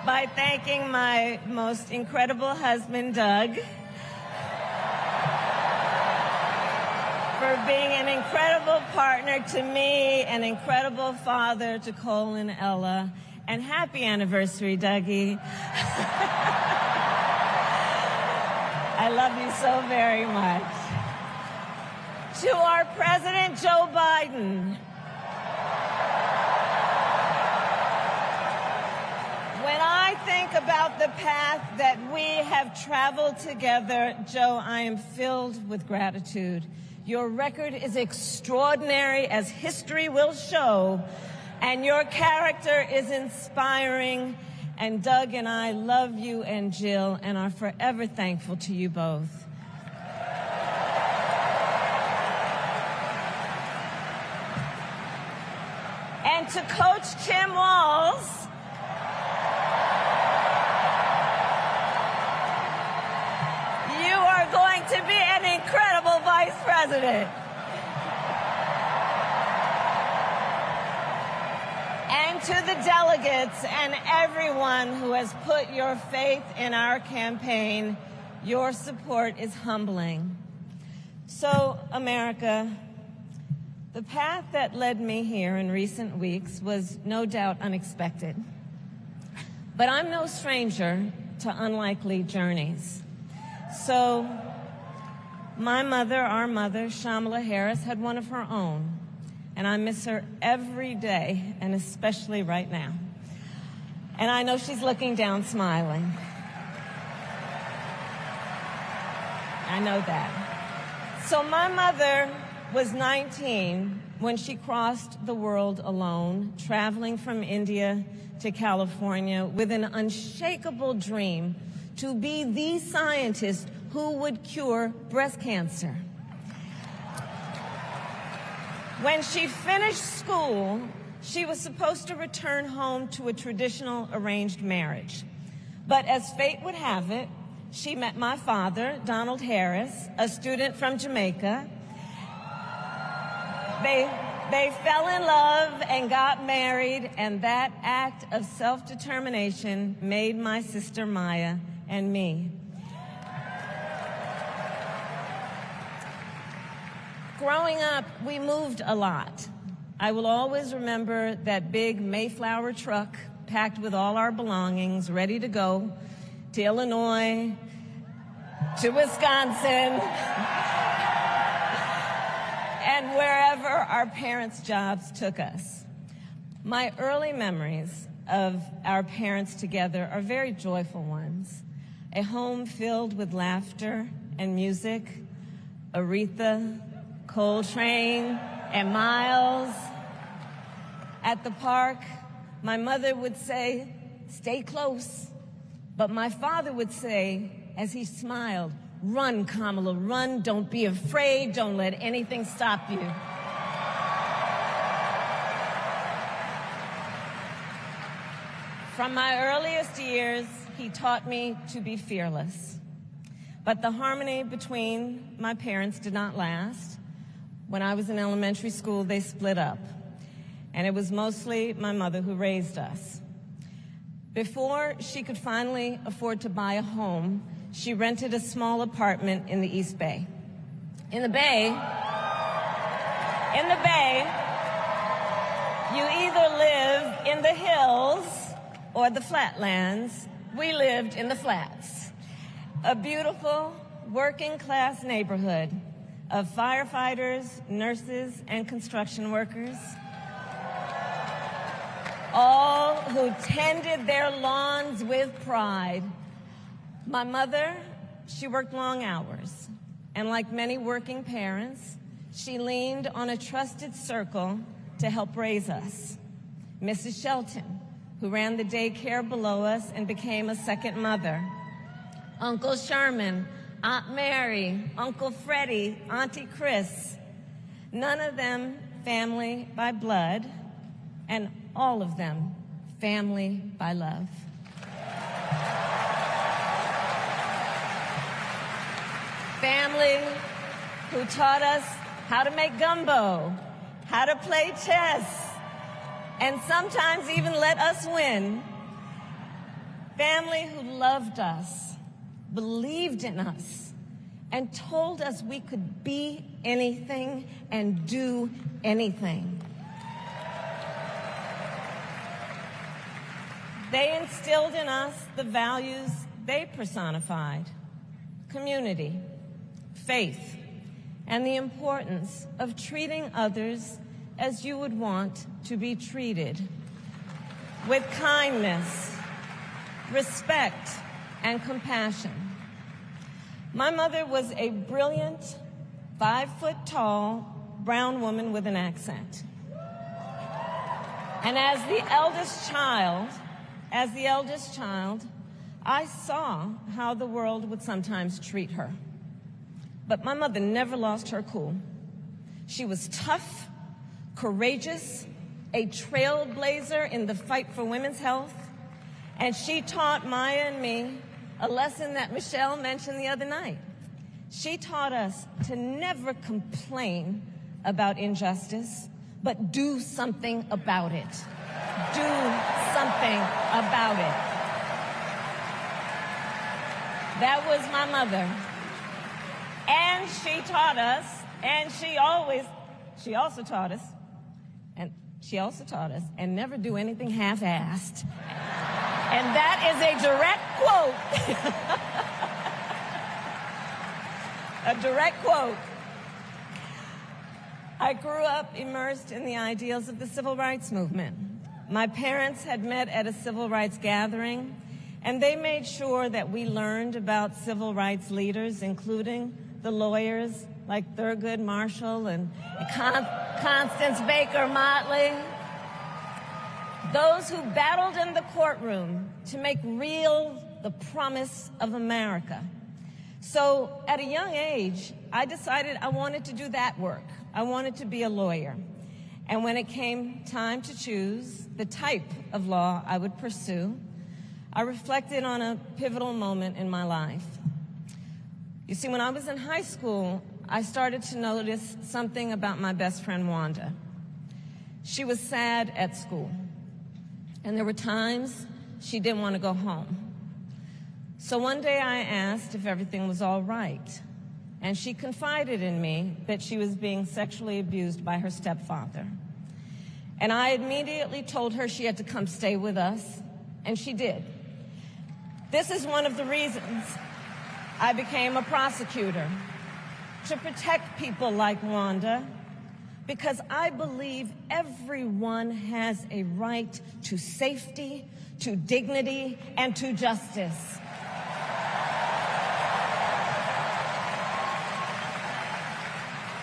by thanking my most incredible husband, Doug, for being an incredible partner to me, an incredible father to Cole and Ella, and happy anniversary, Dougie. I love you so very much. To our President Joe Biden, when I think about the path that we have traveled together, Joe, I am filled with gratitude. Your record is extraordinary, as history will show, and your character is inspiring. And Doug and I love you and Jill and are forever thankful to you both. And to Coach Tim Walz, you are going to be an incredible vice president. And to the delegates and everyone who has put your faith in our campaign, your support is humbling. So, America, the path that led me here in recent weeks was no doubt unexpected. But I'm no stranger to unlikely journeys. So, my mother, our mother, Shamala Harris, had one of her own. And I miss her every day, and especially right now. And I know she's looking down smiling. I know that. So my mother was 19 when she crossed the world alone, traveling from India to California with an unshakable dream to be the scientist who would cure breast cancer. When she finished school, she was supposed to return home to a traditional arranged marriage. But as fate would have it, she met my father, Donald Harris, a student from Jamaica. They fell in love and got married, and that act of self-determination made my sister Maya and me. Growing up, we moved a lot. I will always remember that big Mayflower truck packed with all our belongings, ready to go to Illinois, to Wisconsin, and wherever our parents' jobs took us. My early memories of our parents together are very joyful ones. A home filled with laughter and music, Aretha, Coltrane, and Miles. At the park, my mother would say, "Stay close." But my father would say, as he smiled, "Run, Kamala, run. Don't be afraid. Don't let anything stop you." From my earliest years, he taught me to be fearless. But the harmony between my parents did not last. When I was in elementary school, they split up. And it was mostly my mother who raised us. Before she could finally afford to buy a home, she rented a small apartment in the East Bay. In the Bay, you either live in the hills or the flatlands. We lived in the flats. A beautiful working-class neighborhood of firefighters, nurses, and construction workers, all who tended their lawns with pride. My mother, she worked long hours, and like many working parents, she leaned on a trusted circle to help raise us. Mrs. Shelton, who ran the daycare below us and became a second mother. Uncle Sherman, Aunt Mary, Uncle Freddie, Auntie Chris. None of them family by blood, and all of them family by love. Family who taught us how to make gumbo, how to play chess, and sometimes even let us win. Family who loved us, believed in us, and told us we could be anything and do anything. They instilled in us the values they personified: community, faith, and the importance of treating others as you would want to be treated, with kindness, respect, and compassion. My mother was a brilliant, 5-foot-tall, brown woman with an accent. And as the eldest child, I saw how the world would sometimes treat her. But my mother never lost her cool. She was tough, courageous, a trailblazer in the fight for women's health, and she taught Maya and me a lesson that Michelle mentioned the other night. She taught us to never complain about injustice, but do something about it. Do something about it. That was my mother. And she taught us, and she also taught us, and never do anything half-assed. And that is a direct quote. A direct quote. I grew up immersed in the ideals of the civil rights movement. My parents had met at a civil rights gathering, and they made sure that we learned about civil rights leaders, including the lawyers like Thurgood Marshall and Constance Baker Motley. Those who battled in the courtroom to make real the promise of America. So at a young age, I decided I wanted to do that work. I wanted to be a lawyer. And when it came time to choose the type of law I would pursue, I reflected on a pivotal moment in my life. You see, when I was in high school, I started to notice something about my best friend, Wanda. She was sad at school, and there were times she didn't want to go home. So one day I asked if everything was all right, and she confided in me that she was being sexually abused by her stepfather. And I immediately told her she had to come stay with us, and she did. This is one of the reasons I became a prosecutor, to protect people like Wanda, because I believe everyone has a right to safety, to dignity, and to justice.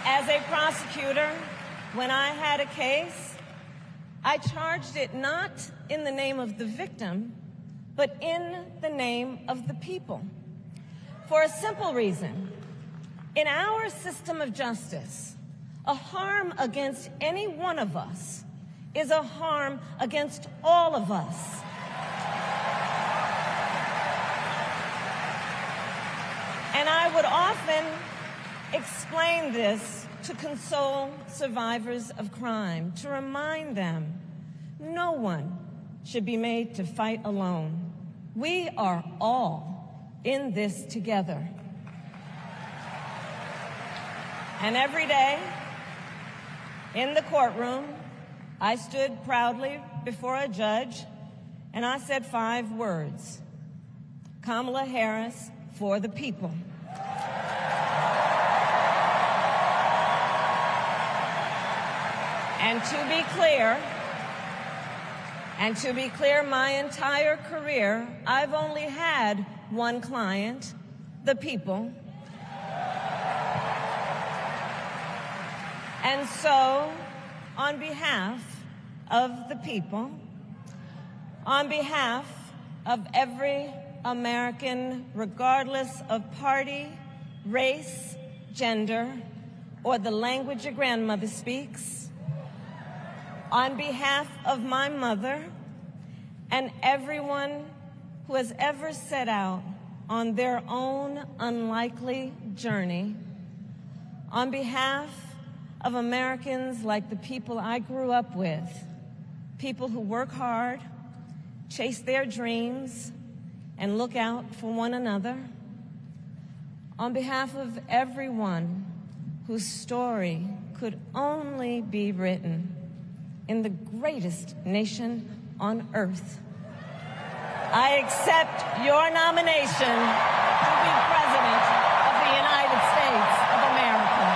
As a prosecutor, when I had a case, I charged it not in the name of the victim, but in the name of the people. For a simple reason. In our system of justice, a harm against any one of us is a harm against all of us. And I would often explain this to console survivors of crime, to remind them no one should be made to fight alone. We are all in this together. And every day, in the courtroom, I stood proudly before a judge, and I said 5 words: Kamala Harris for the people. And to be clear, my entire career, I've only had one client, the people. And so, on behalf of the people, on behalf of every American, regardless of party, race, gender, or the language your grandmother speaks, on behalf of my mother and everyone who has ever set out on their own unlikely journey, on behalf of Americans like the people I grew up with, people who work hard, chase their dreams, and look out for one another, on behalf of everyone whose story could only be written in the greatest nation on earth, I accept your nomination to be President of the United States of America.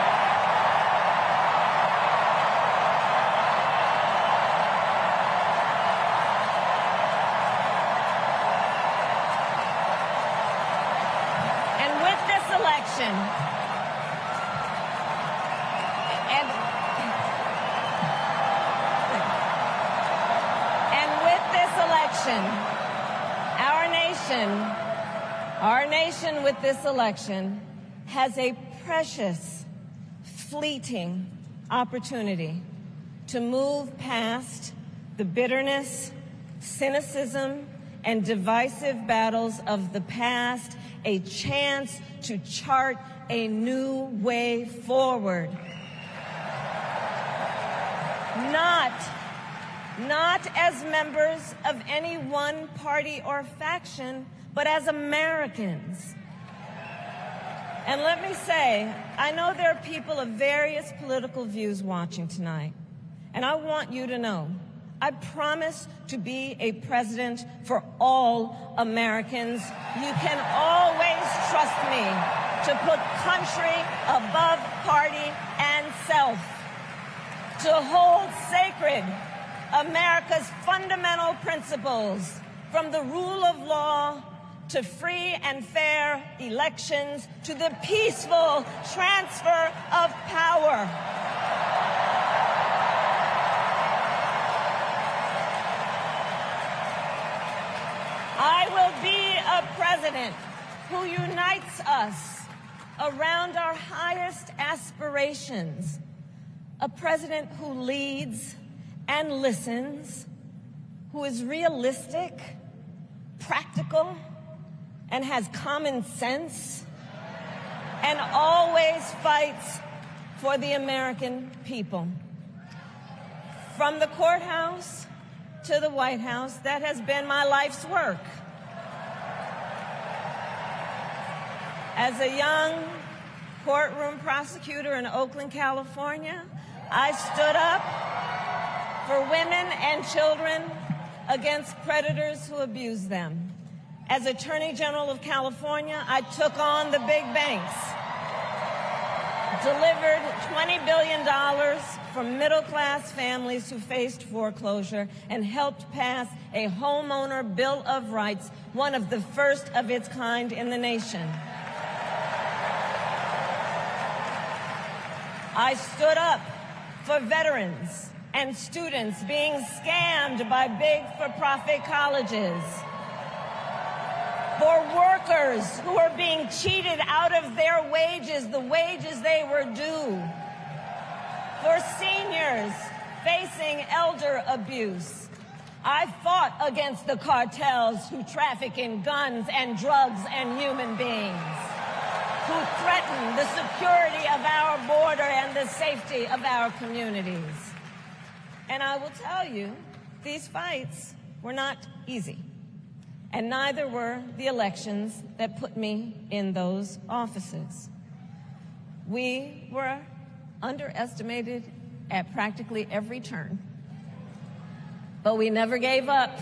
And with this election, our nation with this election has a precious, fleeting opportunity to move past the bitterness, cynicism, and divisive battles of the past, a chance to chart a new way forward. Not as members of any one party or faction, but as Americans. And let me say, I know there are people of various political views watching tonight, and I want you to know, I promise to be a president for all Americans. You can always trust me to put country above party and self, to hold sacred America's fundamental principles, from the rule of law to free and fair elections to the peaceful transfer of power. I will be a president who unites us around our highest aspirations, a president who leads and listens, who is realistic, practical, and has common sense, and always fights for the American people. From the courthouse to the White House, that has been my life's work. As a young courtroom prosecutor in Oakland, California, I stood up for women and children against predators who abuse them. As Attorney General of California, I took on the big banks, delivered $20 billion from middle-class families who faced foreclosure, and helped pass a homeowner bill of rights, one of the first of its kind in the nation. I stood up for veterans and students being scammed by big for-profit colleges, for workers who are being cheated out of their wages, the wages they were due, for seniors facing elder abuse. I fought against the cartels who traffic in guns and drugs and human beings, who threaten the security of our border and the safety of our communities. And I will tell you, these fights were not easy, and neither were the elections that put me in those offices. We were underestimated at practically every turn, but we never gave up,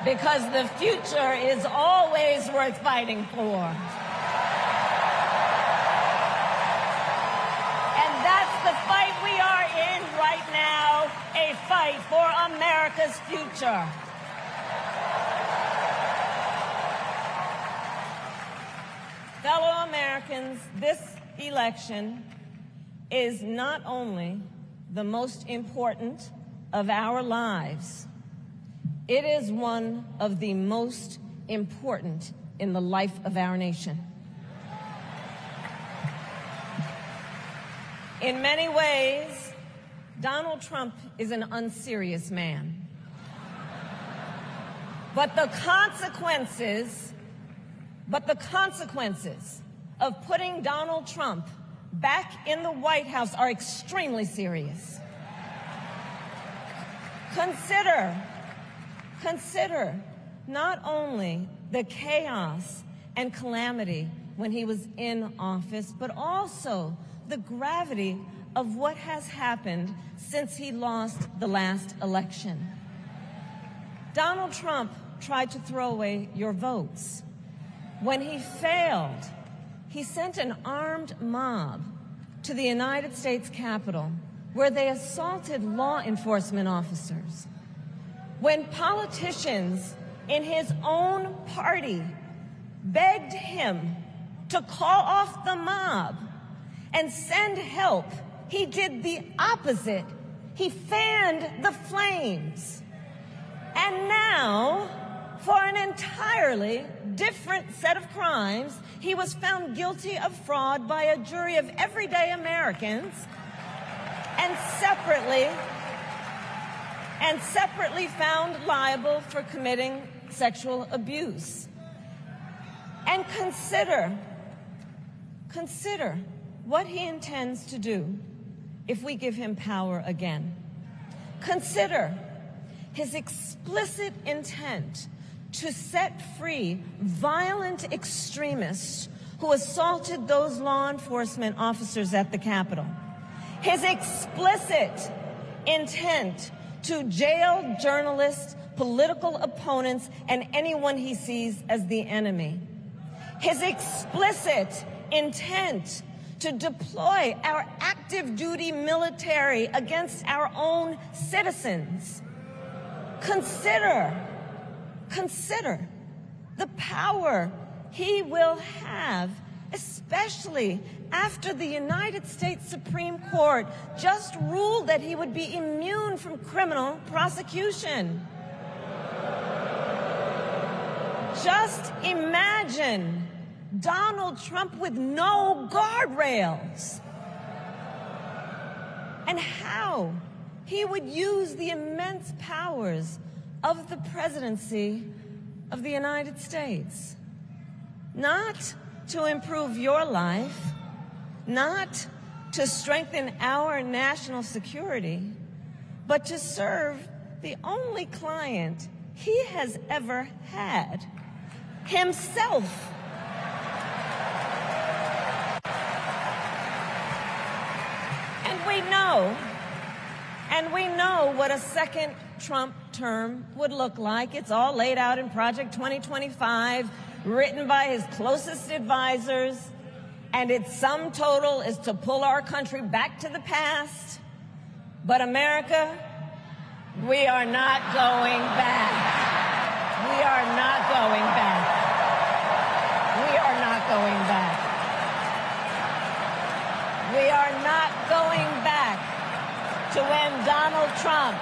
because the future is always worth fighting for. The fight we are in right now, a fight for America's future. Americans, this election is not only the most important of our lives, it is one of the most important in the life of our nation. In many ways, Donald Trump is an unserious man. But the consequences of putting Donald Trump back in the White House are extremely serious. Consider not only the chaos and calamity when he was in office, but also the gravity of what has happened since he lost the last election. Donald Trump tried to throw away your votes. When he failed, he sent an armed mob to the United States Capitol, where they assaulted law enforcement officers. When politicians in his own party begged him to call off the mob and send help, he did the opposite. He fanned the flames. And now, for an entirely different set of crimes, he was found guilty of fraud by a jury of everyday Americans and separately found liable for committing sexual abuse. And consider what he intends to do if we give him power again. Consider his explicit intent to set free violent extremists who assaulted those law enforcement officers at the Capitol. His explicit intent to jail journalists, political opponents, and anyone he sees as the enemy. His explicit intent to deploy our active duty military against our own citizens. Consider the power he will have, especially after the United States Supreme Court just ruled that he would be immune from criminal prosecution. Just imagine Donald Trump with no guardrails, and how he would use the immense powers of the presidency of the United States, not to improve your life, not to strengthen our national security, but to serve the only client he has ever had, himself. And we know what a second Trump term would look like. It's all laid out in Project 2025, written by his closest advisors, and its sum total is to pull our country back to the past. But America, we are not going back. We are not going back. We are not going back. We are not going back to when Donald Trump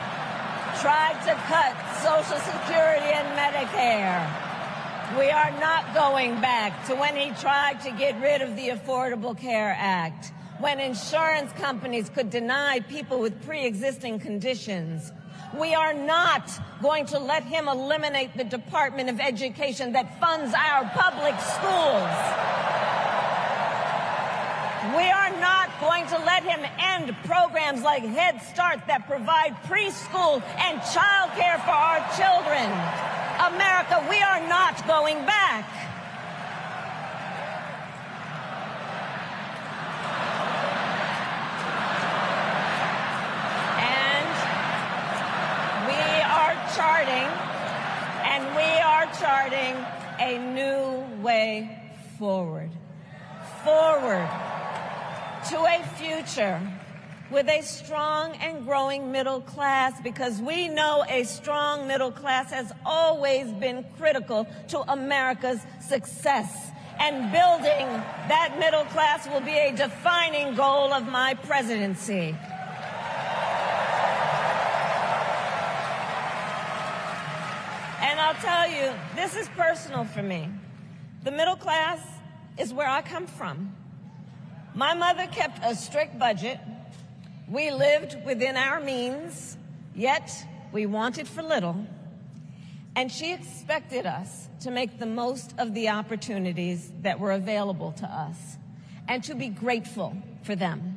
tried to cut Social Security and Medicare. We are not going back to when he tried to get rid of the Affordable Care Act, when insurance companies could deny people with pre-existing conditions. We are not going to let him eliminate the Department of Education that funds our public schools. We are not going to let him end programs like Head Start that provide preschool and childcare for our children. America, we are not going back. And we are charting a new way forward. Forward to a future with a strong and growing middle class, because we know a strong middle class has always been critical to America's success. and building that middle class will be a defining goal of my presidency. And I'll tell you, this is personal for me. The middle class is where I come from. My mother kept a strict budget. We lived within our means, yet we wanted for little. And she expected us to make the most of the opportunities that were available to us and to be grateful for them.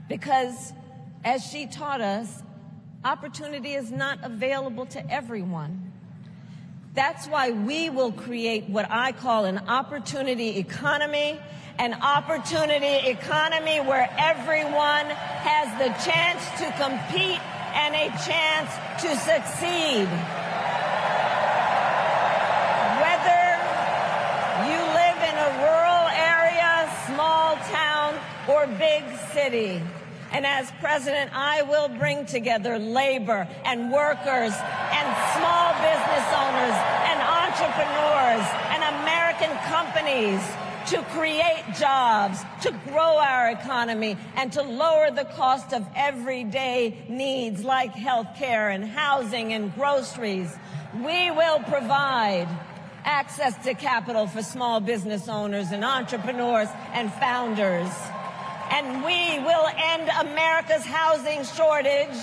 Because, as she taught us, opportunity is not available to everyone. That's why we will create what I call an opportunity economy, an opportunity economy where everyone has the chance to compete and a chance to succeed. Whether you live in a rural area, small town, or big city. And as president, I will bring together labor and workers and small business owners and entrepreneurs and American companies to create jobs, to grow our economy, and to lower the cost of everyday needs like health care and housing and groceries. We will provide access to capital for small business owners and entrepreneurs and founders. And we will end America's housing shortage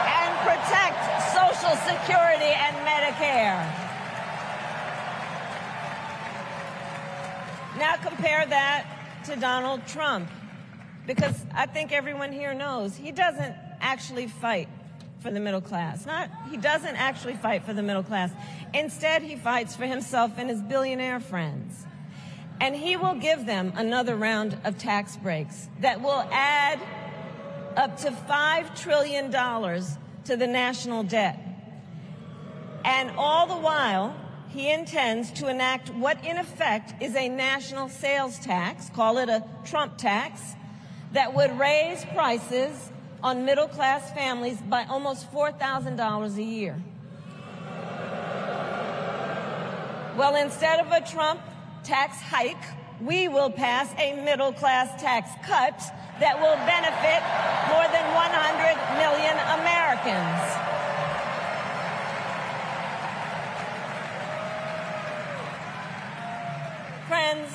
and protect Social Security and Medicare. Now compare that to Donald Trump, because I think everyone here knows he doesn't actually fight for the middle class. He doesn't actually fight for the middle class. Instead, he fights for himself and his billionaire friends. And he will give them another round of tax breaks that will add up to $5 trillion to the national debt. And all the while, he intends to enact what in effect is a national sales tax, call it a Trump tax, that would raise prices on middle-class families by almost $4,000 a year. Well, instead of a Trump tax hike, we will pass a middle-class tax cut that will benefit more than 100 million Americans. Friends,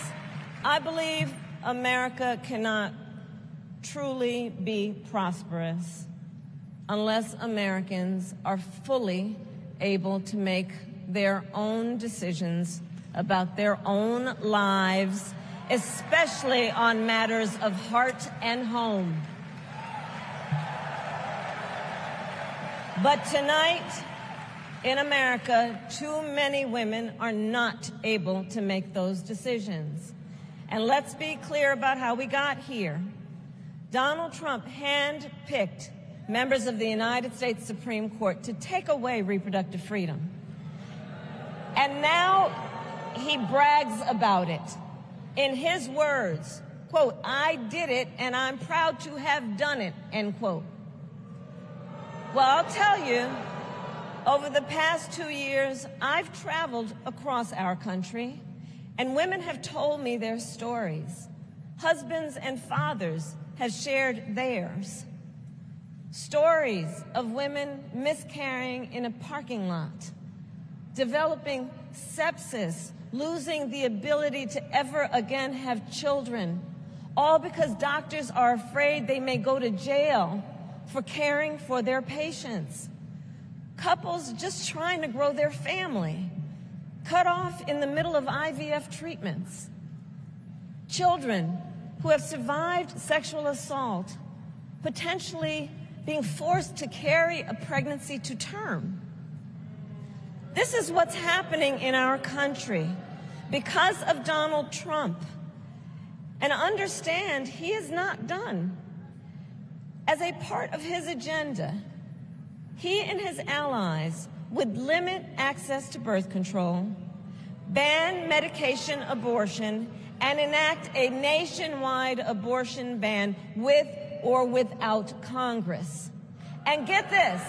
I believe America cannot truly be prosperous unless Americans are fully able to make their own decisions about their own lives, especially on matters of heart and home. But tonight, in America, too many women are not able to make those decisions. And let's be clear about how we got here. Donald Trump handpicked members of the United States Supreme Court to take away reproductive freedom. And now he brags about it. In his words, quote, "I did it and I'm proud to have done it," end quote. Well, I'll tell you, over the past 2 years, I've traveled across our country, and women have told me their stories. Husbands and fathers have shared theirs. Stories of women miscarrying in a parking lot, developing sepsis, losing the ability to ever again have children, all because doctors are afraid they may go to jail for caring for their patients. Couples just trying to grow their family, cut off in the middle of IVF treatments. Children who have survived sexual assault, potentially being forced to carry a pregnancy to term. This is what's happening in our country because of Donald Trump. And understand, he is not done. As a part of his agenda, he and his allies would limit access to birth control, ban medication abortion, and enact a nationwide abortion ban with or without Congress. And get this,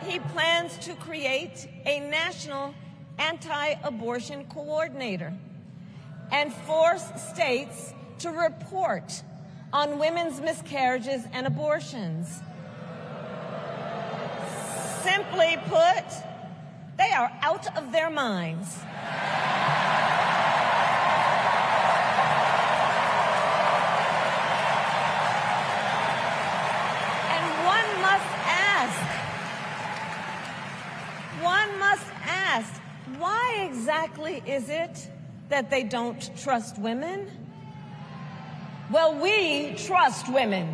he plans to create a national anti-abortion coordinator and force states to report on women's miscarriages and abortions. Simply put, they are out of their minds. And one must ask, why exactly is it that they don't trust women? Well, we trust women.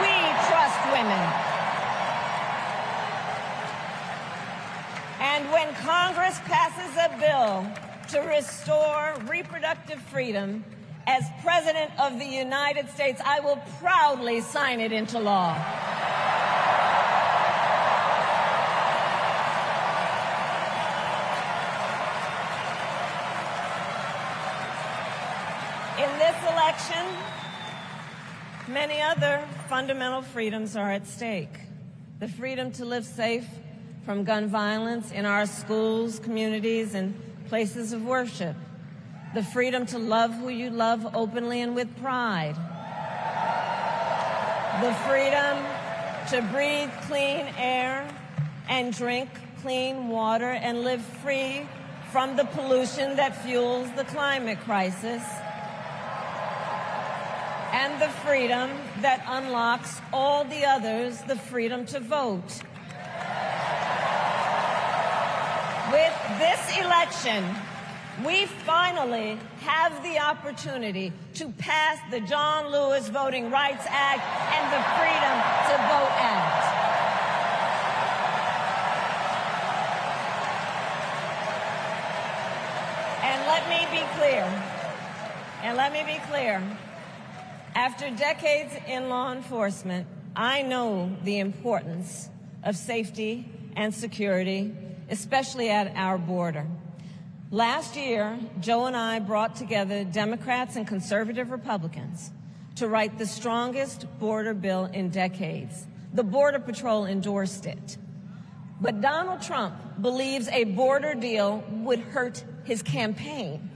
We trust women. And when Congress passes a bill to restore reproductive freedom, as President of the United States, I will proudly sign it into law. In this election, many other fundamental freedoms are at stake. The freedom to live safe from gun violence in our schools, communities, and places of worship. The freedom to love who you love openly and with pride. The freedom to breathe clean air and drink clean water and live free from the pollution that fuels the climate crisis. And the freedom that unlocks all the others, the freedom to vote. With this election, we finally have the opportunity to pass the John Lewis Voting Rights Act and the Freedom to Vote Act. And let me be clear. After decades in law enforcement, I know the importance of safety and security, especially at our border. Last year, Joe and I brought together Democrats and conservative Republicans to write the strongest border bill in decades. The Border Patrol endorsed it. But Donald Trump believes a border deal would hurt his campaign.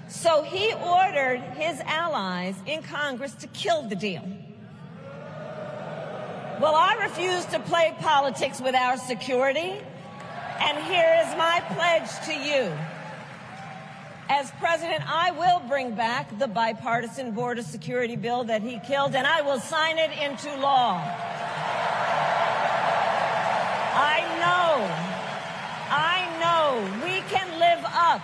So he ordered his allies in Congress to kill the deal. Well, I refuse to play politics with our security. And here is my pledge to you. As president, I will bring back the bipartisan border security bill that he killed, and I will sign it into law. I know we can live up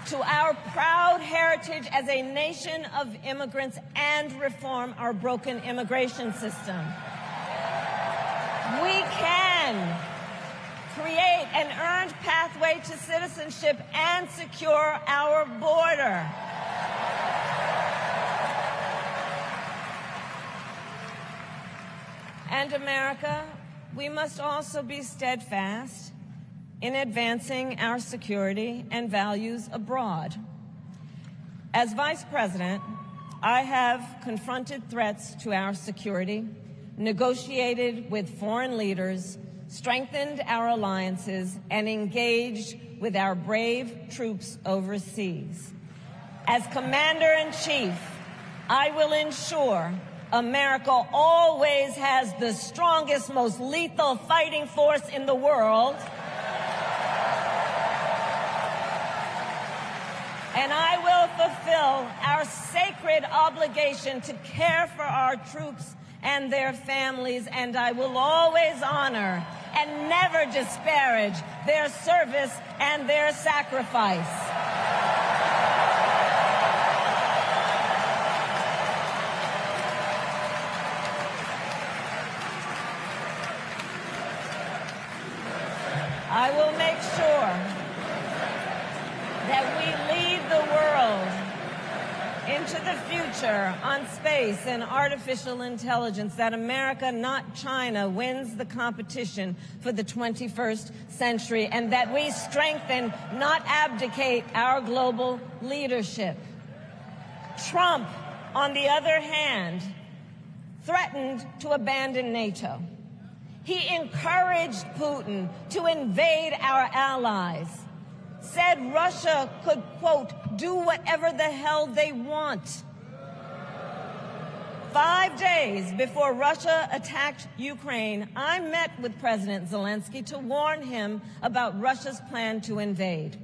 to our proud heritage as a nation of immigrants and reform our broken immigration system. We can create an earned pathway to citizenship and secure our border. And America, we must also be steadfast in advancing our security and values abroad. As Vice President, I have confronted threats to our security, negotiated with foreign leaders, strengthened our alliances, and engaged with our brave troops overseas. As Commander-in-Chief, I will ensure America always has the strongest, most lethal fighting force in the world. And I will fulfill our sacred obligation to care for our troops and their families, and I will always honor and never disparage their service and their sacrifice. I will make sure that we lead the world into the future on space and artificial intelligence, that America, not China, wins the competition for the 21st century, and that we strengthen, not abdicate, our global leadership. Trump, on the other hand, threatened to abandon NATO. He encouraged Putin to invade our allies, said Russia could, quote, do whatever the hell they want. 5 days before Russia attacked Ukraine, I met with President Zelensky to warn him about Russia's plan to invade.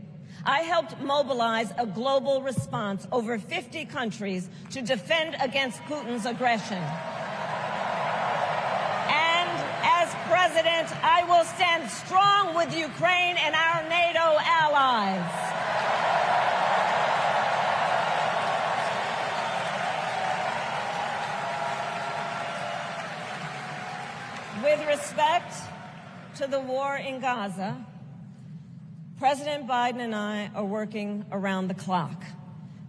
I helped mobilize a global response over 50 countries to defend against Putin's aggression. And as president, I will stand strong with Ukraine and our NATO allies. With respect to the war in Gaza, President Biden and I are working around the clock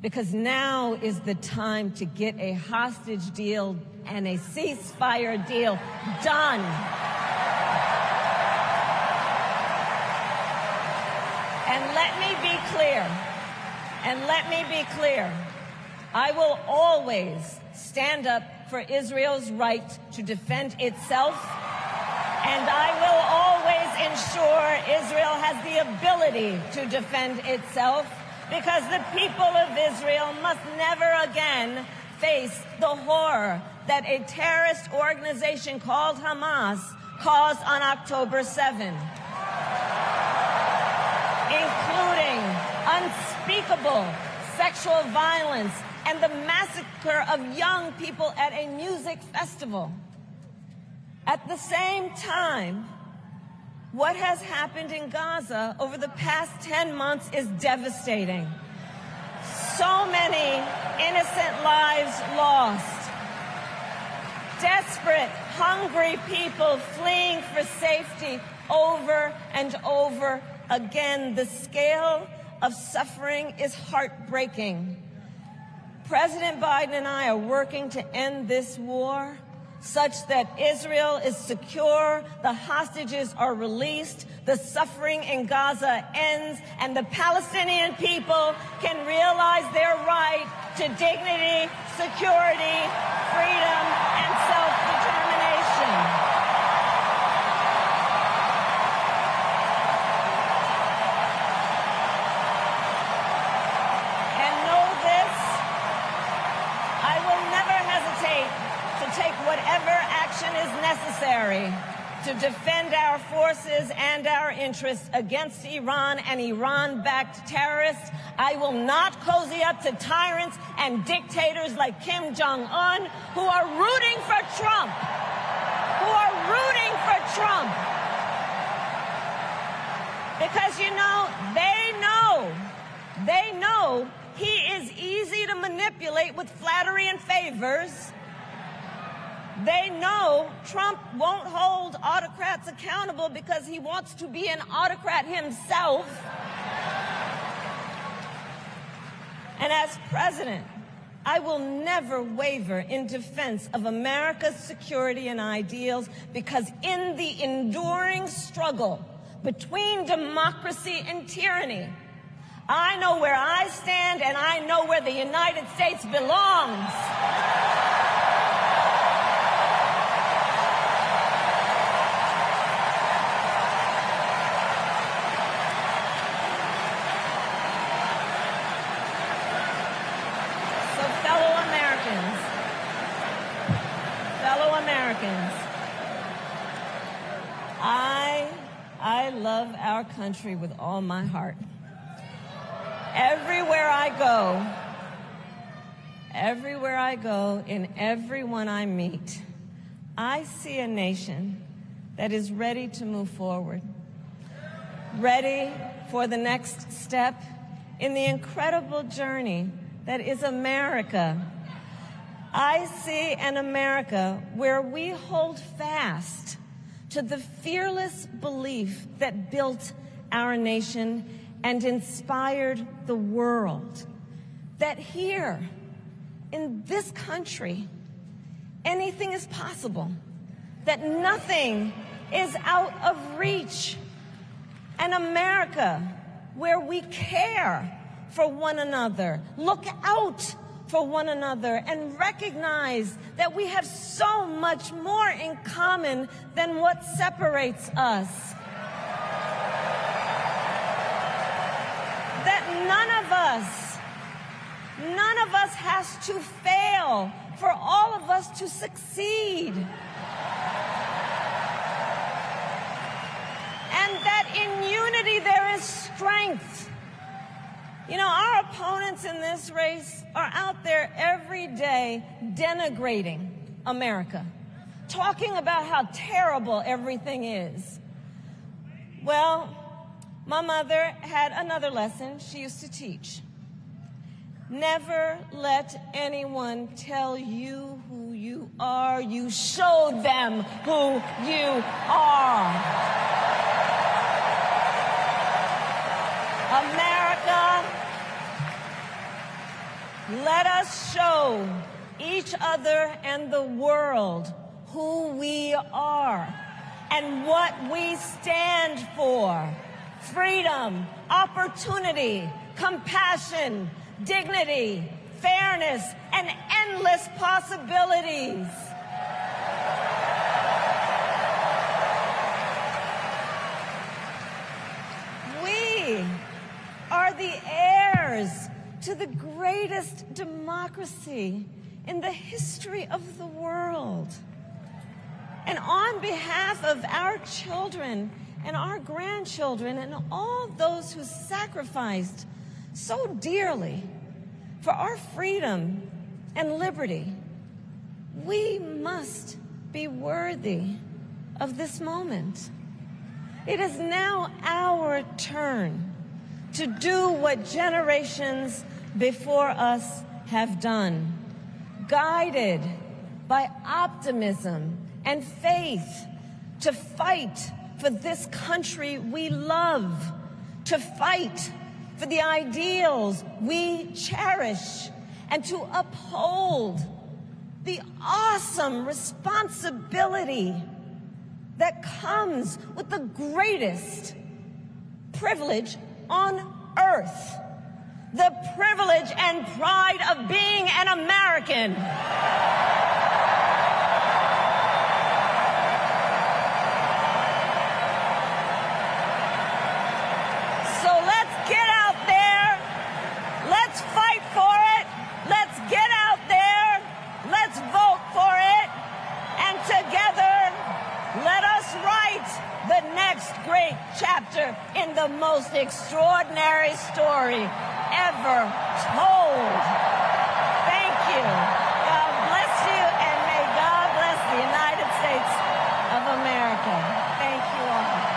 because now is the time to get a hostage deal and a ceasefire deal done. And let me be clear, I will always stand up for Israel's right to defend itself, and I will always ensure Israel has the ability to defend itself, because the people of Israel must never again face the horror that a terrorist organization called Hamas caused on October 7, including unspeakable sexual violence and the massacre of young people at a music festival. At the same time, what has happened in Gaza over the past 10 months is devastating. So many innocent lives lost. Desperate, hungry people fleeing for safety over and over again. The scale of suffering is heartbreaking. President Biden and I are working to end this war such that Israel is secure, the hostages are released, the suffering in Gaza ends, and the Palestinian people can realize their right to dignity, security, freedom, and self-determination. Take whatever action is necessary to defend our forces and our interests against Iran and Iran-backed terrorists. I will not cozy up to tyrants and dictators like Kim Jong-un who are rooting for Trump. Because, you know, they know he is easy to manipulate with flattery and favors. They know Trump won't hold autocrats accountable because he wants to be an autocrat himself. And as president, I will never waver in defense of America's security and ideals, because in the enduring struggle between democracy and tyranny, I know where I stand and I know where the United States belongs. I love our country with all my heart. Everywhere I go, in everyone I meet, I see a nation that is ready to move forward, ready for the next step in the incredible journey that is America. I see an America where we hold fast to the fearless belief that built our nation and inspired the world, that here in this country, anything is possible, that nothing is out of reach. An America where we care for one another, look out for one another and recognize that we have so much more in common than what separates us. That none of us has to fail for all of us to succeed. And that in unity there is strength. You know, our opponents in this race are out there every day denigrating America, talking about how terrible everything is. Well, my mother had another lesson she used to teach. Never let anyone tell you who you are. You show them who you are. America, let us show each other and the world who we are and what we stand for. Freedom, opportunity, compassion, dignity, fairness, and endless possibilities. We are the heirs to the greatest democracy in the history of the world. And on behalf of our children and our grandchildren and all those who sacrificed so dearly for our freedom and liberty, we must be worthy of this moment. It is now our turn to do what generations before us have done, guided by optimism and faith, to fight for this country we love, to fight for the ideals we cherish, and to uphold the awesome responsibility that comes with the greatest privilege on earth, the privilege and pride of being an American. So let's get out there, let's fight for it, let's get out there, let's vote for it, and together let us write the next great chapter in the most extraordinary story ever told. Thank you. God bless you, and may God bless the United States of America. Thank you all.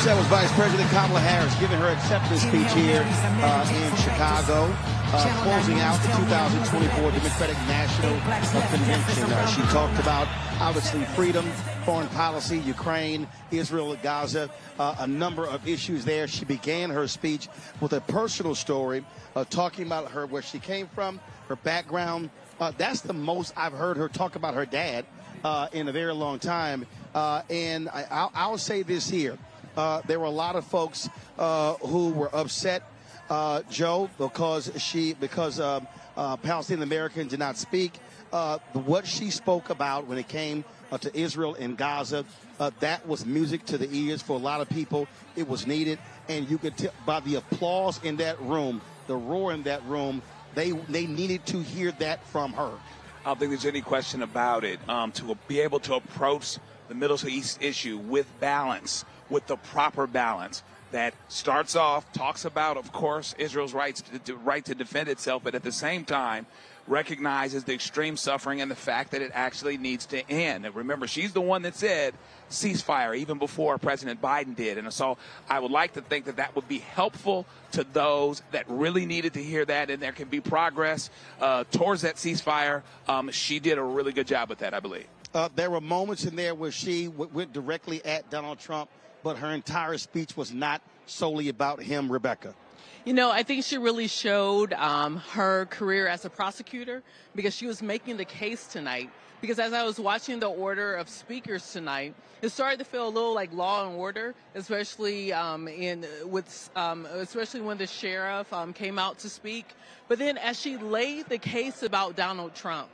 Folks, that was Vice President Kamala Harris giving her acceptance speech here in Chicago, closing out the 2024 Democratic National Convention. She talked about, obviously, freedom, foreign policy, Ukraine, Israel, Gaza, a number of issues there. She began her speech with a personal story, talking about where she came from, her background. That's the most I've heard her talk about her dad in a very long time. And I'll say this here. There were a lot of folks who were upset, Joe, because Palestinian Americans did not speak. What she spoke about when it came to Israel and Gaza, that was music to the ears for a lot of people. It was needed. And you could tell by the applause in that room, the roar in that room, they needed to hear that from her. I don't think there's any question about it. To be able to approach the Middle East issue with balance, with the proper balance that starts off, talks about, of course, Israel's right to defend itself, but at the same time recognizes the extreme suffering and the fact that it actually needs to end. And remember, she's the one that said ceasefire even before President Biden did. And so I would like to think that that would be helpful to those that really needed to hear that, and there can be progress towards that ceasefire. She did a really good job with that, I believe. There were moments in there where she went directly at Donald Trump, but her entire speech was not solely about him, Rebecca. You know, I think she really showed her career as a prosecutor, because she was making the case tonight. Because as I was watching the order of speakers tonight, it started to feel a little like Law and Order, especially especially when the sheriff came out to speak. But then as she laid the case about Donald Trump,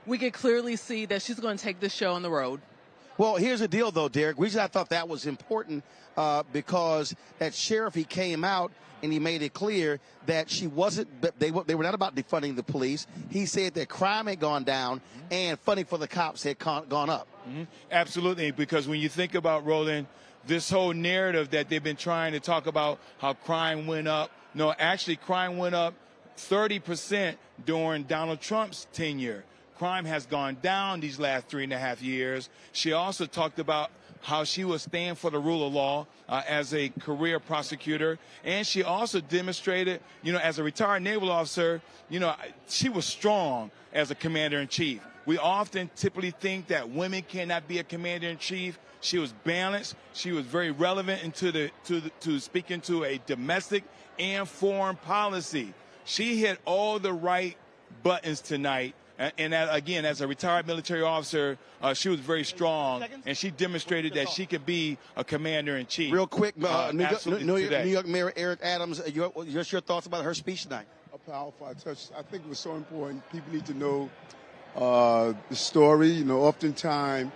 we could clearly see that she's going to take this show on the road. Well, here's the deal, though, Derek. The reason I thought that was important because that sheriff, he came out and he made it clear that she wasn't. They were not about defunding the police. He said that crime had gone down and funding for the cops had gone up. Mm-hmm. Absolutely, because when you think about, Roland, this whole narrative that they've been trying to talk about how crime went up. No, actually, crime went up 30% during Donald Trump's tenure. Crime has gone down these last 3.5 years. She also talked about how she would stand for the rule of law as a career prosecutor. And she also demonstrated, as a retired naval officer, she was strong as a commander-in-chief. We often typically think that women cannot be a commander-in-chief. She was balanced. She was very relevant to speaking to a domestic and foreign policy. She hit all the right buttons tonight. And again, as a retired military officer, she was very strong, and she demonstrated that she could be a commander-in-chief. Real quick, New York Mayor Eric Adams, what's your thoughts about her speech tonight? Powerful. I think it was so important. People need to know the story. Oftentimes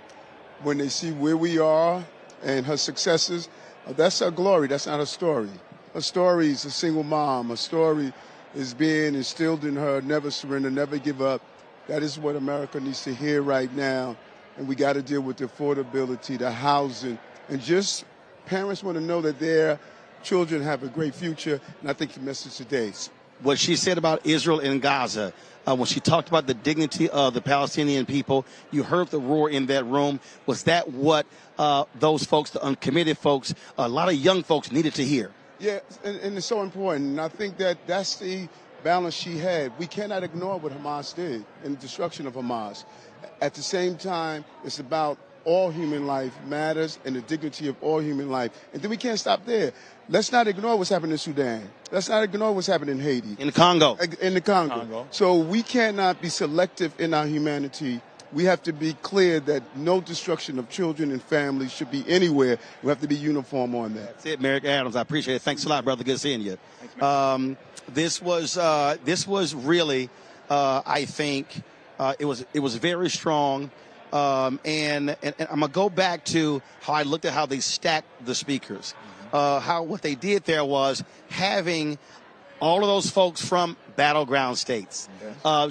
when they see where we are and her successes, that's her glory. That's not her story. Her story is a single mom. Her story is being instilled in her, never surrender, never give up. That is what America needs to hear right now. And we got to deal with the affordability, the housing, and just parents want to know that their children have a great future. And I think the message today is what she said about Israel and Gaza, when she talked about the dignity of the Palestinian people, you heard the roar in that room. Was that what those folks, the uncommitted folks, a lot of young folks needed to hear? Yeah, and it's so important. And I think that's the balance she had. We cannot ignore what Hamas did and the destruction of Hamas. At the same time, it's about all human life matters and the dignity of all human life. And then we can't stop there. Let's not ignore what's happening in Sudan. Let's not ignore what's happening in Haiti. In the Congo. In the Congo. So we cannot be selective in our humanity. We have to be clear that no destruction of children and families should be anywhere. We have to be uniform on that. That's it, Merrick Adams. I appreciate it. Thanks a lot, brother. Good seeing you. Thanks, this was really, I think, it was very strong. And I'm gonna go back to how I looked at how they stacked the speakers. What they did there was having all of those folks from battleground states.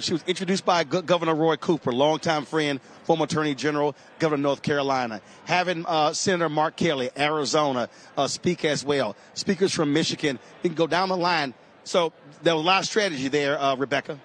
She was introduced by Governor Roy Cooper, longtime friend, former Attorney General, Governor of North Carolina. Having Senator Mark Kelly, Arizona, speak as well. Speakers from Michigan. You can go down the line. So there was a lot of strategy there, Rebecca.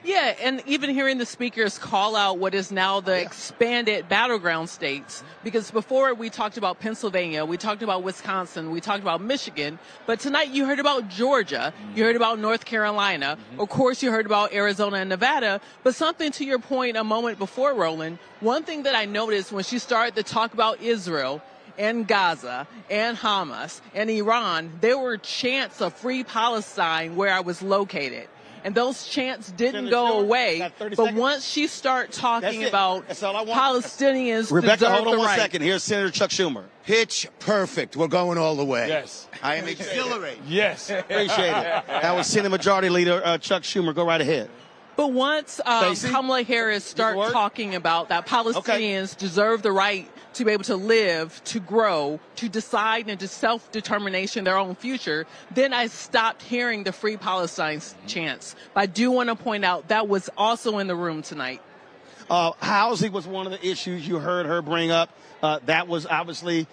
Yeah, and even hearing the speakers call out what is now the expanded battleground states, because before we talked about Pennsylvania, we talked about Wisconsin, we talked about Michigan, but tonight you heard about Georgia, you heard about North Carolina, of course you heard about Arizona and Nevada, but something to your point a moment before, Roland, one thing that I noticed when she started to talk about Israel and Gaza and Hamas and Iran, there were chants of free Palestine where I was located. And those chants didn't go away. But once she started talking about Palestinians Rebecca, hold on the one right. second. Here's Senator Chuck Schumer. Pitch perfect. We're going all the way. Yes. I am exhilarated. Yes. Appreciate it. That was Senate Majority Leader Chuck Schumer. Go right ahead. But once Kamala Harris started talking about that Palestinians deserve the right to be able to live, to grow, to decide and to self-determination their own future, then I stopped hearing the Free Palestine chants. But I do want to point out that was also in the room tonight. Housing was one of the issues you heard her bring up. That was obviously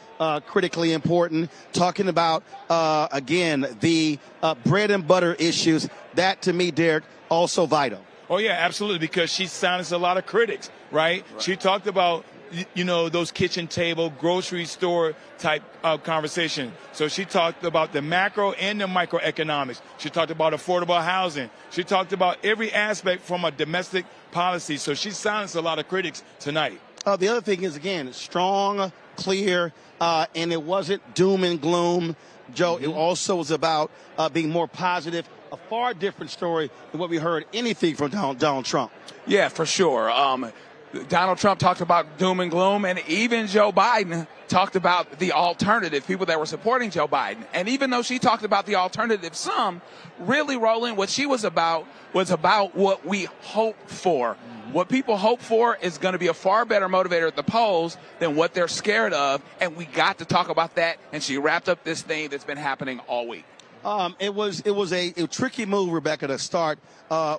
critically important. Talking about, again, the bread and butter issues. That, to me, Derek, also vital. Oh, yeah, absolutely, because she silenced a lot of critics, right? She talked about, you know, those kitchen table, grocery store type conversation. So she talked about the macro and the microeconomics. She talked about affordable housing. She talked about every aspect from a domestic policy. So she silenced a lot of critics tonight. The other thing is, again, strong, clear, and it wasn't doom and gloom, Joe. It also was about being more positive. A far different story than what we heard anything from Donald Trump. Yeah, for sure. Donald Trump talked about doom and gloom, and even Joe Biden talked about the alternative, people that were supporting Joe Biden. And even though she talked about the alternative some, really, Roland, what she was about what we hope for. What people hope for is going to be a far better motivator at the polls than what they're scared of, and we got to talk about that, and she wrapped up this thing that's been happening all week. It was a tricky move, Rebecca, to start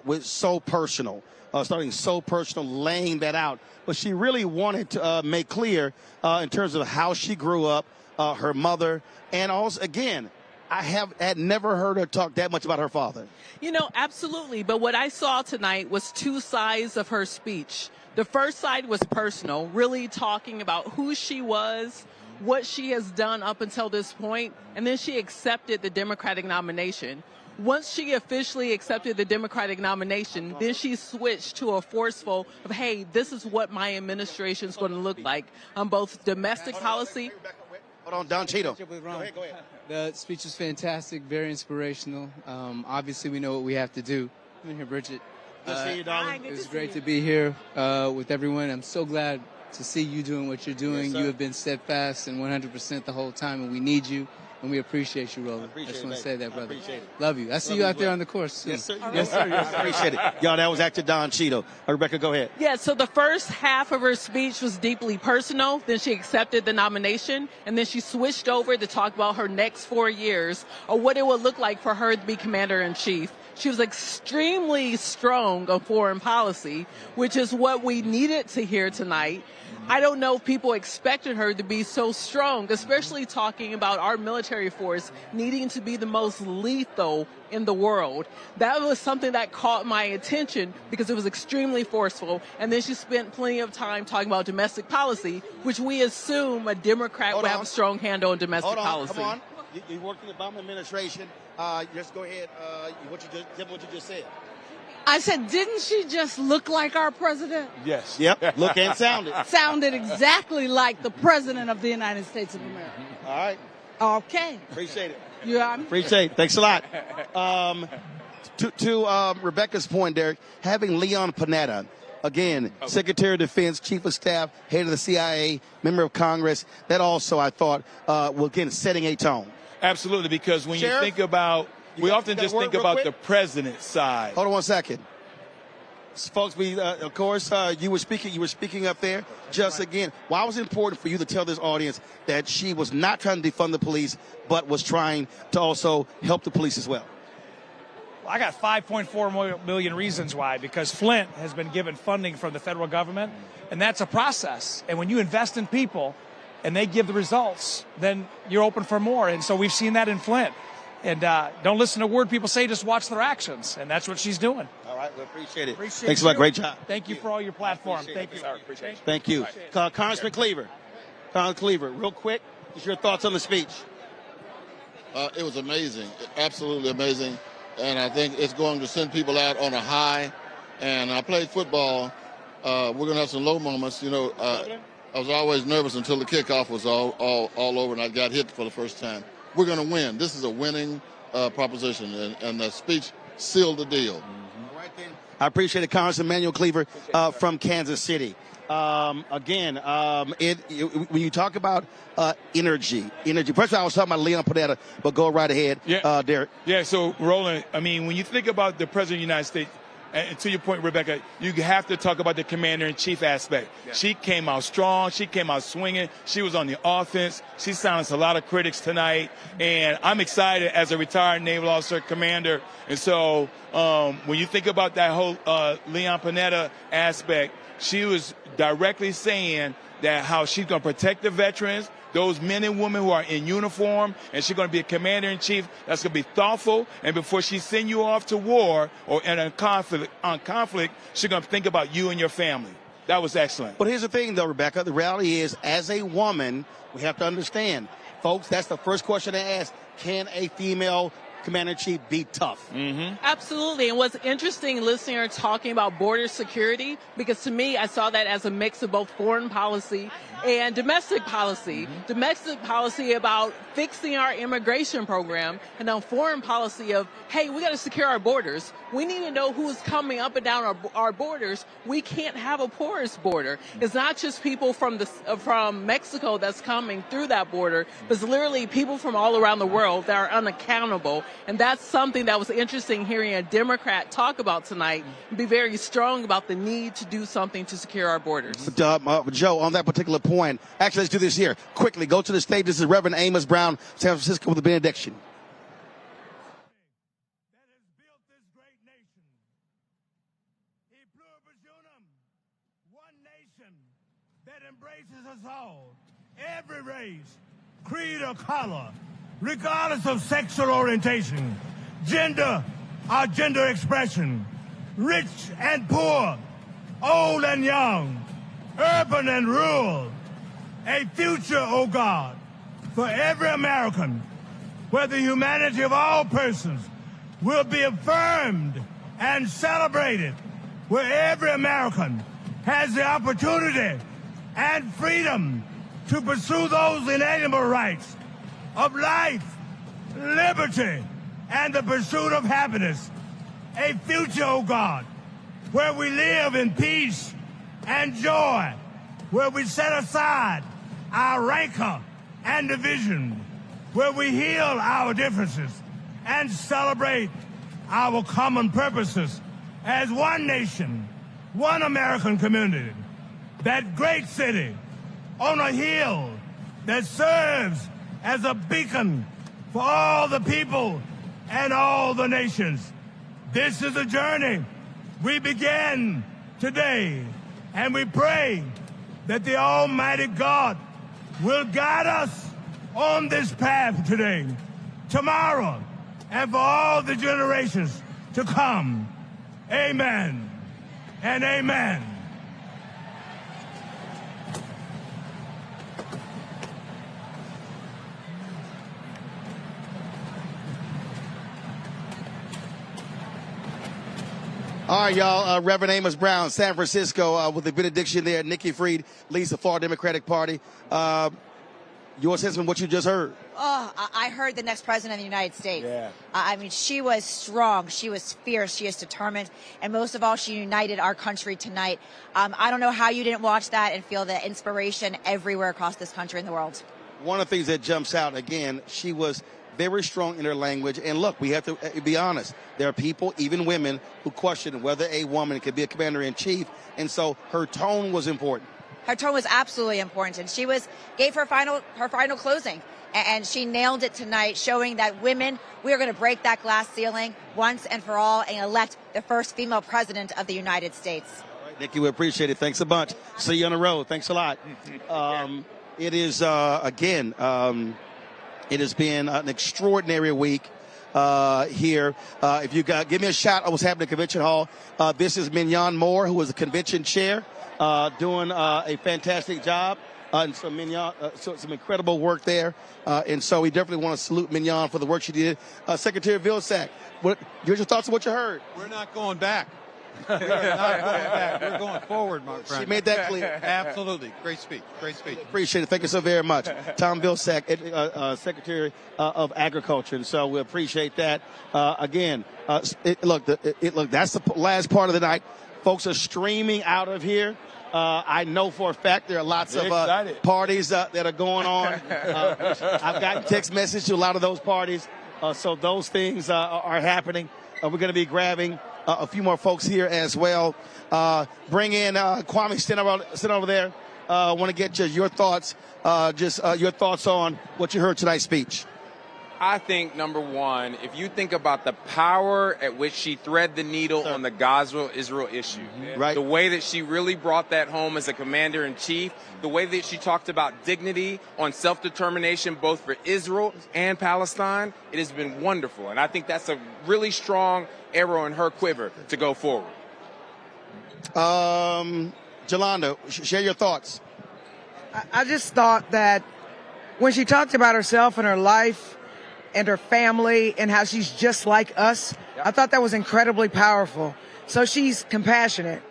with so personal. Starting so personal, laying that out. But she really wanted to make clear in terms of how she grew up, her mother, and also, again, I had never heard her talk that much about her father. You know, absolutely. But what I saw tonight was two sides of her speech. The first side was personal, really talking about who she was, what she has done up until this point, and then she accepted the Democratic nomination. Once she officially accepted the Democratic nomination, then she switched to a forceful of, hey, this is what my administration is going to look like on both domestic policy. Hold on, Don Cheeto. Go ahead. The speech was fantastic, very inspirational. Obviously, we know what we have to do. Come in here, Bridget. Good to see you, darling. It was great to be here with everyone. I'm so glad to see you doing what you're doing. Yes, you have been steadfast and 100% the whole time, and we need you. And we appreciate you, Roland. I just want to say that, brother. Love you. I see you out there on the course soon. Yes, sir. Yes, sir. Yes, sir. Appreciate it. Y'all, that was actor Don Cheeto. Rebecca, go ahead. Yeah, so the first half of her speech was deeply personal. Then she accepted the nomination. And then she switched over to talk about her next 4 years or what it would look like for her to be commander-in-chief. She was extremely strong on foreign policy, which is what we needed to hear tonight. I don't know if people expected her to be so strong, especially talking about our military force needing to be the most lethal in the world. That was something that caught my attention because it was extremely forceful. And then she spent plenty of time talking about domestic policy, which we assume a Democrat would have a strong handle on domestic policy. Come on. You worked in the Obama administration. Just go ahead. What you just said. I said, didn't she just look like our president? Yes. Yep. Look and sounded. Sounded exactly like the president of the United States of America. All right. Okay. Appreciate it. Yeah. Appreciate it. Thanks a lot. To Rebecca's point, Derek, having Leon Panetta, again, Secretary of Defense, Chief of Staff, head of the CIA, member of Congress, that also, I thought, again, setting a tone. Absolutely, because when Sheriff, you think about, we often just think about the president's side. Hold on 1 second. Folks, of course, you were speaking up there. Just again, why was it important for you to tell this audience that she was not trying to defund the police, but was trying to also help the police as well? I got 5.4 million reasons why, because Flint has been given funding from the federal government, and that's a process. And when you invest in people and they give the results, then you're open for more. And so we've seen that in Flint. And don't listen to a word people say, just watch their actions. And that's what she's doing. All right. right, we appreciate it. Thanks a lot. Great job. Thank you for all your platform. Thank you. Sir, appreciate you. Thank you. Congressman Cleaver. Congressman Cleaver, real quick, just your thoughts on the speech. It was amazing, absolutely amazing. And I think it's going to send people out on a high. And I played football. We're going to have some low moments. You know, I was always nervous until the kickoff was all over and I got hit for the first time. We're going to win. This is a winning proposition, and the speech sealed the deal. I appreciate it, Congressman Emmanuel Cleaver from Kansas City. When you talk about energy. First of all, I was talking about Leon Panetta, but go right ahead, Derek. Yeah, so, Roland, I mean, when you think about the President of the United States, and to your point, Rebecca, you have to talk about the commander-in-chief aspect. Yeah. She came out strong. She came out swinging. She was on the offense. She silenced a lot of critics tonight. And I'm excited as a retired naval officer commander. And so when you think about that whole Leon Panetta aspect, she was directly saying that how she's going to protect the veterans, those men and women who are in uniform, and she's going to be a commander-in-chief that's going to be thoughtful. And before she send you off to war or in a conflict, she's going to think about you and your family. That was excellent. But here's the thing, though, Rebecca. The reality is, as a woman, we have to understand, folks, that's the first question I ask. Can a female commander-in-chief be tough? Mm-hmm. Absolutely. And what's interesting listening to her talking about border security, because to me, I saw that as a mix of both foreign policy and domestic policy. Mm-hmm. Domestic policy about fixing our immigration program, and then foreign policy of, hey, we got to secure our borders. We need to know who's coming up and down our borders. We can't have a porous border. It's not just people from Mexico that's coming through that border, but it's literally people from all around the world that are unaccountable. And that's something that was interesting hearing a Democrat talk about tonight and be very strong about the need to do something to secure our borders. Joe, on that particular point, actually, let's do this here. Quickly, go to the stage. This is Reverend Amos Brown, San Francisco, with the benediction. Embraces us all, every race, creed, or color, regardless of sexual orientation, gender or gender expression, rich and poor, old and young, urban and rural. A future, oh God, for every American, where the humanity of all persons will be affirmed and celebrated, where every American has the opportunity and freedom to pursue those inalienable rights of life, liberty, and the pursuit of happiness. A future, oh God, where we live in peace and joy, where we set aside our rancor and division, where we heal our differences and celebrate our common purposes as one nation, one American community. That great city on a hill that serves as a beacon for all the people and all the nations. This is a journey we begin today, and we pray that the Almighty God will guide us on this path today, tomorrow, and for all the generations to come. Amen and amen. All right, y'all. Reverend Amos Brown, San Francisco, with the benediction there. Nikki Fried leads the Florida Democratic Party. Your assessment, what you just heard? Oh, I heard the next president of the United States. Yeah. I mean, she was strong. She was fierce. She is determined. And most of all, she united our country tonight. I don't know how you didn't watch that and feel the inspiration everywhere across this country and the world. One of the things that jumps out, again, she was very strong in her language. And look, we have to be honest. There are people, even women, who question whether a woman could be a commander-in-chief. And so her tone was important. Her tone was absolutely important. And she gave her final closing. And she nailed it tonight, showing that women, we are going to break that glass ceiling once and for all and elect the first female president of the United States. All right, Nikki, we appreciate it. Thanks a bunch. See you on the road. Thanks a lot. It is, again, it has been an extraordinary week. here. If you give me a shout of what's happening at Convention Hall. This is Mignon Moore, who is the convention chair, doing a fantastic job. And so Mignon, some incredible work there. And so we definitely want to salute Mignon for the work she did. Secretary Vilsack, what's your thoughts on what you heard? We're not going back. We are not going back. We're going forward, my friend. She made that clear. Absolutely. Great speech. Great speech. Appreciate it. Thank you so very much. Tom Vilsack, Secretary of Agriculture. And so we appreciate that. Again, look, that's the last part of the night. Folks are streaming out of here. I know for a fact there are lots of parties that are going on. I've gotten text message to a lot of those parties. So those things are happening. We're going to be grabbing a few more folks here as well. Bring in Kwame, sit over there. I want to get your thoughts, your thoughts on what you heard tonight's speech. I think, number one, if you think about the power at which she thread the needle on the Gaza-Israel issue, right. The way that she really brought that home as a commander-in-chief, the way that she talked about dignity on self-determination both for Israel and Palestine, it has been wonderful. And I think that's a really strong arrow in her quiver to go forward. Jolanda, share your thoughts. I just thought that when she talked about herself and her life and her family and how she's just like us, I thought that was incredibly powerful. So she's compassionate.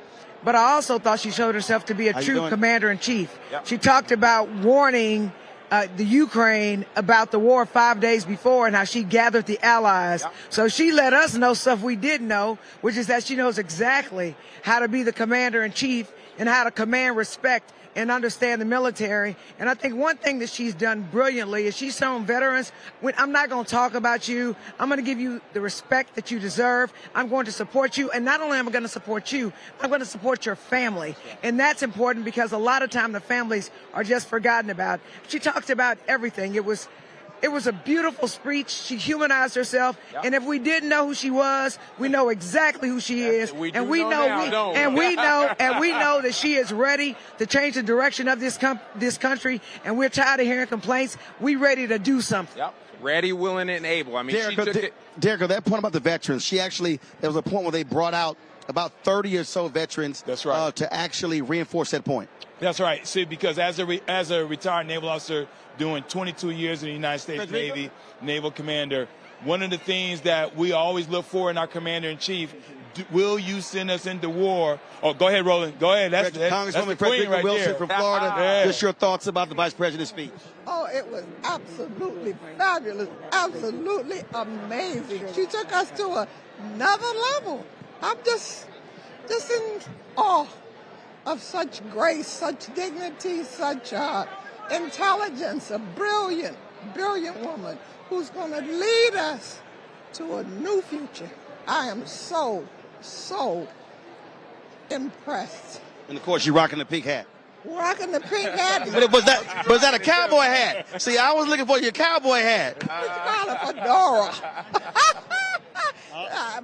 But I also thought she showed herself to be a true commander-in-chief. She talked about warning the Ukraine about the war 5 days before and how she gathered the allies. So she let us know stuff we didn't know, which is that she knows exactly how to be the commander-in-chief and how to command respect and understand the military. And I think one thing that she's done brilliantly is she's shown veterans, I'm not going to talk about you. I'm going to give you the respect that you deserve. I'm going to support you. And not only am I going to support you, I'm going to support your family. And that's important because a lot of time the families are just forgotten about. She talked about everything. It was a beautiful speech. She humanized herself. And if we didn't know who she was, we know exactly who she is. We know that she is ready to change the direction of this country. And we're tired of hearing complaints. We're ready to do something. Ready, willing, and able. I mean, Derek, that point about the veterans, there was a point where they brought out about 30 or so veterans to actually reinforce that point. That's right. See, because as a retired naval officer doing 22 years in the United States Navy, naval commander, one of the things that we always look for in our commander-in-chief, will you send us into war? Oh, go ahead, Roland. Go ahead. That's Congresswoman Frederick right Wilson from Florida. Just your thoughts about the Vice President's speech. Oh, it was absolutely fabulous, absolutely amazing. She took us to another level. I'm just in awe of such grace, such dignity, such intelligence, a brilliant woman who's going to lead us to a new future. I am so impressed. And of course, you're rocking the pink hat. Rocking the pink hat. But was that a cowboy hat? See, I was looking for your cowboy hat. It's called a fedora.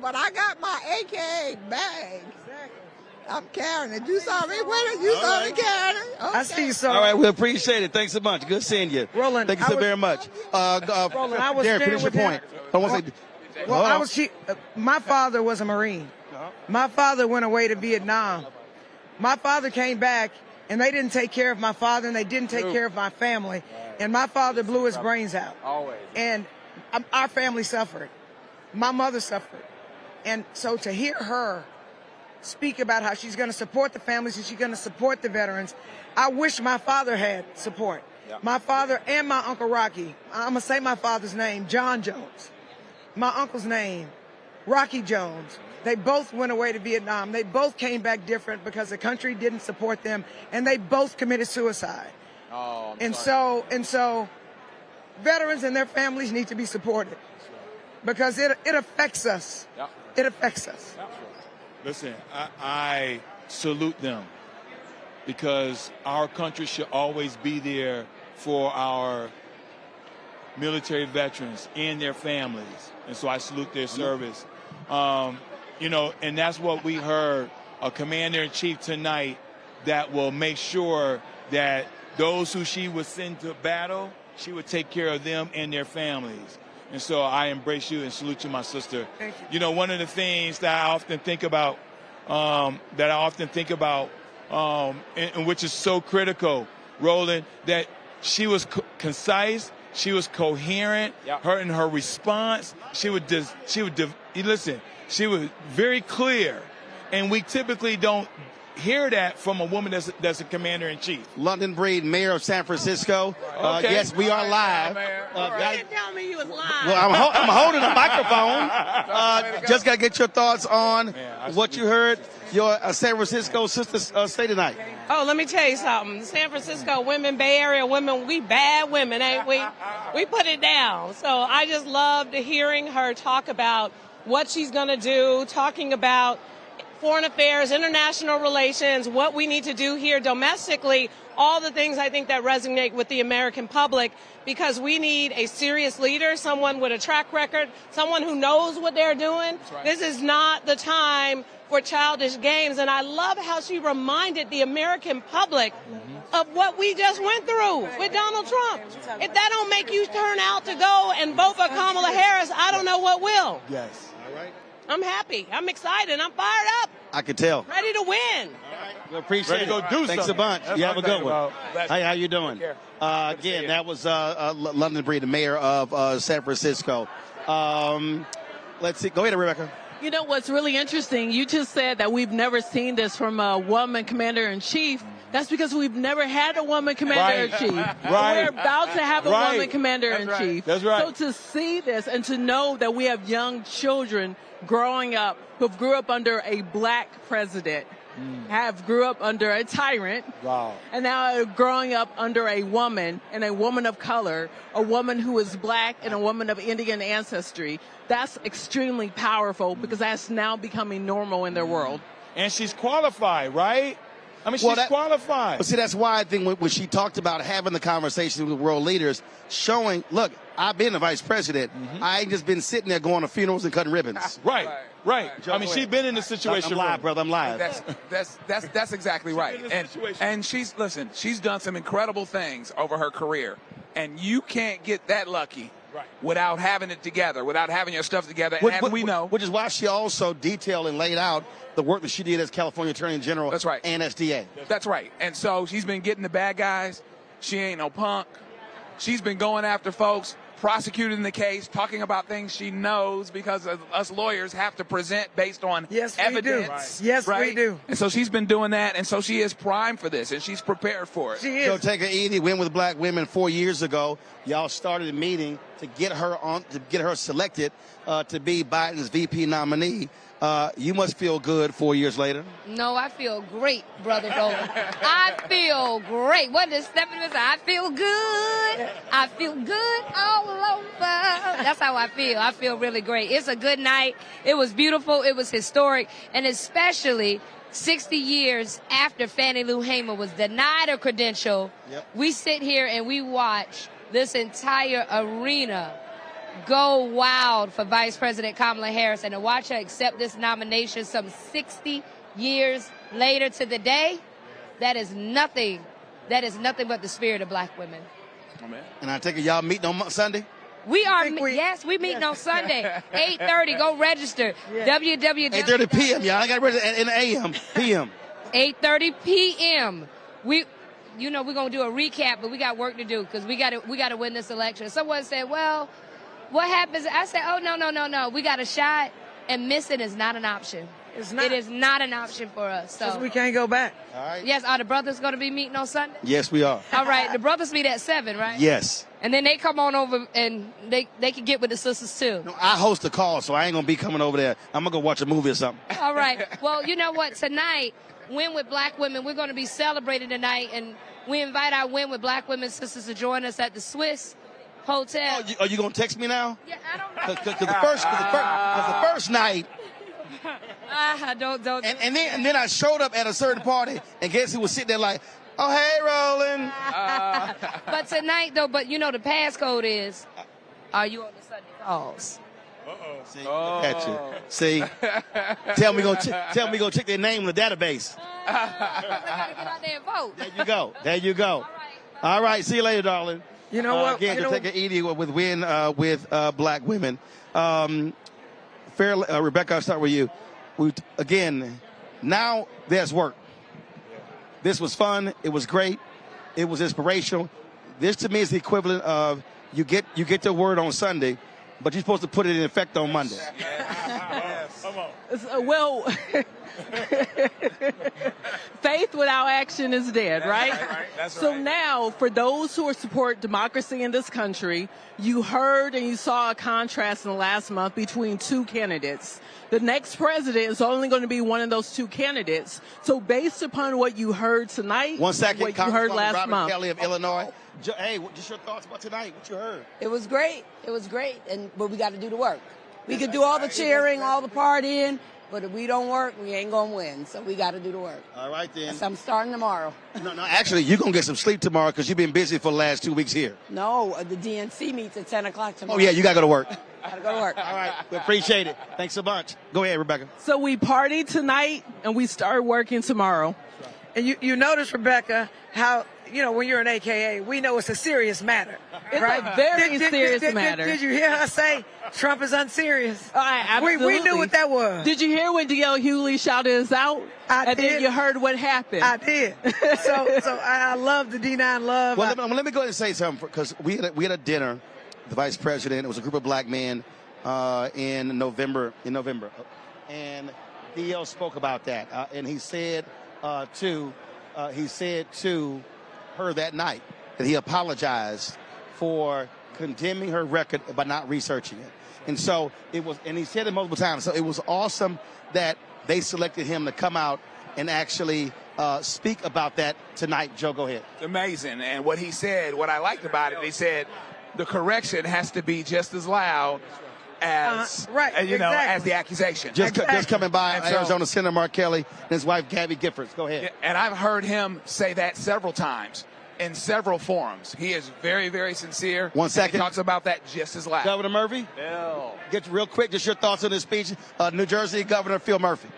But I got my AKA bag. I'm carrying it. You saw me with it. You saw me carrying it. Okay. I see you, sir. All right, we appreciate it. Thanks so much. Good seeing you. Roland, thank you so very much. Roland, I was Derek, finish your point. My father was a Marine. My father went away to Vietnam. My father came back, and they didn't take care of my father, and they didn't take care of my family. And my father blew his brains out. Always. And our family suffered. My mother suffered. And so to hear her speak about how she's going to support the families and she's going to support the veterans, I wish my father had support. Yeah. My father and my Uncle Rocky, I'm going to say my father's name, John Jones. My uncle's name, Rocky Jones. They both went away to Vietnam. They both came back different because the country didn't support them, and they both committed suicide. Oh, so veterans and their families need to be supported because it affects us. Yeah. It affects us. Yeah. Listen, I salute them because our country should always be there for our military veterans and their families. And so I salute their service. And that's what we heard, a commander-in-chief tonight that will make sure that those who she would send to battle, she would take care of them and their families. And so I embrace you and salute you, my sister. Thank you. You know, one of the things that I often think about, and which is so critical, Roland, that she was concise, she was coherent, in her response, she was very clear, and we typically don't hear that from a woman that's a commander-in-chief. London Breed, mayor of San Francisco. Okay. Yes, we are live. You didn't tell me you was live. Well, I'm holding a microphone. Just got to get your thoughts on what you heard your San Francisco sisters say tonight. Oh, let me tell you something. San Francisco women, Bay Area women, we bad women, ain't we? We put it down. So I just loved hearing her talk about what she's going to do, talking about foreign affairs, international relations, what we need to do here domestically, all the things I think that resonate with the American public, because we need a serious leader, someone with a track record, someone who knows what they're doing. Right. This is not the time for childish games. And I love how she reminded the American public of what we just went through with Donald Trump. If that don't make you turn out to go and vote for Kamala Harris, I don't know what will. Yes. All right. I'm happy. I'm excited. I'm fired up. I can tell. Ready to win. We appreciate it. Go do Thanks something. a bunch. That's you have a what I'm good one. talking Hey, how you doing? Again, that was London Breed, the mayor of San Francisco. Let's see. Go ahead, Rebecca. You know what's really interesting? You just said that we've never seen this from a woman commander-in-chief. That's because we've never had a woman commander-in-chief. Right. We're about to have a woman commander-in-chief. That's right. So to see this and to know that we have young children growing up who grew up under a black president, grew up under a tyrant, and now are growing up under a woman and a woman of color, a woman who is black and a woman of Indian ancestry. That's extremely powerful because that's now becoming normal in their world. And she's qualified, right? I mean, she's qualified. But see, that's why I think when she talked about having the conversation with world leaders, showing, look, I've been the vice president. I ain't just been sitting there going to funerals and cutting ribbons. Right. I mean, she's been in the situation. I'm live, brother. I'm live. That's exactly right. And she's done some incredible things over her career, and you can't get that lucky without having it together, without having your stuff together. And we know, which is why she also detailed and laid out the work that she did as California Attorney General. That's right. And SDA. That's right. And so she's been getting the bad guys. She ain't no punk. She's been going after folks, prosecuting the case, talking about things she knows, because us lawyers have to present based on evidence. Yes, we do. And so she's been doing that, and so she is primed for this, and she's prepared for it. She is. So take it easy. Win with Black Women 4 years ago. Y'all started a meeting to get her selected to be Biden's VP nominee. You must feel good 4 years later. No, I feel great, Brother Roland. I feel great. What did Stephanie say? I feel good. I feel good all over. That's how I feel. I feel really great. It's a good night. It was beautiful. It was historic. And especially 60 years after Fannie Lou Hamer was denied a credential, we sit here and we watch this entire arena go wild for Vice President Kamala Harris, and to watch her accept this nomination some 60 years later to the day, that is nothing but the spirit of black women. And I take it y'all meeting on Sunday? We meeting on Sunday, 8:30. Go register. www. 8:30 p.m. Y'all. I got to register in the a.m. p.m. 8:30 p.m. We're gonna do a recap, but we got work to do because we got to win this election. Someone said, well, what happens? I said, oh, no. We got a shot, and missing is not an option. It's not. It is not an option for us. So we can't go back. All right. Yes, are the brothers going to be meeting on Sunday? Yes, we are. All right, the brothers meet at 7, right? Yes. And then they come on over, and they can get with the sisters, too. No, I host a call, so I ain't going to be coming over there. I'm going to go watch a movie or something. All right. Well, you know what? Tonight, Win with Black Women, we're going to be celebrating tonight, and we invite our Win with Black Women sisters to join us at the Swiss Hotel. Are you going to text me now? Yeah, I don't know. Because the first night. Don't. And then I showed up at a certain party, and guess who was sitting there like, oh, hey, Roland. But tonight, though, the passcode is, are you on the Sunday calls? See, look at you. See, tell me go check their name in the database. I gotta get out there and vote. There you go. All right. See you later, darling. You know what? Again, to take it easy with black women. Rebecca, I'll start with you. Again, now there's work. This was fun. It was great. It was inspirational. This to me is the equivalent of you get the word on Sunday, but you're supposed to put it in effect on Monday. Well, faith without action is dead, right? That's so right. now, for those who support democracy in this country, you heard and you saw a contrast in the last month between two candidates. The next president is only going to be one of those two candidates. So based upon what you heard tonight, One second, what you heard last Robert month. Kelly of Illinois. Hey, just your thoughts about tonight? What you heard? It was great. But we got to do the work. We could do all the cheering, all the partying, but if we don't work, we ain't going to win. So we got to do the work. All right, then. So I'm starting tomorrow. No, actually, you're going to get some sleep tomorrow because you've been busy for the last 2 weeks here. No, the DNC meets at 10 o'clock tomorrow. Oh, yeah, you got to go to work. Got to go to work. All right, we appreciate it. Thanks so much. Go ahead, Rebecca. So we partied tonight and we start working tomorrow. And you notice, Rebecca, how, when you're an AKA, we know it's a serious matter. It's right? a very serious matter. Did you hear her say Trump is unserious? Absolutely. We knew what that was. Did you hear when D.L. Hughley shouted us out? I did. Then you heard what happened. I did. So I love the D9 love. Well, let me go ahead and say something because we had a dinner, the vice president. It was a group of black men in November, and D.L. spoke about that, and he said to her that night that he apologized for condemning her record by not researching it. And so it was, and he said it multiple times. So it was awesome that they selected him to come out and actually speak about that tonight. Joe, go ahead. It's amazing. And what he said, what I liked about it, he said the correction has to be just as loud as as the accusation. Just coming by Arizona Senator Mark Kelly and his wife Gabby Giffords. Go ahead. And I've heard him say that several times in several forums. He is very, very sincere. 1 second. He talks about that just as loud. Governor Murphy? Get real quick, just your thoughts on this speech. New Jersey Governor Phil Murphy.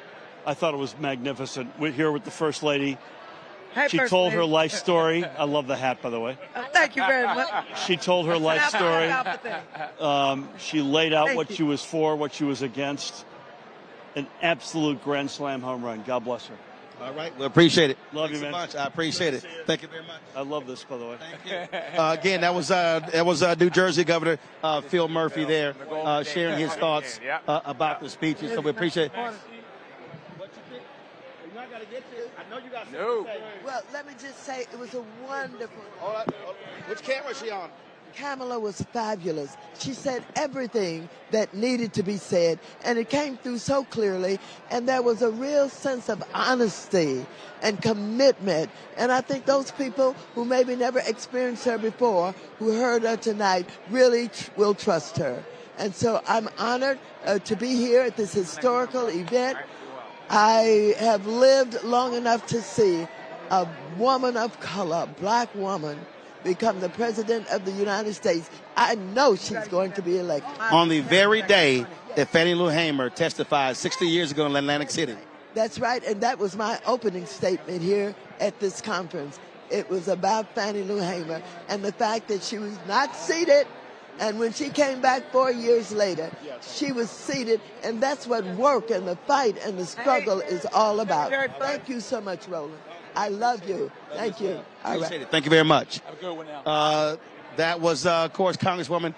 I thought it was magnificent. We're here with the First Lady. Hey, she First told Lady. her life story. I love the hat, by the way. Thank you very much. She told her life story. Thank She laid out what you. she was for, what she was against. An absolute grand slam home run. God bless her. All right, we appreciate it. Love Thanks you, man. so much. I appreciate it. Thank you very much. I love this, by the way. Thank you. Again, that was New Jersey Governor Phil Murphy there sharing his thoughts about the speeches. So we appreciate it. No. Well, let me just say it was a wonderful. Which camera is she on? Kamala was fabulous. She said everything that needed to be said, and it came through so clearly, and there was a real sense of honesty and commitment. And I think those people who maybe never experienced her before, who heard her tonight, really will trust her. And so I'm honored to be here at this historical event. I have lived long enough to see a woman of color, a black woman, become the president of the United States. I know she's going to be elected. On the very day that Fannie Lou Hamer testified 60 years ago in Atlantic City. That's right, and that was my opening statement here at this conference. It was about Fannie Lou Hamer and the fact that she was not seated, and when she came back 4 years later, she was seated, and that's what work and the fight and the struggle is all about. Thank you so much, Roland. I love you. Thank you. All Appreciate right. it. Thank you very much. Have a good one now. That was, of course, Congresswoman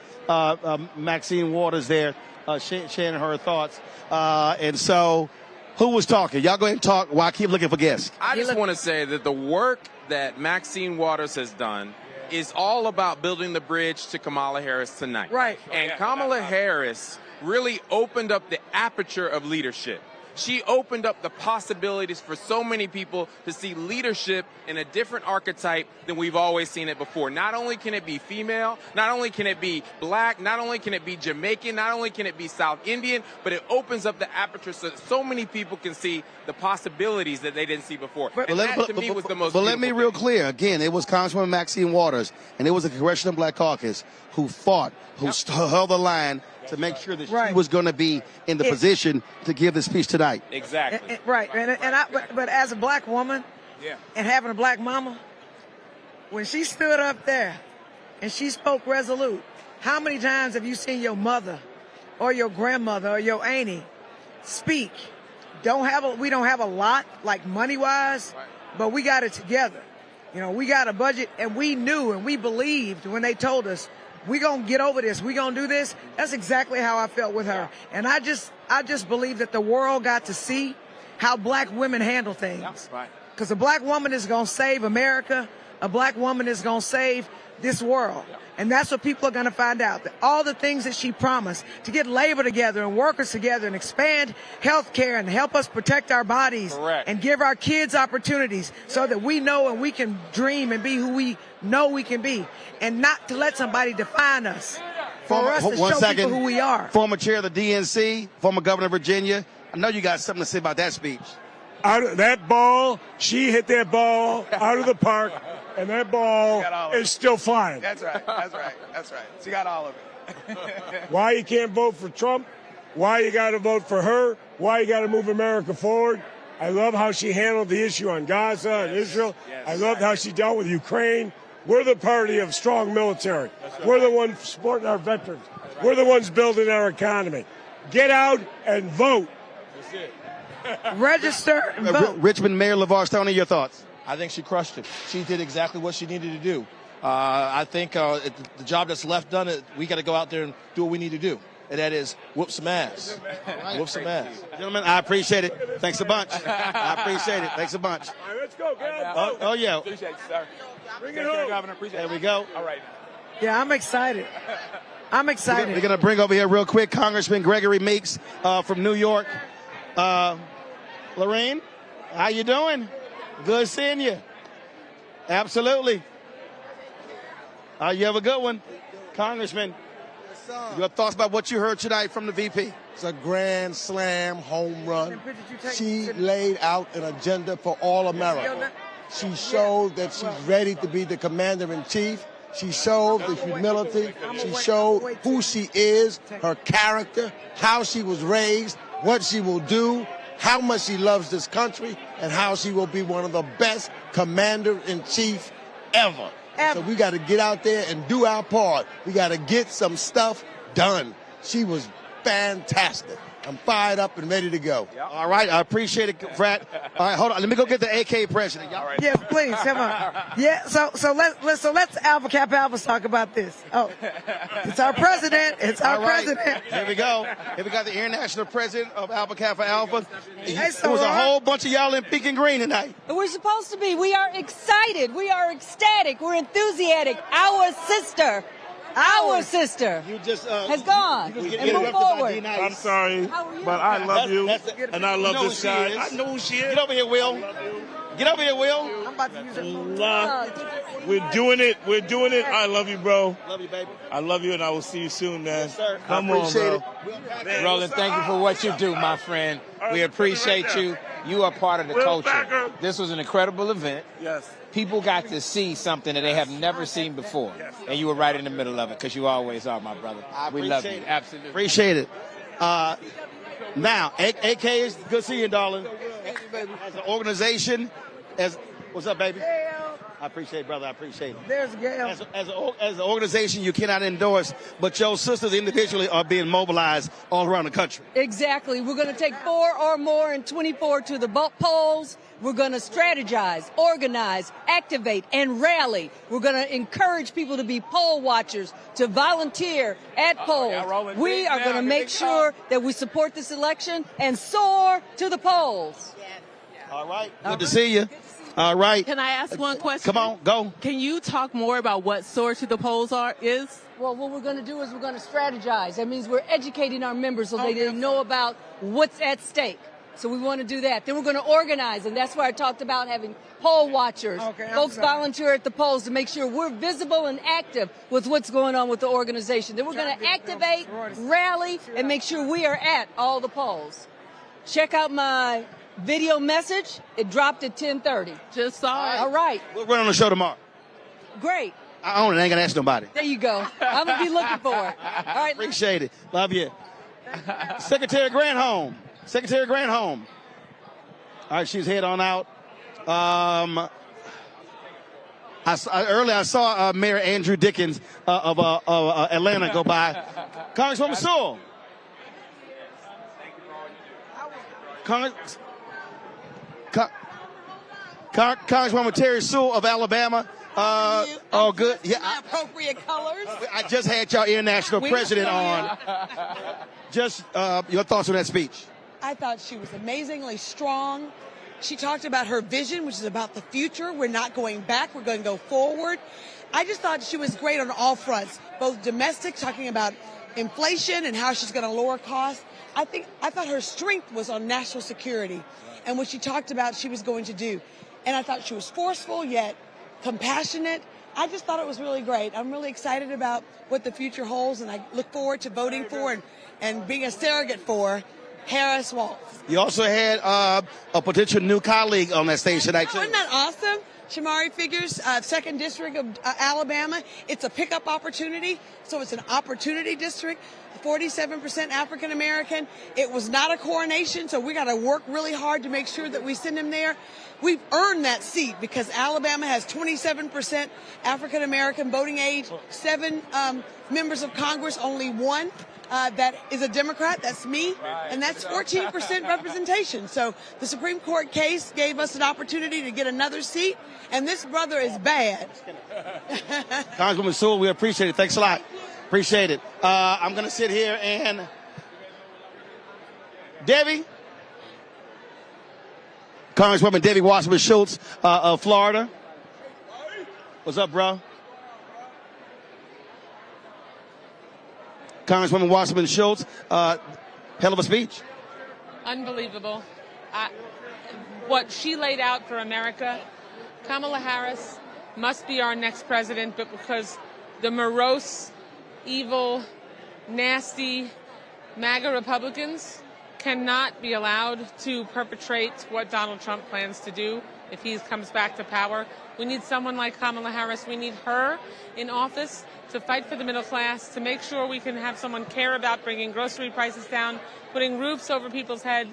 Maxine Waters there sharing her thoughts. And so, who was talking? Y'all go ahead and talk while I keep looking for guests. I just want to say that the work that Maxine Waters has done is all about building the bridge to Kamala Harris tonight. Right. And Kamala Harris really opened up the aperture of leadership. She opened up the possibilities for so many people to see leadership in a different archetype than we've always seen it before. Not only can it be female, not only can it be black, not only can it be Jamaican, not only can it be South Indian, but it opens up the aperture so many people can see the possibilities that they didn't see before. And that, to me, was the most But let me beautiful real thing. clear. Again, it was Congresswoman Maxine Waters, and it was the Congressional Black Caucus who fought, who held the line to make sure that she was going to be in the position to give the speech tonight. Exactly. Right. But as a black woman and having a black mama, when she stood up there and she spoke resolute. How many times have you seen your mother or your grandmother or your auntie speak? We don't have a lot, like money-wise, but we got it together. You know, we got a budget, and we knew and we believed when they told us, we're going to get over this, we're going to do this. That's exactly how I felt with her. And I just believe that the world got to see how black women handle things. Because a black woman is going to save America. A black woman is going to save this world. And that's what people are going to find out. That all the things that she promised, to get labor together and workers together and expand health care and help us protect our bodies and give our kids opportunities so that we know and we can dream and be who we know we can be, and not to let somebody define us. For us to show people who we are. Former chair of the DNC, former governor of Virginia. I know you got something to say about that speech. That ball, she hit that ball out of the park, and that ball is still flying. That's right. She got all of it. Why you can't vote for Trump? Why you got to vote for her? Why you got to move America forward? I love how she handled the issue on Gaza and Israel. I love how she dealt with Ukraine. We're the party of strong military. We're the ones supporting our veterans. We're the ones building our economy. Get out and vote. That's it. Register and vote. Richmond Mayor LeVar Stoney, your thoughts? I think she crushed it. She did exactly what she needed to do. I think the job that's left done, we got to go out there and do what we need to do. And that is whoop some ass. Whoop some ass. Gentlemen, I appreciate it. Thanks a bunch. I appreciate it. Thanks a bunch. All right, let's go, guys. Oh, yeah. Appreciate you, sir. Bring it home. Governor. Appreciate There we go. All right. Yeah, I'm excited. I'm excited. We're going to bring over here real quick Congressman Gregory Meeks from New York. Lorraine, how you doing? Good seeing you. Absolutely. You have a good one. Congressman, your thoughts about what you heard tonight from the VP? It's a grand slam home run. She laid out an agenda for all America. She showed that she's ready to be the commander-in-chief. She showed the humility. She showed who she is, her character, how she was raised, what she will do, how much she loves this country, and how she will be one of the best commander-in-chief ever. So we got to get out there and do our part. We got to get some stuff done. She was fantastic. I'm fired up and ready to go. Yep. All right, I appreciate it, Frat. All right, hold on. Let me go get the AK president. All right. Yeah, please, come on. Yeah, so let's Alpha Kappa Alpha talk about this. Oh, it's our president. It's our president. Here we go. Here we got the international president of Alpha Kappa Alpha. Hey, There was a whole bunch of y'all in pink and green tonight. We're supposed to be. We are excited. We are ecstatic. We're enthusiastic. Our sister You just has gone and moved forward. I'm sorry, but I love you, and I love this guy. I know who she is. Get over here, Will. Get over here, Will. I'm about to use it. We're doing it. We're doing it. I love you, bro. Love you, baby. I love you, and I will see you soon, man. Yes, sir. Come I on, appreciate bro. it. Roland, thank you for what you do, my friend. We appreciate you. You are part of the culture. This was an incredible event. Yes. People got to see something that they have never seen before. And you were right in the middle of it, because you always are, my brother. We love you. Absolutely. Appreciate it. Now, AK is good seeing you, darling. As an organization, what's up, baby? I appreciate it, brother. I appreciate it. There's Gail. As an organization, you cannot endorse, but your sisters individually are being mobilized all around the country. Exactly. We're going to take 4 or more in 24 to the polls. We're going to strategize, organize, activate, and rally. We're going to encourage people to be poll watchers, to volunteer at polls. We are going to make sure that we support this election and soar to the polls. All right. Good to see you. All right. Can I ask one question? Come on, go. Can you talk more about what soar to the polls is? Well, what we're going to do is we're going to strategize. That means we're educating our members so they know about what's at stake. So we want to do that. Then we're going to organize, and that's where I talked about having poll watchers. Folks volunteer at the polls to make sure we're visible and active with what's going on with the organization. Then we're going to activate, rally, and make sure we are at all the polls. Check out my video message. It dropped at 10:30. Just saw it. All right. We'll run on the show tomorrow. Great. I own it. I ain't going to ask nobody. There you go. I'm going to be looking for it. All right. Appreciate it. Love you. Secretary Granholm. Secretary Granholm. All right, she's head on out. Earlier I saw Mayor Andrew Dickens of Atlanta go by. Congresswoman Sewell. Congresswoman Terry Sewell of Alabama. Oh, good. Yeah, appropriate colors. I just had y'all international president on. Just your thoughts on that speech. I thought she was amazingly strong. She talked about her vision, which is about the future. We're not going back. We're going to go forward. I just thought she was great on all fronts, both domestic, talking about inflation and how she's going to lower costs. I thought her strength was on national security and what she talked about she was going to do. And I thought she was forceful yet compassionate. I just thought it was really great. I'm really excited about what the future holds, and I look forward to voting for and being a surrogate for Harris Waltz. You also had a potential new colleague on that stage tonight, too. Isn't that awesome? Shamari Figures, 2nd District of Alabama. It's a pickup opportunity, so it's an opportunity district. 47% African American. It was not a coronation, so we got to work really hard to make sure that we send him there. We've earned that seat because Alabama has 27% African American voting age, 7 members of Congress, only 1 that is a Democrat. That's me, and that's 14% representation. So the Supreme Court case gave us an opportunity to get another seat, and this brother is bad. Congresswoman Sewell, we appreciate it. Thanks a lot. Appreciate it. I'm going to sit here and Debbie. Congresswoman Debbie Wasserman Schultz of Florida. What's up, bro? Congresswoman Wasserman Schultz, hell of a speech. Unbelievable. What she laid out for America, Kamala Harris must be our next president, but because the morose, evil, nasty MAGA Republicans cannot be allowed to perpetrate what Donald Trump plans to do if he comes back to power. We need someone like Kamala Harris. We need her in office to fight for the middle class, to make sure we can have someone care about bringing grocery prices down, putting roofs over people's heads,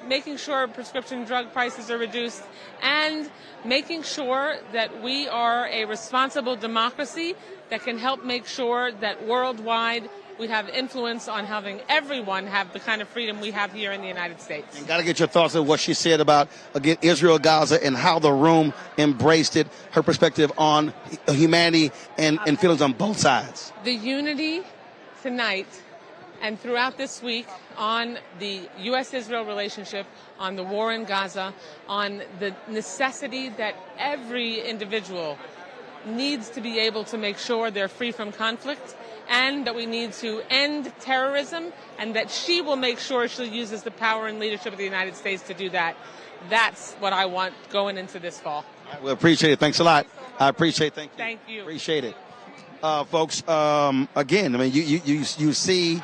making sure prescription drug prices are reduced, and making sure that we are a responsible democracy that can help make sure that worldwide we have influence on having everyone have the kind of freedom we have here in the United States. And got to get your thoughts on what she said about, again, Israel, Gaza, and how the room embraced it, her perspective on humanity and feelings on both sides. The unity tonight and throughout this week on the U.S.-Israel relationship, on the war in Gaza, on the necessity that every individual needs to be able to make sure they're free from conflict, and that we need to end terrorism, and that she will make sure she uses the power and leadership of the United States to do that. That's what I want going into this fall. We appreciate it. Thanks a lot. I appreciate it. Thank you. Thank you. Appreciate it. Folks, again, I mean, you see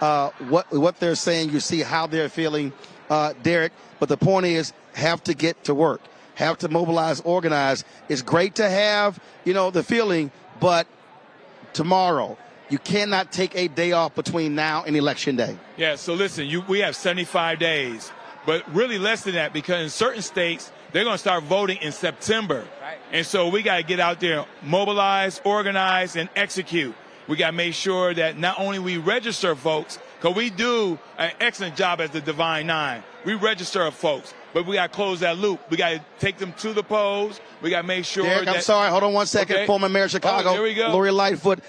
what they're saying. You see how they're feeling, Derek. But the point is, have to get to work. Have to mobilize, organize. It's great to have, the feeling, but tomorrow, you cannot take a day off between now and Election Day. Yeah, so listen, we have 75 days, but really less than that because in certain states, they're going to start voting in September. Right. And so we got to get out there, mobilize, organize, and execute. We got to make sure that not only we register folks, because we do an excellent job as the Divine Nine. We register folks, but we got to close that loop. We got to take them to the polls. We got to make sure Derek, I'm sorry. Hold on one second. Okay. Former Mayor of Chicago, there we go. Lori Lightfoot.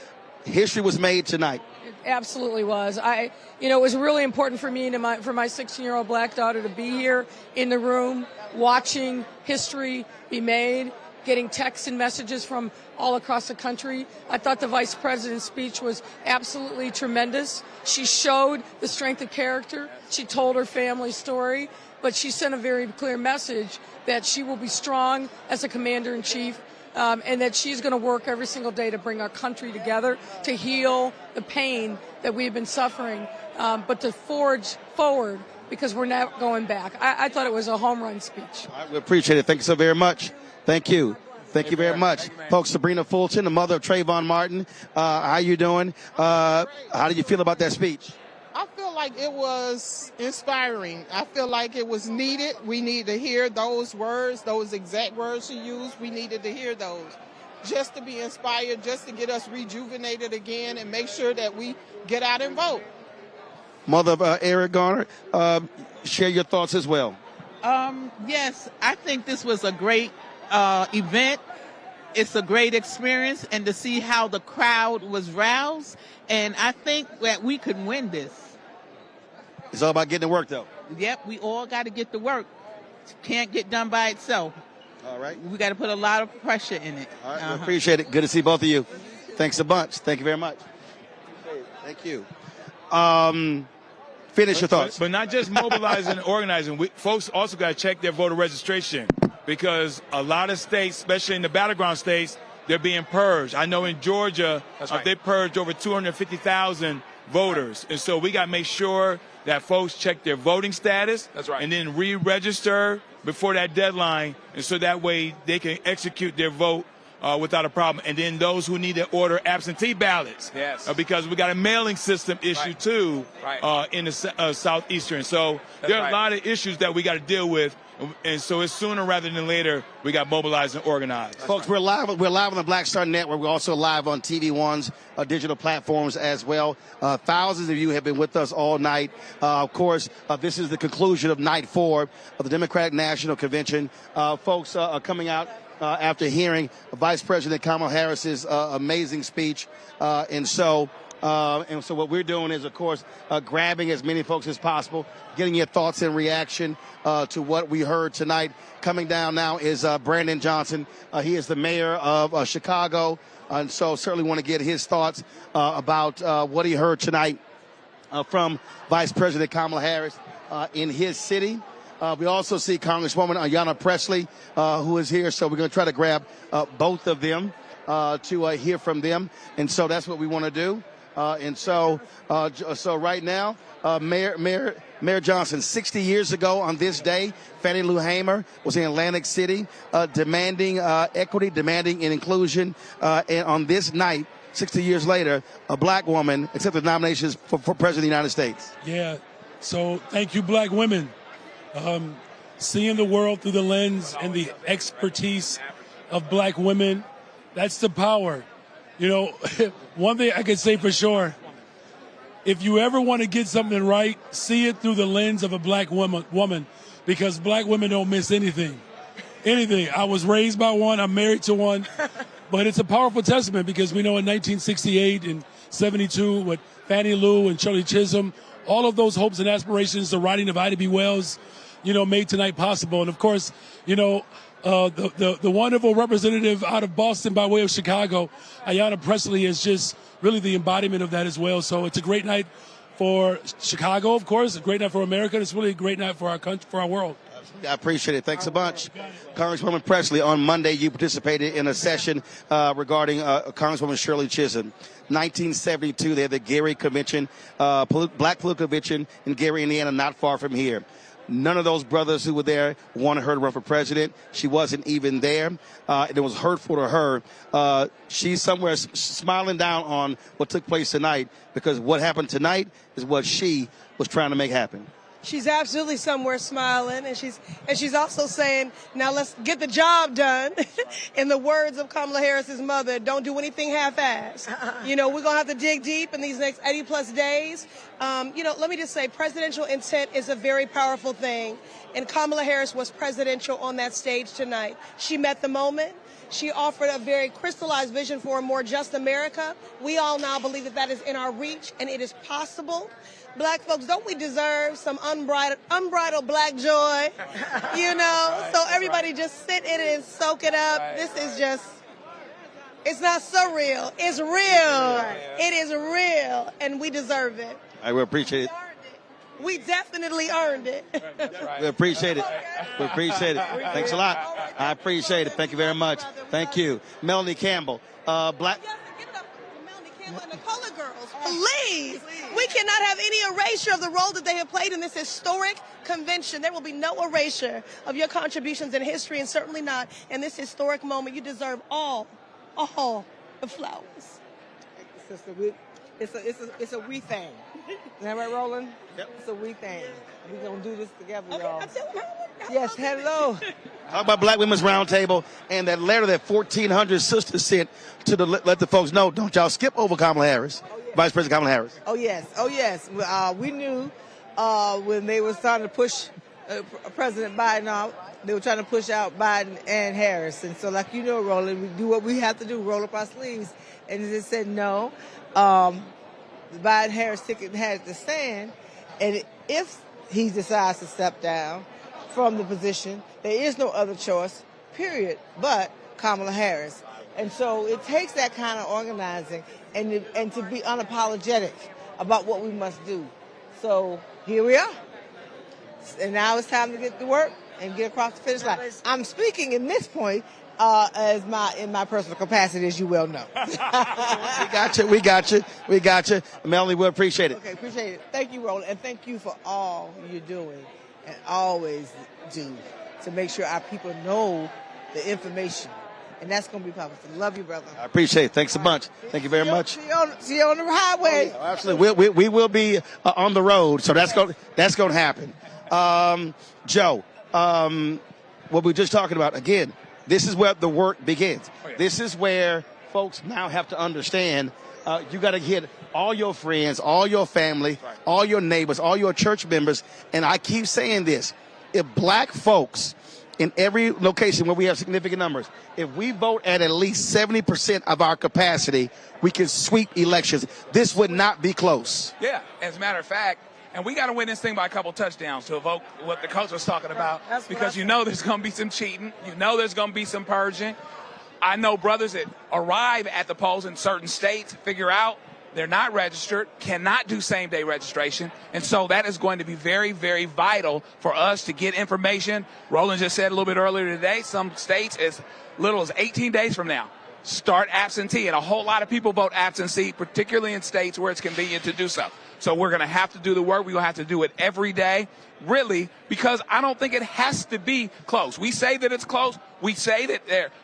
History was made tonight. It absolutely was. It was really important for me for my 16-year-old black daughter to be here in the room, watching history be made, getting texts and messages from all across the country. I thought the vice president's speech was absolutely tremendous. She showed the strength of character. She told her family's story, but she sent a very clear message that she will be strong as a commander-in-chief. And that she's going to work every single day to bring our country together, to heal the pain that we've been suffering, but to forge forward because we're not going back. I thought it was a home run speech. All right, we appreciate it. Thank you so very much. Thank you. Thank you very much. Folks, Sabrina Fulton, the mother of Trayvon Martin. How you doing? How did you feel about that speech? I feel like it was inspiring. I feel like it was needed. We need to hear those words, those exact words she used. We needed to hear those. just to be inspired, just to get us rejuvenated again and make sure that we get out and vote. Mother of Eric Garner, share your thoughts as well. Yes, I think this was a great event. It's a great experience, and to see how the crowd was roused, and I think that we could win this. It's all about getting to work, though. Yep, we all got to get to work. Can't get done by itself. All right. We got to put a lot of pressure in it. All right, we appreciate it. Good to see both of you. Thanks a bunch. Thank you very much. Thank you. Finish your thoughts. But not just mobilizing and organizing. Folks also got to check their voter registration, because a lot of states, especially in the battleground states, they're being purged. I know in Georgia, they purged over 250,000 voters. And so we got to make sure that folks check their voting status and then re-register before that deadline, and so that way they can execute their vote without a problem. And then those who need to order absentee ballots, because we got a mailing system issue too in the southeastern. So there are a lot of issues that we got to deal with. And so it's sooner rather than later we got mobilized and organized. Folks, we're live on the Black Star Network. We're also live on TV One's digital platforms as well. Thousands of you have been with us all night. Of course, this is the conclusion of night 4 of the Democratic National Convention. Folks are coming out after hearing Vice President Kamala Harris's amazing speech. And so what we're doing is, of course, grabbing as many folks as possible, getting your thoughts and reaction to what we heard tonight. Coming down now is Brandon Johnson. He is the mayor of Chicago, and so certainly want to get his thoughts about what he heard tonight from Vice President Kamala Harris in his city. We also see Congresswoman Ayanna Pressley, who is here, so we're going to try to grab both of them to hear from them, and so that's what we want to do. So right now, Mayor Johnson, 60 years ago on this day, Fannie Lou Hamer was in Atlantic City demanding equity, demanding inclusion. And on this night, 60 years later, a black woman accepted nominations for President of the United States. Yeah. So thank you, black women. Seeing the world through the lens and the expertise of black women, that's the power. You know, one thing I can say for sure, if you ever want to get something right, see it through the lens of a black woman, because black women don't miss anything. Anything. I was raised by one, I'm married to one, but it's a powerful testament, because we know in 1968 and 72 with Fannie Lou and Shirley Chisholm, all of those hopes and aspirations, the writing of Ida B. Wells, you know, made tonight possible. And of course, you know, the wonderful representative out of Boston by way of Chicago, Ayanna Pressley, is just really the embodiment of that as well. So it's a great night for Chicago, of course, a great night for America. It's really a great night for our country, for our world. I appreciate it. Thanks a bunch. Congresswoman Pressley, on Monday you participated in a session regarding Congresswoman Shirley Chisholm. 1972, they had the Gary Convention, Black Political Convention in Gary, Indiana, not far from here. None of those brothers who were there wanted her to run for president. She wasn't even there. It was hurtful to her. She's somewhere smiling down on what took place tonight, because what happened tonight is what she was trying to make happen. She's absolutely somewhere smiling, and she's also saying, now let's get the job done. In the words of Kamala Harris's mother, don't do anything half-assed. You know, we're going to have to dig deep in these next 80-plus days. You know, let me just say, presidential intent is a very powerful thing, and Kamala Harris was presidential on that stage tonight. She met the moment. She offered a very crystallized vision for a more just America. We all now believe that that is in our reach, and it is possible. Black folks, don't we deserve some unbridled black joy? You know, so everybody just sit in it and soak it up. This is just, it's not surreal. It's real. It is real, and we deserve it. I will appreciate it. We definitely earned it. We appreciate it. We appreciate it. Thanks a lot. I appreciate it. Thank you very much. Thank you. Melanie Campbell, black. And the Color Girls, please. We cannot have any erasure of the role that they have played in this historic convention. There will be no erasure of your contributions in history, and certainly not in this historic moment. You deserve all the flowers. Sister, it's a we thing. that right, Roland? Yep. It's a week thing. We're going to do this together, y'all. Yes, hello. Talk about Black Women's Roundtable and that letter that 1,400 sisters sent to let the folks know, don't y'all skip over Kamala Harris, Vice President Kamala Harris. Oh, yes. We knew when they were starting to push President Biden out, they were trying to push out Biden and Harris. And so, like you know, Roland, we do what we have to do, roll up our sleeves. And they said no. The Biden-Harris ticket had to stand. And if he decides to step down from the position, there is no other choice, period, but Kamala Harris. And so it takes that kind of organizing and to be unapologetic about what we must do. So here we are. And now it's time to get to work and get across the finish line. I'm speaking in this point in my personal capacity, as you well know. We got you. Melanie, we appreciate it. Okay, appreciate it. Thank you, Roland, and thank you for all you're doing and always do to make sure our people know the information. And that's going to be powerful. Love you, brother. I appreciate it. Thanks a bunch. Thank you very much. See you on the highway. Oh, yeah, absolutely. We will be on the road, so that's going to happen. Joe, what we were just talking about, again, this is where the work begins. Oh, yeah. This is where folks now have to understand you got to get all your friends, all your family, all your neighbors, all your church members. And I keep saying this. If black folks in every location where we have significant numbers, if we vote at least 70% of our capacity, we can sweep elections. This would not be close. Yeah, as a matter of fact, and we got to win this thing by a couple touchdowns to evoke what the coach was talking about, because you know there's going to be some cheating. You know there's going to be some purging. I know brothers that arrive at the polls in certain states, figure out they're not registered, cannot do same-day registration, and so that is going to be very, very vital for us to get information. Roland just said a little bit earlier today, some states as little as 18 days from now start absentee, and a whole lot of people vote absentee, particularly in states where it's convenient to do so. So we're going to have to do the work. We're going to have to do it every day, really, because I don't think it has to be close. We say that it's close. We say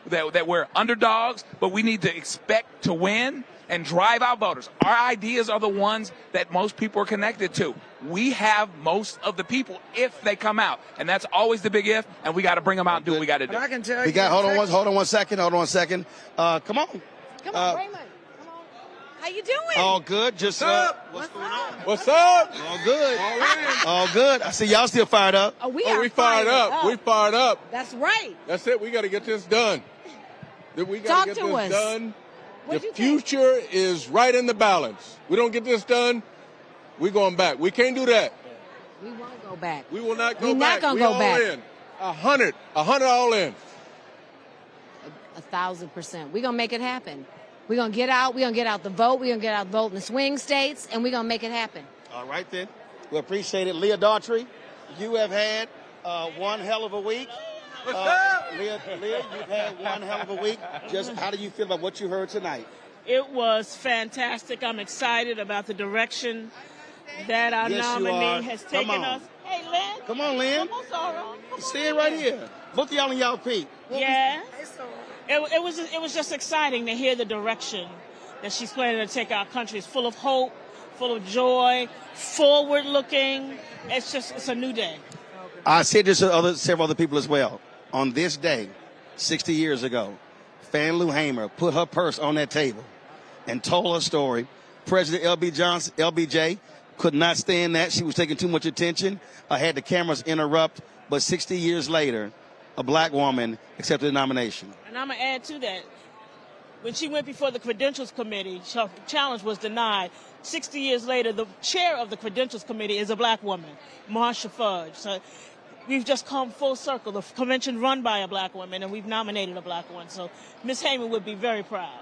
that we're underdogs, but we need to expect to win and drive out voters. Our ideas are the ones that most people are connected to. We have most of the people if they come out, and that's always the big if, and we got to bring them out and do what we got to do. I can tell you. Hold on one second. Come on. Come on, Raymond. How you doing? All good. Just what's going on? What's up? All good. All good. I see y'all still fired up. Oh, we fired up. We fired up. That's right. That's it. We got to get this done. We got to get this done. The future is right in the balance. We don't get this done, we're going back. We can't do that. We won't go back. We will not go We're back. Not gonna go back. In. 100 all in. 1,000%. We're gonna make it happen. We're gonna get out. We're gonna get out the vote. We're gonna get out the vote in the swing states, and we're gonna make it happen. All right then. We appreciate it, Leah Daughtry. You have had one hell of a week. What's up? Leah, you've had one hell of a week. Just how do you feel about what you heard tonight? It was fantastic. I'm excited about the direction that our nominee has taken us. Hey, Lynn. Come on, Lynn. Come on, Sarah. Stand right here. Both of y'all in y'all feet. Yeah. It was just exciting to hear the direction that she's planning to take our country. It's full of hope, full of joy, forward-looking. It's a new day. I said this to several other people as well. On this day, 60 years ago, Fannie Lou Hamer put her purse on that table and told her story. President LBJ could not stand that. She was taking too much attention. I had the cameras interrupt. But 60 years later, a black woman accepted the nomination. And I'm going to add to that. When she went before the Credentials Committee, her challenge was denied. 60 years later, the chair of the Credentials Committee is a black woman, Marsha Fudge. So we've just come full circle. The convention run by a black woman, and we've nominated a black one. So Ms. Hamer would be very proud.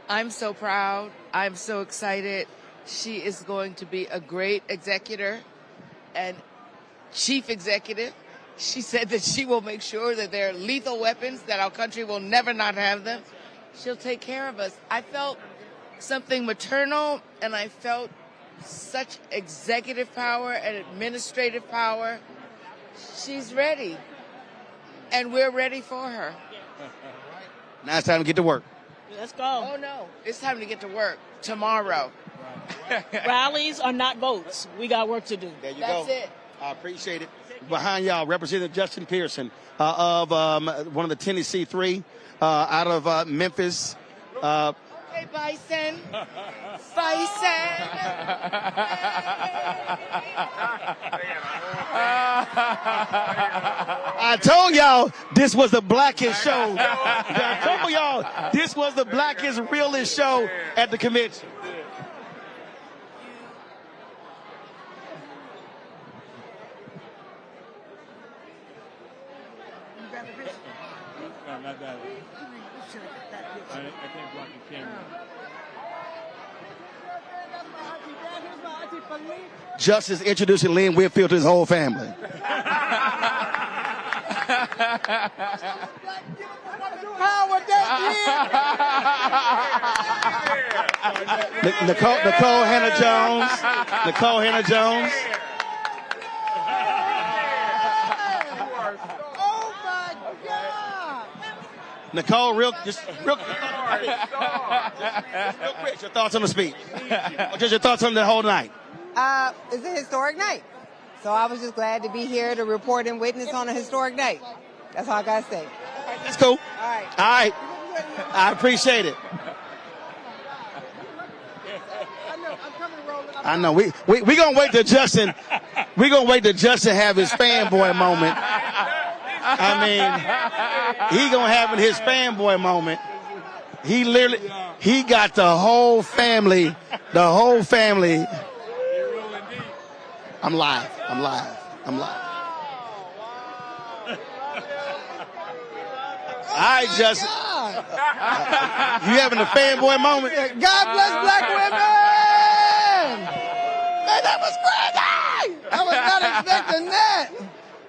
I'm so proud. I'm so excited. She is going to be a great executor and chief executive. She said that she will make sure that there are lethal weapons, that our country will never not have them. She'll take care of us. I felt something maternal, and I felt such executive power and administrative power. She's ready, and we're ready for her. Now it's time to get to work. Let's go. Oh, no. It's time to get to work tomorrow. Rallies are not votes. We got work to do. There you That's go. it. I appreciate it. Behind y'all, Representative Justin Pearson of one of the Tennessee Three out of Memphis. Okay, Bison. Bison. I told y'all this was the blackest show. I told y'all this was the blackest, realest show at the convention. No, not that. I can't block the camera. Justice introducing Lynn Whitfield to his whole family. Nicole Hannah Jones. Nicole Hannah Jones. Nicole, real quick, your thoughts on the speech. Just your thoughts on the whole night. It's a historic night. So I was just glad to be here to report and witness on a historic night. That's all I got to say. That's cool. All right. All right. I appreciate it. I know. We gonna wait till Justin. We gonna wait till Justin have his fanboy moment. I mean, he gonna have his fanboy moment. He literally, he got the whole family. The whole family. I'm live. I'm live. I'm live. All right, Justin. You having a fanboy moment? God bless black women! Man, that was crazy! I was not expecting that.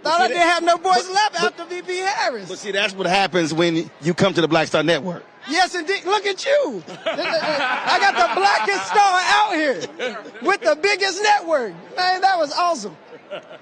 Thought I didn't have no voice left after VP Harris. But see, that's what happens when you come to the Black Star Network. Yes, indeed. Look at you. I got the blackest star out here with the biggest network. Man, that was awesome.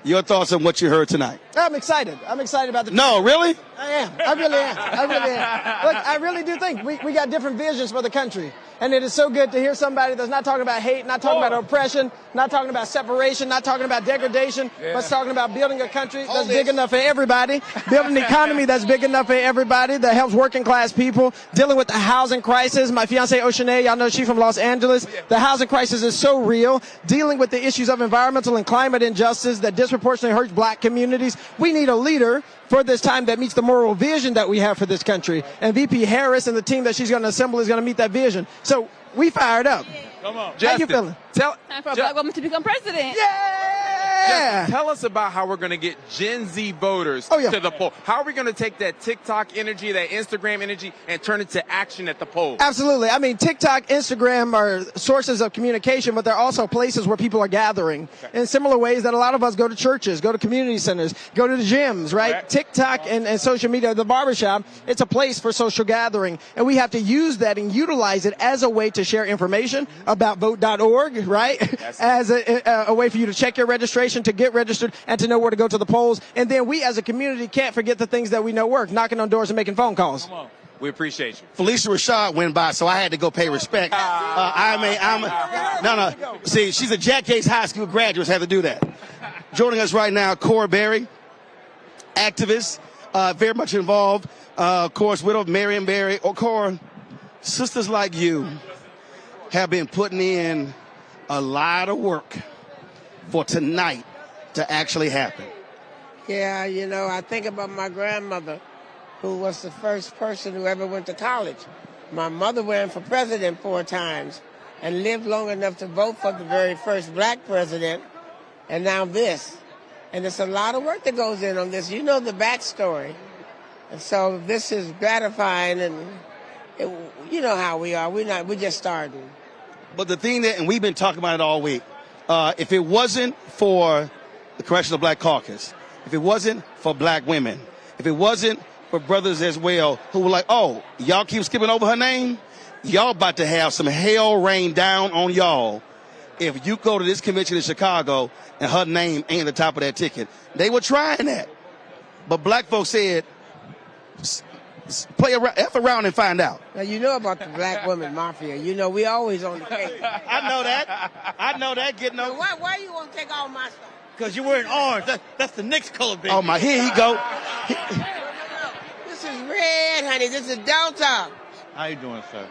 Your thoughts on what you heard tonight? I'm excited. I'm excited about the future. No, really? I am. I really am. I really am. Look, I really do think we got different visions for the country. And it is so good to hear somebody that's not talking about hate, not talking about oppression, not talking about separation, not talking about degradation, but talking about building a country that's big enough for everybody, building an economy that's big enough for everybody, that helps working class people, dealing with the housing crisis. My fiancée, Oceanae, y'all know she's from Los Angeles. The housing crisis is so real. Dealing with the issues of environmental and climate injustice that disproportionately hurts black communities. We need a leader for this time that meets the moral vision that we have for this country. And VP Harris and the team that she's going to assemble is going to meet that vision. So we fired up. Come on. How you feeling? Time for a black woman to become president. Yeah! Tell us about how we're going to get Gen Z voters to the poll. How are we going to take that TikTok energy, that Instagram energy, and turn it to action at the poll? Absolutely. I mean, TikTok, Instagram are sources of communication, but they're also places where people are gathering in similar ways that a lot of us go to churches, go to community centers, go to the gyms, right? TikTok and social media, the barbershop, it's a place for social gathering. And we have to use that and utilize it as a way to share information about vote.org, right? As a way for you to check your registration, to get registered, and to know where to go to the polls. And then we as a community can't forget the things that we know work, knocking on doors and making phone calls. We appreciate you. Felicia Rashad went by, so I had to go pay respect. No. See, she's a Jack Yates High School graduate, had to do that. Joining us right now, Cora Berry, activist, very much involved, of course, widow of Marion Berry. Cora, sisters like you have been putting in a lot of work for tonight to actually happen. Yeah, you know, I think about my grandmother, who was the first person who ever went to college. My mother ran for president 4 times and lived long enough to vote for the very first black president, and now this. And it's a lot of work that goes in on this. You know the backstory. And so this is gratifying, and you know how we are. We're just starting. But the thing that, and we've been talking about it all week, if it wasn't for the Congressional Black Caucus, if it wasn't for black women, if it wasn't for brothers as well who were like, oh, y'all keep skipping over her name, y'all about to have some hell rain down on y'all if you go to this convention in Chicago and her name ain't at the top of that ticket. They were trying that. But black folks said, F around and find out. Now, you know about the black women mafia. You know, we always on the case. I know that. I know that. Getting over. Why you want to take all my stuff? Because you're wearing orange. That's the Knicks color, baby. Oh, my. Here he go. This is red, honey. This is Delta. How you doing, sir?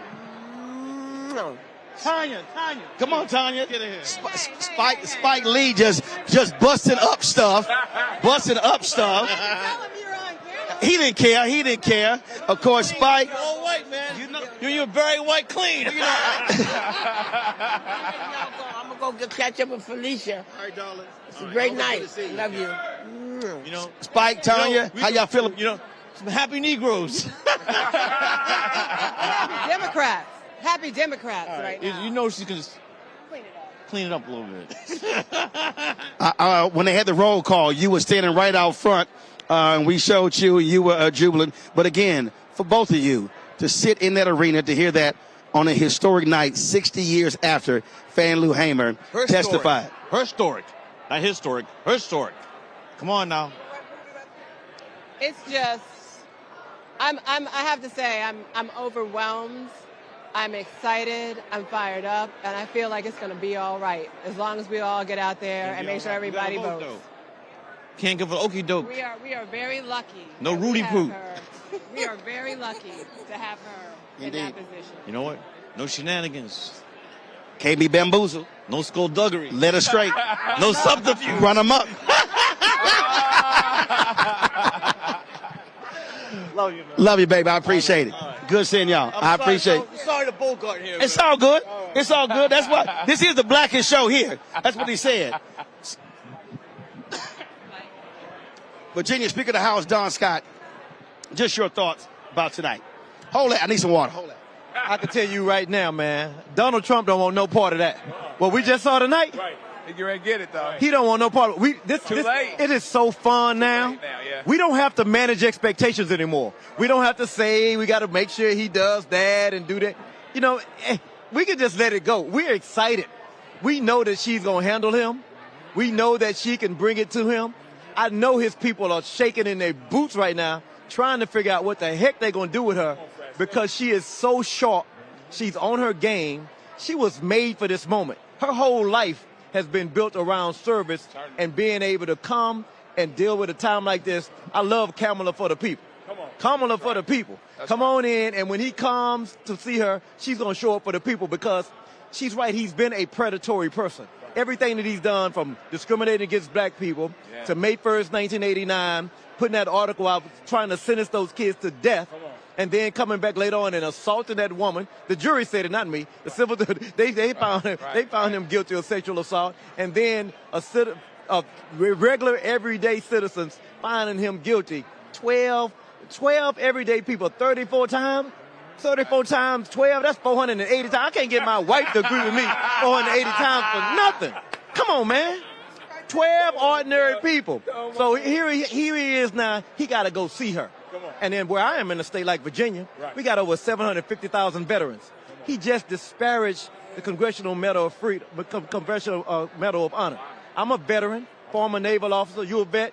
No. Tanya. Come on, Tanya. Get in here. Spike Lee just busting up stuff. He didn't care. Of course, Spike. You're all white, man. You're very white clean. I'm going to go catch up with Felicia. All right, darling. It's a great night. Love you. You know, Spike, Tanya, how y'all feeling? You know, some happy Negroes. Democrats. Happy Democrats right now. You know she's going to clean it up a little bit. When they had the roll call, you were standing right out front, and we showed you, and you were jubilant. But again, for both of you, to sit in that arena, to hear that on a historic night, 60 years after Fannie Lou Hamer testified. Historic. Not historic. Historic. Come on now. It's just, I have to say, I'm overwhelmed. I'm excited, I'm fired up, and I feel like it's going to be all right as long as we all get out there and make sure everybody votes. Can't give an okie doke. We are very lucky. No Rudy Poo. We are very lucky to have her in that position. You know what? No shenanigans. Can't be bamboozled. No skullduggery. Led her straight. No subterfuge. Run them up. Love you, man. Love you, baby. I appreciate it. Good seeing y'all. I appreciate it. Sorry to Bogart here. It's all good. It's all good. That's why this is the blackest show here. That's what he said. Virginia Speaker of the House, Don Scott, just your thoughts about tonight. Hold that. I need some water. Hold that. I can tell you right now, man, Donald Trump don't want no part of that. What we just saw tonight, Right. You ready to get it, though. he don't want no part of it. Too late. It is so fun now. Yeah. We don't have to manage expectations anymore. We don't have to say we got to make sure he does that and do that. You know, we can just let it go. We're excited. We know that she's going to handle him. We know that she can bring it to him. I know his people are shaking in their boots right now, trying to figure out what the heck they're going to do with her because she is so sharp. She's on her game. She was made for this moment. Her whole life has been built around service and being able to come and deal with a time like this. I love Kamala for the people. Kamala for the people. Come on in, and when he comes to see her, she's going to show up for the people because she's right. He's been a predatory person. Everything that he's done, from discriminating against black people to May 1st, 1989, putting that article out, trying to sentence those kids to death, and then coming back later on and assaulting that woman. The jury said it, not me. The civil, they found him guilty of sexual assault, and then regular everyday citizens finding him guilty. 12 everyday people, 34 times. 34 times 12, that's 480 times. I can't get my wife to agree with me 480 times for nothing. Come on, man. 12 ordinary people. So here he is now. He got to go see her. And then where I am in a state like Virginia, we got over 750,000 veterans. He just disparaged the Congressional Medal of Freedom, Congressional Medal of Honor. I'm a veteran, former naval officer. You a vet.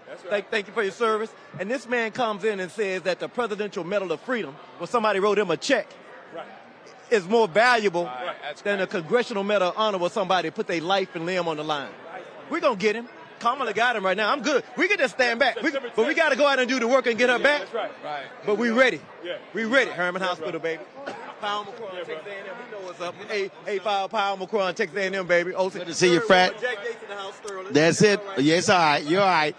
Thank you for your service. And this man comes in and says that the Presidential Medal of Freedom, where somebody wrote him a check, is more valuable than a Congressional Medal of Honor where somebody put their life and limb on the line. We're going to get him. Kamala got him right now. I'm good. We can just stand back. But we got to go out and do the work and get her back. But we ready. We ready. Herman Hospital, baby. Powell McCron, Texas A&M. We know what's up. A5 Powell McCron, Texas A&M, baby. Good to see you, Frat. That's it. Yes, all right. You're all right.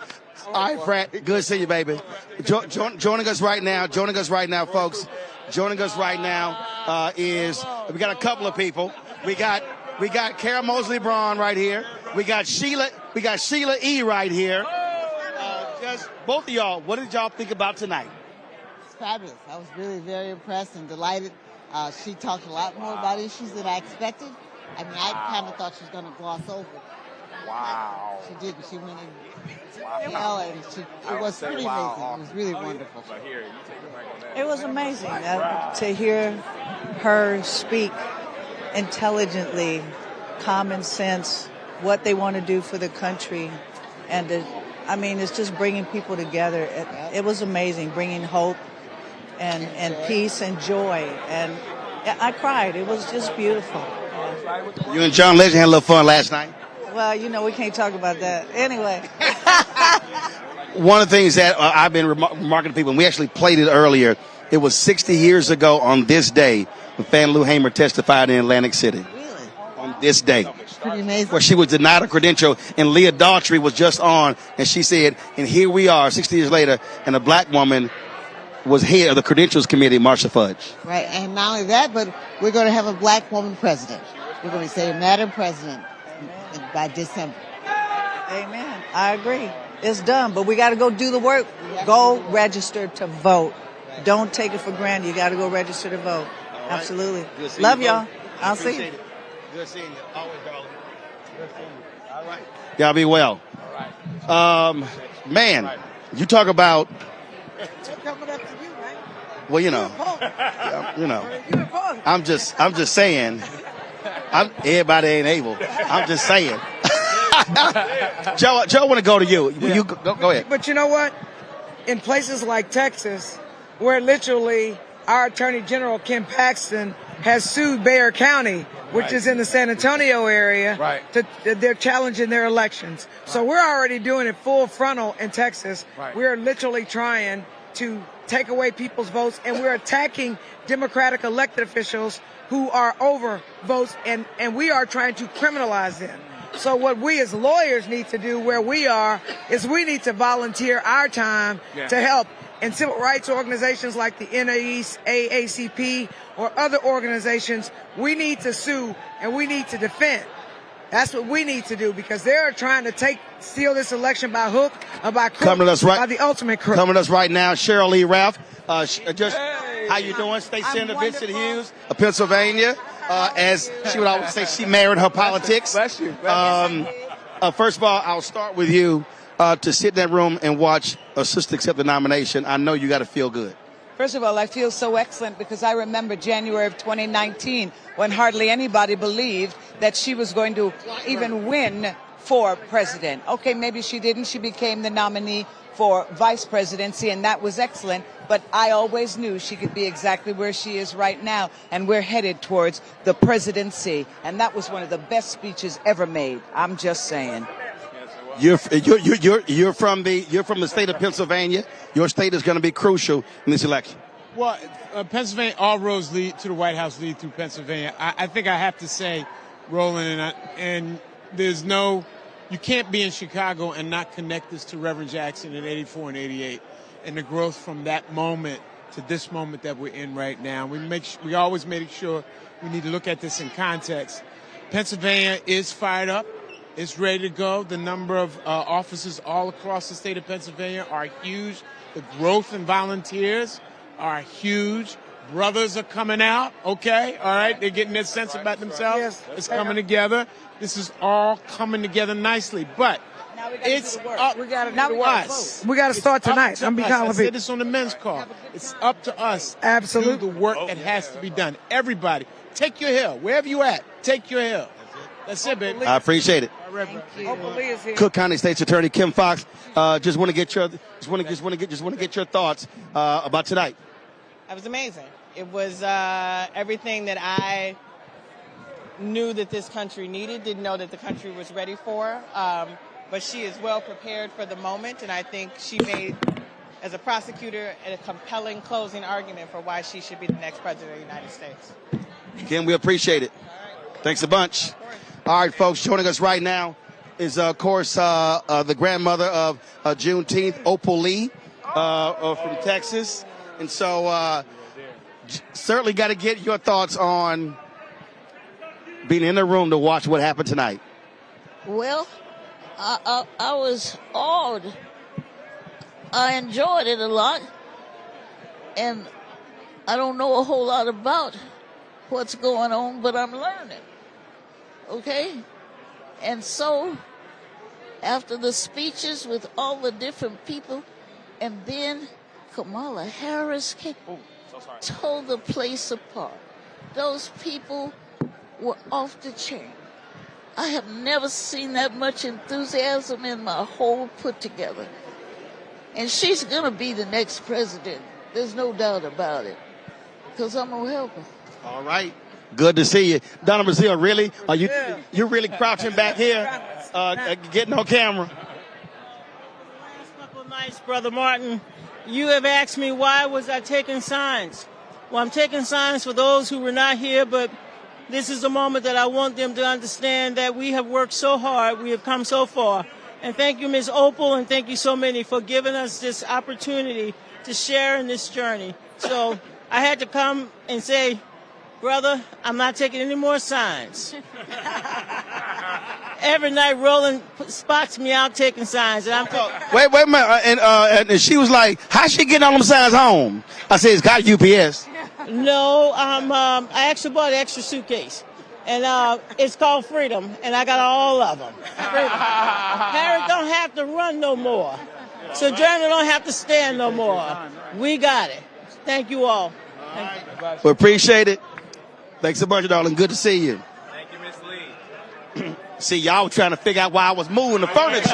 All right, Frat. Good to see you, baby. Joining us right now, folks. Joining us right now is, we got a couple of people. We got Kara Mosley Braun right here. We got Sheila E. right here. Just both of y'all, what did y'all think about tonight? It's fabulous. I was really very impressed and delighted. She talked a lot more about issues than I expected. I mean, I kind of thought she was going to gloss over. Wow. She didn't. She went in detail, and it was pretty amazing. It was really wonderful. It was amazing to hear her speak intelligently, common sense, what they want to do for the country. And it's just bringing people together. It was amazing, bringing hope and peace and joy. And I cried. It was just beautiful. You and John Legend had a little fun last night. Well, you know, we can't talk about that. Anyway. One of the things that I've been remarking to people, and we actually played it earlier, it was 60 years ago on this day when Fannie Lou Hamer testified in Atlantic City. Really? On this day. Pretty amazing. Where she was denied a credential, and Leah Daughtry was just on, and she said, and here we are 60 years later, and a black woman was head of the Credentials Committee, Marsha Fudge. Right, and not only that, but we're going to have a black woman president. We're going to say Madam President by December. Amen. I agree. It's done, but we got to go do the work. Go register to vote. Don't take it for granted. You got to go register to vote. Right. Absolutely. Love y'all. I'll see you. Good seeing you. Always, darling. Good seeing you. All right. Y'all be well. All right. Man, you talk about. Coming up to you, right? Well, you know, I'm just saying. Everybody ain't able. I'm just saying. Joe, I want to go to you. Yeah. You go ahead. But you know what? In places like Texas, where literally our Attorney General, Ken Paxton, has sued Bexar County, which is in the San Antonio area, they're challenging their elections. So we're already doing it full frontal in Texas. We're literally trying to take away people's votes, and we're attacking Democratic elected officials who are over votes, and we are trying to criminalize them. So what we as lawyers need to do where we are is we need to volunteer our time to help. And civil rights organizations like the NAACP or other organizations, we need to sue and we need to defend. That's what we need to do, because they're trying to steal this election by hook or by crook, by the ultimate crook. Coming to us right now, Cheryl Lee Ralph. How you doing? State Senator Vincent Hughes of Pennsylvania. As she would always say, she married her politics. Bless you. First of all, I'll start with you. To sit in that room and watch a sister accept the nomination, I know you got to feel good. First of all, I feel so excellent because I remember January of 2019 when hardly anybody believed that she was going to even win for president. Okay, maybe she didn't. She became the nominee for vice presidency, and that was excellent. But I always knew she could be exactly where she is right now, and we're headed towards the presidency. And that was one of the best speeches ever made. I'm just saying. You're from the state of Pennsylvania. Your state is going to be crucial in this election. Well, Pennsylvania, all roads lead to the White House, lead through Pennsylvania. I think I have to say, Roland, and there's no, you can't be in Chicago and not connect this to Reverend Jackson in '84 and '88, and the growth from that moment to this moment that we're in right now. We always make sure we need to look at this in context. Pennsylvania is fired up. It's ready to go. The number of officers all across the state of Pennsylvania are huge. The growth in volunteers are huge. Brothers are coming out, okay? All right? They're getting their sense about themselves. Yes. It's coming together. This is all coming together nicely. But it's up to us. We got to start tonight. I'm I said this on the men's call. It's up to us to do the work that has to be done. Everybody, take your hill. Wherever you at, take your hill. That's it, baby. I appreciate it. Cook County State's Attorney Kim Foxx. Just want to get your thoughts about tonight. It was amazing. It was everything that I knew that this country needed. Didn't know that the country was ready for. But she is well prepared for the moment, and I think she made, as a prosecutor, a compelling closing argument for why she should be the next president of the United States. Kim, we appreciate it. Thanks a bunch. All right, folks, joining us right now is, of course, the grandmother of Juneteenth, Opal Lee, from Texas. And so certainly got to get your thoughts on being in the room to watch what happened tonight. Well, I was awed. I enjoyed it a lot. And I don't know a whole lot about what's going on, but I'm learning. Okay? And so, after the speeches with all the different people, and then Kamala Harris tore the place apart. Those people were off the chain. I have never seen that much enthusiasm in my whole put together. And she's going to be the next president. There's no doubt about it. Because I'm going to help her. All right. Good to see you. Donna Brazile, really? Are you really crouching back here, getting on camera? Last couple of nights, Brother Martin, you have asked me why was I taking signs. Well, I'm taking signs for those who were not here, but this is a moment that I want them to understand that we have worked so hard, we have come so far. And thank you, Ms. Opal, and thank you so many for giving us this opportunity to share in this journey. So I had to come and say, brother, I'm not taking any more signs. Every night, Roland spots me out taking signs, and I'm Wait a minute. And she was like, "How she getting all them signs home?" I said, "It's got UPS." No, I actually bought an extra suitcase, and it's called Freedom, and I got all of them. Harry don't have to run no more. Sojourner don't have to stand no more. We got it. Thank you all. We appreciate it. Thanks so much, darling. Good to see you. Thank you, Miss Lee. See, y'all were trying to figure out why I was moving the furniture.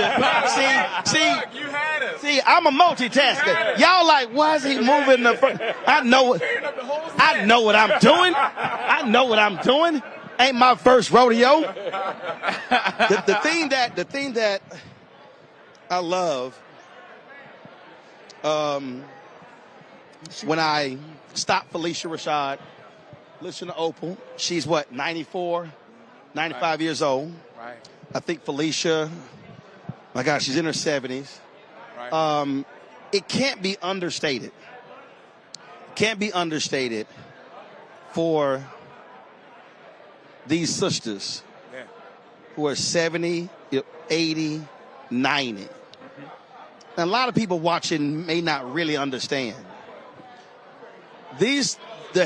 See, I'm a multitasker. Y'all like, why is he moving the furniture? I know what I'm doing. I know what I'm doing. Ain't my first rodeo. The thing that I love, when I stopped Felicia Rashad, listen to Opal. She's what, 94, 95 years old. Right. I think Felicia, my gosh, she's in her 70s. Right. It can't be understated. Can't be understated for these sisters who are 70, 80, 90. And a lot of people watching may not really understand the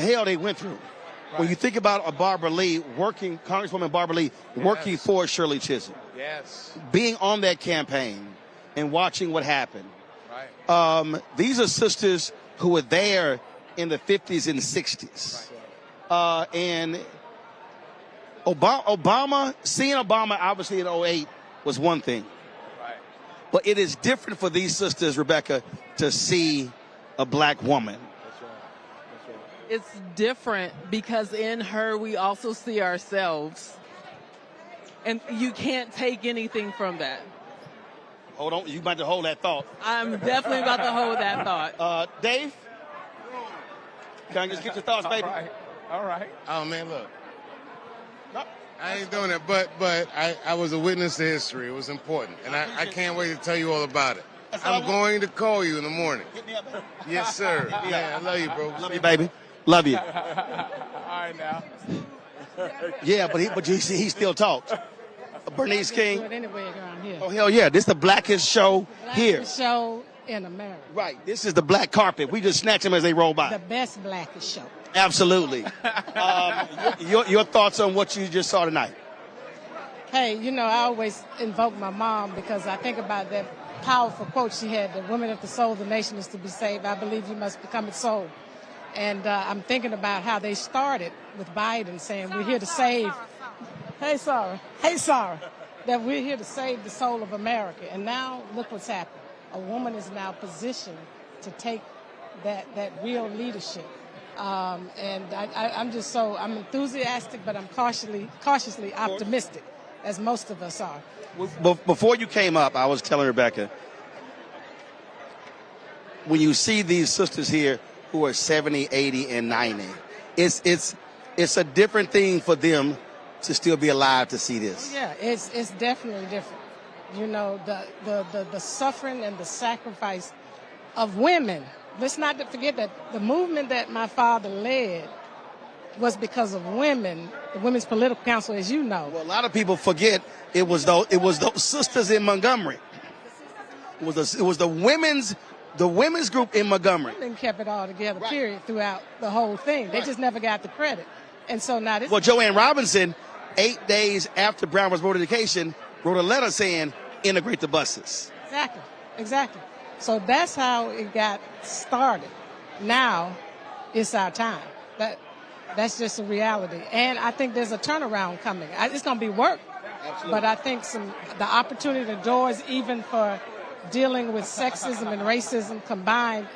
hell they went through. Right. When you think about a Barbara Lee Congresswoman Barbara Lee working for Shirley Chisholm. Yes. Being on that campaign and watching what happened. Right. These are sisters who were there in the 50s and 60s. Right. And seeing Obama obviously in 2008 was one thing. Right. But it is different for these sisters, Rebecca, to see a black woman. It's different because in her we also see ourselves. And you can't take anything from that. Hold on, you about to hold that thought. I'm definitely about to hold that thought. Dave? Can I just get your thoughts, baby? All right. Oh, man, look. No, I ain't doing it, but I was a witness to history. It was important, and I can't wait to tell you all about it. I'm going to call you in the morning. Get me up, baby. Yes, sir. Yeah, I love you, bro. Love you, baby. Love you. All right, now. Yeah, but you see, he still talks. Bernice King. Anyway around here. Oh, hell yeah. This is the blackest show here. Blackest show in America. Right. This is the black carpet. We just snatch them as they roll by. The best blackest show. Absolutely. Your thoughts on what you just saw tonight? Hey, you know, I always invoke my mom because I think about that powerful quote she had, the women of the soul, the nation is to be saved. I believe you must become its soul. And I'm thinking about how they started with Biden saying we're here to save. Hey, Sarah. That we're here to save the soul of America. And now look what's happened. A woman is now positioned to take that real leadership. And I'm enthusiastic, but I'm cautiously optimistic, as most of us are. Before you came up, I was telling Rebecca, when you see these sisters here who are 70, 80, and 90, it's a different thing for them to still be alive to see this. Yeah, it's definitely different. You know, the suffering and the sacrifice of women. Let's not forget that the movement that my father led was because of women, the Women's Political Council, as you know. Well, a lot of people forget it was those sisters in Montgomery. It was the women's group in Montgomery. Women kept it all together, period, throughout the whole thing. They just never got the credit. And so now this. Well, Joanne Robinson, 8 days after Brown was voted education, wrote a letter saying, integrate the buses. Exactly. So that's how it got started. Now it's our time. That's just a reality. And I think there's a turnaround coming. It's going to be work. Absolutely. But I think the opportunity, the doors, even for dealing with sexism and racism combined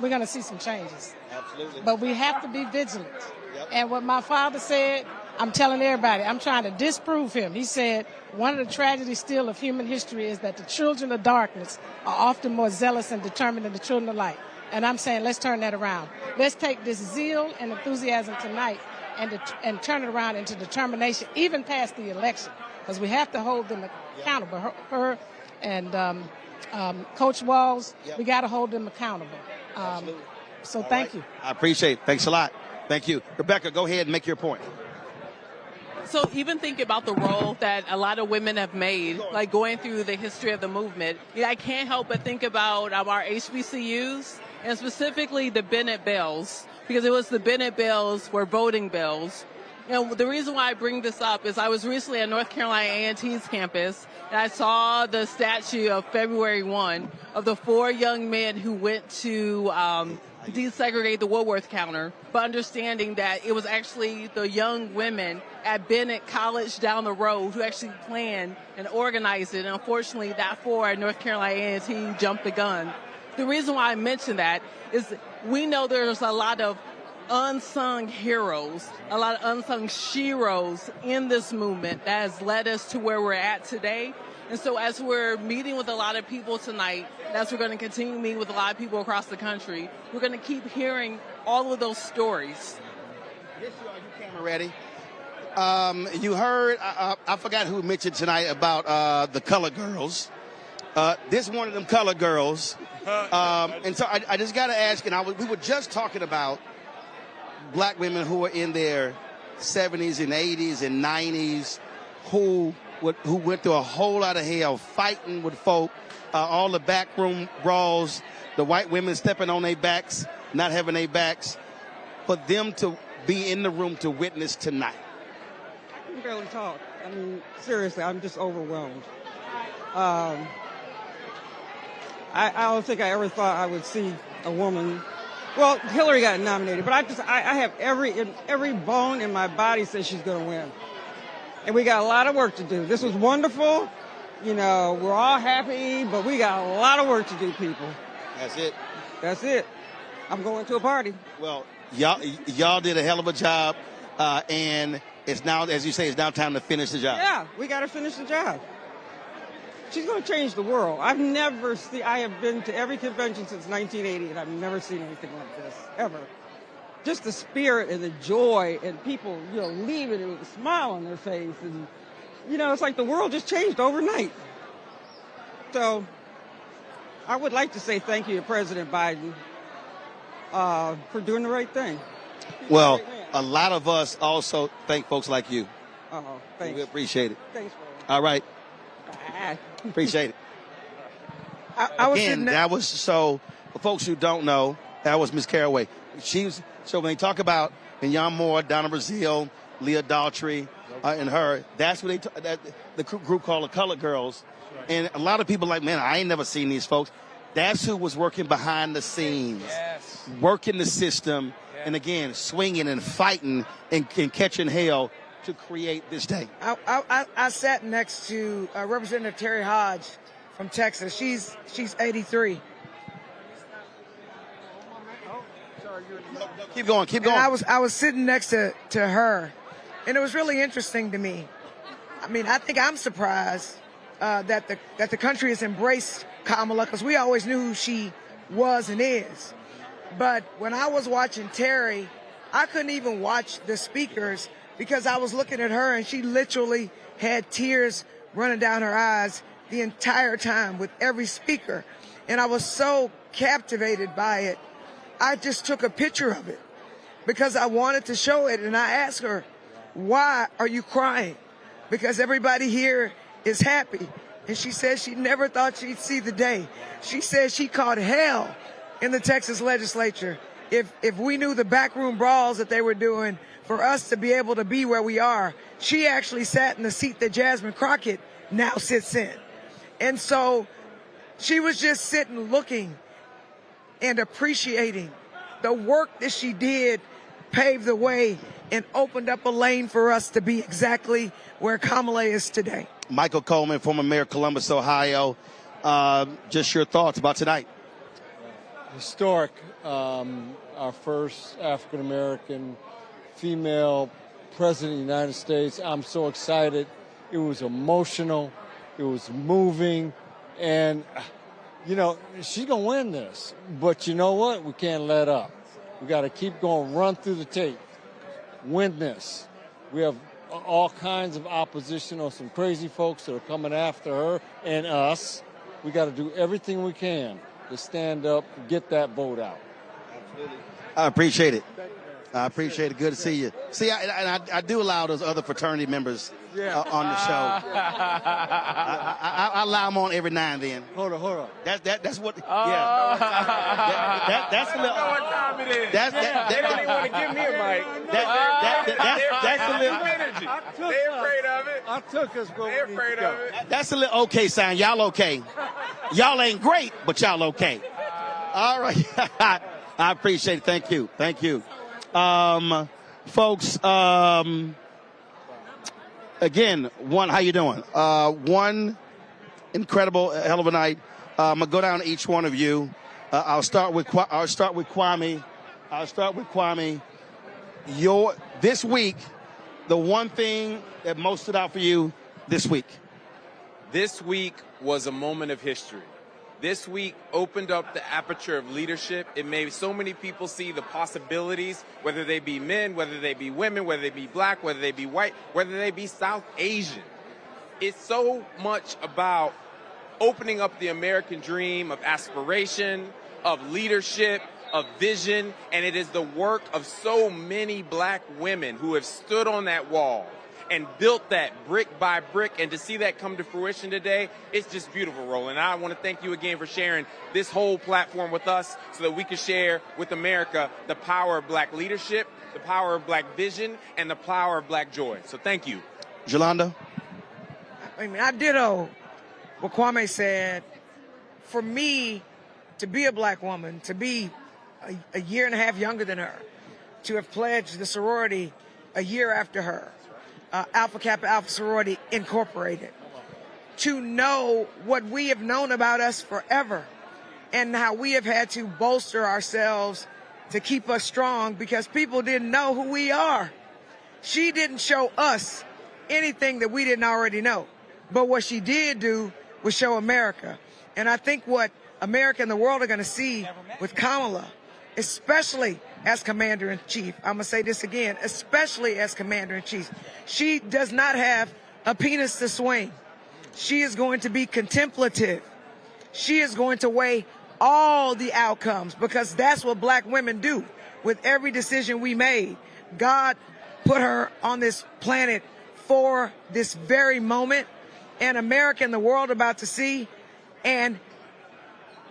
we're going to see some changes. Absolutely. But we have to be vigilant. Yep. And what my father said, I'm telling everybody, I'm trying to disprove him. He said, one of the tragedies still of human history is that the children of darkness are often more zealous and determined than the children of light. And I'm saying, let's turn that around. Let's take this zeal and enthusiasm tonight and turn it around into determination, even past the election, because we have to hold them accountable. Her and Coach Walls, we got to hold them accountable. So thank you. I appreciate it. Thanks a lot. Thank you. Rebecca, go ahead and make your point. So even think about the role that a lot of women have made, like going through the history of the movement. I can't help but think about our HBCUs and specifically the Bennett Bells, because it was the Bennett Bells were voting bells. And the reason why I bring this up is I was recently at North Carolina A&T's campus, and I saw the statue of February 1 of the 4 young men who went to desegregate the Woolworth counter, but understanding that it was actually the young women at Bennett College down the road who actually planned and organized it. And unfortunately, that 4 at North Carolina A&T jumped the gun. The reason why I mention that is we know there's a lot of unsung heroes, a lot of unsung sheroes in this movement that has led us to where we're at today. And so as we're meeting with a lot of people tonight, as we're going to continue meeting with a lot of people across the country, we're going to keep hearing all of those stories. Yes, you are. You camera ready. You heard, I forgot who mentioned tonight about the color girls. This one of them color girls. And so I just got to ask, and we were just talking about black women who are in their 70s and 80s and 90s who went through a whole lot of hell fighting with folk, all the backroom brawls, the white women stepping on their backs, not having their backs, for them to be in the room to witness tonight. I can barely talk. I mean, seriously, I'm just overwhelmed. I don't think I ever thought I would see a woman. Well, Hillary got nominated, but I have every bone in my body says she's going to win. And we got a lot of work to do. This was wonderful. You know, we're all happy, but we got a lot of work to do, people. That's it. That's it. I'm going to a party. Well, y'all did a hell of a job, and it's now, as you say, it's now time to finish the job. Yeah, we got to finish the job. She's going to change the world. I have been to every convention since 1980, and I've never seen anything like this, ever. Just the spirit and the joy and people, leaving with a smile on their face. And, it's like the world just changed overnight. So I would like to say thank you to President Biden for doing the right thing. Well, a lot of us also thank folks like you. Thanks. We appreciate it. Thanks, bro. All right. Bye. Appreciate it. Again, that was, so for folks who don't know, that was Miss Caraway. So when they talk about Mignon Moore, Donna Brazile, Leah Daltrey, and her, that's what the group called the Color Girls. And a lot of people like, man, I ain't never seen these folks. That's who was working behind the scenes, working the system, and again, swinging and fighting and catching hell to create this day. I sat next to Representative Terry Hodge from Texas. She's 83. Keep going. And I was sitting next to her, and it was really interesting to me. I mean, I think I'm surprised that the country has embraced Kamala, because we always knew who she was and is. But when I was watching Terry, I couldn't even watch the speakers because I was looking at her, and she literally had tears running down her eyes the entire time with every speaker. And I was so captivated by it. I just took a picture of it because I wanted to show it. And I asked her, why are you crying? Because everybody here is happy. And she said she never thought she'd see the day. She said she caught hell in the Texas legislature. If we knew the backroom brawls that they were doing for us to be able to be where we are, she actually sat in the seat that Jasmine Crockett now sits in. And so she was just sitting looking and appreciating the work that she did, paved the way and opened up a lane for us to be exactly where Kamala is today. Michael Coleman, former mayor of Columbus, Ohio. Just your thoughts about tonight. Historic. Our first African-American female president of the United States. I'm so excited. It was emotional. It was moving. And, you know, she's going to win this. But you know what? We can't let up. We got to keep going, run through the tape, win this. We have all kinds of opposition or some crazy folks that are coming after her and us. We got to do everything we can to stand up and get that vote out. Absolutely. I appreciate it. I appreciate it. Good to see you. See, I do allow those other fraternity members on the show. I allow them on every now and then. Hold on. That's what. Yeah. That's a little. What time it is? They don't even want to give me a mic. That's a little. Energy. They're afraid of it. I took us. They're afraid of it. That's a little okay sign. Y'all okay? Y'all ain't great, but y'all okay. All right. I appreciate it. Thank you. Folks, again, how you doing? One incredible, hell of a night. I'm gonna go down to each one of you. I'll start with Kwame. This week, the one thing that most stood out for you this week. This week was a moment of history. This week opened up the aperture of leadership. It made so many people see the possibilities, whether they be men, whether they be women, whether they be black, whether they be white, whether they be South Asian. It's so much about opening up the American dream of aspiration, of leadership, of vision, and it is the work of so many black women who have stood on that wall and built that brick by brick, and to see that come to fruition today, it's just beautiful, Roland. I want to thank you again for sharing this whole platform with us so that we can share with America the power of black leadership, the power of black vision, and the power of black joy. So thank you. Jolanda? I mean, I ditto what Kwame said. For me, to be a black woman, to be a year and a half younger than her, to have pledged the sorority a year after her, Alpha Kappa Alpha Sorority Incorporated, to know what we have known about us forever and how we have had to bolster ourselves to keep us strong because people didn't know who we are. She didn't show us anything that we didn't already know. But what she did do was show America. And I think what America and the world are going to see with Kamala, especially as Commander-in-Chief, I'm going to say this again, especially as Commander-in-Chief, she does not have a penis to swing. She is going to be contemplative. She is going to weigh all the outcomes because that's what black women do with every decision we made. God put her on this planet for this very moment, and America and the world about to see, and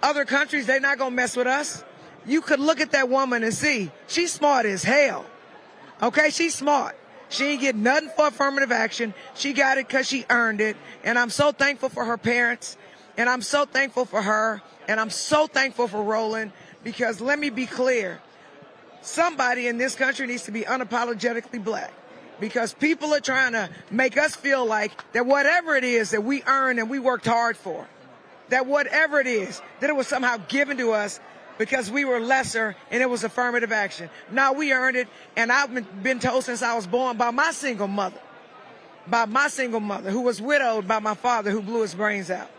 other countries, they're not going to mess with us. You could look at that woman and see she's smart as hell. Okay, she's smart. She ain't get nothing for affirmative action. She got it because she earned it. And I'm so thankful for her parents. And I'm so thankful for her. And I'm so thankful for Roland. Because let me be clear. Somebody in this country needs to be unapologetically black. Because people are trying to make us feel like that whatever it is that we earned and we worked hard for, that whatever it is, that it was somehow given to us because we were lesser and it was affirmative action. Now we earned it, and I've been told since I was born by my single mother who was widowed by my father who blew his brains out,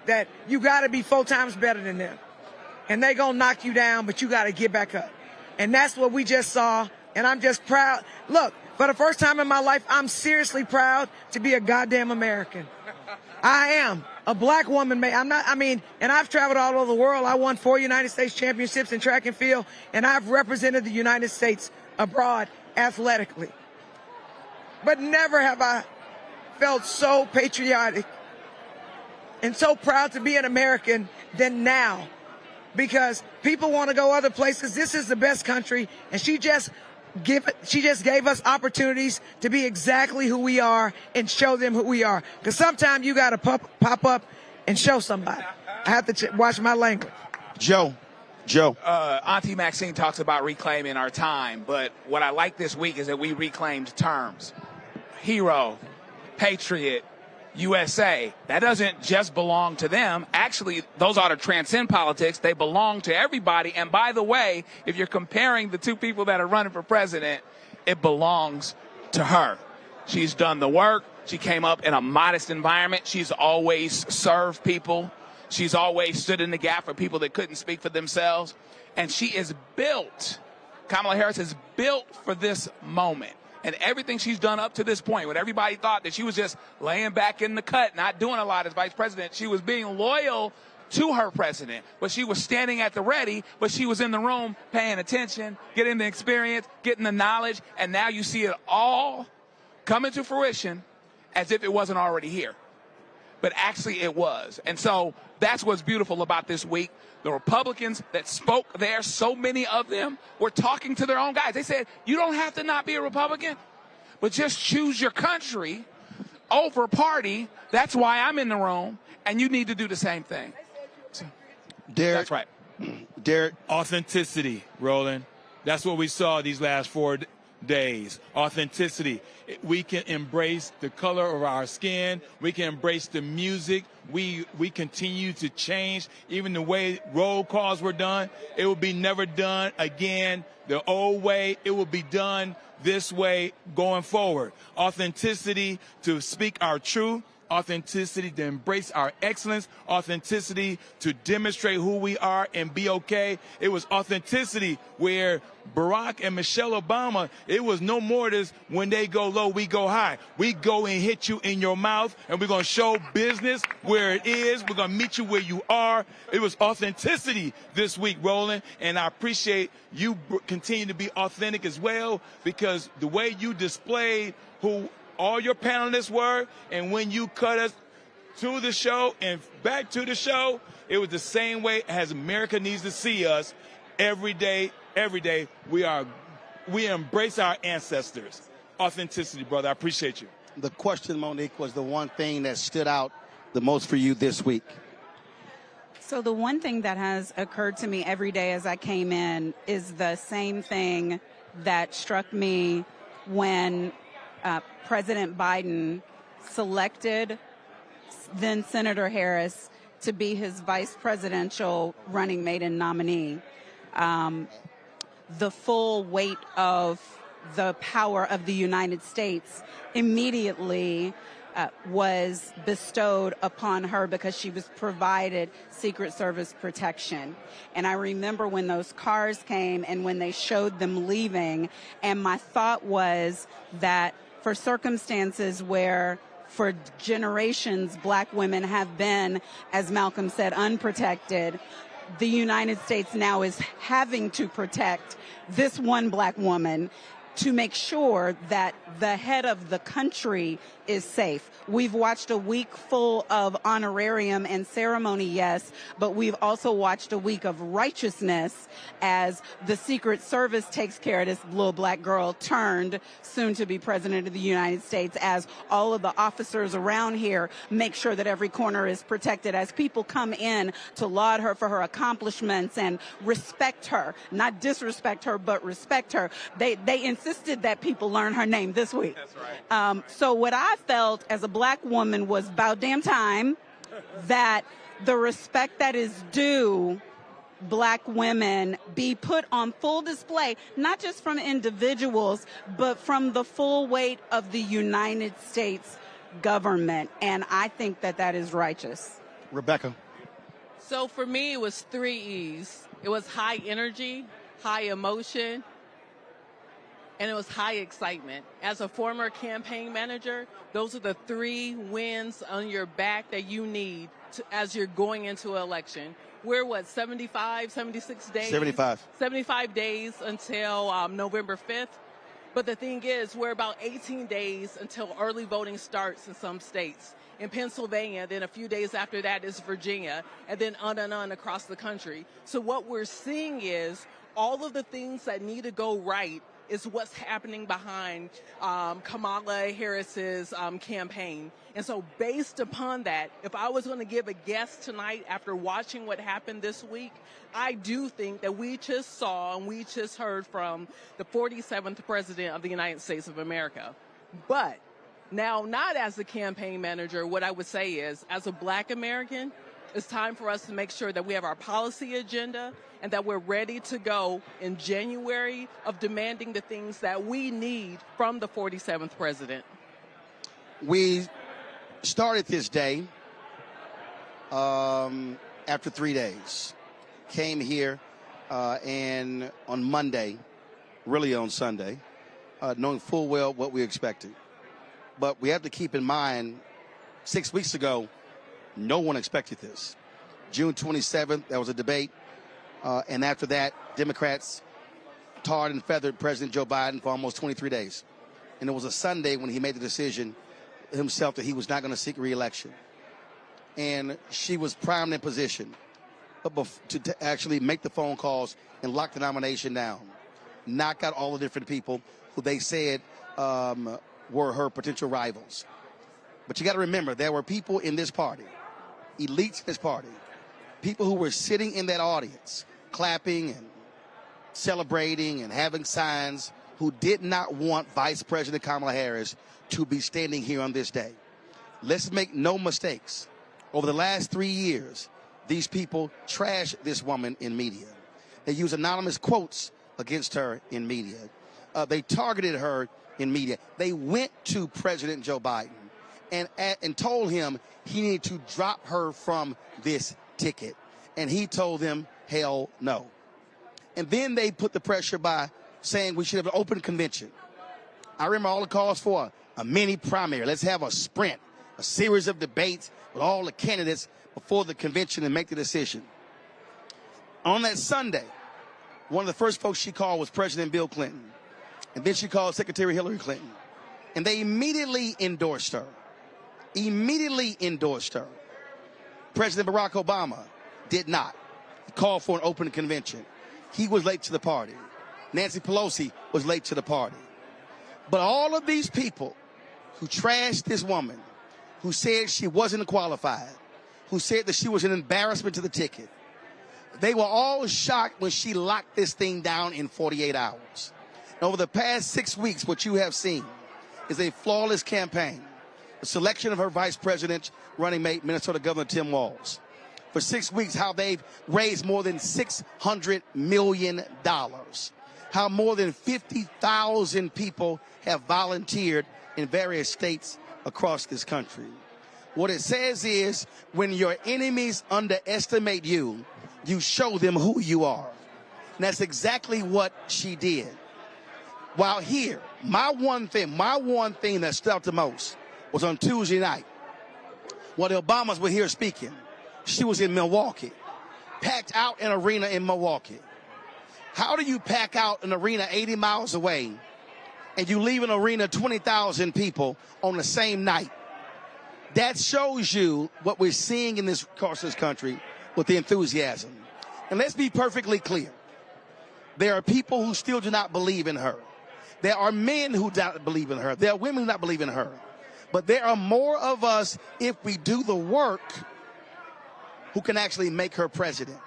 that you got to be 4 times better than them. And they going to knock you down, but you got to get back up. And that's what we just saw, and I'm just proud. Look, for the first time in my life, I'm seriously proud to be a goddamn American. I am. A black woman, and I've traveled all over the world. I won 4 United States championships in track and field, and I've represented the United States abroad athletically. But never have I felt so patriotic and so proud to be an American than now. Because people want to go other places. This is the best country, and she just gave us opportunities to be exactly who we are and show them who we are. Because sometimes you got to pop up and show somebody. I have to watch my language. Joe. Auntie Maxine talks about reclaiming our time, but what I like this week is that we reclaimed terms. Hero, patriot, USA. That doesn't just belong to them. Actually, those ought to transcend politics. They belong to everybody. And by the way, if you're comparing the two people that are running for president, it belongs to her. She's done the work. She came up in a modest environment. She's always served people. She's always stood in the gap for people that couldn't speak for themselves. And she is built. Kamala Harris is built for this moment. And everything she's done up to this point, when everybody thought that she was just laying back in the cut, not doing a lot as vice president, she was being loyal to her president. But she was standing at the ready, but she was in the room paying attention, getting the experience, getting the knowledge. And now you see it all coming to fruition as if it wasn't already here. But actually it was. And so that's what's beautiful about this week. The Republicans that spoke there, so many of them were talking to their own guys. They said, you don't have to not be a Republican, but just choose your country over party. That's why I'm in the room, and you need to do the same thing. So, Derek, that's right. Derek. Authenticity, Roland. That's what we saw these last 4 days. Authenticity. We can embrace the color of our skin. We can embrace the music. We continue to change. Even the way roll calls were done, it will be never done again the old way. It will be done this way going forward. Authenticity to speak our truth. Authenticity to embrace our excellence, authenticity to demonstrate who we are and be okay. It was authenticity where Barack and Michelle Obama, it was no more this when they go low, we go high. We go and hit you in your mouth, and we're going to show business where it is. We're going to meet you where you are. It was authenticity this week, Roland, and I appreciate you continue to be authentic as well, because the way you displayed who all your panelists were, and when you cut us to the show and back to the show, it was the same way as America needs to see us every day. Every day we embrace our ancestors. Authenticity, brother. I appreciate you. The question, Monique, was the one thing that stood out the most for you this week. So the one thing that has occurred to me every day as I came in is the same thing that struck me when President Biden selected then Senator Harris to be his vice presidential running mate and nominee. The full weight of the power of the United States immediately was bestowed upon her because she was provided Secret Service protection. And I remember when those cars came and when they showed them leaving, and my thought was that for circumstances where for generations black women have been, as Malcolm said, unprotected, the United States now is having to protect this one black woman to make sure that the head of the country is safe. We've watched a week full of honorarium and ceremony, yes, but we've also watched a week of righteousness as the Secret Service takes care of this little black girl turned soon to be president of the United States, as all of the officers around here make sure that every corner is protected, as people come in to laud her for her accomplishments and respect her, not disrespect her, but respect her. They insisted that people learn her name this week. That's right. So what I felt as a black woman was about damn time that the respect that is due black women be put on full display, not just from individuals, but from the full weight of the United States government. And I think that that is righteous. Rebecca. So for me, it was 3 E's. It was high energy, high emotion, and it was high excitement. As a former campaign manager, those are the 3 wins on your back that you need as you're going into an election. We're 76 days? 75. 75 days until November 5th. But the thing is, we're about 18 days until early voting starts in some states. In Pennsylvania, then a few days after that is Virginia, and then on across the country. So what we're seeing is all of the things that need to go right is what's happening behind Kamala Harris's campaign. And so based upon that, if I was going to give a guess tonight after watching what happened this week, I do think that we just saw and we just heard from the 47th President of the United States of America. But Now, not as a campaign manager, what I would say is, as a Black American, it's time for us to make sure that we have our policy agenda and that we're ready to go in January of demanding the things that we need from the 47th president. We started this day after 3 days. Came here and on Monday, really on Sunday, knowing full well what we expected. But we have to keep in mind, 6 weeks ago, no one expected this. June 27th, there was a debate. And after that, Democrats tarred and feathered President Joe Biden for almost 23 days. And it was a Sunday when he made the decision himself that he was not going to seek re-election. And she was primed in position to actually make the phone calls and lock the nomination down. Knock out all the different people who they said were her potential rivals. But you got to remember, there were people in this party, elites in this party, people who were sitting in that audience, clapping and celebrating and having signs, who did not want Vice President Kamala Harris to be standing here on this day. Let's make no mistakes. Over the last 3 years, these people trashed this woman in media. They used anonymous quotes against her in media. They targeted her in media. They went to President Joe Biden and told him he needed to drop her from this ticket. And he told them, hell no. And then they put the pressure by saying we should have an open convention. I remember all the calls for a mini primary. Let's have a sprint, a series of debates with all the candidates before the convention and make the decision. On that Sunday, one of the first folks she called was President Bill Clinton. And then she called Secretary Hillary Clinton. And they immediately endorsed her. President Barack Obama did not. He called for an open convention. He was late to the party. Nancy Pelosi was late to the party. But all of these people who trashed this woman, who said she wasn't qualified, who said that she was an embarrassment to the ticket, they were all shocked when she locked this thing down in 48 hours. And over the past 6 weeks, what you have seen is a flawless campaign. The selection of her vice president, running mate, Minnesota Governor Tim Walz. For 6 weeks, how they've raised more than $600 million. How more than 50,000 people have volunteered in various states across this country. What it says is, when your enemies underestimate you, you show them who you are. And that's exactly what she did. While here, my one thing that stood out the most was on Tuesday night. While the Obamas were here speaking, she was in Milwaukee, packed out an arena in Milwaukee. How do you pack out an arena 80 miles away and you leave an arena 20,000 people on the same night? That shows you what we're seeing in this across this country with the enthusiasm. And let's be perfectly clear. There are people who still do not believe in her. There are men who do not believe in her. There are women who do not believe in her. But there are more of us, if we do the work, who can actually make her president.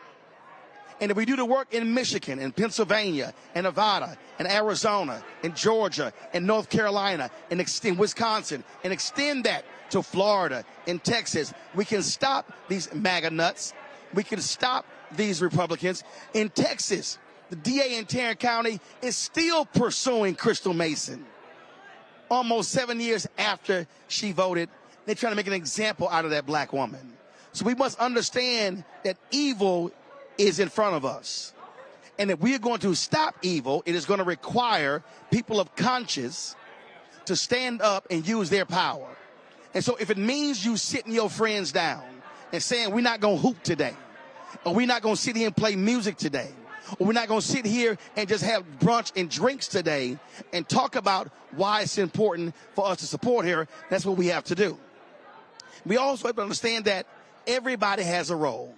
And if we do the work in Michigan, in Pennsylvania, in Nevada, in Arizona, in Georgia, in North Carolina, in Wisconsin, and extend that to Florida and Texas, we can stop these MAGA nuts. We can stop these Republicans. In Texas, the DA in Tarrant County is still pursuing Crystal Mason. Almost 7 years after she voted, they're trying to make an example out of that black woman. So we must understand that evil is in front of us. And if we are going to stop evil, it is going to require people of conscience to stand up and use their power. And so if it means you sitting your friends down and saying, we're not going to hoop today, or we're not going to sit here and play music today, or we're not going to sit here and just have brunch and drinks today and talk about why it's important for us to support her, that's what we have to do. We also have to understand that everybody has a role.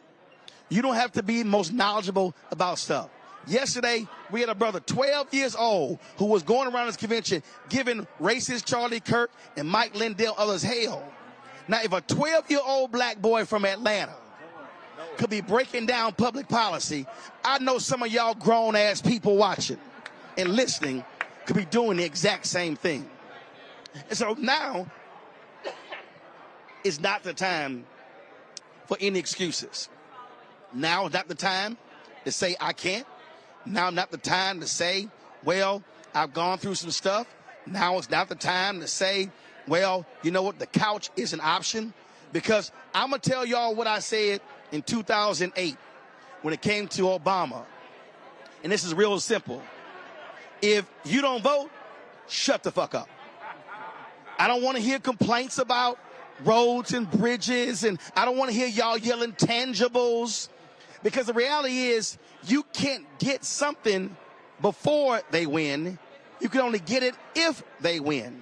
You don't have to be most knowledgeable about stuff. Yesterday, we had a brother, 12 years old, who was going around this convention giving racist Charlie Kirk and Mike Lindell others hell. Now, if a 12-year-old black boy from Atlanta could be breaking down public policy, I know some of y'all grown-ass people watching and listening could be doing the exact same thing. And so now is not the time for any excuses. Now is not the time to say I can't. Now not the time to say, well, I've gone through some stuff. Now is not the time to say, well, you know what, the couch is an option. Because I'm going to tell y'all what I said in 2008 when it came to Obama. And this is real simple. If you don't vote, shut the fuck up. I don't want to hear complaints about roads and bridges, and I don't want to hear y'all yelling tangibles, because the reality is you can't get something before they win. You can only get it if they win.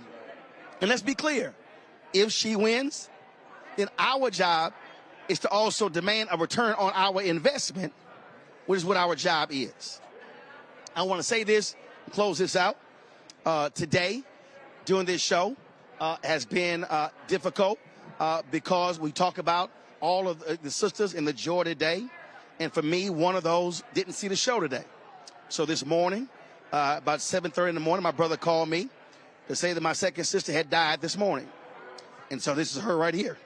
And let's be clear, if she wins, then our job is to also demand a return on our investment, which is what our job is. I want to say this, close this out. Today, doing this show, has been difficult because we talk about all of the sisters in the joy today. And for me, one of those didn't see the show today. So this morning, about 7:30 in the morning, my brother called me to say that my second sister had died this morning. And so this is her right here.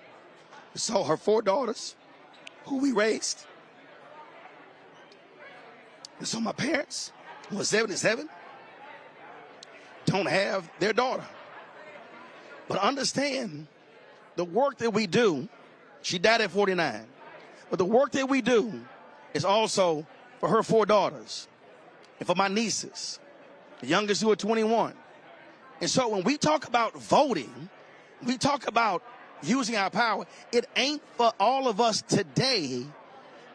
So her 4 daughters, who we raised. And so my parents, who are 77, don't have their daughter. But understand, the work that we do, she died at 49, but the work that we do is also for her 4 daughters and for my nieces, the youngest who are 21. And so when we talk about voting, we talk about using our power, it ain't for all of us today.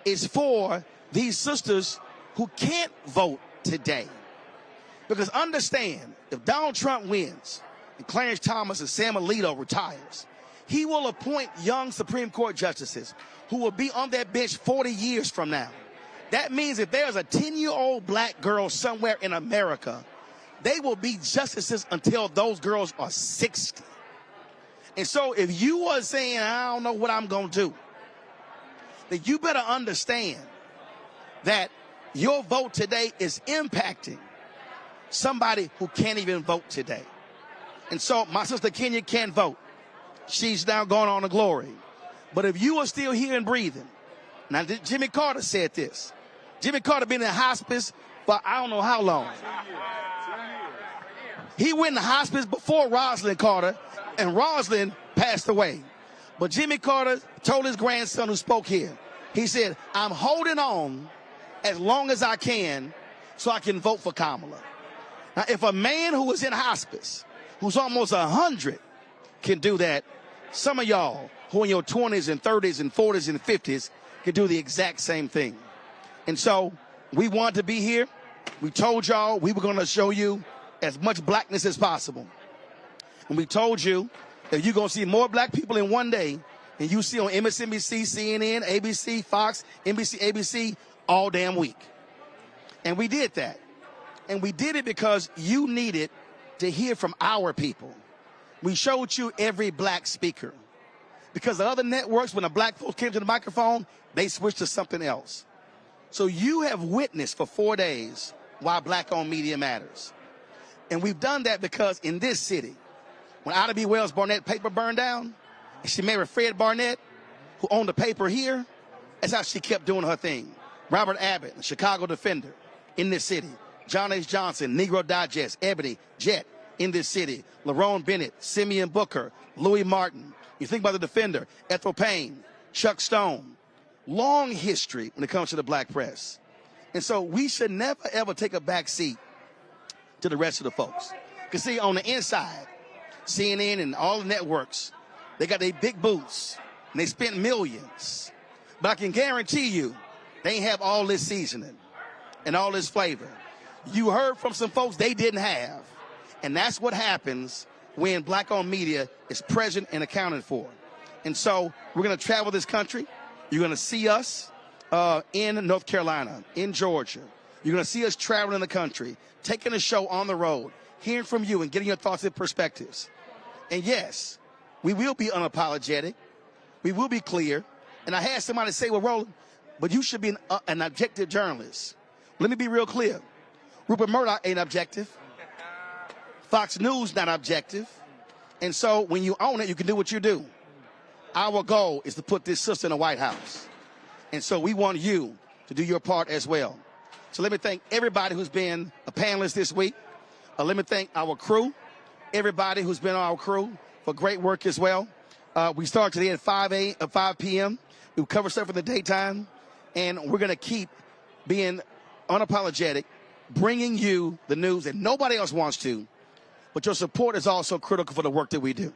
It's for these sisters who can't vote today. Because understand, if Donald Trump wins, and Clarence Thomas and Sam Alito retires, he will appoint young Supreme Court justices who will be on that bench 40 years from now. That means if there's a 10-year-old black girl somewhere in America, they will be justices until those girls are 60. And so if you are saying, I don't know what I'm going to do, then you better understand that your vote today is impacting somebody who can't even vote today. And so my sister Kenya can't vote. She's now gone on to glory. But if you are still here and breathing, now Jimmy Carter said this. Jimmy Carter been in hospice for I don't know how long. He went in hospice before Rosalynn Carter, and Rosalynn passed away. But Jimmy Carter told his grandson who spoke here, he said, I'm holding on as long as I can so I can vote for Kamala. Now, if a man who is in hospice, who's almost 100, can do that, some of y'all who are in your 20s and 30s and 40s and 50s can do the exact same thing. And so we wanted to be here. We told y'all we were going to show you as much blackness as possible. And we told you that you're going to see more black people in one day than you see on MSNBC, CNN, ABC, Fox, NBC, ABC all damn week. And we did that. And we did it because you needed to hear from our people. We showed you every black speaker. Because the other networks, when the black folks came to the microphone, they switched to something else. So you have witnessed for 4 days why black-owned media matters. And we've done that because in this city, when Ida B. Wells Barnett paper burned down, and she married Fred Barnett, who owned the paper here, that's how she kept doing her thing. Robert Abbott, the Chicago Defender, in this city. John H. Johnson, Negro Digest, Ebony, Jet, in this city. Lerone Bennett, Simeon Booker, Louis Martin. You think about the Defender, Ethel Payne, Chuck Stone. Long history when it comes to the black press. And so we should never, ever take a back seat to the rest of the folks. Because see, on the inside, CNN and all the networks, they got their big booths, and they spent millions. But I can guarantee you, they ain't have all this seasoning and all this flavor. You heard from some folks they didn't have. And that's what happens when black-owned media is present and accounted for. And so we're going to travel this country. You're going to see us in North Carolina, in Georgia. You're going to see us traveling the country, taking the show on the road, hearing from you and getting your thoughts and perspectives. And yes, we will be unapologetic. We will be clear. And I had somebody say, well, Roland, but you should be an objective journalist. Let me be real clear. Rupert Murdoch ain't objective. Fox News not objective. And so when you own it, you can do what you do. Our goal is to put this sister in the White House. And so we want you to do your part as well. So let me thank everybody who's been a panelist this week. Let me thank our crew, everybody who's been on our crew for great work as well. We start today at 5 p.m. We cover stuff in the daytime, and we're going to keep being unapologetic, bringing you the news that nobody else wants to, but your support is also critical for the work that we do.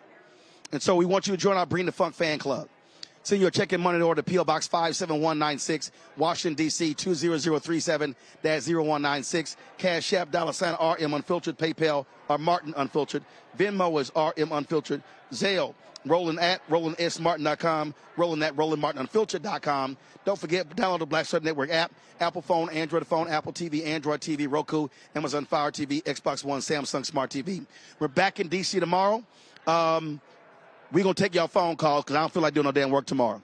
And so we want you to join our Bring the Funk fan club. Send your check and money order to P.O. Box 57196, Washington, D.C. 20037-0196. Cash App, $ RM Unfiltered. PayPal, or Martin Unfiltered. Venmo is RM Unfiltered. Zelle, Roland at RolandSMartin.com. Roland at RolandMartinUnfiltered.com. Don't forget, download the Black Star Network app. Apple phone, Android phone, Apple TV, Android TV, Roku, Amazon Fire TV, Xbox One, Samsung Smart TV. We're back in D.C. tomorrow. We're going to take y'all phone calls because I don't feel like doing no damn work tomorrow.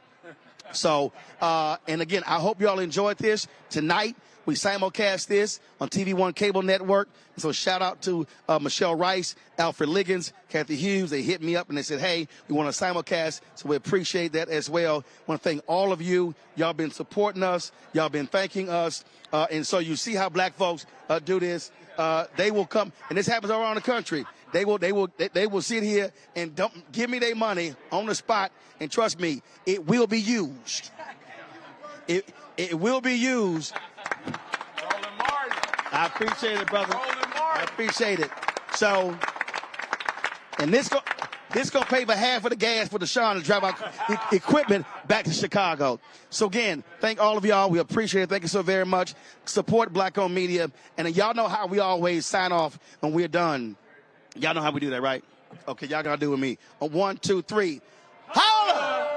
So, and again, I hope you all enjoyed this. Tonight, we simulcast this on TV One Cable Network. So shout out to Michelle Rice, Alfred Liggins, Kathy Hughes. They hit me up and they said, hey, we want to simulcast. So we appreciate that as well. I want to thank all of you. Y'all been supporting us. Y'all been thanking us. And so you see how black folks do this. They will come, and this happens all around the country. They will sit here and give me their money on the spot, and trust me, it will be used. It will be used. Roland Martin. I appreciate it, brother. I appreciate it. So, and this gonna pay for half of the gas for Deshaun to drive our equipment back to Chicago. So again, thank all of y'all. We appreciate it. Thank you so very much. Support Black-owned media, and y'all know how we always sign off when we're done. Y'all know how we do that, right? Okay, y'all gotta do it with me. On 1, 2, 3. Holla!